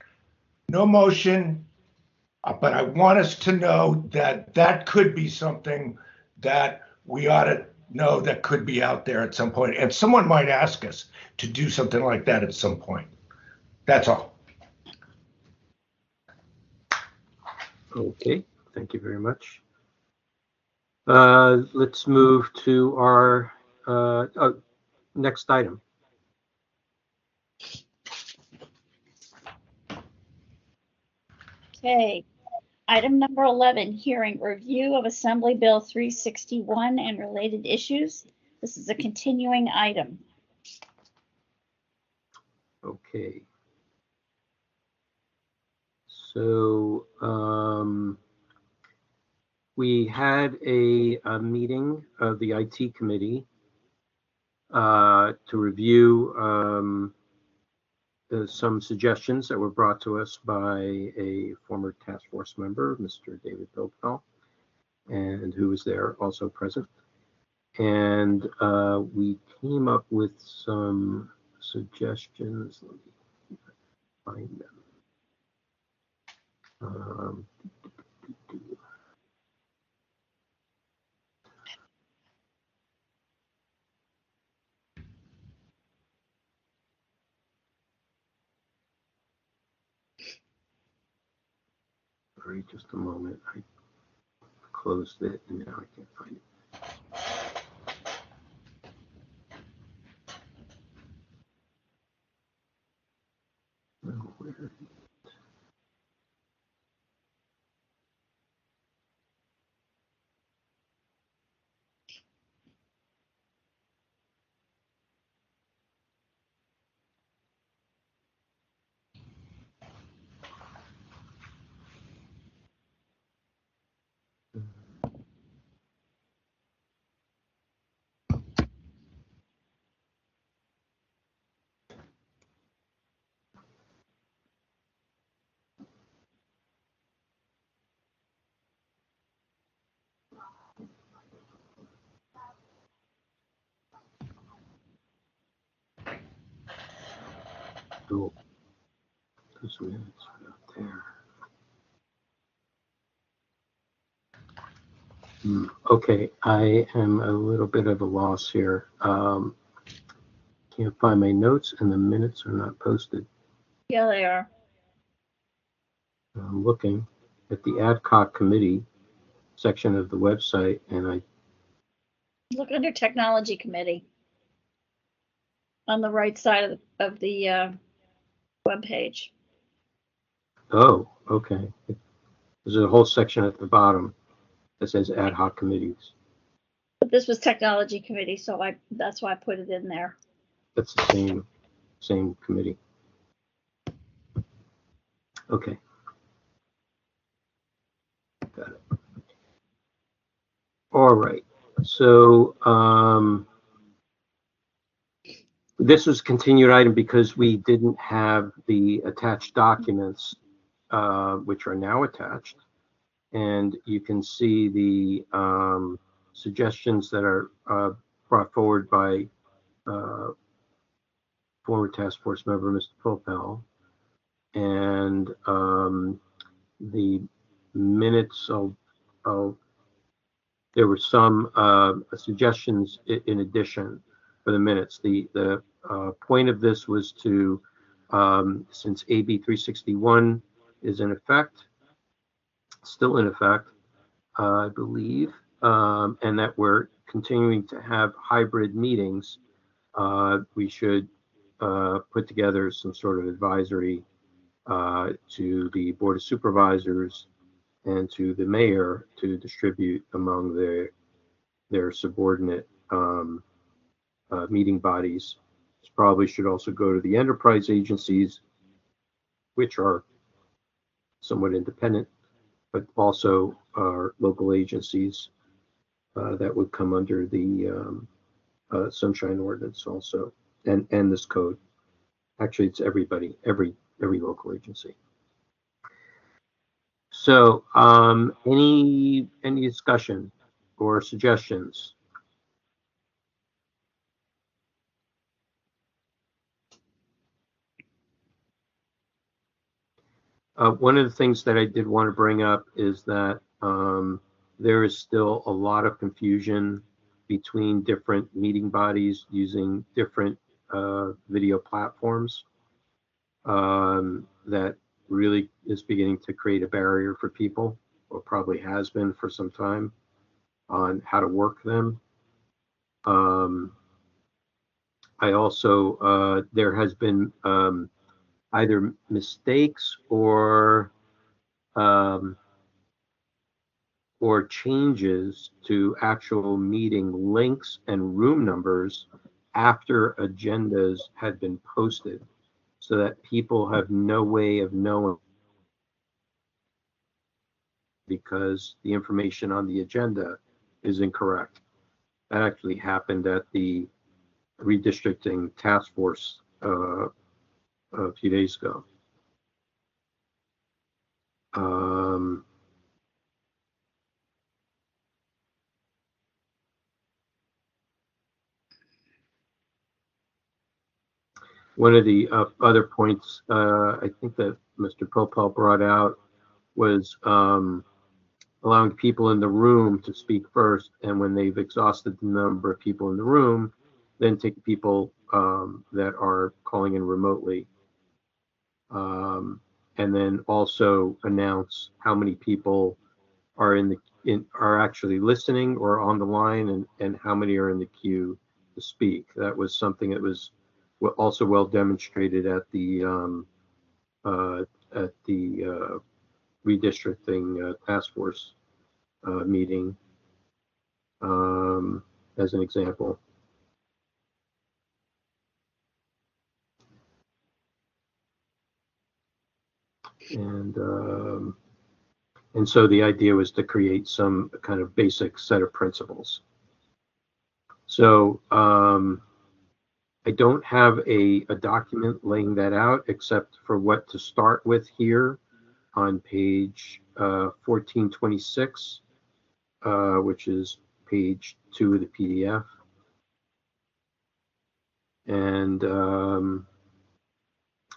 No motion, but I want us to know that that could be something that we ought to know that could be out there at some point. And someone might ask us to do something like that at some point. That's all. Okay, thank you very much. Let's move to our next item. Okay. Item number 11, hearing review of Assembly Bill 361 and related issues. This is a continuing item. Okay. So we had a meeting of the IT committee to review some suggestions that were brought to us by a former task force member, Mr. David Bilpel, and who was there also present. And we came up with some suggestions. Let me find them. Sorry, just a moment. I closed it and now I can't find it. Oh, where is it? So those minutes are not there. Okay, I am a little bit of a loss here. Can't find my notes, and the minutes are not posted. Yeah, they are. I'm looking at the ad hoc committee section of the website, and I Look under Technology Committee on the right side of the web page. oh, okay. There's a whole section at the bottom that says ad hoc committees. But this was Technology Committee, so that's why I put it in there. That's the same committee. Okay. Got it. All right. So this was a continued item because we didn't have the attached documents, which are now attached. And you can see the suggestions that are brought forward by former task force member Mr. Popel, and the minutes there were some suggestions in addition for the minutes. The point of this was to, since AB 361 is in effect, still in effect, I believe, and that we're continuing to have hybrid meetings, we should put together some sort of advisory to the Board of Supervisors and to the mayor to distribute among their subordinate meeting bodies. This probably should also go to the enterprise agencies, which are somewhat independent, but also are local agencies that would come under the Sunshine Ordinance also, and this code. Actually, it's everybody, every local agency. So, any discussion or suggestions? One of the things that I did want to bring up is that there is still a lot of confusion between different meeting bodies using different video platforms that really is beginning to create a barrier for people, or probably has been for some time, on how to work them. I also, there has been either mistakes or changes to actual meeting links and room numbers after agendas had been posted, so that people have no way of knowing, because the information on the agenda is incorrect. That actually happened at the redistricting task force a few days ago. One of the other points I think that Mr. Popel brought out was allowing people in the room to speak first, and when they've exhausted the number of people in the room, then take people that are calling in remotely, and then also announce how many people are are actually listening or on the line, and how many are in the queue to speak. That was something that was also well demonstrated at the redistricting task force meeting, as an example. And so the idea was to create some kind of basic set of principles. So I don't have a document laying that out, except for what to start with here on page 1426, which is page 2 of the PDF. And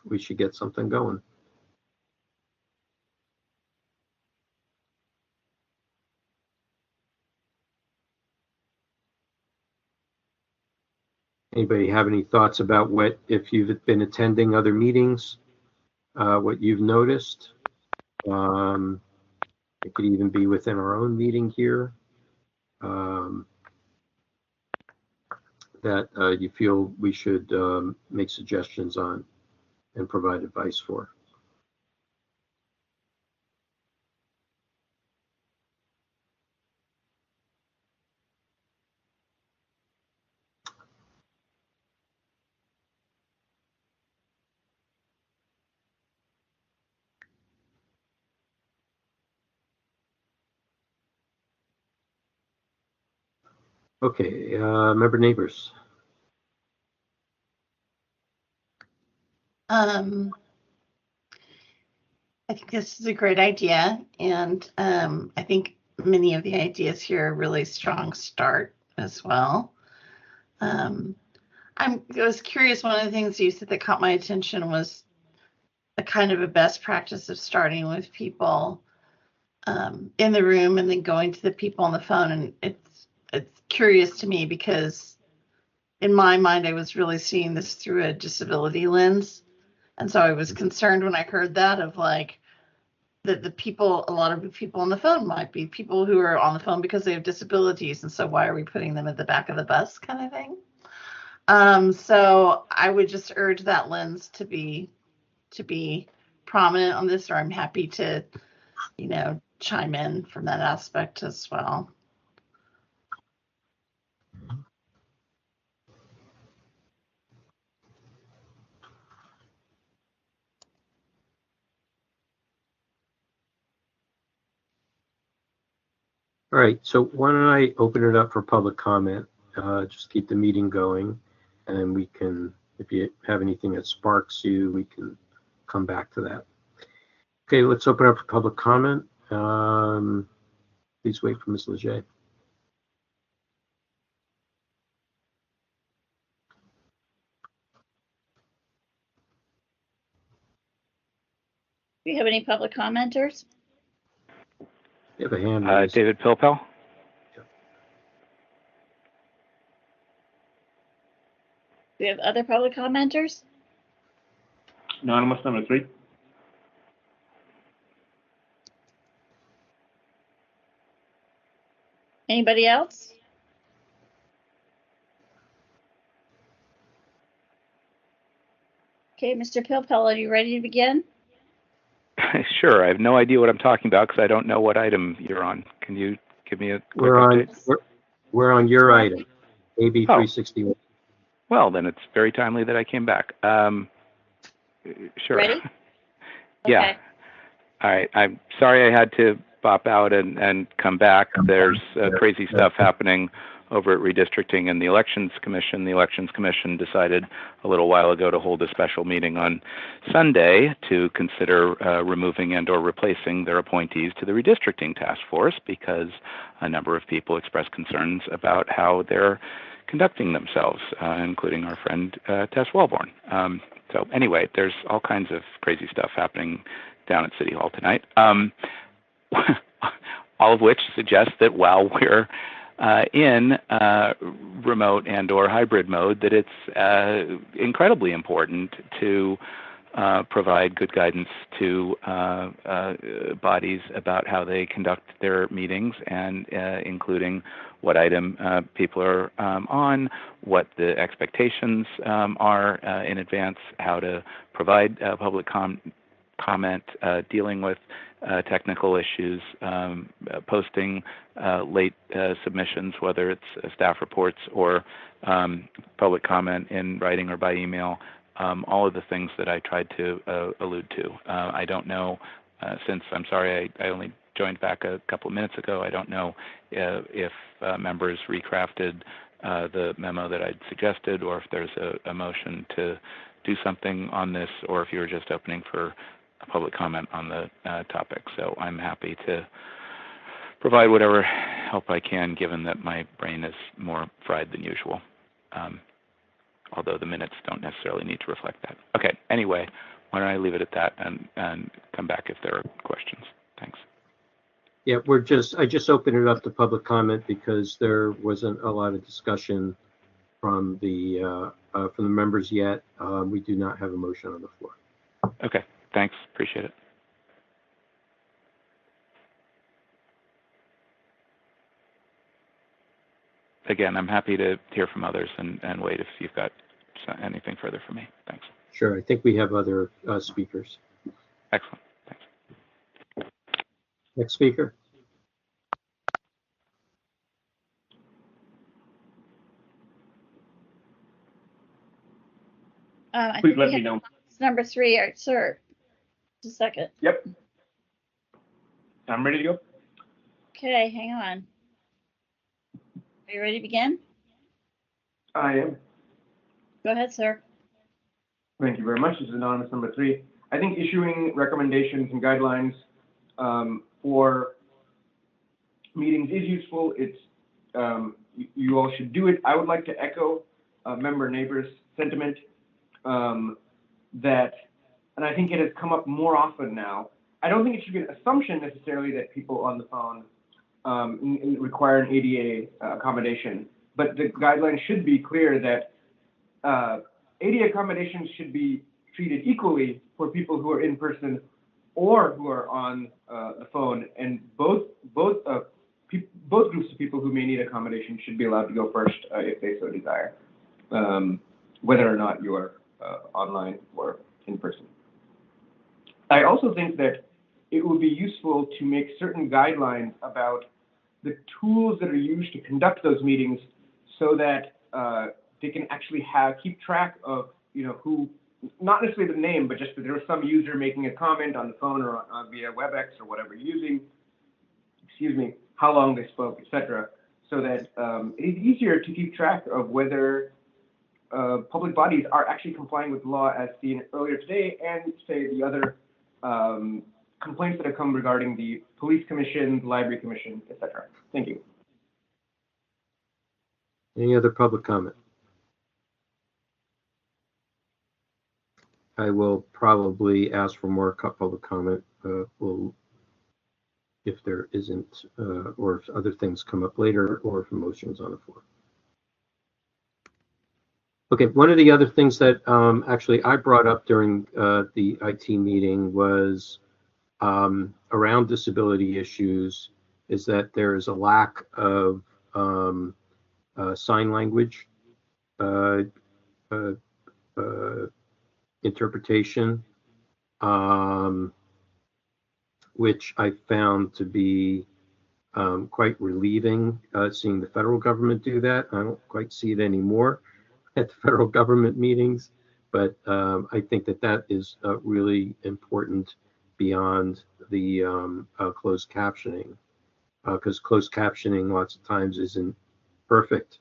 we should get something going. Anybody have any thoughts about what, if you've been attending other meetings, what you've noticed? It could even be within our own meeting here that you feel we should make suggestions on and provide advice for. Okay, member Neighbors. I think this is a great idea, and I think many of the ideas here are really strong start as well. I was curious, one of the things you said that caught my attention was a kind of a best practice of starting with people in the room and then going to the people on the phone. And it's curious to me because in my mind, I was really seeing this through a disability lens. And so I was concerned when I heard that of like that the people, a lot of the people on the phone might be people who are on the phone because they have disabilities. And so why are we putting them at the back of the bus kind of thing? So I would just urge that lens to be prominent on this, or I'm happy to, chime in from that aspect as well. All right, so why don't I open it up for public comment? Just keep the meeting going, and then we can, if you have anything that sparks you, we can come back to that. Okay, let's open up for public comment. Please wait for Ms. Leger. Do you have any public commenters? You have a hand raised. David Pilpel. Do you have other public commenters? Anonymous number 3. Anybody else? Okay, Mr. Pilpel, are you ready to begin? Sure. I have no idea what I'm talking about because I don't know what item you're on. Can you give me a quick update? We're on your item, AB 361. Well, then it's very timely that I came back. Sure. Ready? Yeah. Okay. All right. I'm sorry I had to bop out and come back. There's crazy stuff happening over at redistricting and the Elections Commission. The Elections Commission decided a little while ago to hold a special meeting on Sunday to consider removing and or replacing their appointees to the redistricting task force because a number of people expressed concerns about how they're conducting themselves, including our friend Tess Wellborn. So anyway, there's all kinds of crazy stuff happening down at City Hall tonight, all of which suggests that while we're in remote and or hybrid mode, that it's incredibly important to provide good guidance to bodies about how they conduct their meetings, and including what item people are on, what the expectations are in advance, how to provide public comment, dealing with technical issues, posting late submissions, whether it's staff reports or public comment in writing or by email, all of the things that I tried to allude to. I don't know, since I'm sorry I only joined back a couple of minutes ago, I don't know if members recrafted the memo that I'd suggested, or if there's a motion to do something on this, or if you're just opening for a public comment on the topic. So I'm happy to provide whatever help I can, given that my brain is more fried than usual. although the minutes don't necessarily need to reflect that. Okay, anyway, why don't I leave it at that and come back if there are questions. Thanks. Yeah, I just opened it up to public comment because there wasn't a lot of discussion from the members yet. We do not have a motion on the floor. Okay, thanks. Appreciate it. Again, I'm happy to hear from others and wait if you've got anything further for me. Thanks. Sure. I think we have other speakers. Excellent. Thanks. Next speaker. Please let me know. It's number 3, sir. Just a second. Yep. I'm ready to go. Okay, hang on. Are you ready to begin? I am. Go ahead, sir. Thank you very much. This is anonymous number 3. I think issuing recommendations and guidelines for meetings is useful. It's you all should do it. I would like to echo member neighbor's sentiment that, and I think it has come up more often now. I don't think it should be an assumption necessarily that people on the phone require an ADA accommodation, but the guidelines should be clear that ADA accommodations should be treated equally for people who are in person or who are on the phone, and both groups of people who may need accommodation should be allowed to go first if they so desire, whether or not you are online or in person. I also think that it would be useful to make certain guidelines about the tools that are used to conduct those meetings so that they can actually keep track of, who, not necessarily the name, but just that there was some user making a comment on the phone or via WebEx or whatever you're using, how long they spoke, etc., so that it's easier to keep track of whether public bodies are actually complying with the law as seen earlier today, and say the other complaints that have come regarding the police commission, the library commission, etc. Thank you. Any other public comment? I will probably ask for more public comment. If there isn't, or if other things come up later, or if a motion's on the floor. Okay, one of the other things that actually I brought up during the IT meeting was around disability issues, is that there is a lack of sign language interpretation, which I found to be quite relieving, seeing the federal government do that. I don't quite see it anymore at the federal government meetings, but I think that is really important beyond the closed captioning, because closed captioning lots of times isn't perfect.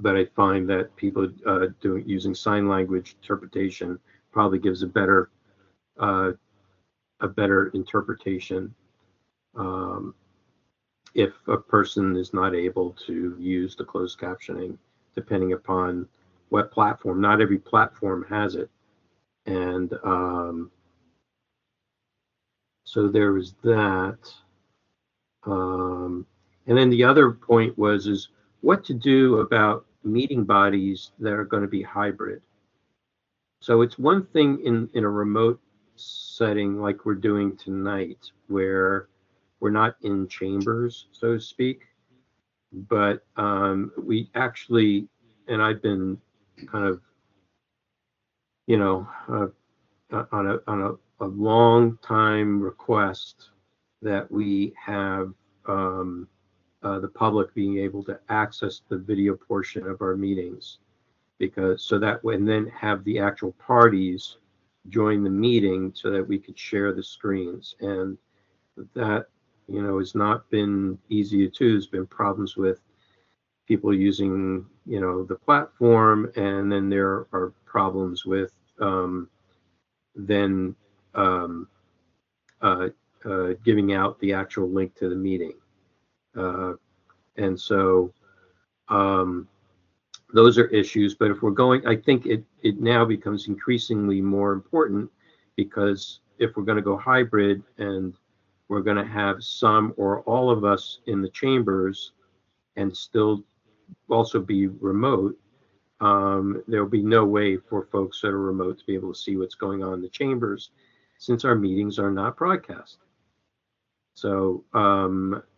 But I find that people using sign language interpretation probably gives a better interpretation if a person is not able to use the closed captioning, depending upon what platform. Not every platform has it, and so there was that. And then the other point is what to do about meeting bodies that are going to be hybrid. So it's one thing in a remote setting like we're doing tonight, where we're not in chambers, so to speak, but we actually, and I've been kind of, on a long time request that we have the public being able to access the video portion of our meetings, because so that way, and then have the actual parties join the meeting so that we could share the screens. And that, has not been easy to do. There's been problems with people using, the platform, and then there are problems with giving out the actual link to the meeting. And so Those are issues, but if we're going, I think it now becomes increasingly more important, because if we're going to go hybrid and we're going to have some or all of us in the chambers and still also be remote, there'll be no way for folks that are remote to be able to see what's going on in the chambers, since our meetings are not broadcast. So,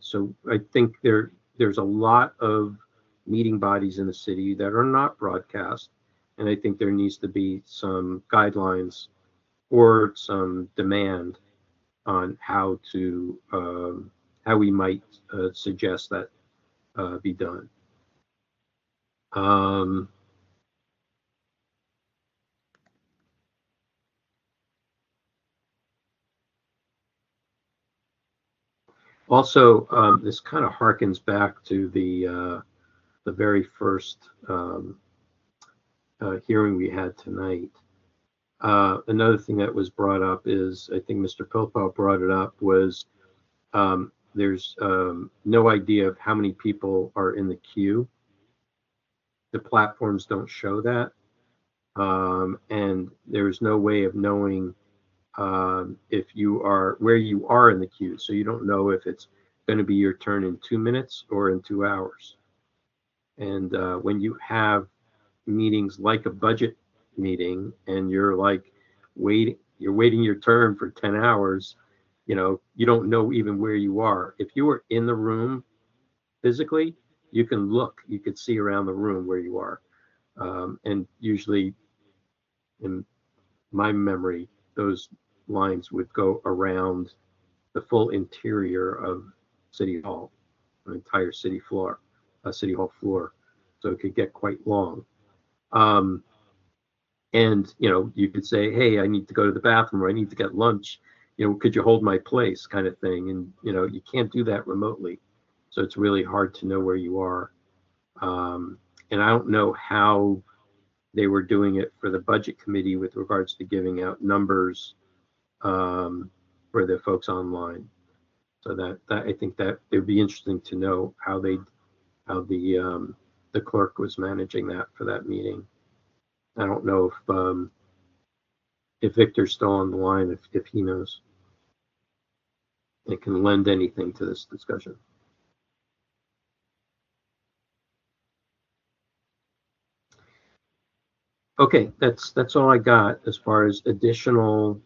so I think there's a lot of meeting bodies in the city that are not broadcast, and I think there needs to be some guidelines or some demand on how to how we might suggest that be done. Also, this kind of harkens back to the very first hearing we had tonight. Another thing that was brought up is, I think Mr. Pilpel brought it up, was there's no idea of how many people are in the queue. The platforms don't show that. And there's no way of knowing if you are, where you are in the queue. So you don't know if it's going to be your turn in 2 minutes or in 2 hours. And when you have meetings like a budget meeting and you're like you're waiting your turn for 10 hours, you know, you don't know even where you are. If you are in the room physically, you can look, you could see around the room where you are. And usually, in my memory, those lines would go around the full interior of City Hall, the entire City Hall floor. So it could get quite long. And, you know, you could say, hey, I need to go to the bathroom, or I need to get lunch. You know, could you hold my place, kind of thing. And, you know, you can't do that remotely. So it's really hard to know where you are. And I don't know how they were doing it for the budget committee with regards to giving out numbers for the folks online. So that I think that it would be interesting to know how the clerk was managing that for that meeting. I don't know if Victor's still on the line, if he knows. It can lend anything to this discussion. Okay, that's all I got as far as additional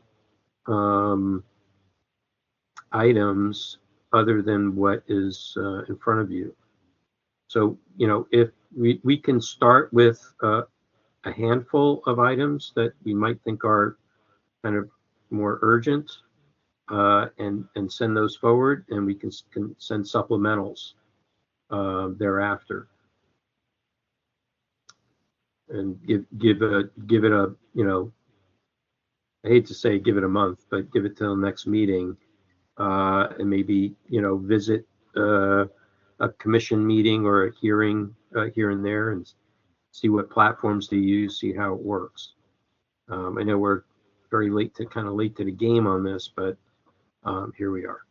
items other than what is in front of you. So, you know, if we can start with a handful of items that we might think are kind of more urgent, and send those forward, and we can send supplementals thereafter, and give it a, you know, I hate to say give it a month, but give it till the next meeting, and maybe, you know, visit a commission meeting or a hearing here and there, and see what platforms to use, see how it works. I know we're very late to the game on this, but here we are.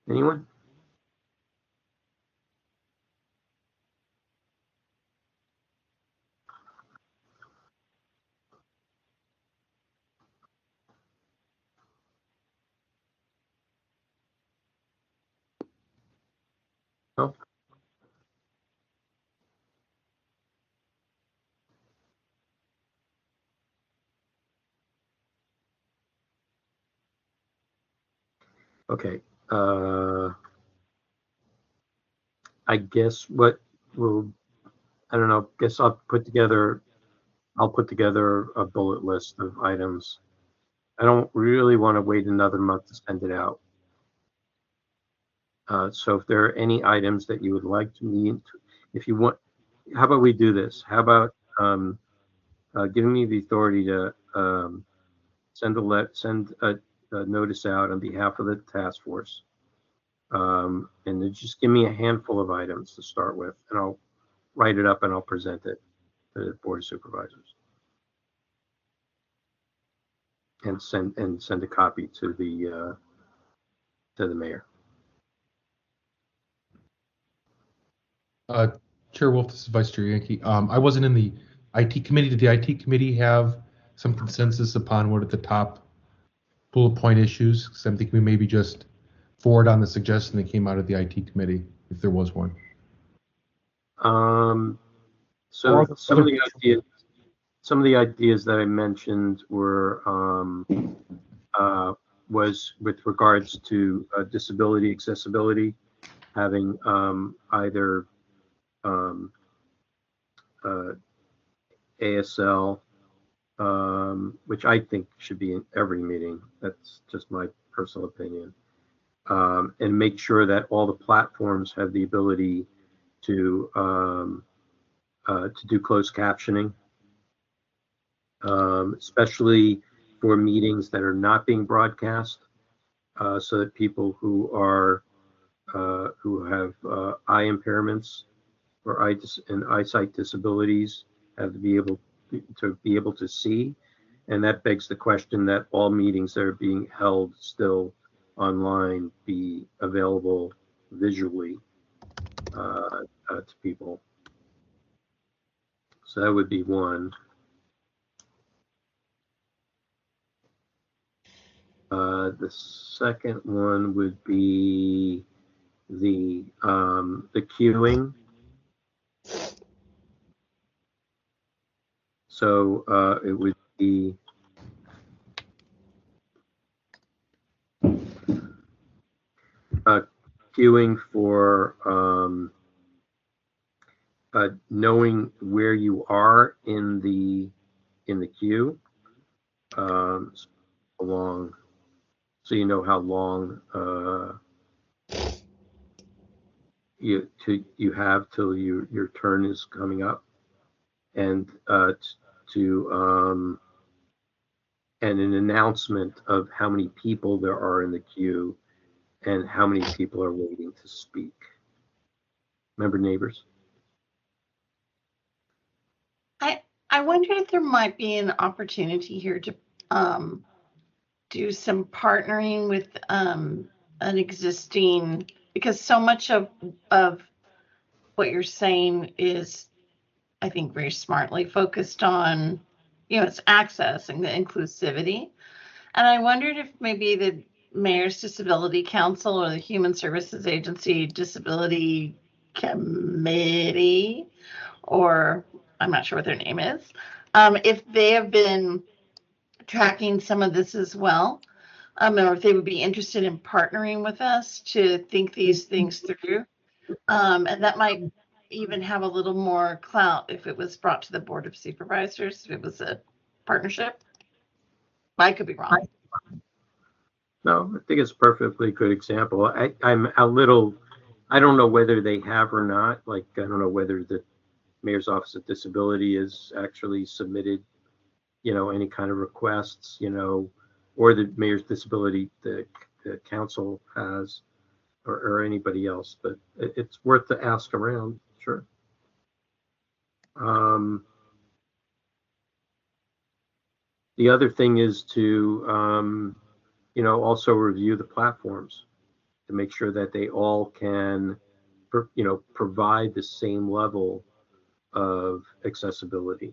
Anyone? No? Okay. I guess what we'll, I don't know, guess I'll put together a bullet list of items. I don't really want to wait another month to send it out. So if there are any items that you would like to meet, if you want, how about we do this? How about giving me the authority to send a notice out on behalf of the task force, And then just give me a handful of items to start with, and I'll write it up and I'll present it to the Board of Supervisors. And send a copy to the mayor. Chair Wolf, this is Vice Chair Yankee. I wasn't in the IT committee. Did the IT committee have some consensus upon what are the top bullet point issues? Because I'm thinking we maybe just forward on the suggestion that came out of the IT committee, if there was one. So some of the ideas that I mentioned were was with regards to disability accessibility, having either ASL, which I think should be in every meeting. That's just my personal opinion. And make sure that all the platforms have the ability to do closed captioning, especially for meetings that are not being broadcast, so that people who have eye impairments or eyesight disabilities have to be able to see. And that begs the question that all meetings that are being held still online be available visually to people. So that would be one. The second one would be the queuing. So it would be queuing for knowing where you are in the queue, along, so you know how long you have till your turn is coming up, and and an announcement of how many people there are in the queue and how many people are waiting to speak. Remember, neighbors? I wonder if there might be an opportunity here to do some partnering with an existing, because so much of what you're saying is, I think, very smartly focused on, it's access and the inclusivity. And I wondered if maybe the Mayor's Disability Council or the Human Services Agency Disability Committee, or I'm not sure what their name is, if they have been tracking some of this as well, or if they would be interested in partnering with us to think these things through. And that might even have a little more clout if it was brought to the Board of Supervisors, if it was a partnership. I could be wrong. No, I think it's a perfectly good example. I'm a little, I don't know whether they have or not. Like, I don't know whether the Mayor's Office of Disability has actually submitted, any kind of requests, or the Mayor's Disability, the council has, or anybody else, but it's worth to ask around, sure. The other thing is to, also review the platforms to make sure that they all can, provide the same level of accessibility.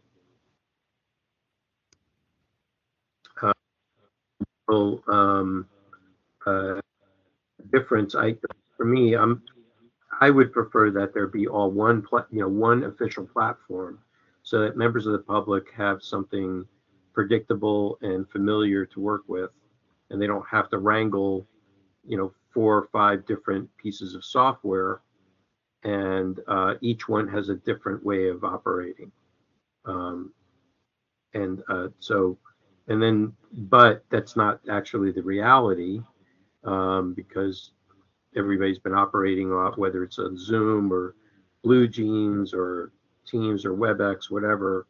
Difference, for me, I would prefer that there be all one official platform, so that members of the public have something predictable and familiar to work with, and they don't have to wrangle, 4 or 5 different pieces of software, and each one has a different way of operating. But that's not actually the reality, because everybody's been operating off, whether it's on Zoom or Blue Jeans or Teams or WebEx, whatever.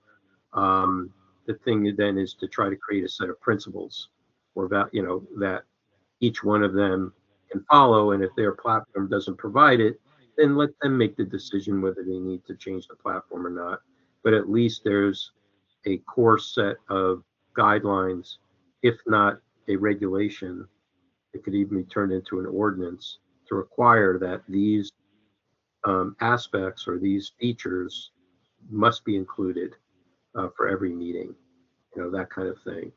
The thing then is to try to create a set of principles, or about, that each one of them can follow, and if their platform doesn't provide it, then let them make the decision whether they need to change the platform or not. But at least there's a core set of guidelines, if not a regulation. It could even be turned into an ordinance to require that these aspects or these features must be included for every meeting, that kind of thing.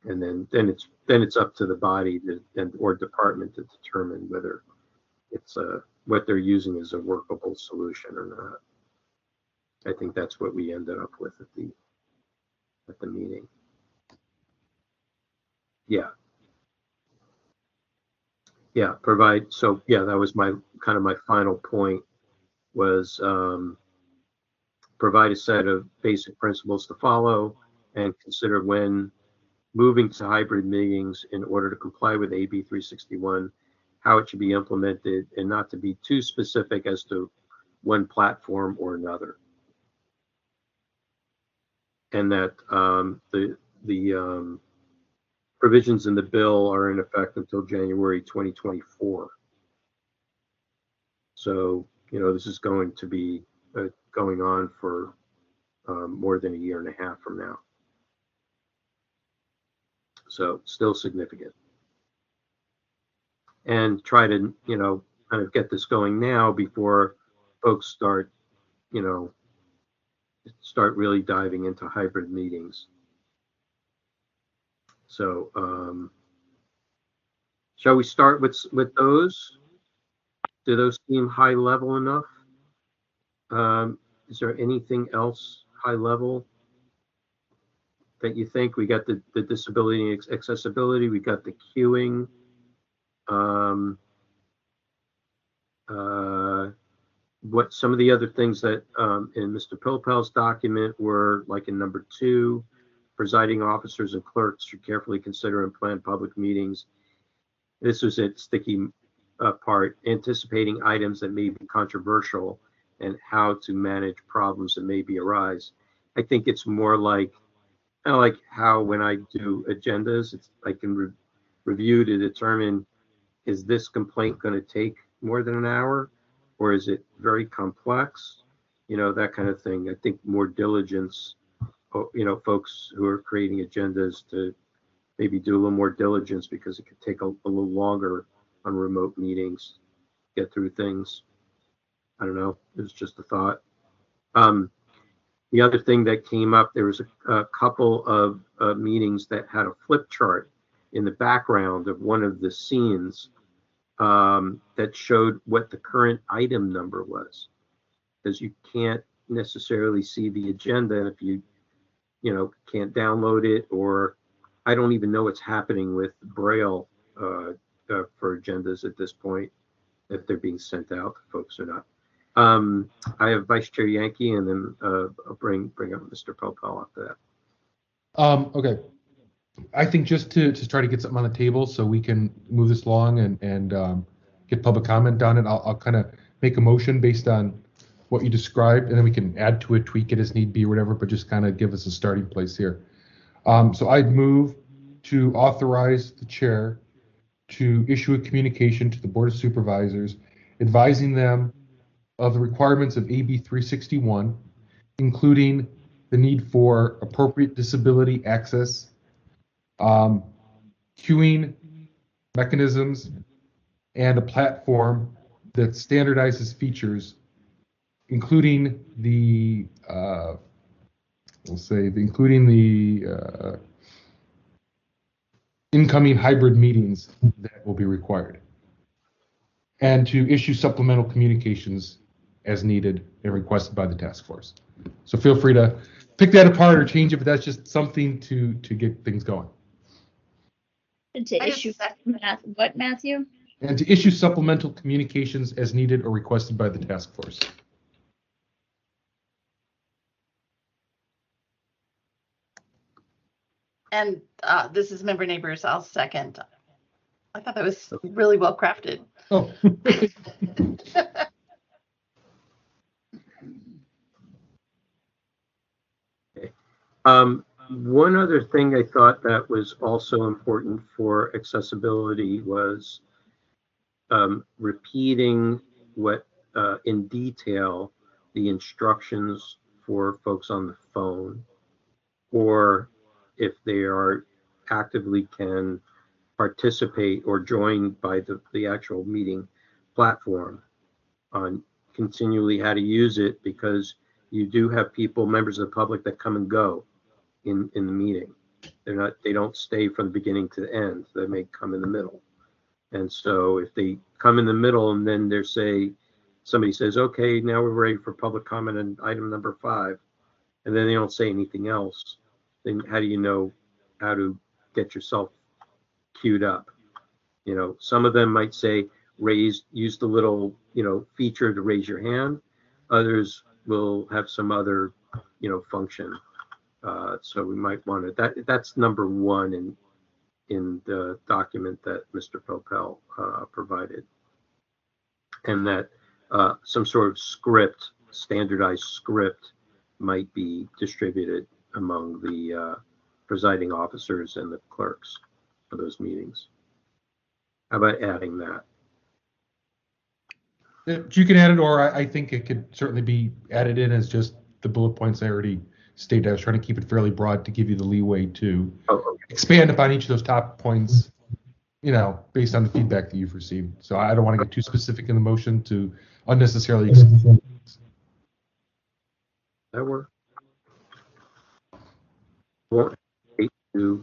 And then it's up to the body or department to determine whether it's what they're using is a workable solution or not. I think that's what we ended up with at the meeting. Yeah. Yeah, provide. So yeah, that was my final point was provide a set of basic principles to follow and consider when moving to hybrid meetings in order to comply with AB 361, how it should be implemented, and not to be too specific as to one platform or another. And that the provisions in the bill are in effect until January 2024. So, this is going to be going on for more than a year and a half from now. So still significant. And try to, kind of get this going now before folks start really diving into hybrid meetings. So shall we start with those? Do those seem high level enough? Is there anything else high level that you think? We got the disability and accessibility, we got the queuing. What some of the other things that in Mr. Pilpel's document were, like in number 2, presiding officers and clerks should carefully consider and plan public meetings. This was a sticky part, anticipating items that may be controversial and how to manage problems that maybe arise. I think it's more like how when I do agendas, I can review to determine, is this complaint going to take more than an hour, or is it very complex? That kind of thing. I think more diligence, folks who are creating agendas to maybe do a little more diligence, because it could take a little longer on remote meetings, get through things. I don't know. It was just a thought. The other thing that came up, there was a couple of meetings that had a flip chart in the background of one of the scenes that showed what the current item number was, because you can't necessarily see the agenda, and if you can't download it, or I don't even know what's happening with Braille for agendas at this point, if they're being sent out to folks or not. I have Vice Chair Yankee, and then I'll bring up Mr. Popel after that. Okay. I think just to try to get something on the table so we can move this along and get public comment on it, I'll kind of make a motion based on what you described, and then we can add to it, tweak it as need be or whatever, but just kind of give us a starting place here. So I'd move to authorize the chair to issue a communication to the Board of Supervisors advising them of the requirements of AB 361, including the need for appropriate disability access, queuing mechanisms, and a platform that standardizes features, including the incoming hybrid meetings that will be required, and to issue supplemental communications as needed and requested by the task force. So feel free to pick that apart or change it, but that's just something to get things going. And to issue what, Matthew? And to issue supplemental communications as needed or requested by the task force. And this is Member Neighbors. I'll second. I thought that was really well crafted. Oh. One other thing I thought that was also important for accessibility was repeating what in detail the instructions for folks on the phone, or if they are actively can participate or join by the actual meeting platform, on continually how to use it, because you do have people, members of the public, that come and go in the meeting. They don't stay from the beginning to the end. They may come in the middle. And so if they come in the middle and then somebody says, okay, now we're ready for public comment on item number 5, and then they don't say anything else, then how do you know how to get yourself queued up? Some of them might say use the little, feature to raise your hand. Others will have some other, function. So we might want to, that's number 1 in the document that Mr. Popel provided. And that some sort of standardized script might be distributed among the presiding officers and the clerks for those meetings. How about adding that? You can add it, or I think it could certainly be added in as just the bullet points I already stated. I was trying to keep it fairly broad to give you the leeway to expand upon each of those top points, based on the feedback that you've received. So I don't want to get too specific in the motion to unnecessarily exclude. That works. Won't hate to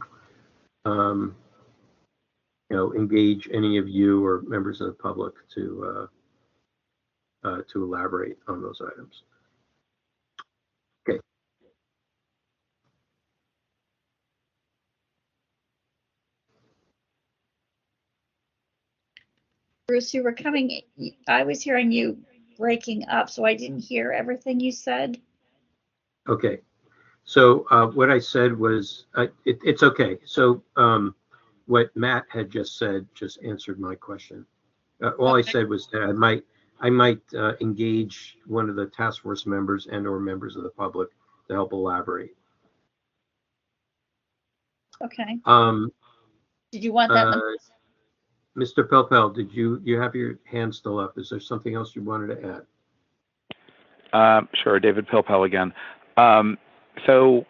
engage any of you or members of the public to elaborate on those items. Okay. Bruce, you were coming. I was hearing you breaking up, so I didn't hear everything you said. Okay. So what I said was, it's okay. So what Matt had just said just answered my question. All I said was that I might engage one of the task force members and/or members of the public to help elaborate. Okay. Did you want that? Mr. Pelpel, did you have your hand still up? Is there something else you wanted to add? Sure, David Pelpel again. So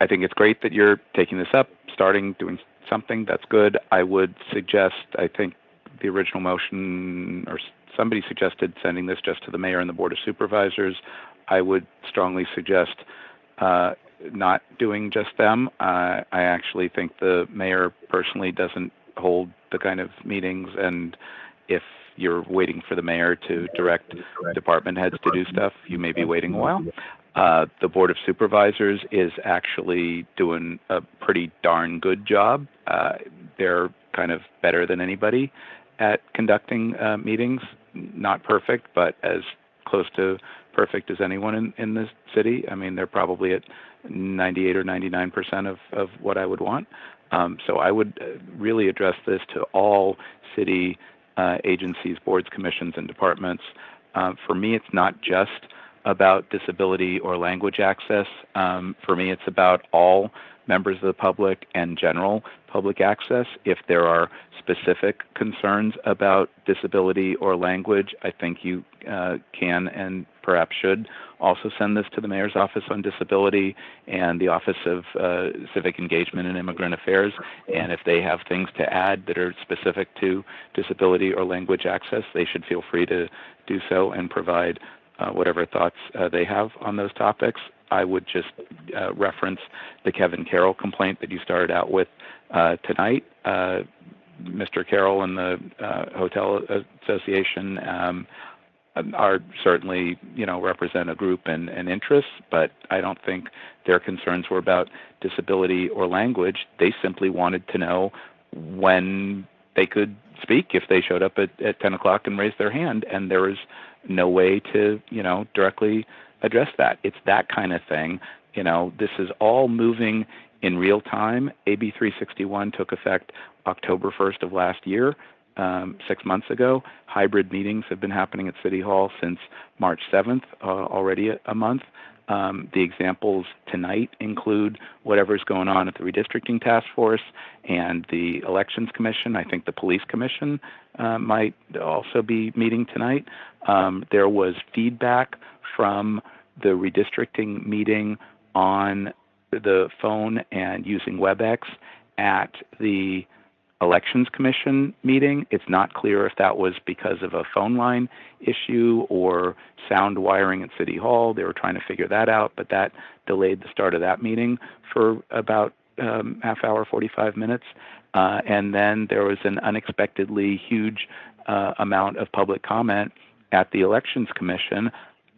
I think it's great that you're taking this up, doing something. That's good. I would suggest, I think the original motion, or somebody suggested sending this just to the mayor and the board of supervisors. I would strongly suggest not doing just them. I actually think the mayor personally doesn't hold the kind of meetings, and if you're waiting for the mayor to direct department heads to do stuff, you may be waiting a while. The Board of Supervisors is actually doing a pretty darn good job. They're kind of better than anybody at conducting meetings. Not perfect, but as close to perfect as anyone in this city. I mean, they're probably at 98 or 99% of what I would want. So I would really address this to all city agencies, boards, commissions, and departments. For me, it's not just about disability or language access. For me, it's about all members of the public and general public access. If there are specific concerns about disability or language, I think you can and perhaps should also send this to the Mayor's Office on Disability and the Office of Civic Engagement and Immigrant Affairs. And if they have things to add that are specific to disability or language access, they should feel free to do so and provide whatever thoughts they have on those topics. I would just reference the Kevin Carroll complaint that you started out with tonight. Mr. Carroll and the Hotel Association are certainly, represent a group and interests, but I don't think their concerns were about disability or language. They simply wanted to know when they could speak if they showed up at 10 o'clock and raised their hand, and there was no way to, directly address that. It's that kind of thing. This is all moving in real time. AB 361 took effect October 1st of last year, 6 months ago. Hybrid meetings have been happening at City Hall since March 7th, already a month. The examples tonight include whatever's going on at the redistricting task force and the elections commission. I think the police commission might also be meeting tonight. There was feedback from the redistricting meeting on the phone and using WebEx at the Elections Commission meeting. It's not clear if that was because of a phone line issue or sound wiring at City Hall. They were trying to figure that out, but that delayed the start of that meeting for about half hour, 45 minutes. And then there was an unexpectedly huge amount of public comment at the Elections Commission.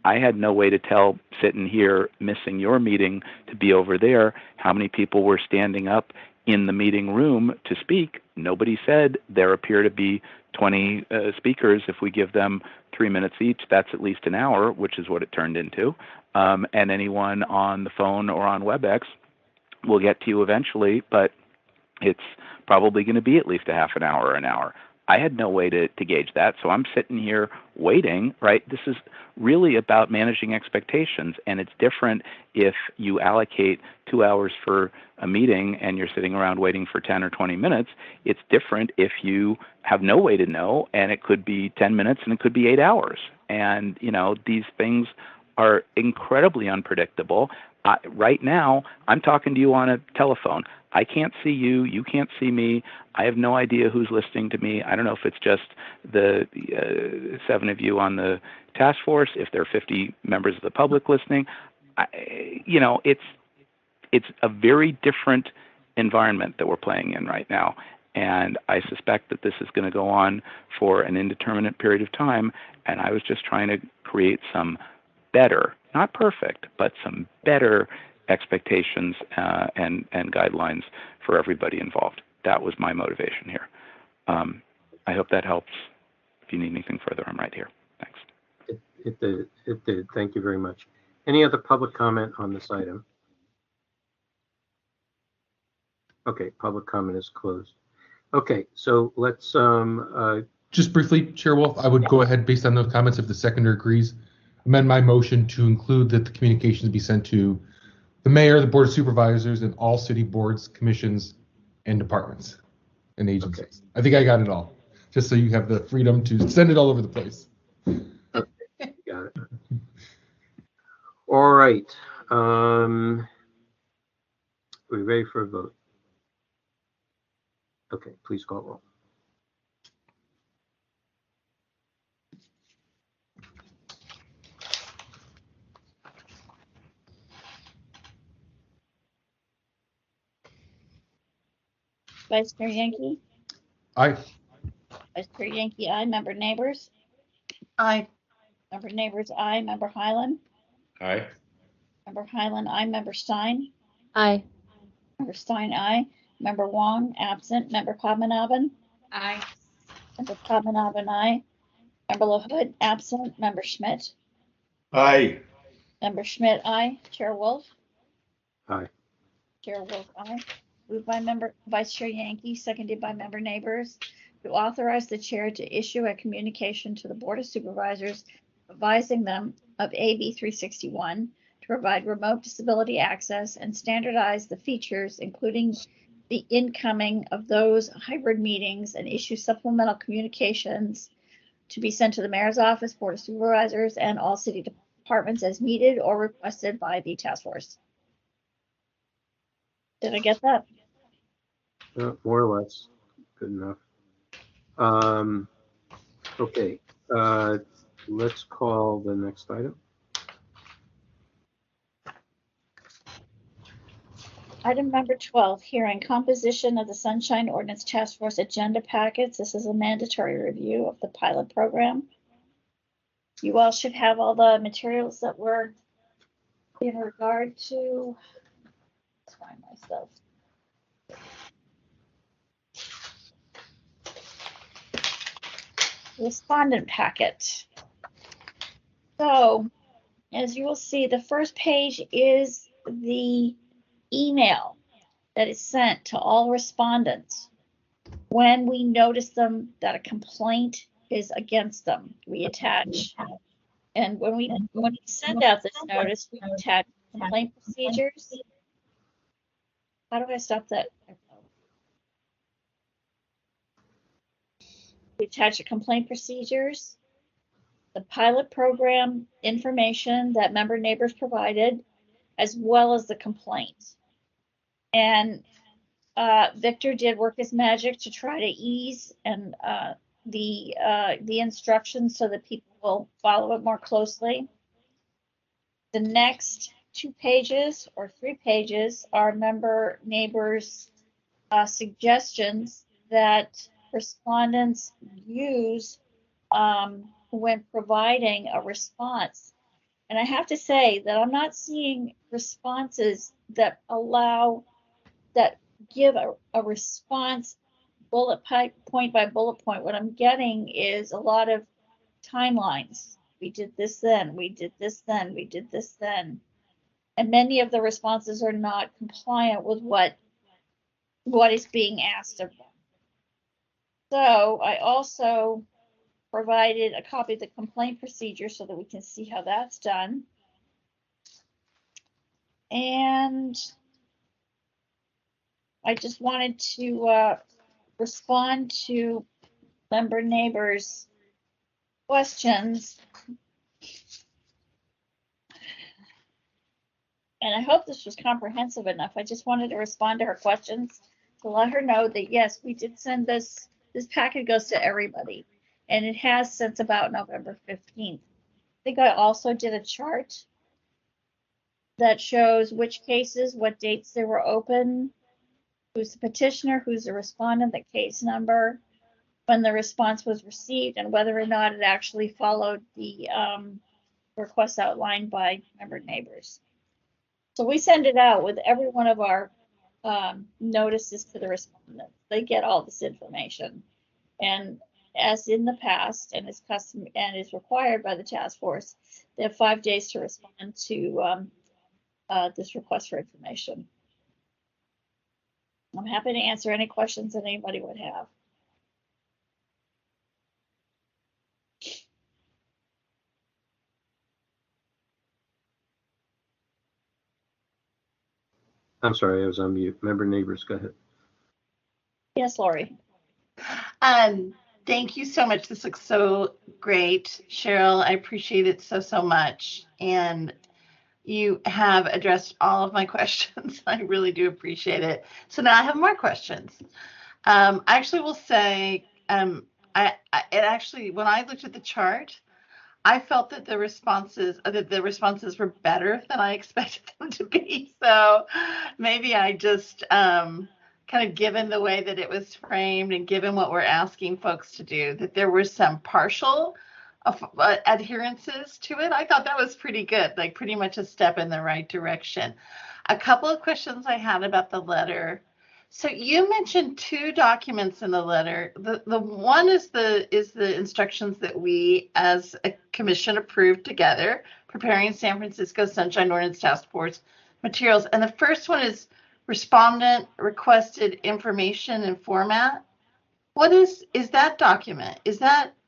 I had no way to tell, sitting here missing your meeting to be over there, how many people were standing up in the meeting room to speak. Nobody said there appear to be 20 speakers. If we give them 3 minutes each, that's at least an hour, which is what it turned into. And anyone on the phone or on WebEx will get to you eventually, but it's probably going to be at least a half an hour or an hour. I had no way to gauge that, so I'm sitting here waiting, right? This is really about managing expectations, and it's different if you allocate 2 hours for a meeting and you're sitting around waiting for 10 or 20 minutes. It's different if you have no way to know, and it could be 10 minutes and it could be 8 hours. And, you know, these things are incredibly unpredictable. Right now, I'm talking to you on a telephone. I can't see you. You can't see me. I have no idea who's listening to me. I don't know if it's just the 7 of you on the task force, if there are 50 members of the public listening. You know, it's a very different environment that we're playing in right now. And I suspect that this is going to go on for an indeterminate period of time. And I was just trying to create some better, not perfect, but some better expectations and guidelines for everybody involved. That was my motivation here. I hope that helps. If you need anything further, I'm right here. Thanks. It did. Thank you very much. Any other public comment on this item? Okay, public comment is closed. Okay, so let's just briefly, Chair Wolf, I would go ahead based on those comments if the seconder agrees. Amend my motion to include that the communications be sent to the mayor, the board of supervisors, and all city boards, commissions, and departments and agencies. Okay. I think I got it all. Just so you have the freedom to send it all over the place. Okay, got it. All right. Are we ready for a vote? Okay, please call roll. Vice Chair Yankee? Aye. Vice Chair Yankee, aye. Member Neighbors? Aye. Member Neighbors, aye. Member Highland? Aye. Member Highland, aye. Member Stein? Aye. Member Stein, aye. Member Wong, absent. Member Padmanabhan? Aye. Member Padmanabhan, aye. Member LaHood, absent. Member Schmidt? Aye. Member Schmidt, aye. Chair Wolf? Aye. Chair Wolf, aye. Moved by Member Vice Chair Yankee, seconded by Member Neighbors, to authorize the chair to issue a communication to the Board of Supervisors advising them of AB 361 to provide remote disability access and standardize the features, including the incoming of those hybrid meetings, and issue supplemental communications to be sent to the Mayor's Office, Board of Supervisors, and all city departments as needed or requested by the task force. Did I get that? More or less. Good enough. Okay, let's call the next item. Item number 12, hearing composition of the Sunshine Ordinance Task Force agenda packets. This is a mandatory review of the pilot program. You all should have all the materials that were in regard to, let's find myself. Respondent packet. So, as you will see, the first page is the email that is sent to all respondents when we notice them that a complaint is against them. We attach And when we send out this notice, we attach complaint procedures. How do I stop that? We attach the complaint procedures, the pilot program information that member neighbors provided, as well as the complaint. And Victor did work his magic to try to ease and the instructions so that people will follow it more closely. The next 2 pages or 3 pages are member neighbors' suggestions that respondents use when providing a response. And I have to say that I'm not seeing responses that give a response bullet point by bullet point. What I'm getting is a lot of timelines. We did this then, we did this then, we did this then. And many of the responses are not compliant with what is being asked of them. So I also provided a copy of the complaint procedure so that we can see how that's done. And I just wanted to respond to member neighbors' questions. And I hope this was comprehensive enough. I just wanted to respond to her questions to let her know that, yes, we did send this. This packet goes to everybody. And it has since about November 15th. I think I also did a chart that shows which cases, what dates they were open, who's the petitioner, who's the respondent, the case number, when the response was received, and whether or not it actually followed the request outlined by member neighbors. So we send it out with every one of our notices to the respondents. They get all this information. And as in the past, and is custom and is required by the task force, they have 5 days to respond to this request for information. I'm happy to answer any questions that anybody would have. I'm sorry, I was on mute. Member neighbors, go ahead. Yes, Lori. Thank you so much. This looks so great, Cheryl. I appreciate it so much. And you have addressed all of my questions. I really do appreciate it. So now I have more questions. I actually will say, when I looked at the chart, I felt that the responses were better than I expected them to be. So maybe I just kind of, given the way that it was framed and given what we're asking folks to do, that there were some partial adherences to it. I thought that was pretty good, like pretty much a step in the right direction. A couple of questions I had about the letter. So you mentioned 2 documents in the letter. The one is the instructions that we as a commission approved together, preparing San Francisco Sunshine Ordinance Task Force materials. And the first one is respondent requested information and format. What is that document?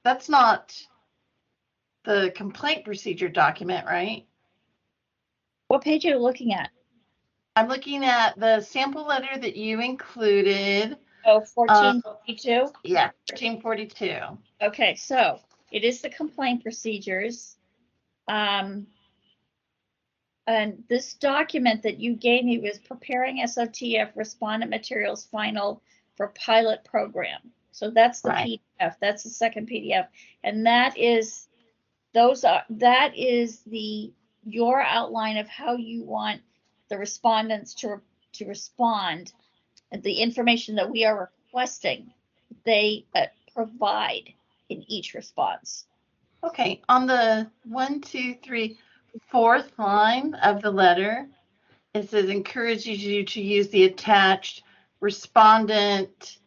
That's not the complaint procedure document, right? What page are you looking at? I'm looking at the sample letter that you included. Oh, 1442? Yeah, 1442. Okay, so it is the complaint procedures. And this document that you gave me was preparing SOTF respondent materials final for pilot program. So that's the PDF. That's the second PDF. And that is your outline of how you want the respondents to respond. The information that we are requesting, they provide in each response. Okay, on the 4th line of the letter, it says encourages you to use the attached respondent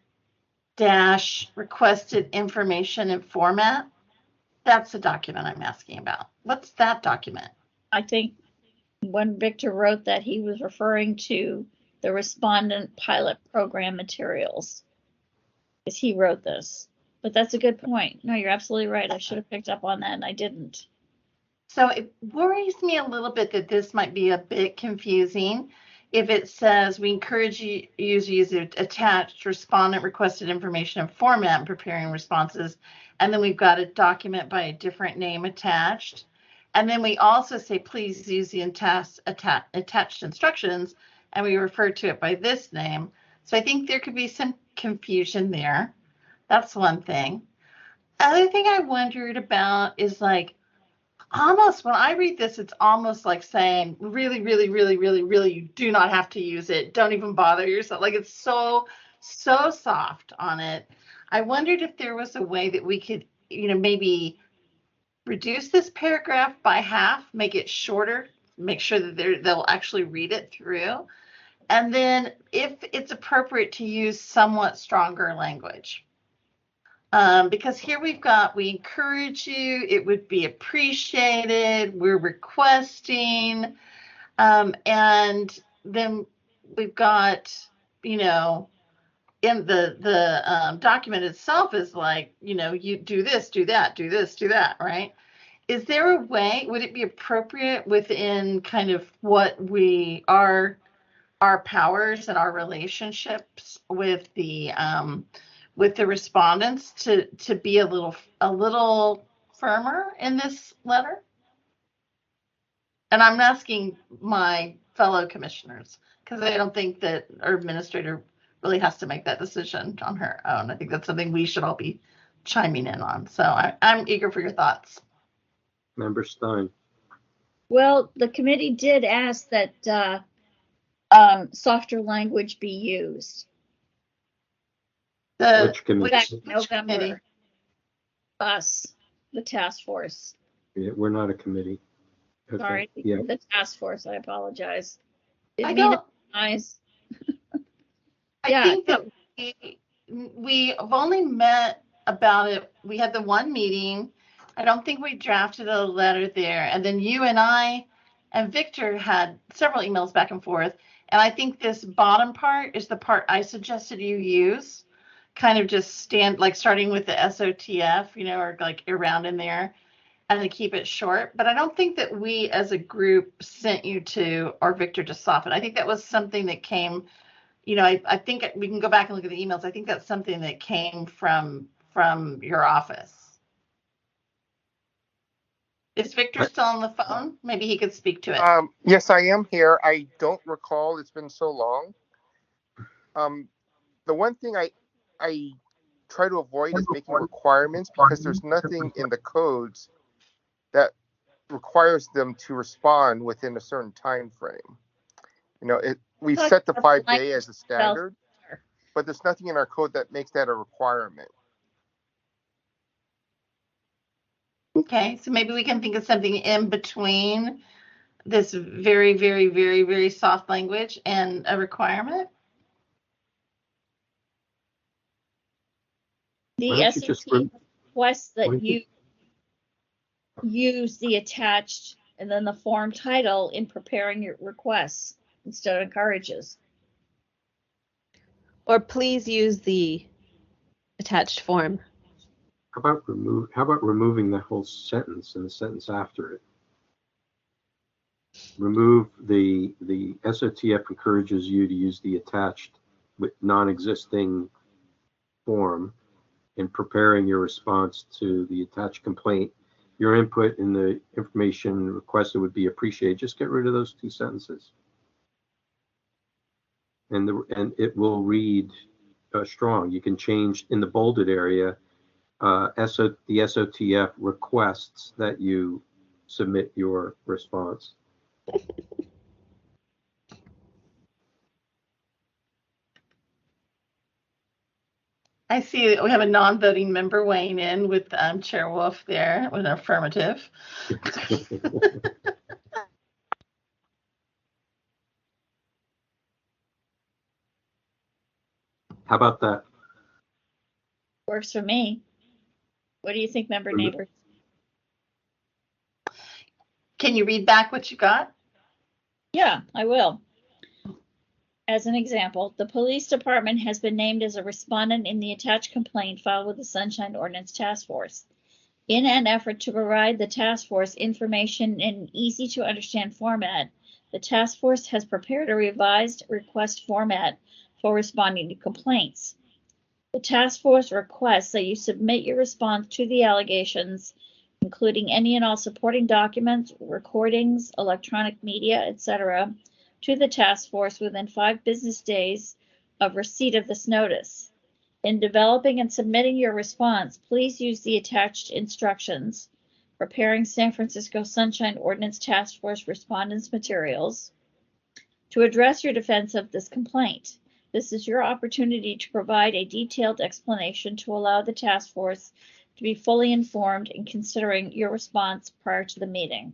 dash requested information and format. That's the document I'm asking about. What's that document? I think when Victor wrote that, he was referring to the respondent pilot program materials, because he wrote this. But that's a good point. No, you're absolutely right. I should have picked up on that, and I didn't. So it worries me a little bit that this might be a bit confusing. If it says we encourage you use attached respondent requested information and format in preparing responses, and then we've got a document by a different name attached. And then we also say, please use the attached instructions, and we refer to it by this name. So I think there could be some confusion there. That's one thing. Other thing I wondered about is like, almost when I read this, it's almost like saying, really, really, really, really, really, you do not have to use it. Don't even bother yourself. Like it's so soft on it. I wondered if there was a way that we could, maybe reduce this paragraph by half, make it shorter, make sure that they'll actually read it through. And then if it's appropriate to use somewhat stronger language. Because here we encourage you, it would be appreciated, we're requesting, and then we've got, in the document itself is like, you do this, do that, do this, do that, right? Is there a way, would it be appropriate within kind of what our powers and our relationships with the respondents to be a little firmer in this letter? And I'm asking my fellow commissioners because I don't think that our administrator really has to make that decision on her own. I think that's something we should all be chiming in on. So I'm eager for your thoughts. Member Stein. Well, the committee did ask that softer language be used. Which committee? November. Us, the task force. Yeah, we're not a committee. Okay. Sorry, yeah. The task force. I apologize. I think that we have only met about it. We had the one meeting. I don't think we drafted a letter there. And then you and I and Victor had several emails back and forth. And I think this bottom part is the part I suggested you use. Kind of just starting with the SOTF, or like around in there, and to keep it short. But I don't think that we as a group sent you to, or Victor to soften. I think that was something that came, I think we can go back and look at the emails. I think that's something that came from your office. Is Victor still on the phone? Maybe he could speak to it. Yes, I am here. I don't recall. It's been so long. The one thing I try to avoid is making requirements because there's nothing in the codes that requires them to respond within a certain time frame. We've set the 5-day as a standard, but there's nothing in our code that makes that a requirement. Okay, so maybe we can think of something in between this very, very, very, very soft language and a requirement. The SOT requests that you use the attached and then the form title in preparing your requests instead of encourages. Or please use the attached form. How about removing that whole sentence and the sentence after it? Remove the SOTF encourages you to use the attached with non-existing form in preparing your response to the attached complaint. Your input in the information requested would be appreciated. Just get rid of those two sentences. And it will read strong. You can change in the bolded area, the SOTF requests that you submit your response. I see we have a non-voting member weighing in with Chair Wolf there with an affirmative. How about that? Works for me. What do you think, member neighbors? Can you read back what you got? Yeah, I will. As an example, the police department has been named as a respondent in the attached complaint filed with the Sunshine Ordinance Task Force. In an effort to provide the task force information in an easy to understand format, the task force has prepared a revised request format for responding to complaints. The task force requests that you submit your response to the allegations, including any and all supporting documents, recordings, electronic media, etc., to the task force within 5 business days of receipt of this notice. In developing and submitting your response, please use the attached instructions, preparing San Francisco Sunshine Ordinance Task Force Respondents Materials, to address your defense of this complaint. This is your opportunity to provide a detailed explanation to allow the task force to be fully informed in considering your response prior to the meeting.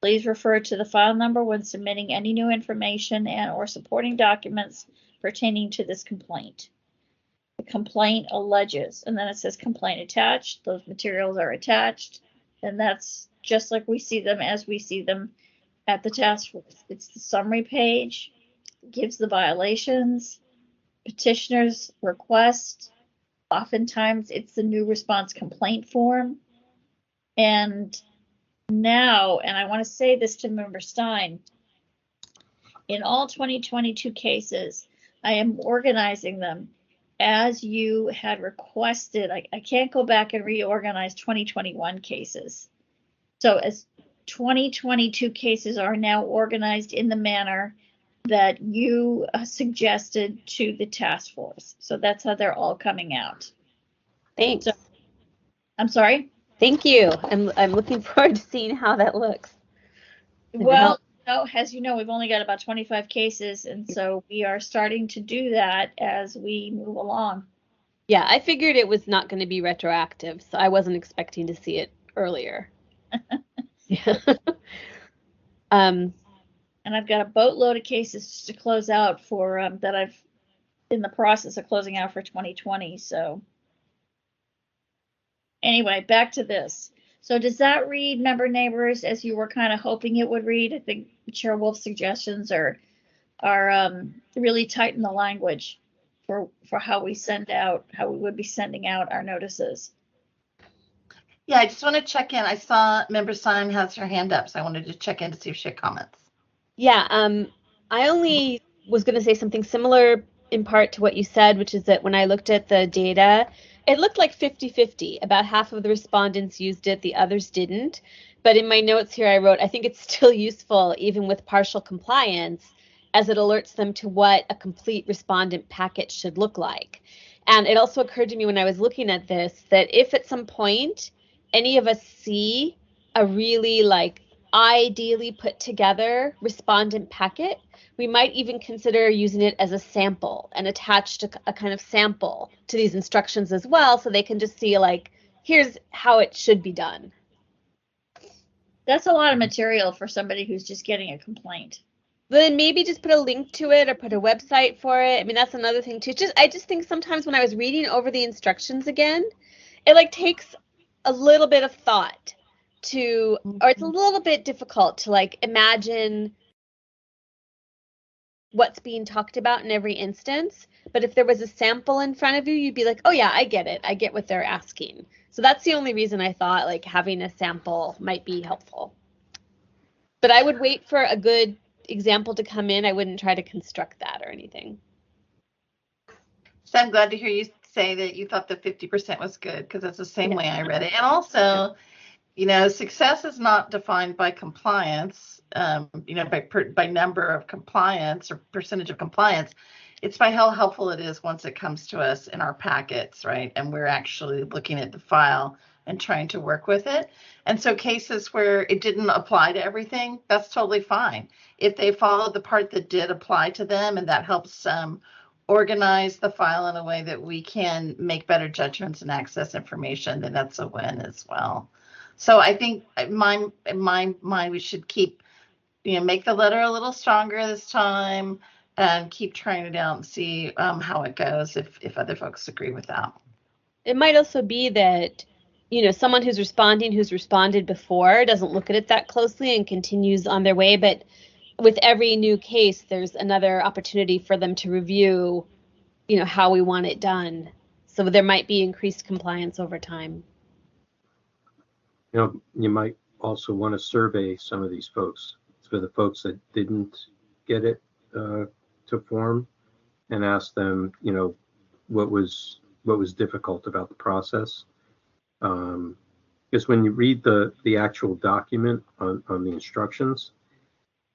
Please refer to the file number when submitting any new information and/or supporting documents pertaining to this complaint. The complaint alleges, and then it says complaint attached. Those materials are attached, and that's just like we see them as we see them at the task force. It's the summary page, gives the violations, petitioner's request. Oftentimes it's the new response complaint form. And now, and I want to say this to Member Stein, in all 2022 cases, I am organizing them as you had requested. I can't go back and reorganize 2021 cases. So as 2022 cases are now organized in the manner that you suggested to the task force. So that's how they're all coming out. Thanks. So, I'm sorry? Thank you. I'm looking forward to seeing how that looks. Well, no, as you know, we've only got about 25 cases, and so we are starting to do that as we move along. Yeah, I figured it was not going to be retroactive, so I wasn't expecting to see it earlier. Yeah. And I've got a boatload of cases to close out for that I've in the process of closing out for 2020. So anyway, back to this. So does that read, member neighbors, as you were kind of hoping it would read? I think Chair Wolf's suggestions are really tighten the language for how we would be sending out our notices. Yeah, I just want to check in. I saw Member Stein has her hand up, so I wanted to check in to see if she had comments. Yeah, I only was going to say something similar in part to what you said, which is that when I looked at the data, it looked like 50-50. About half of the respondents used it, the others didn't. But in my notes here, I wrote, I think it's still useful, even with partial compliance, as it alerts them to what a complete respondent packet should look like. And it also occurred to me when I was looking at this that if at some point any of us see a really ideally put together respondent packet, we might even consider using it as a sample and attach a kind of sample to these instructions as well, so they can just see here's how it should be done. That's a lot of material for somebody who's just getting a complaint. Then maybe just put a link to it or put a website for it. I mean, that's another thing too. I just think sometimes when I was reading over the instructions again, it takes a little bit of thought or it's a little bit difficult to imagine what's being talked about in every instance. But if there was a sample in front of you, you'd be like, oh yeah, I get it. I get what they're asking. So that's the only reason I thought having a sample might be helpful. But I would wait for a good example to come in. I wouldn't try to construct that or anything. So I'm glad to hear you say that you thought the 50% was good, because that's the same way I read it. And also, success is not defined by compliance, by number of compliance or percentage of compliance. It's by how helpful it is once it comes to us in our packets, right? And we're actually looking at the file and trying to work with it. And so cases where it didn't apply to everything, that's totally fine. If they followed the part that did apply to them and that helps organize the file in a way that we can make better judgments and access information, then that's a win as well. So I think my we should keep, make the letter a little stronger this time and keep trying it out and see how it goes if other folks agree with that. It might also be that, someone who's responded before doesn't look at it that closely and continues on their way. But with every new case, there's another opportunity for them to review, how we want it done. So there might be increased compliance over time. You might also want to survey some of these folks. For the folks that didn't get it to form, and ask them, what was difficult about the process. Because when you read the actual document on the instructions,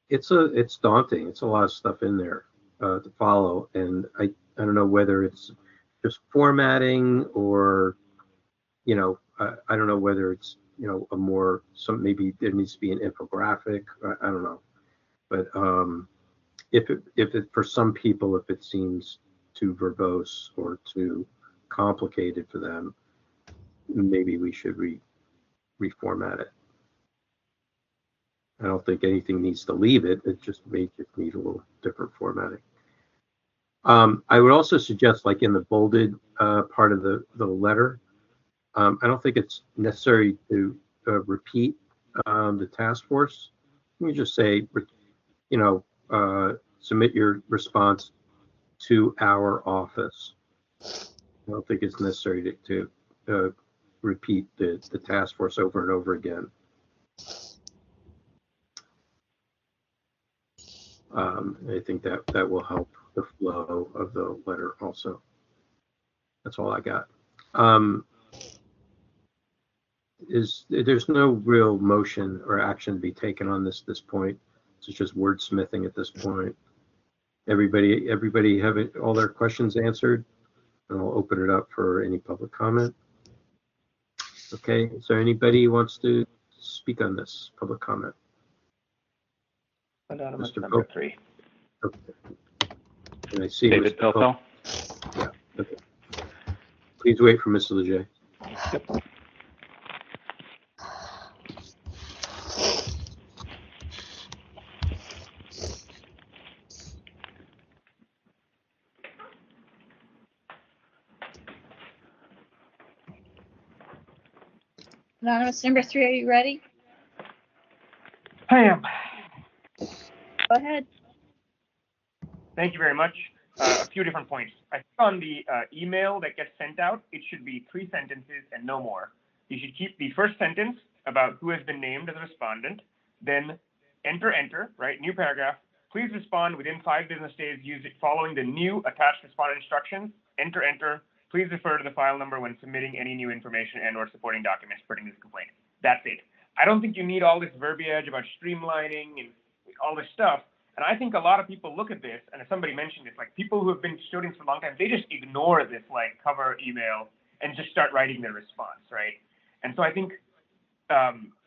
it's daunting. It's a lot of stuff in there to follow, and I don't know whether it's just formatting or I don't know whether it's maybe there needs to be an infographic. I don't know, but if it for some people, if it seems too verbose or too complicated for them, maybe we should reformat it. I don't think anything needs to leave it. It just may just need a little different formatting. I would also suggest, like in the bolded part of the letter, I don't think it's necessary to repeat the task force. You just say, submit your response to our office. I don't think it's necessary to repeat the task force over and over again. I think that will help the flow of the letter also. That's all I got. There's no real motion or action to be taken on this point. It's just wordsmithing at this point. Everybody have all their questions answered, and I'll open it up for any public comment. Okay, is there anybody who wants to speak on this public comment? Anonymous number 3. Okay. Can I see David Pilpel? Yeah. Okay. Please wait for Mr. Leger. Yep. Anonymous number 3, are you ready? I am. Go ahead. Thank you very much. A few different points. I think on the email that gets sent out, it should be 3 sentences and no more. You should keep the first sentence about who has been named as a respondent, then enter, right? New paragraph. Please respond within 5 business days following the new attached respondent instructions. Enter. Please refer to the file number when submitting any new information and/or supporting documents pertaining to this complaint. That's it. I don't think you need all this verbiage about streamlining and all this stuff. And I think a lot of people look at this, and as somebody mentioned, it's like people who have been students for a long time, they just ignore this like cover email and just start writing their response, right? And so I think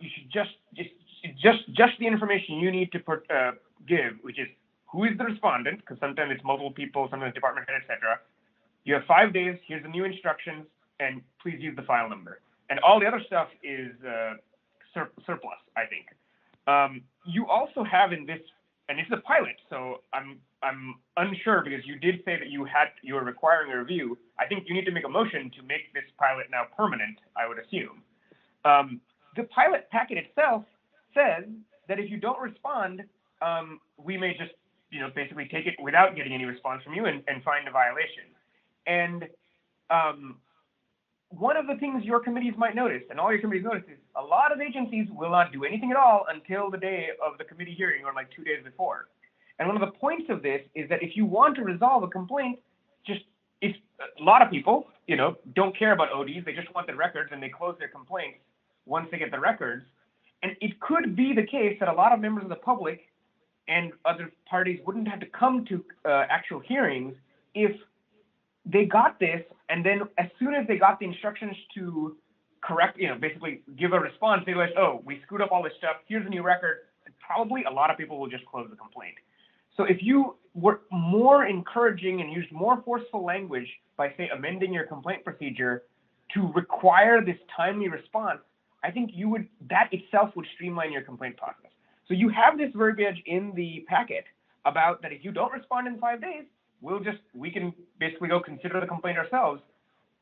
you should just the information you need to give, which is who is the respondent, because sometimes it's multiple people, sometimes department head, etc. You have 5 days. Here's the new instructions, and please use the file number. And all the other stuff is surplus, I think. You also have in this, and it's a pilot, so I'm unsure because you did say that you were requiring a review. I think you need to make a motion to make this pilot now permanent, I would assume. The pilot packet itself says that if you don't respond, we may just basically take it without getting any response from you and find a violation. And one of the things your committees might notice, and all your committees notice, is a lot of agencies will not do anything at all until the day of the committee hearing or like 2 days before. And one of the points of this is that if you want to resolve a complaint, if a lot of people, don't care about ODs, they just want the records and they close their complaints once they get the records. And it could be the case that a lot of members of the public and other parties wouldn't have to come to actual hearings if they got this, and then as soon as they got the instructions to correct, basically give a response, they realized, oh, we screwed up all this stuff, here's a new record, and probably a lot of people will just close the complaint. So if you were more encouraging and used more forceful language by, say, amending your complaint procedure to require this timely response, I think that itself would streamline your complaint process. So you have this verbiage in the packet about that if you don't respond in 5 days, we can basically go consider the complaint ourselves.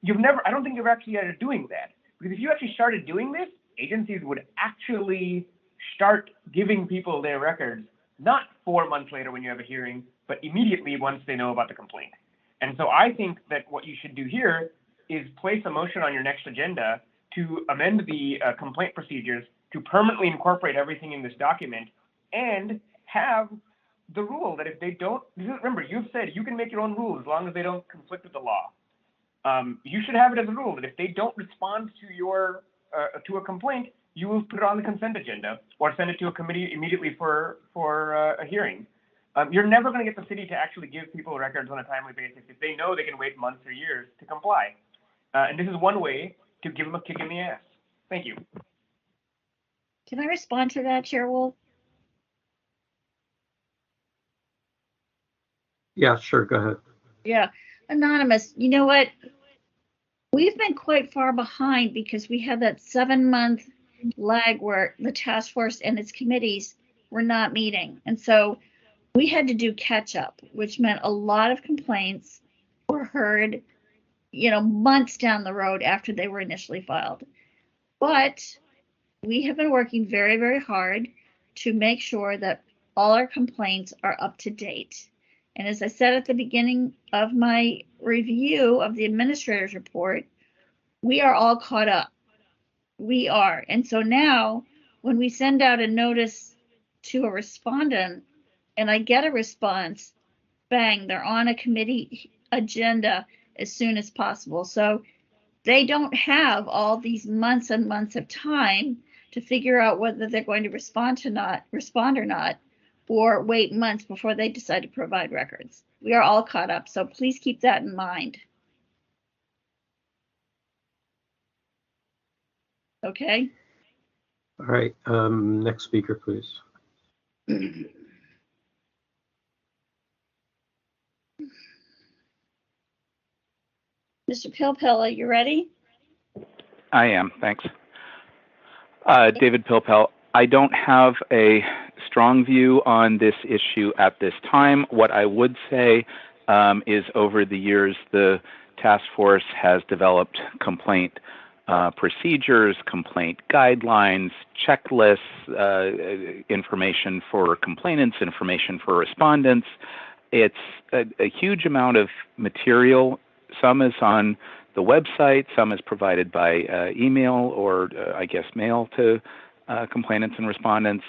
I don't think you've actually started doing that. Because if you actually started doing this, agencies would actually start giving people their records, not 4 months later when you have a hearing, but immediately once they know about the complaint. And so I think that what you should do here is place a motion on your next agenda to amend the complaint procedures to permanently incorporate everything in this document and have the rule that if they don't, remember, you've said you can make your own rules as long as they don't conflict with the law. You should have it as a rule that if they don't respond to your to a complaint, you will put it on the consent agenda or send it to a committee immediately for a hearing. You're never going to get the city to actually give people records on a timely basis if they know they can wait months or years to comply. And this is one way to give them a kick in the ass. Thank you. Can I respond to that, Chair Wolf? Yeah, sure. Go ahead. Yeah. Anonymous, you know what? We've been quite far behind because we had that 7-month lag where the task force and its committees were not meeting. And so we had to do catch up, which meant a lot of complaints were heard, months down the road after they were initially filed. But we have been working very, very hard to make sure that all our complaints are up to date. And as I said at the beginning of my review of the administrator's report, we are all caught up. We are. And so now when we send out a notice to a respondent and I get a response, bang, they're on a committee agenda as soon as possible. So they don't have all these months and months of time to figure out whether they're going to respond or not, or wait months before they decide to provide records. We are all caught up, so please keep that in mind. Okay? All right. Next speaker, please. Mr. Pilpella, you ready? I am, thanks. David Pilpel, I don't have a strong view on this issue at this time. What I would say is over the years, the task force has developed complaint procedures, complaint guidelines, checklists, information for complainants, information for respondents. It's a huge amount of material. Some is on the website, some is provided by email or I guess mail to complainants and respondents.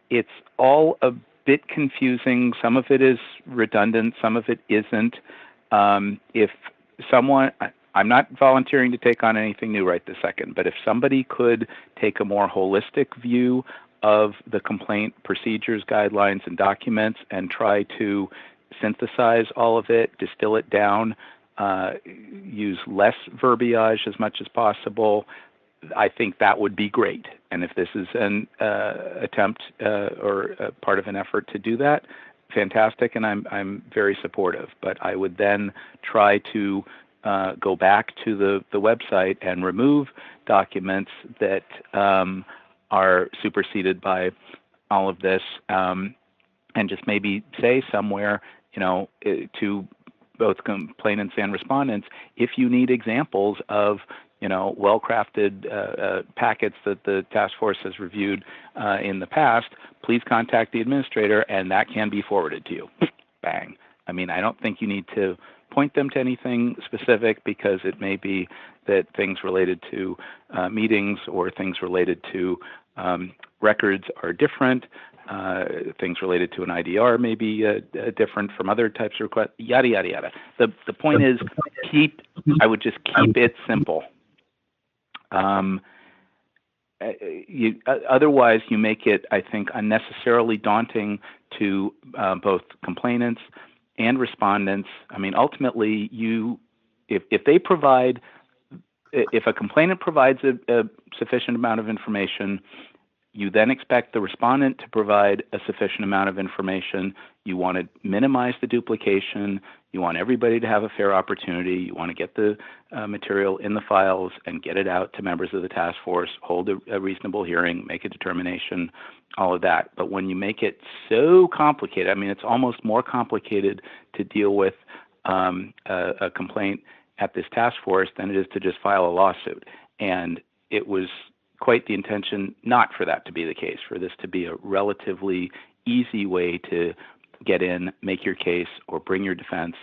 It's all a bit confusing. Some of it is redundant, some of it isn't. If someone, I'm not volunteering to take on anything new right this second, but if somebody could take a more holistic view of the complaint procedures, guidelines, and documents and try to synthesize all of it, distill it down, use less verbiage as much as possible, I think that would be great. And if this is an attempt or part of an effort to do that, fantastic, and I'm very supportive. But I would then try to go back to the website and remove documents that are superseded by all of this, and just maybe say somewhere, to both complainants and respondents, if you need examples of well-crafted packets that the task force has reviewed in the past, please contact the administrator and that can be forwarded to you. Bang. I mean, I don't think you need to point them to anything specific because it may be that things related to meetings or things related to records are different. Things related to an IDR may be different from other types of requests, yada, yada, yada. The point is, I would just keep it simple. Otherwise, you make it, I think, unnecessarily daunting to both complainants and respondents. I mean, ultimately, if a complainant provides a sufficient amount of information, you then expect the respondent to provide a sufficient amount of information. You want to minimize the duplication. You want everybody to have a fair opportunity. You want to get the material in the files and get it out to members of the task force, hold a reasonable hearing, make a determination, all of that. But when you make it so complicated, I mean, it's almost more complicated to deal with a complaint at this task force than it is to just file a lawsuit. And it was quite the intention not for that to be the case, for this to be a relatively easy way to get in, make your case, or bring your defense,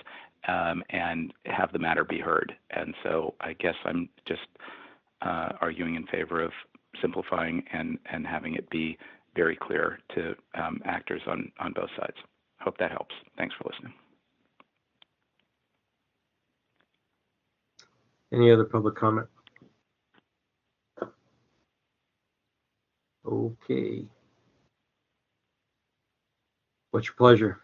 and have the matter be heard. And so I guess I'm just arguing in favor of simplifying and having it be very clear to actors on both sides. Hope that helps. Thanks for listening. Any other public comment? Okay. What's your pleasure?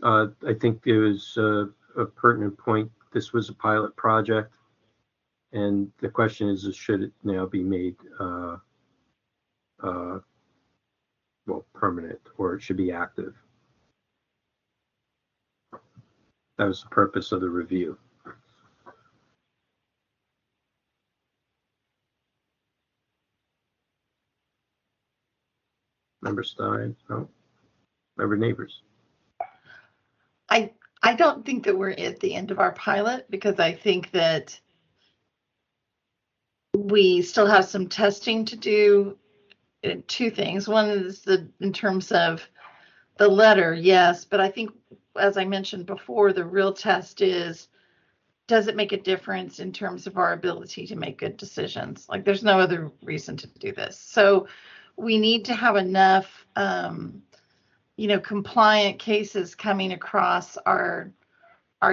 I think it was a pertinent point. This was a pilot project, and the question is, should it now be made well, permanent, or it should be active? That was the purpose of the review. Member Stein? No. Member Neighbors? I don't think that we're at the end of our pilot, because I think that we still have some testing to do. Two things. One is in terms of the letter, yes, but I think, as I mentioned before, the real test is, does it make a difference in terms of our ability to make good decisions? Like, there's no other reason to do this. So we need to have enough compliant cases coming across our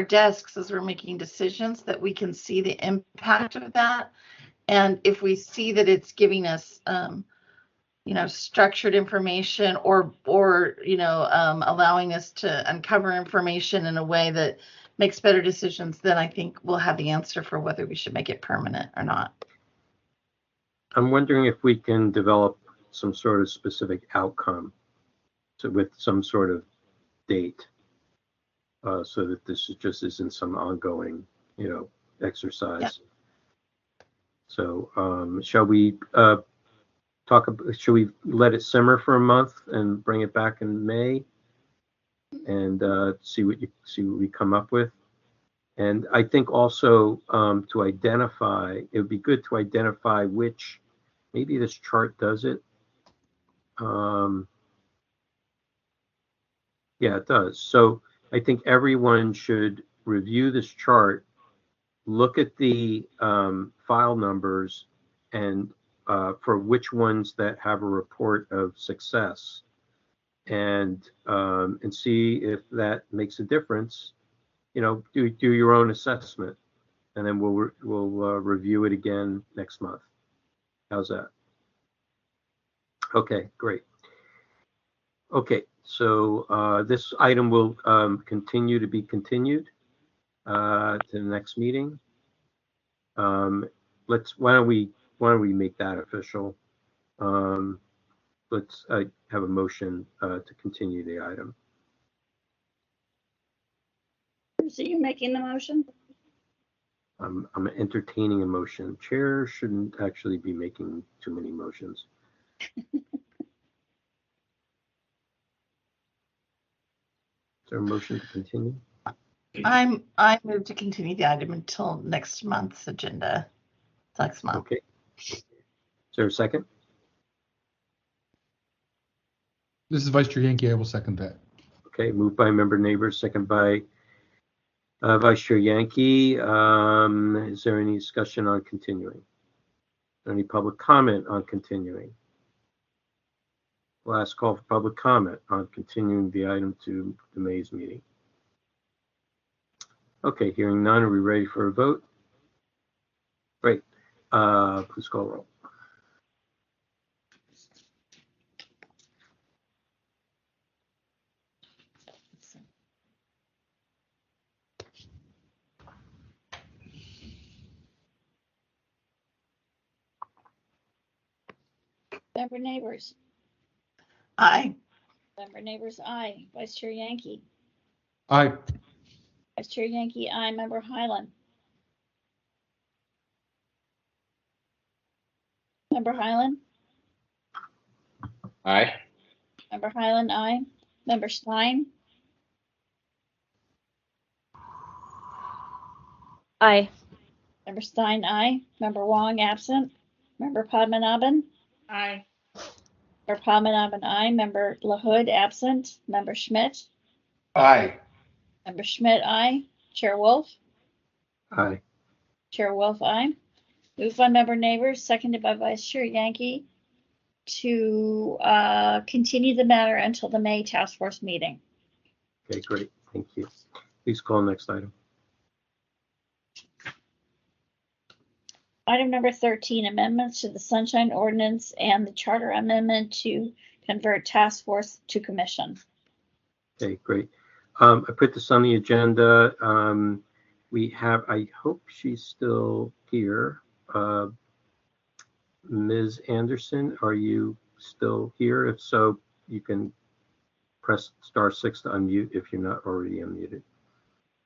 desks as we're making decisions that we can see the impact of that. And if we see that it's giving us structured information or allowing us to uncover information in a way that makes better decisions, then I think we'll have the answer for whether we should make it permanent or not. I'm wondering if we can develop some sort of specific outcome with some sort of date, so that this just isn't some ongoing, exercise. Yeah. So, shall we should we let it simmer for a month and bring it back in May and see what we come up with? And I think also to identify, it would be good to identify which, maybe this chart does it. Yeah, it does. So I think everyone should review this chart, look at the file numbers, and for which ones that have a report of success, and see if that makes a difference. Do your own assessment, and then we'll review it again next month. How's that? Okay, great. Okay, so this item will continue to be continued to the next meeting. Why don't we make that official? Let's have a motion to continue the item. So you making the motion? I'm entertaining a motion. Chair shouldn't actually be making too many motions. Is there a motion to continue? I move to continue the item until next month's agenda. Next month. Okay. Is there a second? This is Vice Chair Yankee. I will second that. Okay, moved by Member Neighbors, second by Vice Chair Yankee. Is there any discussion on continuing? Any public comment on continuing? Last call for public comment on continuing the item to the May's meeting. Okay, hearing none, are we ready for a vote? Great. Please call roll. Member Neighbors? Aye. Member Neighbors, aye. Vice Chair Yankee? Aye. Vice Chair Yankee, aye. Member Highland? Member Highland? Aye. Member Highland, aye. Member Stein? Aye. Member Stein, aye. Member Wong, absent. Member Padmanabhan? Aye. Member Padmanabhan, aye. Member LaHood, absent. Member Schmidt? Aye. Member Schmidt, aye. Chair Wolf? Aye. Chair Wolf, aye. Moved by Member Neighbors, seconded by Vice Chair Yankee to continue the matter until the May task force meeting. Okay, great. Thank you. Please call next item. Item number 13, amendments to the Sunshine Ordinance and the Charter Amendment to convert task force to commission. Okay, great. I put this on the agenda. We have, I hope she's still here. Ms. Anderson, are you still here? If so, you can press *6 to unmute if you're not already unmuted.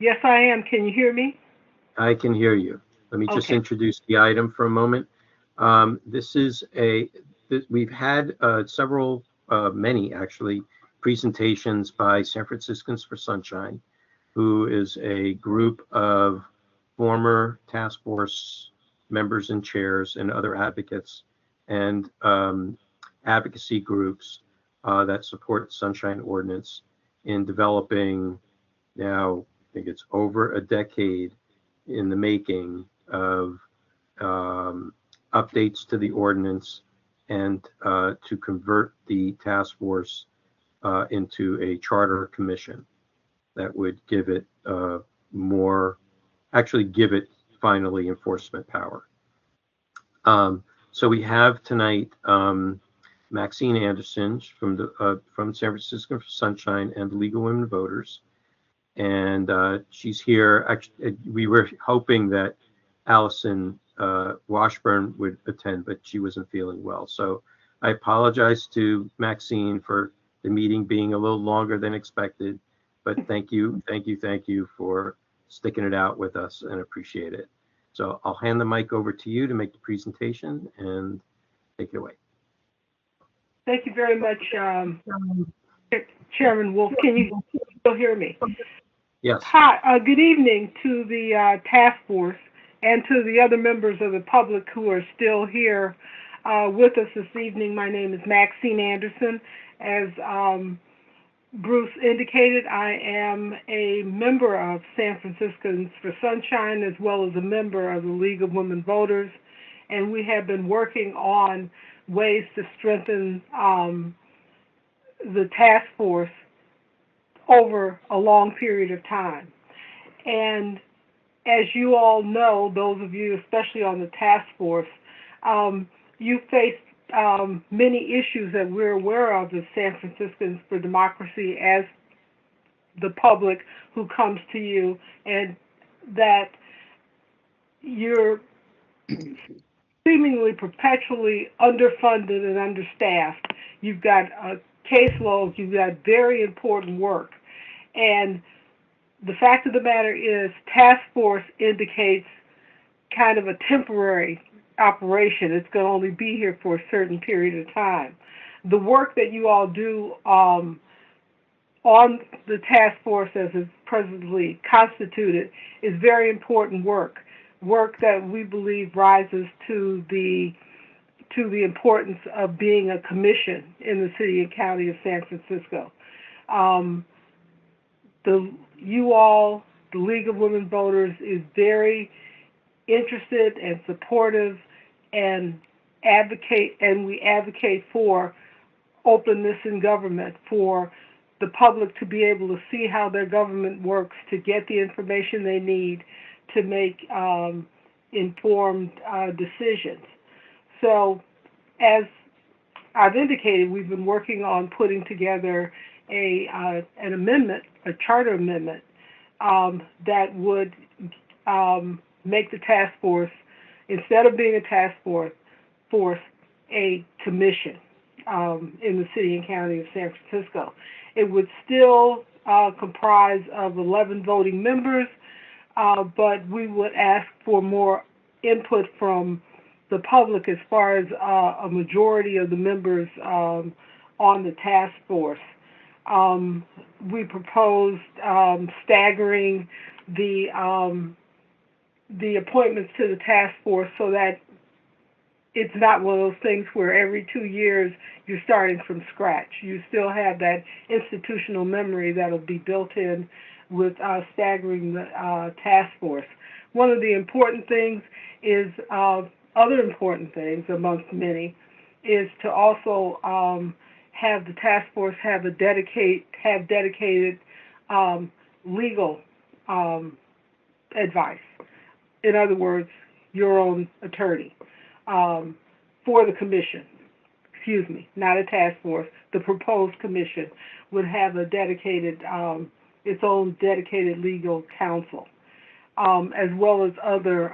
Yes, I am. Can you hear me? I can hear you. Let me just introduce the item for a moment. This is we've had several, many actually, presentations by San Franciscans for Sunshine, who is a group of former task force members and chairs and other advocates and advocacy groups that support the Sunshine Ordinance in developing, now I think it's over a decade in the making, of updates to the ordinance and to convert the task force into a charter commission that would give it give it finally enforcement power. So we have tonight Maxine Anderson from San Francisco for Sunshine and the League of Women Voters, and she's here. Actually, we were hoping that Allison Washburn would attend, but she wasn't feeling well. So I apologize to Maxine for the meeting being a little longer than expected, but thank you for sticking it out with us and appreciate it. So I'll hand the mic over to you to make the presentation and take it away. Thank you very much, Chairman Wolf. Can you still hear me? Yes. Hi, good evening to the task force and to the other members of the public who are still here with us this evening. My name is Maxine Anderson. As Bruce indicated, I am a member of San Franciscans for Sunshine as well as a member of the League of Women Voters, and we have been working on ways to strengthen the task force over a long period of time. And as you all know, those of you especially on the task force, you face many issues that we're aware of as San Franciscans for Democracy, as the public who comes to you, and that you're seemingly perpetually underfunded and understaffed. You've got caseloads, you've got very important work. And the fact of the matter is, task force indicates kind of a temporary operation. It's going to only be here for a certain period of time. The work that you all do on the task force as it's presently constituted is very important work that we believe rises to the importance of being a commission in the city and county of San Francisco. The League of Women Voters is very interested and supportive and we advocate for openness in government, for the public to be able to see how their government works, to get the information they need to make informed decisions. So, as I've indicated, we've been working on putting together an amendment, a charter amendment, that would make the task force, instead of being a task force, a commission in the city and county of San Francisco. It would still comprise of 11 voting members, but we would ask for more input from the public as far as a majority of the members on the task force. We proposed staggering the appointments to the task force so that it's not one of those things where every 2 years you're starting from scratch. You still have that institutional memory that'll be built in with staggering the task force. one of the important things is, other important things amongst many, is to also have the task force have dedicated legal advice. In other words, your own attorney for the commission. Excuse me, not a task force. The proposed commission would have a dedicated, its own dedicated legal counsel, as well as other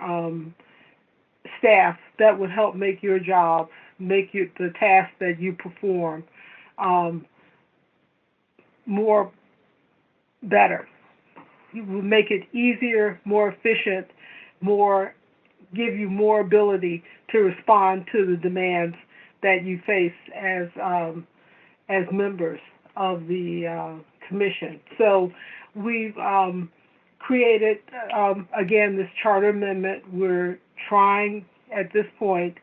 staff that would help make your job, the task that you perform more better. It will make it easier, more efficient, give you more ability to respond to the demands that you face as members of the commission. So we've created, again, this charter amendment. We're trying at this point,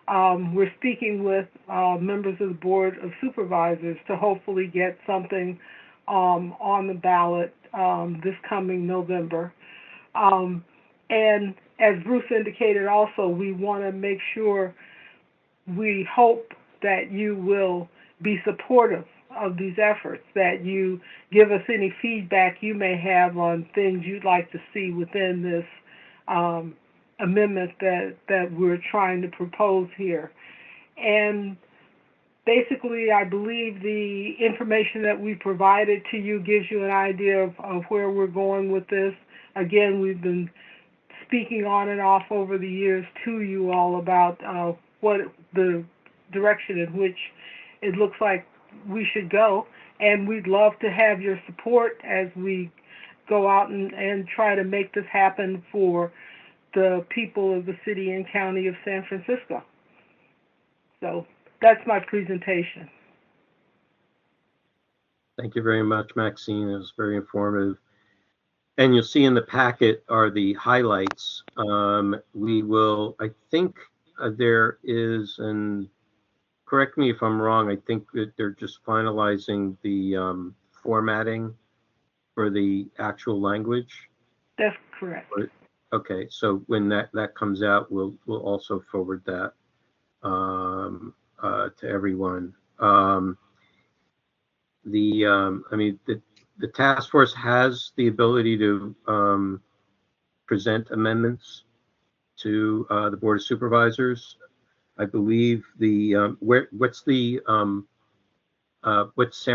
we're speaking with members of the Board of Supervisors to hopefully get something on the ballot this coming November. And as Bruce indicated also, we want to make sure, we hope that you will be supportive of these efforts, that you give us any feedback you may have on things you'd like to see within this amendment that we're trying to propose here. And basically, I believe the information that we provided to you gives you an idea of where we're going with this. Again, we've been speaking on and off over the years to you all about what the direction in which it looks like we should go. And we'd love to have your support as we go out and try to make this happen for the people of the city and county of San Francisco. So that's my presentation. Thank you very much, Maxine. It was very informative. And you'll see in the packet are the highlights. We will, I think there is, and correct me if I'm wrong, I think that they're just finalizing the formatting for the actual language. That's correct. Okay, so when that comes out, we'll also forward that to everyone. The task force has the ability to present amendments to the Board of Supervisors. I believe what's San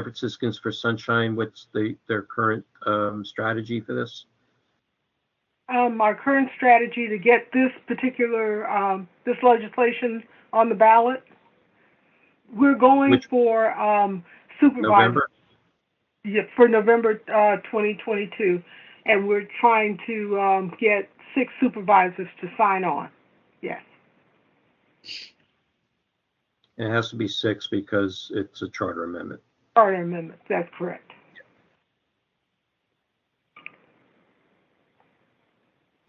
Franciscans for Sunshine? What's their current strategy for this? Our current strategy to get this particular this legislation on the ballot, we're going for supervisors. November? Yeah, for November 2022, and we're trying to get 6 supervisors to sign on. Yes. It has to be 6 because it's a charter amendment. Charter amendment, that's correct.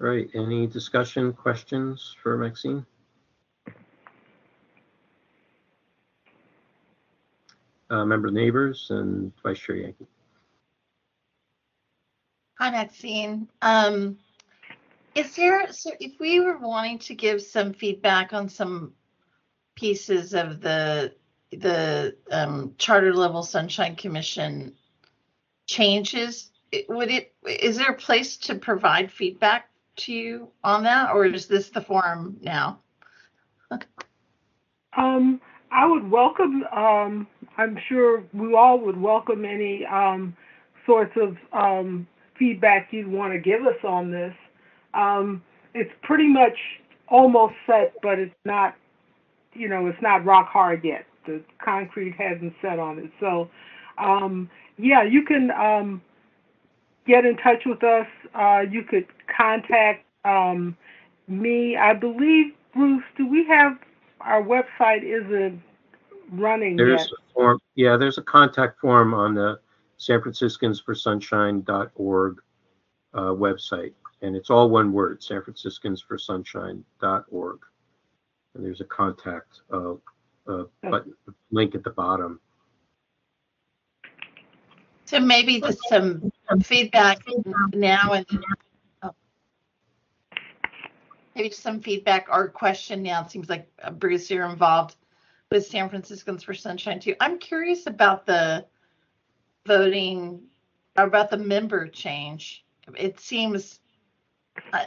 All right, any discussion, questions for Maxine? Member Neighbors and Vice Chair Yankee. Hi, Maxine. Is there, so if we were wanting to give some feedback on some pieces of the charter level Sunshine Commission changes, is there a place to provide feedback to you on that, or is this the forum now? I would welcome, I'm sure we all would welcome any sorts of feedback you'd want to give us on this. It's pretty much almost set, but it's not, it's not rock hard yet. The concrete hasn't set on it. So, yeah, you can get in touch with us. You could contact me. I believe, Bruce, do we have, our website isn't running yet. There's a form. Yeah, there's a contact form on the sanfranciscansforsunshine.org website, and it's all one word, sanfranciscansforsunshine.org. And there's a contact button, link at the bottom. So maybe some feedback now and maybe some feedback or question now. It seems like Bruce, you're involved with San Franciscans for Sunshine too. I'm curious about the voting, about the member change. It seems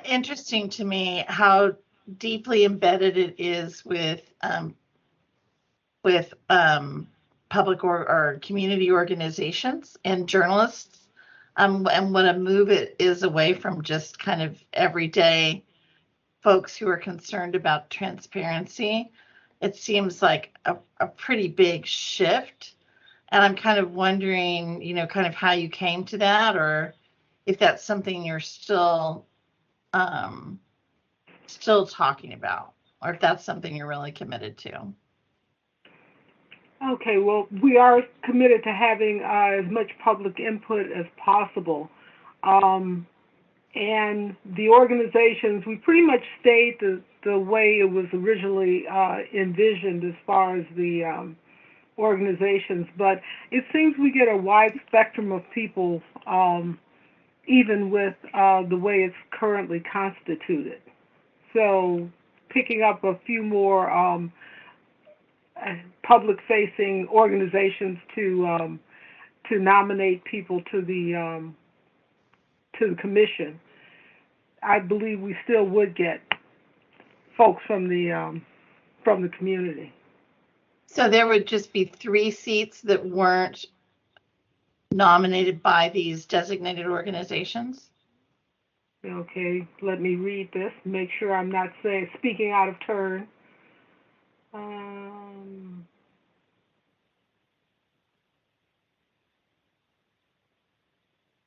interesting to me how deeply embedded it is with public or community organizations and journalists, and what a move it is away from just kind of everyday folks who are concerned about transparency. It seems like a pretty big shift. And I'm kind of wondering, kind of how you came to that, or if that's something you're still talking about, or if that's something you're really committed to. Okay, well, we are committed to having as much public input as possible. And the organizations, we pretty much stayed the way it was originally envisioned as far as the organizations, but it seems we get a wide spectrum of people, even with the way it's currently constituted. So picking up a few more public-facing organizations to nominate people to the commission, I believe we still would get folks from the community. So there would just be 3 seats that weren't nominated by these designated organizations? Okay, let me read this, make sure I'm not speaking out of turn.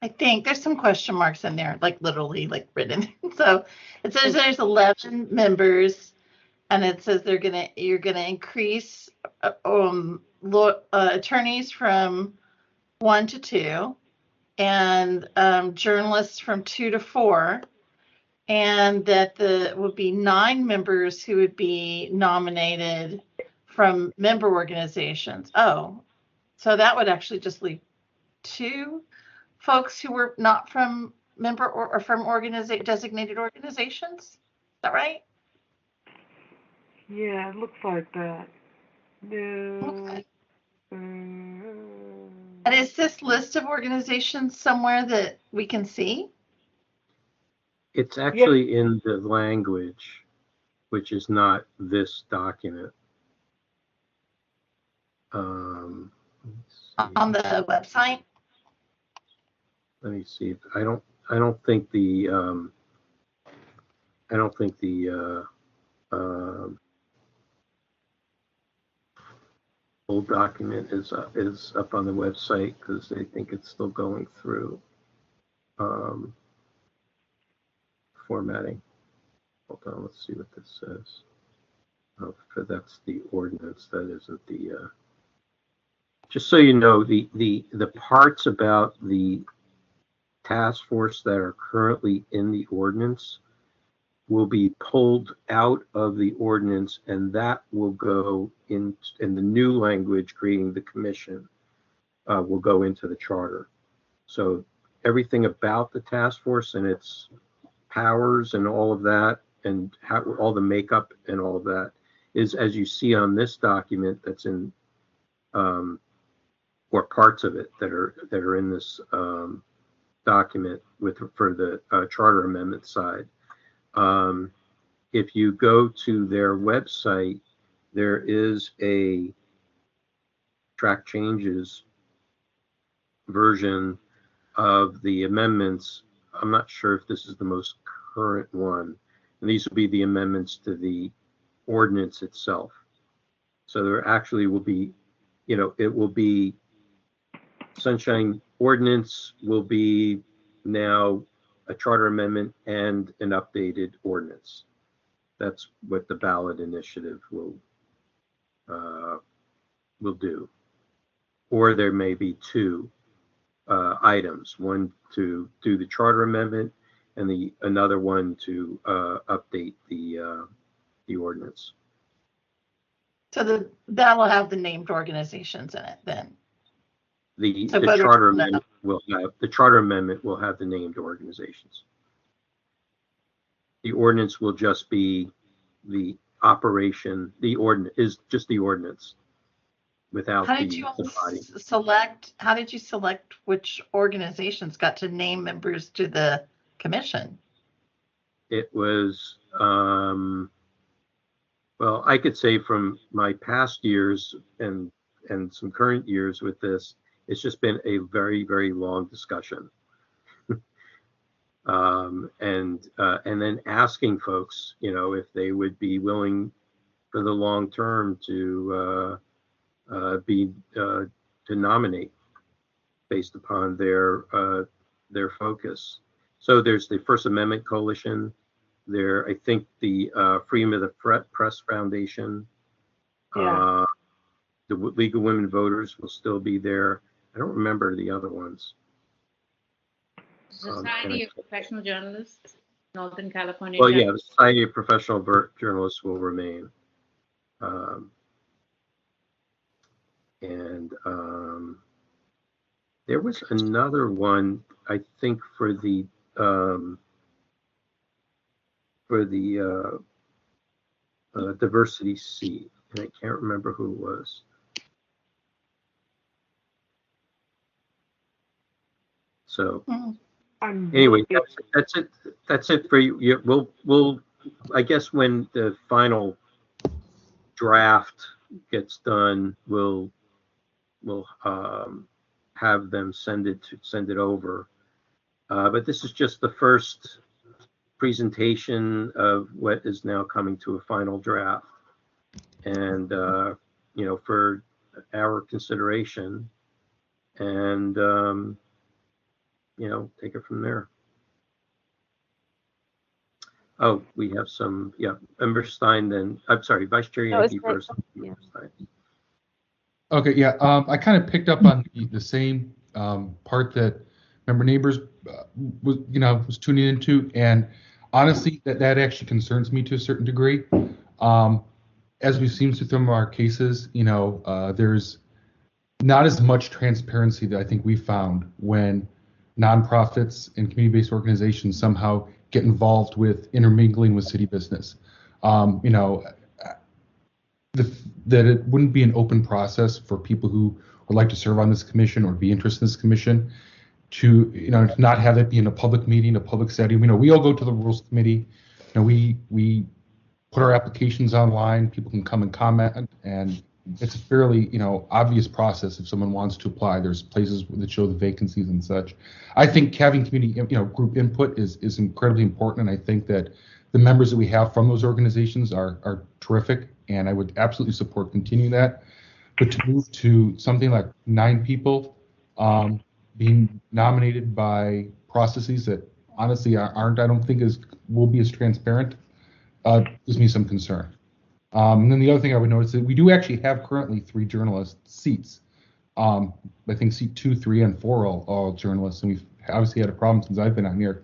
I think there's some question marks in there, like literally, like written. So it says there's 11 members, and it says you're gonna increase attorneys from 1 to 2, and journalists from 2 to 4, and that would be 9 members who would be nominated from member organizations. Oh, so that would actually just leave 2 folks who were not from member or from designated organizations. Is that right? Yeah, it looks like that. Okay. And is this list of organizations somewhere that we can see? It's actually in the language, which is not this document. On the website? Let me see. I don't think the full document is up on the website, because they think it's still going through formatting. Hold on, let's see what this says. Oh, that's the ordinance. That isn't the. Just so you know, the parts about the task force that are currently in the ordinance will be pulled out of the ordinance, and that will go in the new language creating the commission will go into the charter. So everything about the task force and its powers and all of that, and how all the makeup and all of that is, as you see on this document, that's in or parts of it that are in this document for the charter amendment side. If you go to their website, there is a track changes version of the amendments. I'm not sure if this is the most current one. And these will be the amendments to the ordinance itself. So there actually will be, it will be Sunshine Ordinance will be now a charter amendment and an updated ordinance. That's what the ballot initiative will do. Or there may be 2 items, one to do the charter amendment and another one to update the ordinance. So that'll have the named organizations in it then. The charter amendment will have the named organizations. The ordinance will just be the operation. The ordinance is just the ordinance without How did you all the body. select? How did you select which organizations got to name members to the commission? It was, well, I could say from my past years and some current years with this, it's just been a very, very long discussion. And then asking folks, you know, if they would be willing for the long term to nominate based upon their focus. So there's the First Amendment Coalition. There, I think the Freedom of the Press Foundation. Yeah. The League of Women Voters will still be there. I don't remember the other ones. Society of Professional Journalists, Northern California. Well, yeah, the Society of Professional Journalists will remain. There was another one, I think, for the diversity seat, and I can't remember who it was. So anyway, that's it for you. We'll I guess when the final draft gets done, we'll have them send it over. But this is just the first presentation of what is now coming to a final draft, and you know, for our consideration, and you know, take it from there. Oh, we have some, yeah, Member Stein. Then I'm sorry, Vice Chair Yankee first. Yeah. Okay, yeah, I kind of picked up on the same part that Member Neighbors was tuning into, and honestly, that actually concerns me to a certain degree. As we've seen through some of our cases, you know, there's not as much transparency that I think we found when nonprofits and community-based organizations somehow get involved with intermingling with city business. You know, that it wouldn't be an open process for people who would like to serve on this commission or be interested in this commission to, you know, to not have it be in a public meeting, a public setting. You know, we all go to the Rules Committee. You know, we put our applications online. People can come and comment, and it's a fairly, you know, obvious process if someone wants to apply. There's places that show the vacancies and such. I think having community, you know, group input is incredibly important, and I think that the members that we have from those organizations are terrific, and I would absolutely support continuing that. But to move to something like 9 people being nominated by processes that honestly aren't, I don't think will be as transparent, gives me some concern. And then the other thing I would notice is that we do actually have currently 3 journalist seats. I think seat 2, 3, and 4 are all journalists, and we've obviously had a problem since I've been on here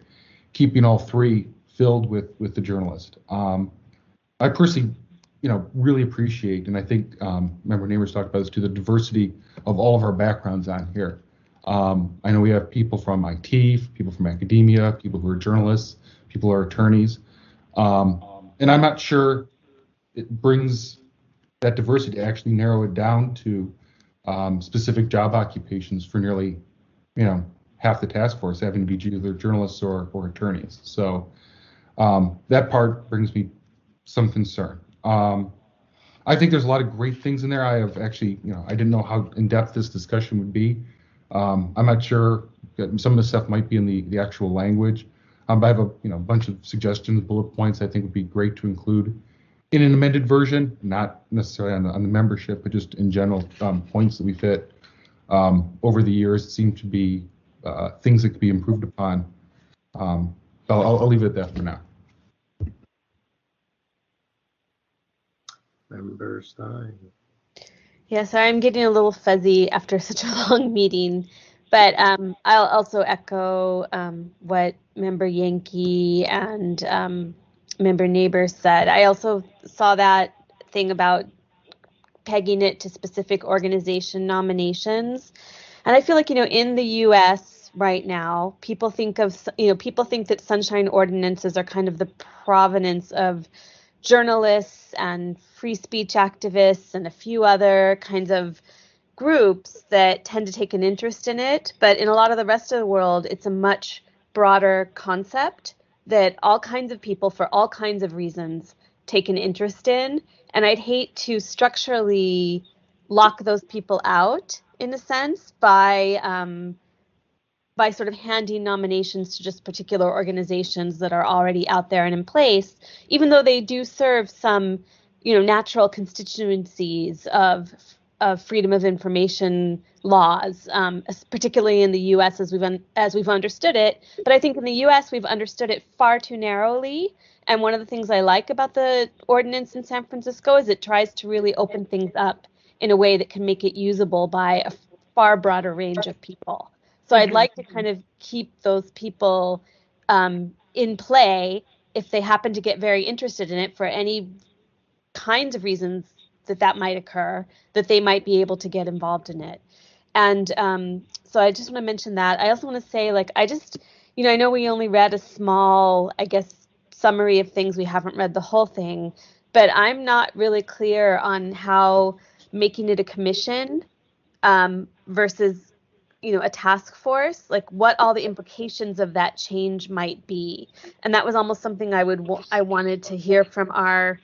keeping all 3 filled with the journalist. I personally, you know, really appreciate, and I think Member Neighbors talked about this too, the diversity of all of our backgrounds on here. I know we have people from IT, people from academia, people who are journalists, people who are attorneys, and I'm not sure it brings that diversity to actually narrow it down to specific job occupations for nearly, you know, half the task force having to be either journalists or attorneys. So that part brings me some concern. I think there's a lot of great things in there. I have actually, you know, I didn't know how in-depth this discussion would be. I'm not sure. Some of the stuff might be in the actual language. But I have a bunch of suggestions, bullet points I think would be great to include in an amended version, not necessarily on the membership, but just in general points that we fit over the years seem to be things that could be improved upon. I'll leave it at that for now. Member Stein. Yeah, sorry, I'm getting a little fuzzy after such a long meeting, but I'll also echo what Member Yankee and Member Neighbors said. I also saw that thing about pegging it to specific organization nominations, and I feel like, you know, in the U.S., right now. People think that sunshine ordinances are kind of the provenance of journalists and free speech activists and a few other kinds of groups that tend to take an interest in it. But in a lot of the rest of the world, it's a much broader concept that all kinds of people, for all kinds of reasons, take an interest in. And I'd hate to structurally lock those people out, in a sense, by sort of handing nominations to just particular organizations that are already out there and in place, even though they do serve some, natural constituencies of freedom of information laws, particularly in the U.S. as we've understood it. But I think in the U.S. we've understood it far too narrowly. And one of the things I like about the ordinance in San Francisco is it tries to really open things up in a way that can make it usable by a far broader range of people. So I'd like to kind of keep those people in play if they happen to get very interested in it for any kinds of reasons that might occur, that they might be able to get involved in it. And so I just want to mention that. I also want to say, I know we only read a small, summary of things. We haven't read the whole thing, but I'm not really clear on how making it a commission versus a task force, like what all the implications of that change might be. And that was almost something I wanted to hear from our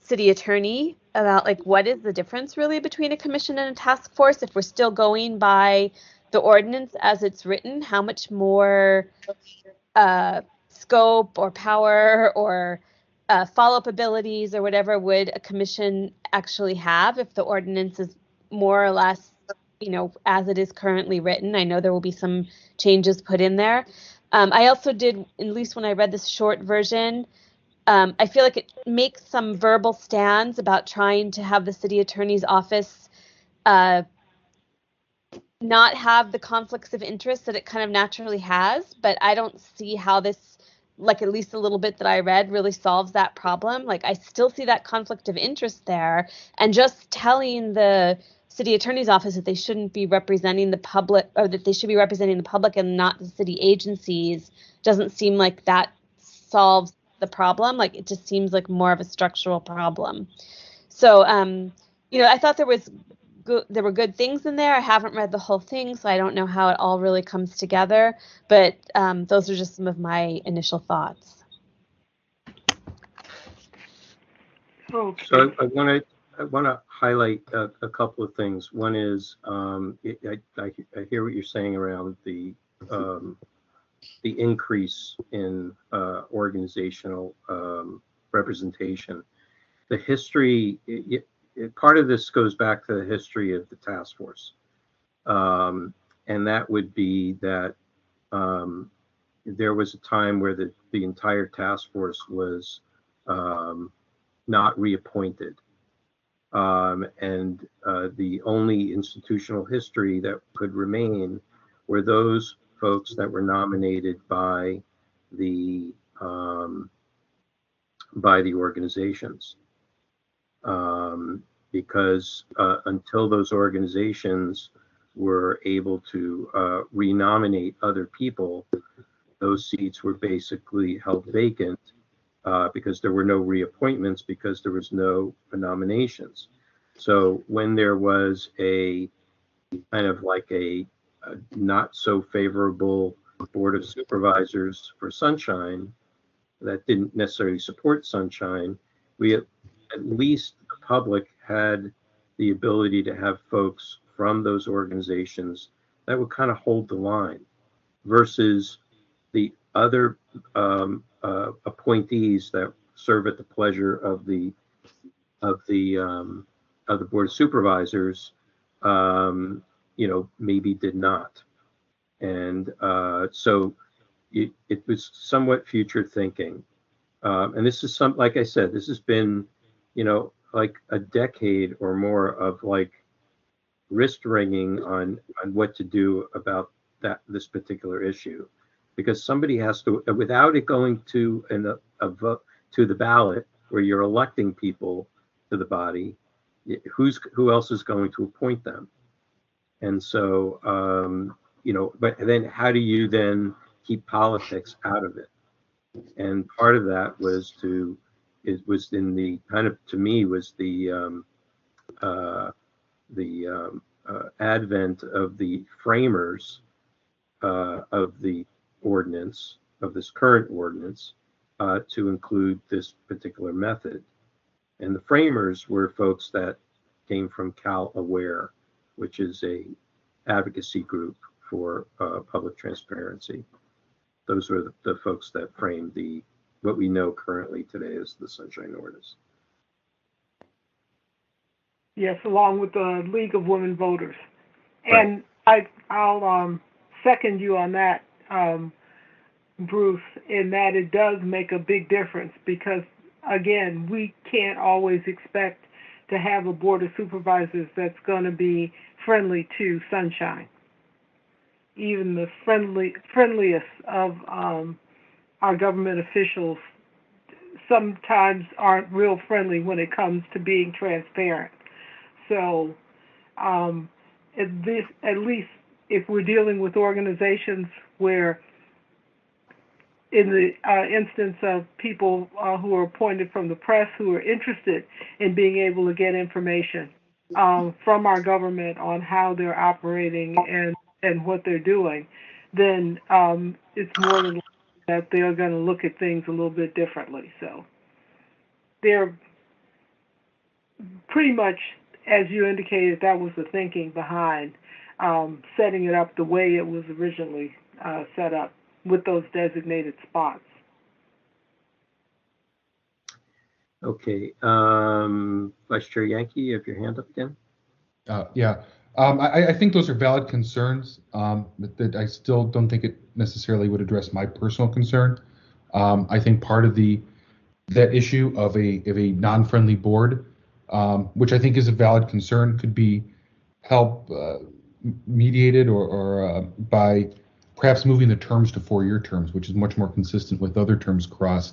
city attorney about, what is the difference really between a commission and a task force? If we're still going by the ordinance as it's written, how much more scope or power or follow-up abilities or whatever would a commission actually have if the ordinance is more or less as it is currently written? I know there will be some changes put in there. I also did, at least when I read this short version, I feel like it makes some verbal stands about trying to have the city attorney's office not have the conflicts of interest that it kind of naturally has, but I don't see how this, at least a little bit that I read, really solves that problem. I still see that conflict of interest there, and just telling the city attorney's office that they shouldn't be representing the public, or that they should be representing the public and not the city agencies, doesn't seem like that solves the problem. It just seems like more of a structural problem. So, I thought there were good things in there. I haven't read the whole thing, so I don't know how it all really comes together. But those are just some of my initial thoughts. So I want to highlight a couple of things. One is I hear what you're saying around the increase in organizational representation. The history, part of this goes back to the history of the task force, and that would be that there was a time where the entire task force was not reappointed. And the only institutional history that could remain were those folks that were nominated by the organizations, because until those organizations were able to renominate other people, those seats were basically held vacant. Because there were no reappointments, because there was no nominations. So when there was a kind of a not so favorable board of supervisors for Sunshine that didn't necessarily support Sunshine, we at least the public had the ability to have folks from those organizations that would kind of hold the line, versus the other appointees that serve at the pleasure of the board of supervisors, maybe did not. And so it was somewhat future thinking. And this is like I said, this has been, like a decade or more of wrist wringing on what to do about this particular issue. Because somebody has to, without it going to a vote to the ballot where you're electing people to the body, who else is going to appoint them? And so, but then how do you then keep politics out of it? And part of that was it was in the kind of, to me, was the advent of the framers of the ordinance, of this current ordinance, to include this particular method. And the framers were folks that came from Cal Aware, which is a advocacy group for public transparency. Those were the folks that framed what we know currently today as the Sunshine Ordinance. Yes, along with the League of Women Voters. Right. And I'll second you on that, Bruce, in that it does make a big difference because, again, we can't always expect to have a board of supervisors that's going to be friendly to Sunshine. Even the friendliest of our government officials sometimes aren't real friendly when it comes to being transparent. So at least if we're dealing with organizations where, in the instance of people who are appointed from the press who are interested in being able to get information from our government on how they're operating and what they're doing, then it's more than likely that they're going to look at things a little bit differently. So they're pretty much, as you indicated, that was the thinking behind setting it up the way it was originally set up with those designated spots. Okay. Vice Chair Yankee, you have your hand up again? Yeah. I think those are valid concerns, but that I still don't think it necessarily would address my personal concern. I think part of that issue of a non-friendly board, which I think is a valid concern, could be help mediated or by perhaps moving the terms to 4-year terms, which is much more consistent with other terms across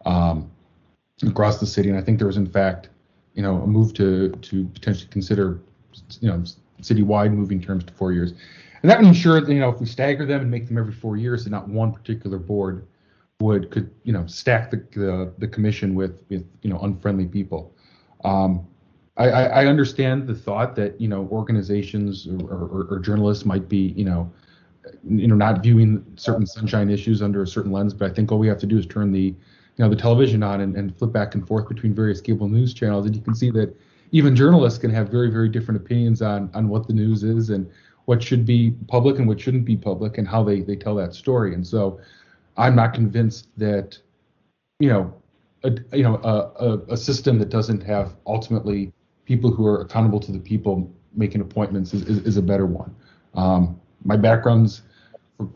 the city. And I think there was, in fact, a move to potentially consider, citywide moving terms to 4 years. And that would ensure that, if we stagger them and make them every 4 years, that not one particular board could stack the commission with unfriendly people. I understand the thought that organizations or journalists might be not viewing certain Sunshine issues under a certain lens, but I think all we have to do is turn the television on and flip back and forth between various cable news channels, and you can see that even journalists can have very, very different opinions on what the news is and what should be public and what shouldn't be public and how they tell that story. And so I'm not convinced that a system that doesn't have ultimately people who are accountable to the people making appointments is a better one. My background's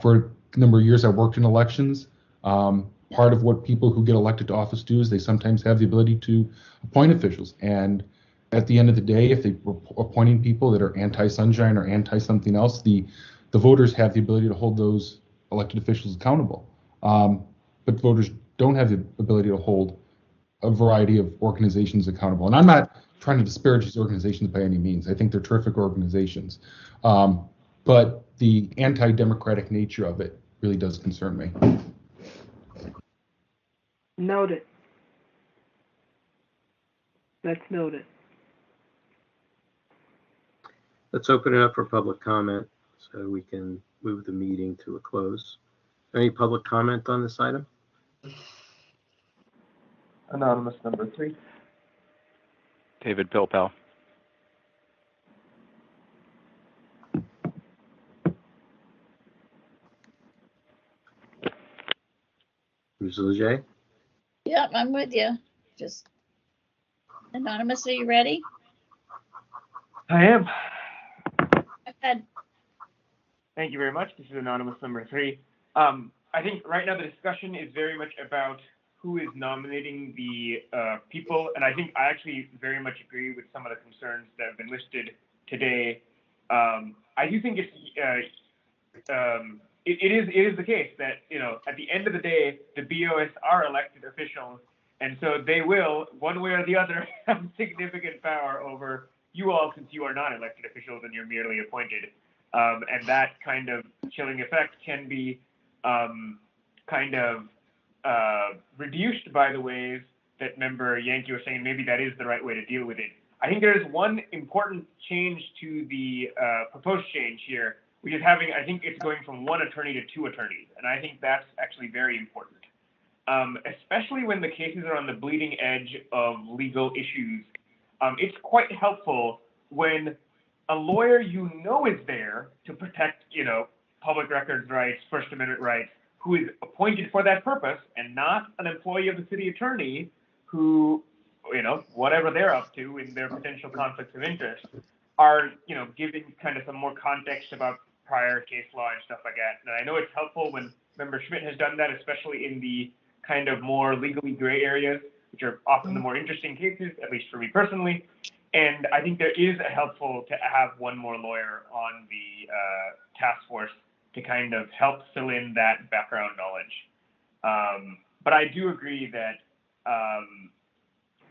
for a number of years, I worked in elections. Part of what people who get elected to office do is they sometimes have the ability to appoint officials. And at the end of the day, if they were appointing people that are anti-Sunshine or anti-something else, the voters have the ability to hold those elected officials accountable. But voters don't have the ability to hold a variety of organizations accountable. And I'm not trying to disparage these organizations by any means. I think they're terrific organizations. But the anti-democratic nature of it really does concern me. Noted. That's noted. Let's open it up for public comment so we can move the meeting to a close. Any public comment on this item? Anonymous number 3. David Pilpel. Bruce Leger? Yep, I'm with you. Just Anonymous, are you ready? I am. Go ahead. Thank you very much. This is Anonymous number 3. I think right now the discussion is very much about who is nominating the people, and I think I actually very much agree with some of the concerns that have been listed today. I do think it is the case that at the end of the day, the BOS are elected officials, and so they will, one way or the other, have significant power over you all, since you are not elected officials and you're merely appointed. And that kind of chilling effect can be reduced by the ways that member Yankee was saying maybe that is the right way to deal with it. I think there is one important change to the proposed change here, which is having, I think it's going from one attorney to two attorneys. And I think that's actually very important, especially when the cases are on the bleeding edge of legal issues. It's quite helpful when a lawyer you know is there to protect, public records rights, First Amendment rights, who is appointed for that purpose, and not an employee of the city attorney who, whatever they're up to in their potential conflicts of interest, are, giving kind of some more context about prior case law and stuff like that. And I know it's helpful when Member Schmidt has done that, especially in the kind of more legally gray areas, which are often the more interesting cases, at least for me personally. And I think there is helpful to have one more lawyer on the task force to kind of help fill in that background knowledge. But I do agree that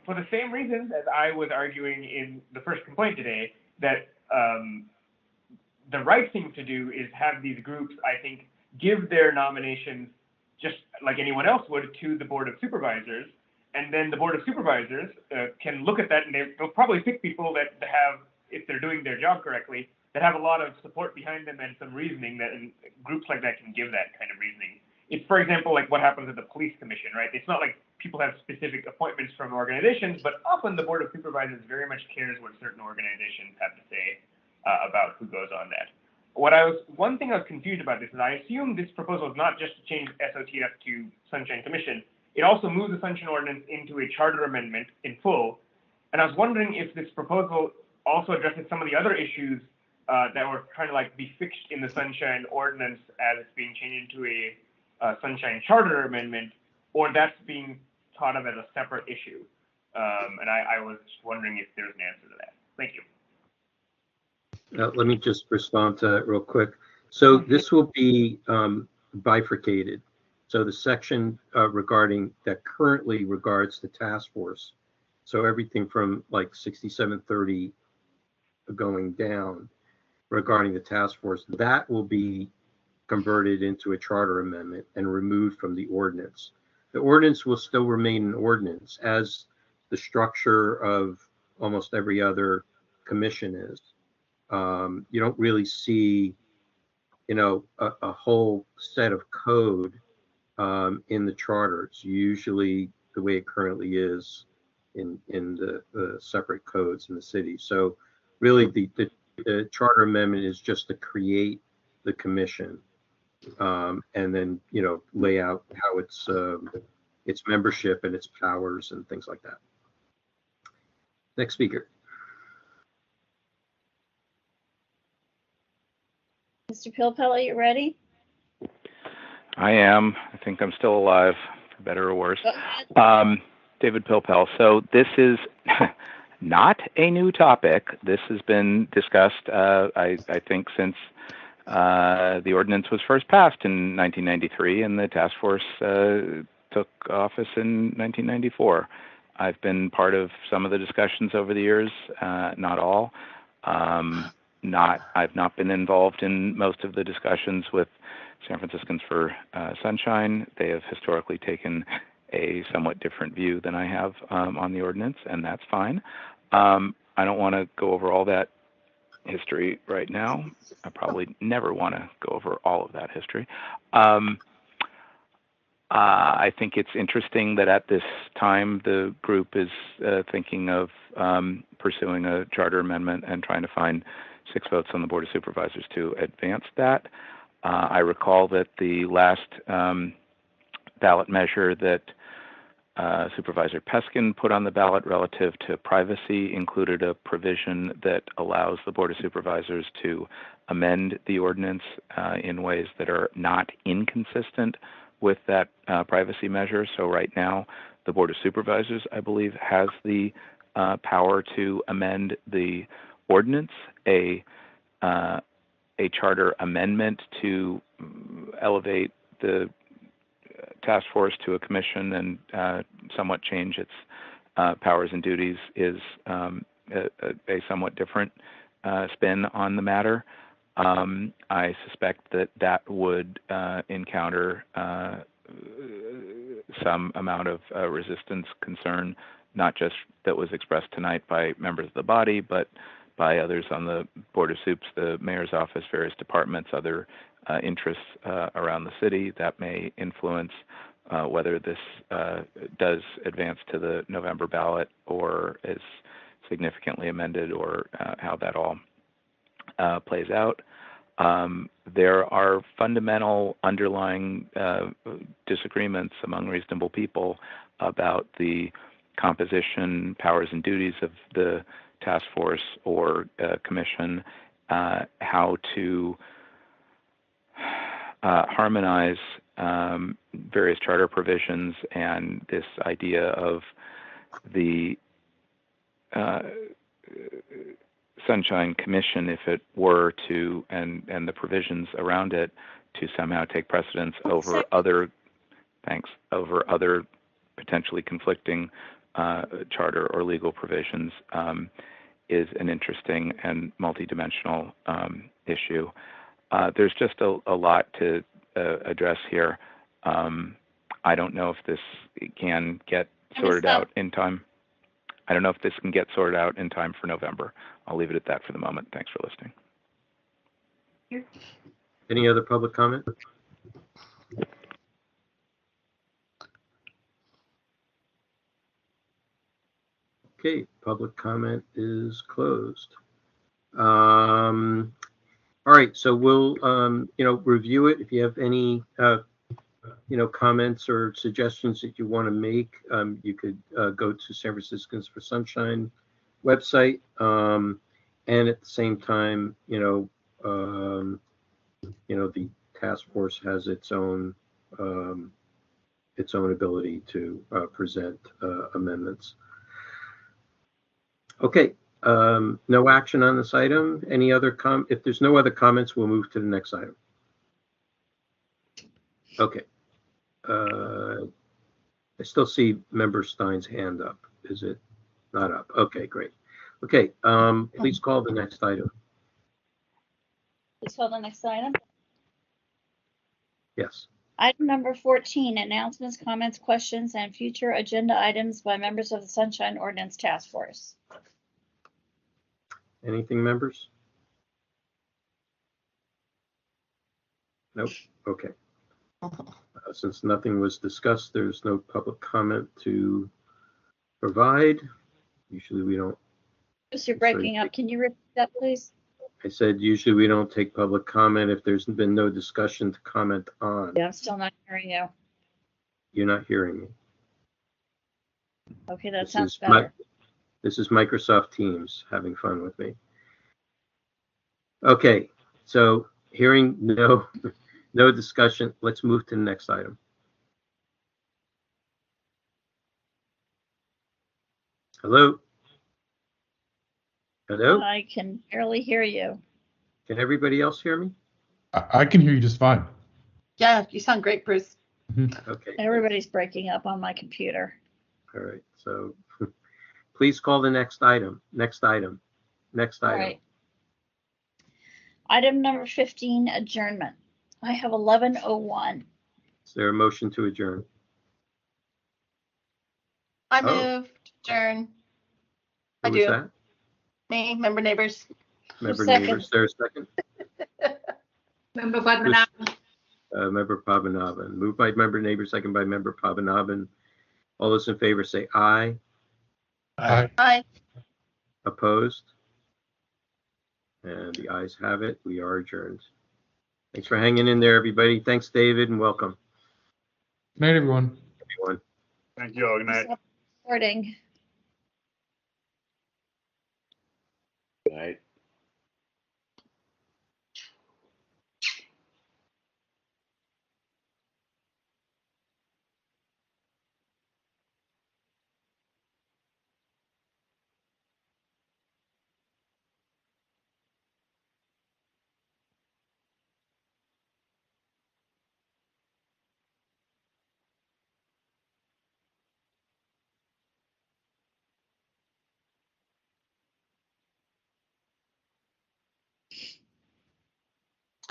for the same reasons as I was arguing in the first complaint today, that the right thing to do is have these groups, I think, give their nominations just like anyone else would to the Board of Supervisors. And then the Board of Supervisors can look at that, and they'll probably pick people that have, if they're doing their job correctly, that have a lot of support behind them and some reasoning that, and groups like that can give that kind of reasoning. It's, for example, like what happens at the police commission, right? It's not like people have specific appointments from organizations, but often the Board of Supervisors very much cares what certain organizations have to say about who goes on that. One thing I was confused about this is I assume this proposal is not just to change SOTF to Sunshine Commission. It also moves the Sunshine Ordinance into a charter amendment in full. And I was wondering if this proposal also addresses some of the other issues that were trying to be fixed in the Sunshine Ordinance as it's being changed into a Sunshine Charter Amendment, or that's being thought of as a separate issue. And I was just wondering if there's an answer to that. Thank you. Let me just respond to that real quick. So this will be bifurcated. So the section regarding that currently regards the task force, so everything from 6730 going down regarding the task force, that will be converted into a charter amendment and removed from the ordinance. The ordinance will still remain an ordinance, as the structure of almost every other commission is. You don't really see, a whole set of code in the charters. Usually the way it currently is in the separate codes in the city. So really the charter amendment is just to create the commission and then, lay out how its membership and its powers and things like that. Next speaker. Mr. Pilpel, are you ready? I am. I think I'm still alive, for better or worse. David Pilpel. So this is not a new topic. This has been discussed, I think, since the ordinance was first passed in 1993 and the task force took office in 1994. I've been part of some of the discussions over the years, not all. I've not been involved in most of the discussions with San Franciscans for Sunshine. They have historically taken a somewhat different view than I have on the ordinance, and that's fine. I don't want to go over all that history right now. I probably never want to go over all of that history. I think it's interesting that at this time the group is thinking of pursuing a charter amendment and trying to find 6 votes on the Board of Supervisors to advance that. I recall that the last ballot measure that Supervisor Peskin put on the ballot relative to privacy included a provision that allows the Board of Supervisors to amend the ordinance in ways that are not inconsistent with that privacy measure. So right now, the Board of Supervisors, I believe, has the power to amend the ordinance. A charter amendment to elevate the task force to a commission and somewhat change its powers and duties is a somewhat different spin on the matter. I suspect that that would encounter some amount of resistance, concern, not just that was expressed tonight by members of the body, but by others on the Board of Soups, the mayor's office, various departments, other interests around the city that may influence whether this does advance to the November ballot or is significantly amended, or how that all plays out. There are fundamental underlying disagreements among reasonable people about the composition, powers, and duties of the task force or commission, how to harmonize various charter provisions and this idea of the Sunshine Commission, if it were to, and the provisions around it, to somehow take precedence over other, over other potentially conflicting charter or legal provisions, is an interesting and multidimensional issue. There's just a lot to address here. I don't know if this can get sorted out in time. I don't know if this can get sorted out in time for November. I'll leave it at that for the moment. Thanks for listening. Any other public comment? Okay, public comment is closed. All right, so we'll review it. If you have any comments or suggestions that you want to make, you could go to San Franciscans for Sunshine website, and at the same time, the task force has its own ability to present amendments. Okay, no action on this item. Any other if there's no other comments, we'll move to the next item. Okay. I still see Member Stein's hand up. Is it not up? Okay, great. Okay, please call the next item. Please call the next item. Yes. Item number 14, announcements, comments, questions, and future agenda items by members of the Sunshine Ordinance Task Force. Anything, members? Nope. Okay. Since nothing was discussed, there's no public comment to provide. Usually we don't. You're breaking up. Can you repeat that, please? I said usually we don't take public comment if there's been no discussion to comment on. Yeah, I'm still not hearing you. You're not hearing me. Okay, that sounds better. This is Microsoft Teams having fun with me. Okay, so hearing no discussion, let's move to the next item. Hello? Hello? I can barely hear you. Can everybody else hear me? I can hear you just fine. Yeah, you sound great, Bruce. Okay. Everybody's breaking up on my computer. All right, so please call the next item. Next item. Next item. All right. Item number 15, adjournment. I have 11:01. Is there a motion to adjourn? I move to adjourn. I Who do. was that? Me, member neighbors. Member Neighbors, there a second? Member Padmanabhan. Member Padmanabhan. Moved by Member Neighbors, second by Member Padmanabhan. All those in favor say aye. Aye. Aye. Opposed? And the ayes have it. We are adjourned. Thanks for hanging in there, everybody. Thanks, David, and welcome. Good night, everyone. Thank you all. Good night. Recording. Good night.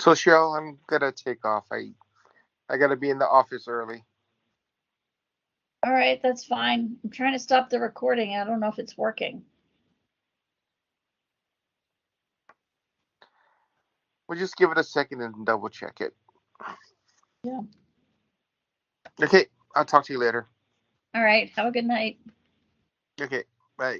So Cheryl, I'm gonna take off. I gotta be in the office early. All right, that's fine. I'm trying to stop the recording. I don't know if it's working. We'll just give it a second and double check it. Yeah. Okay, I'll talk to you later. All right. Have a good night. Okay, bye.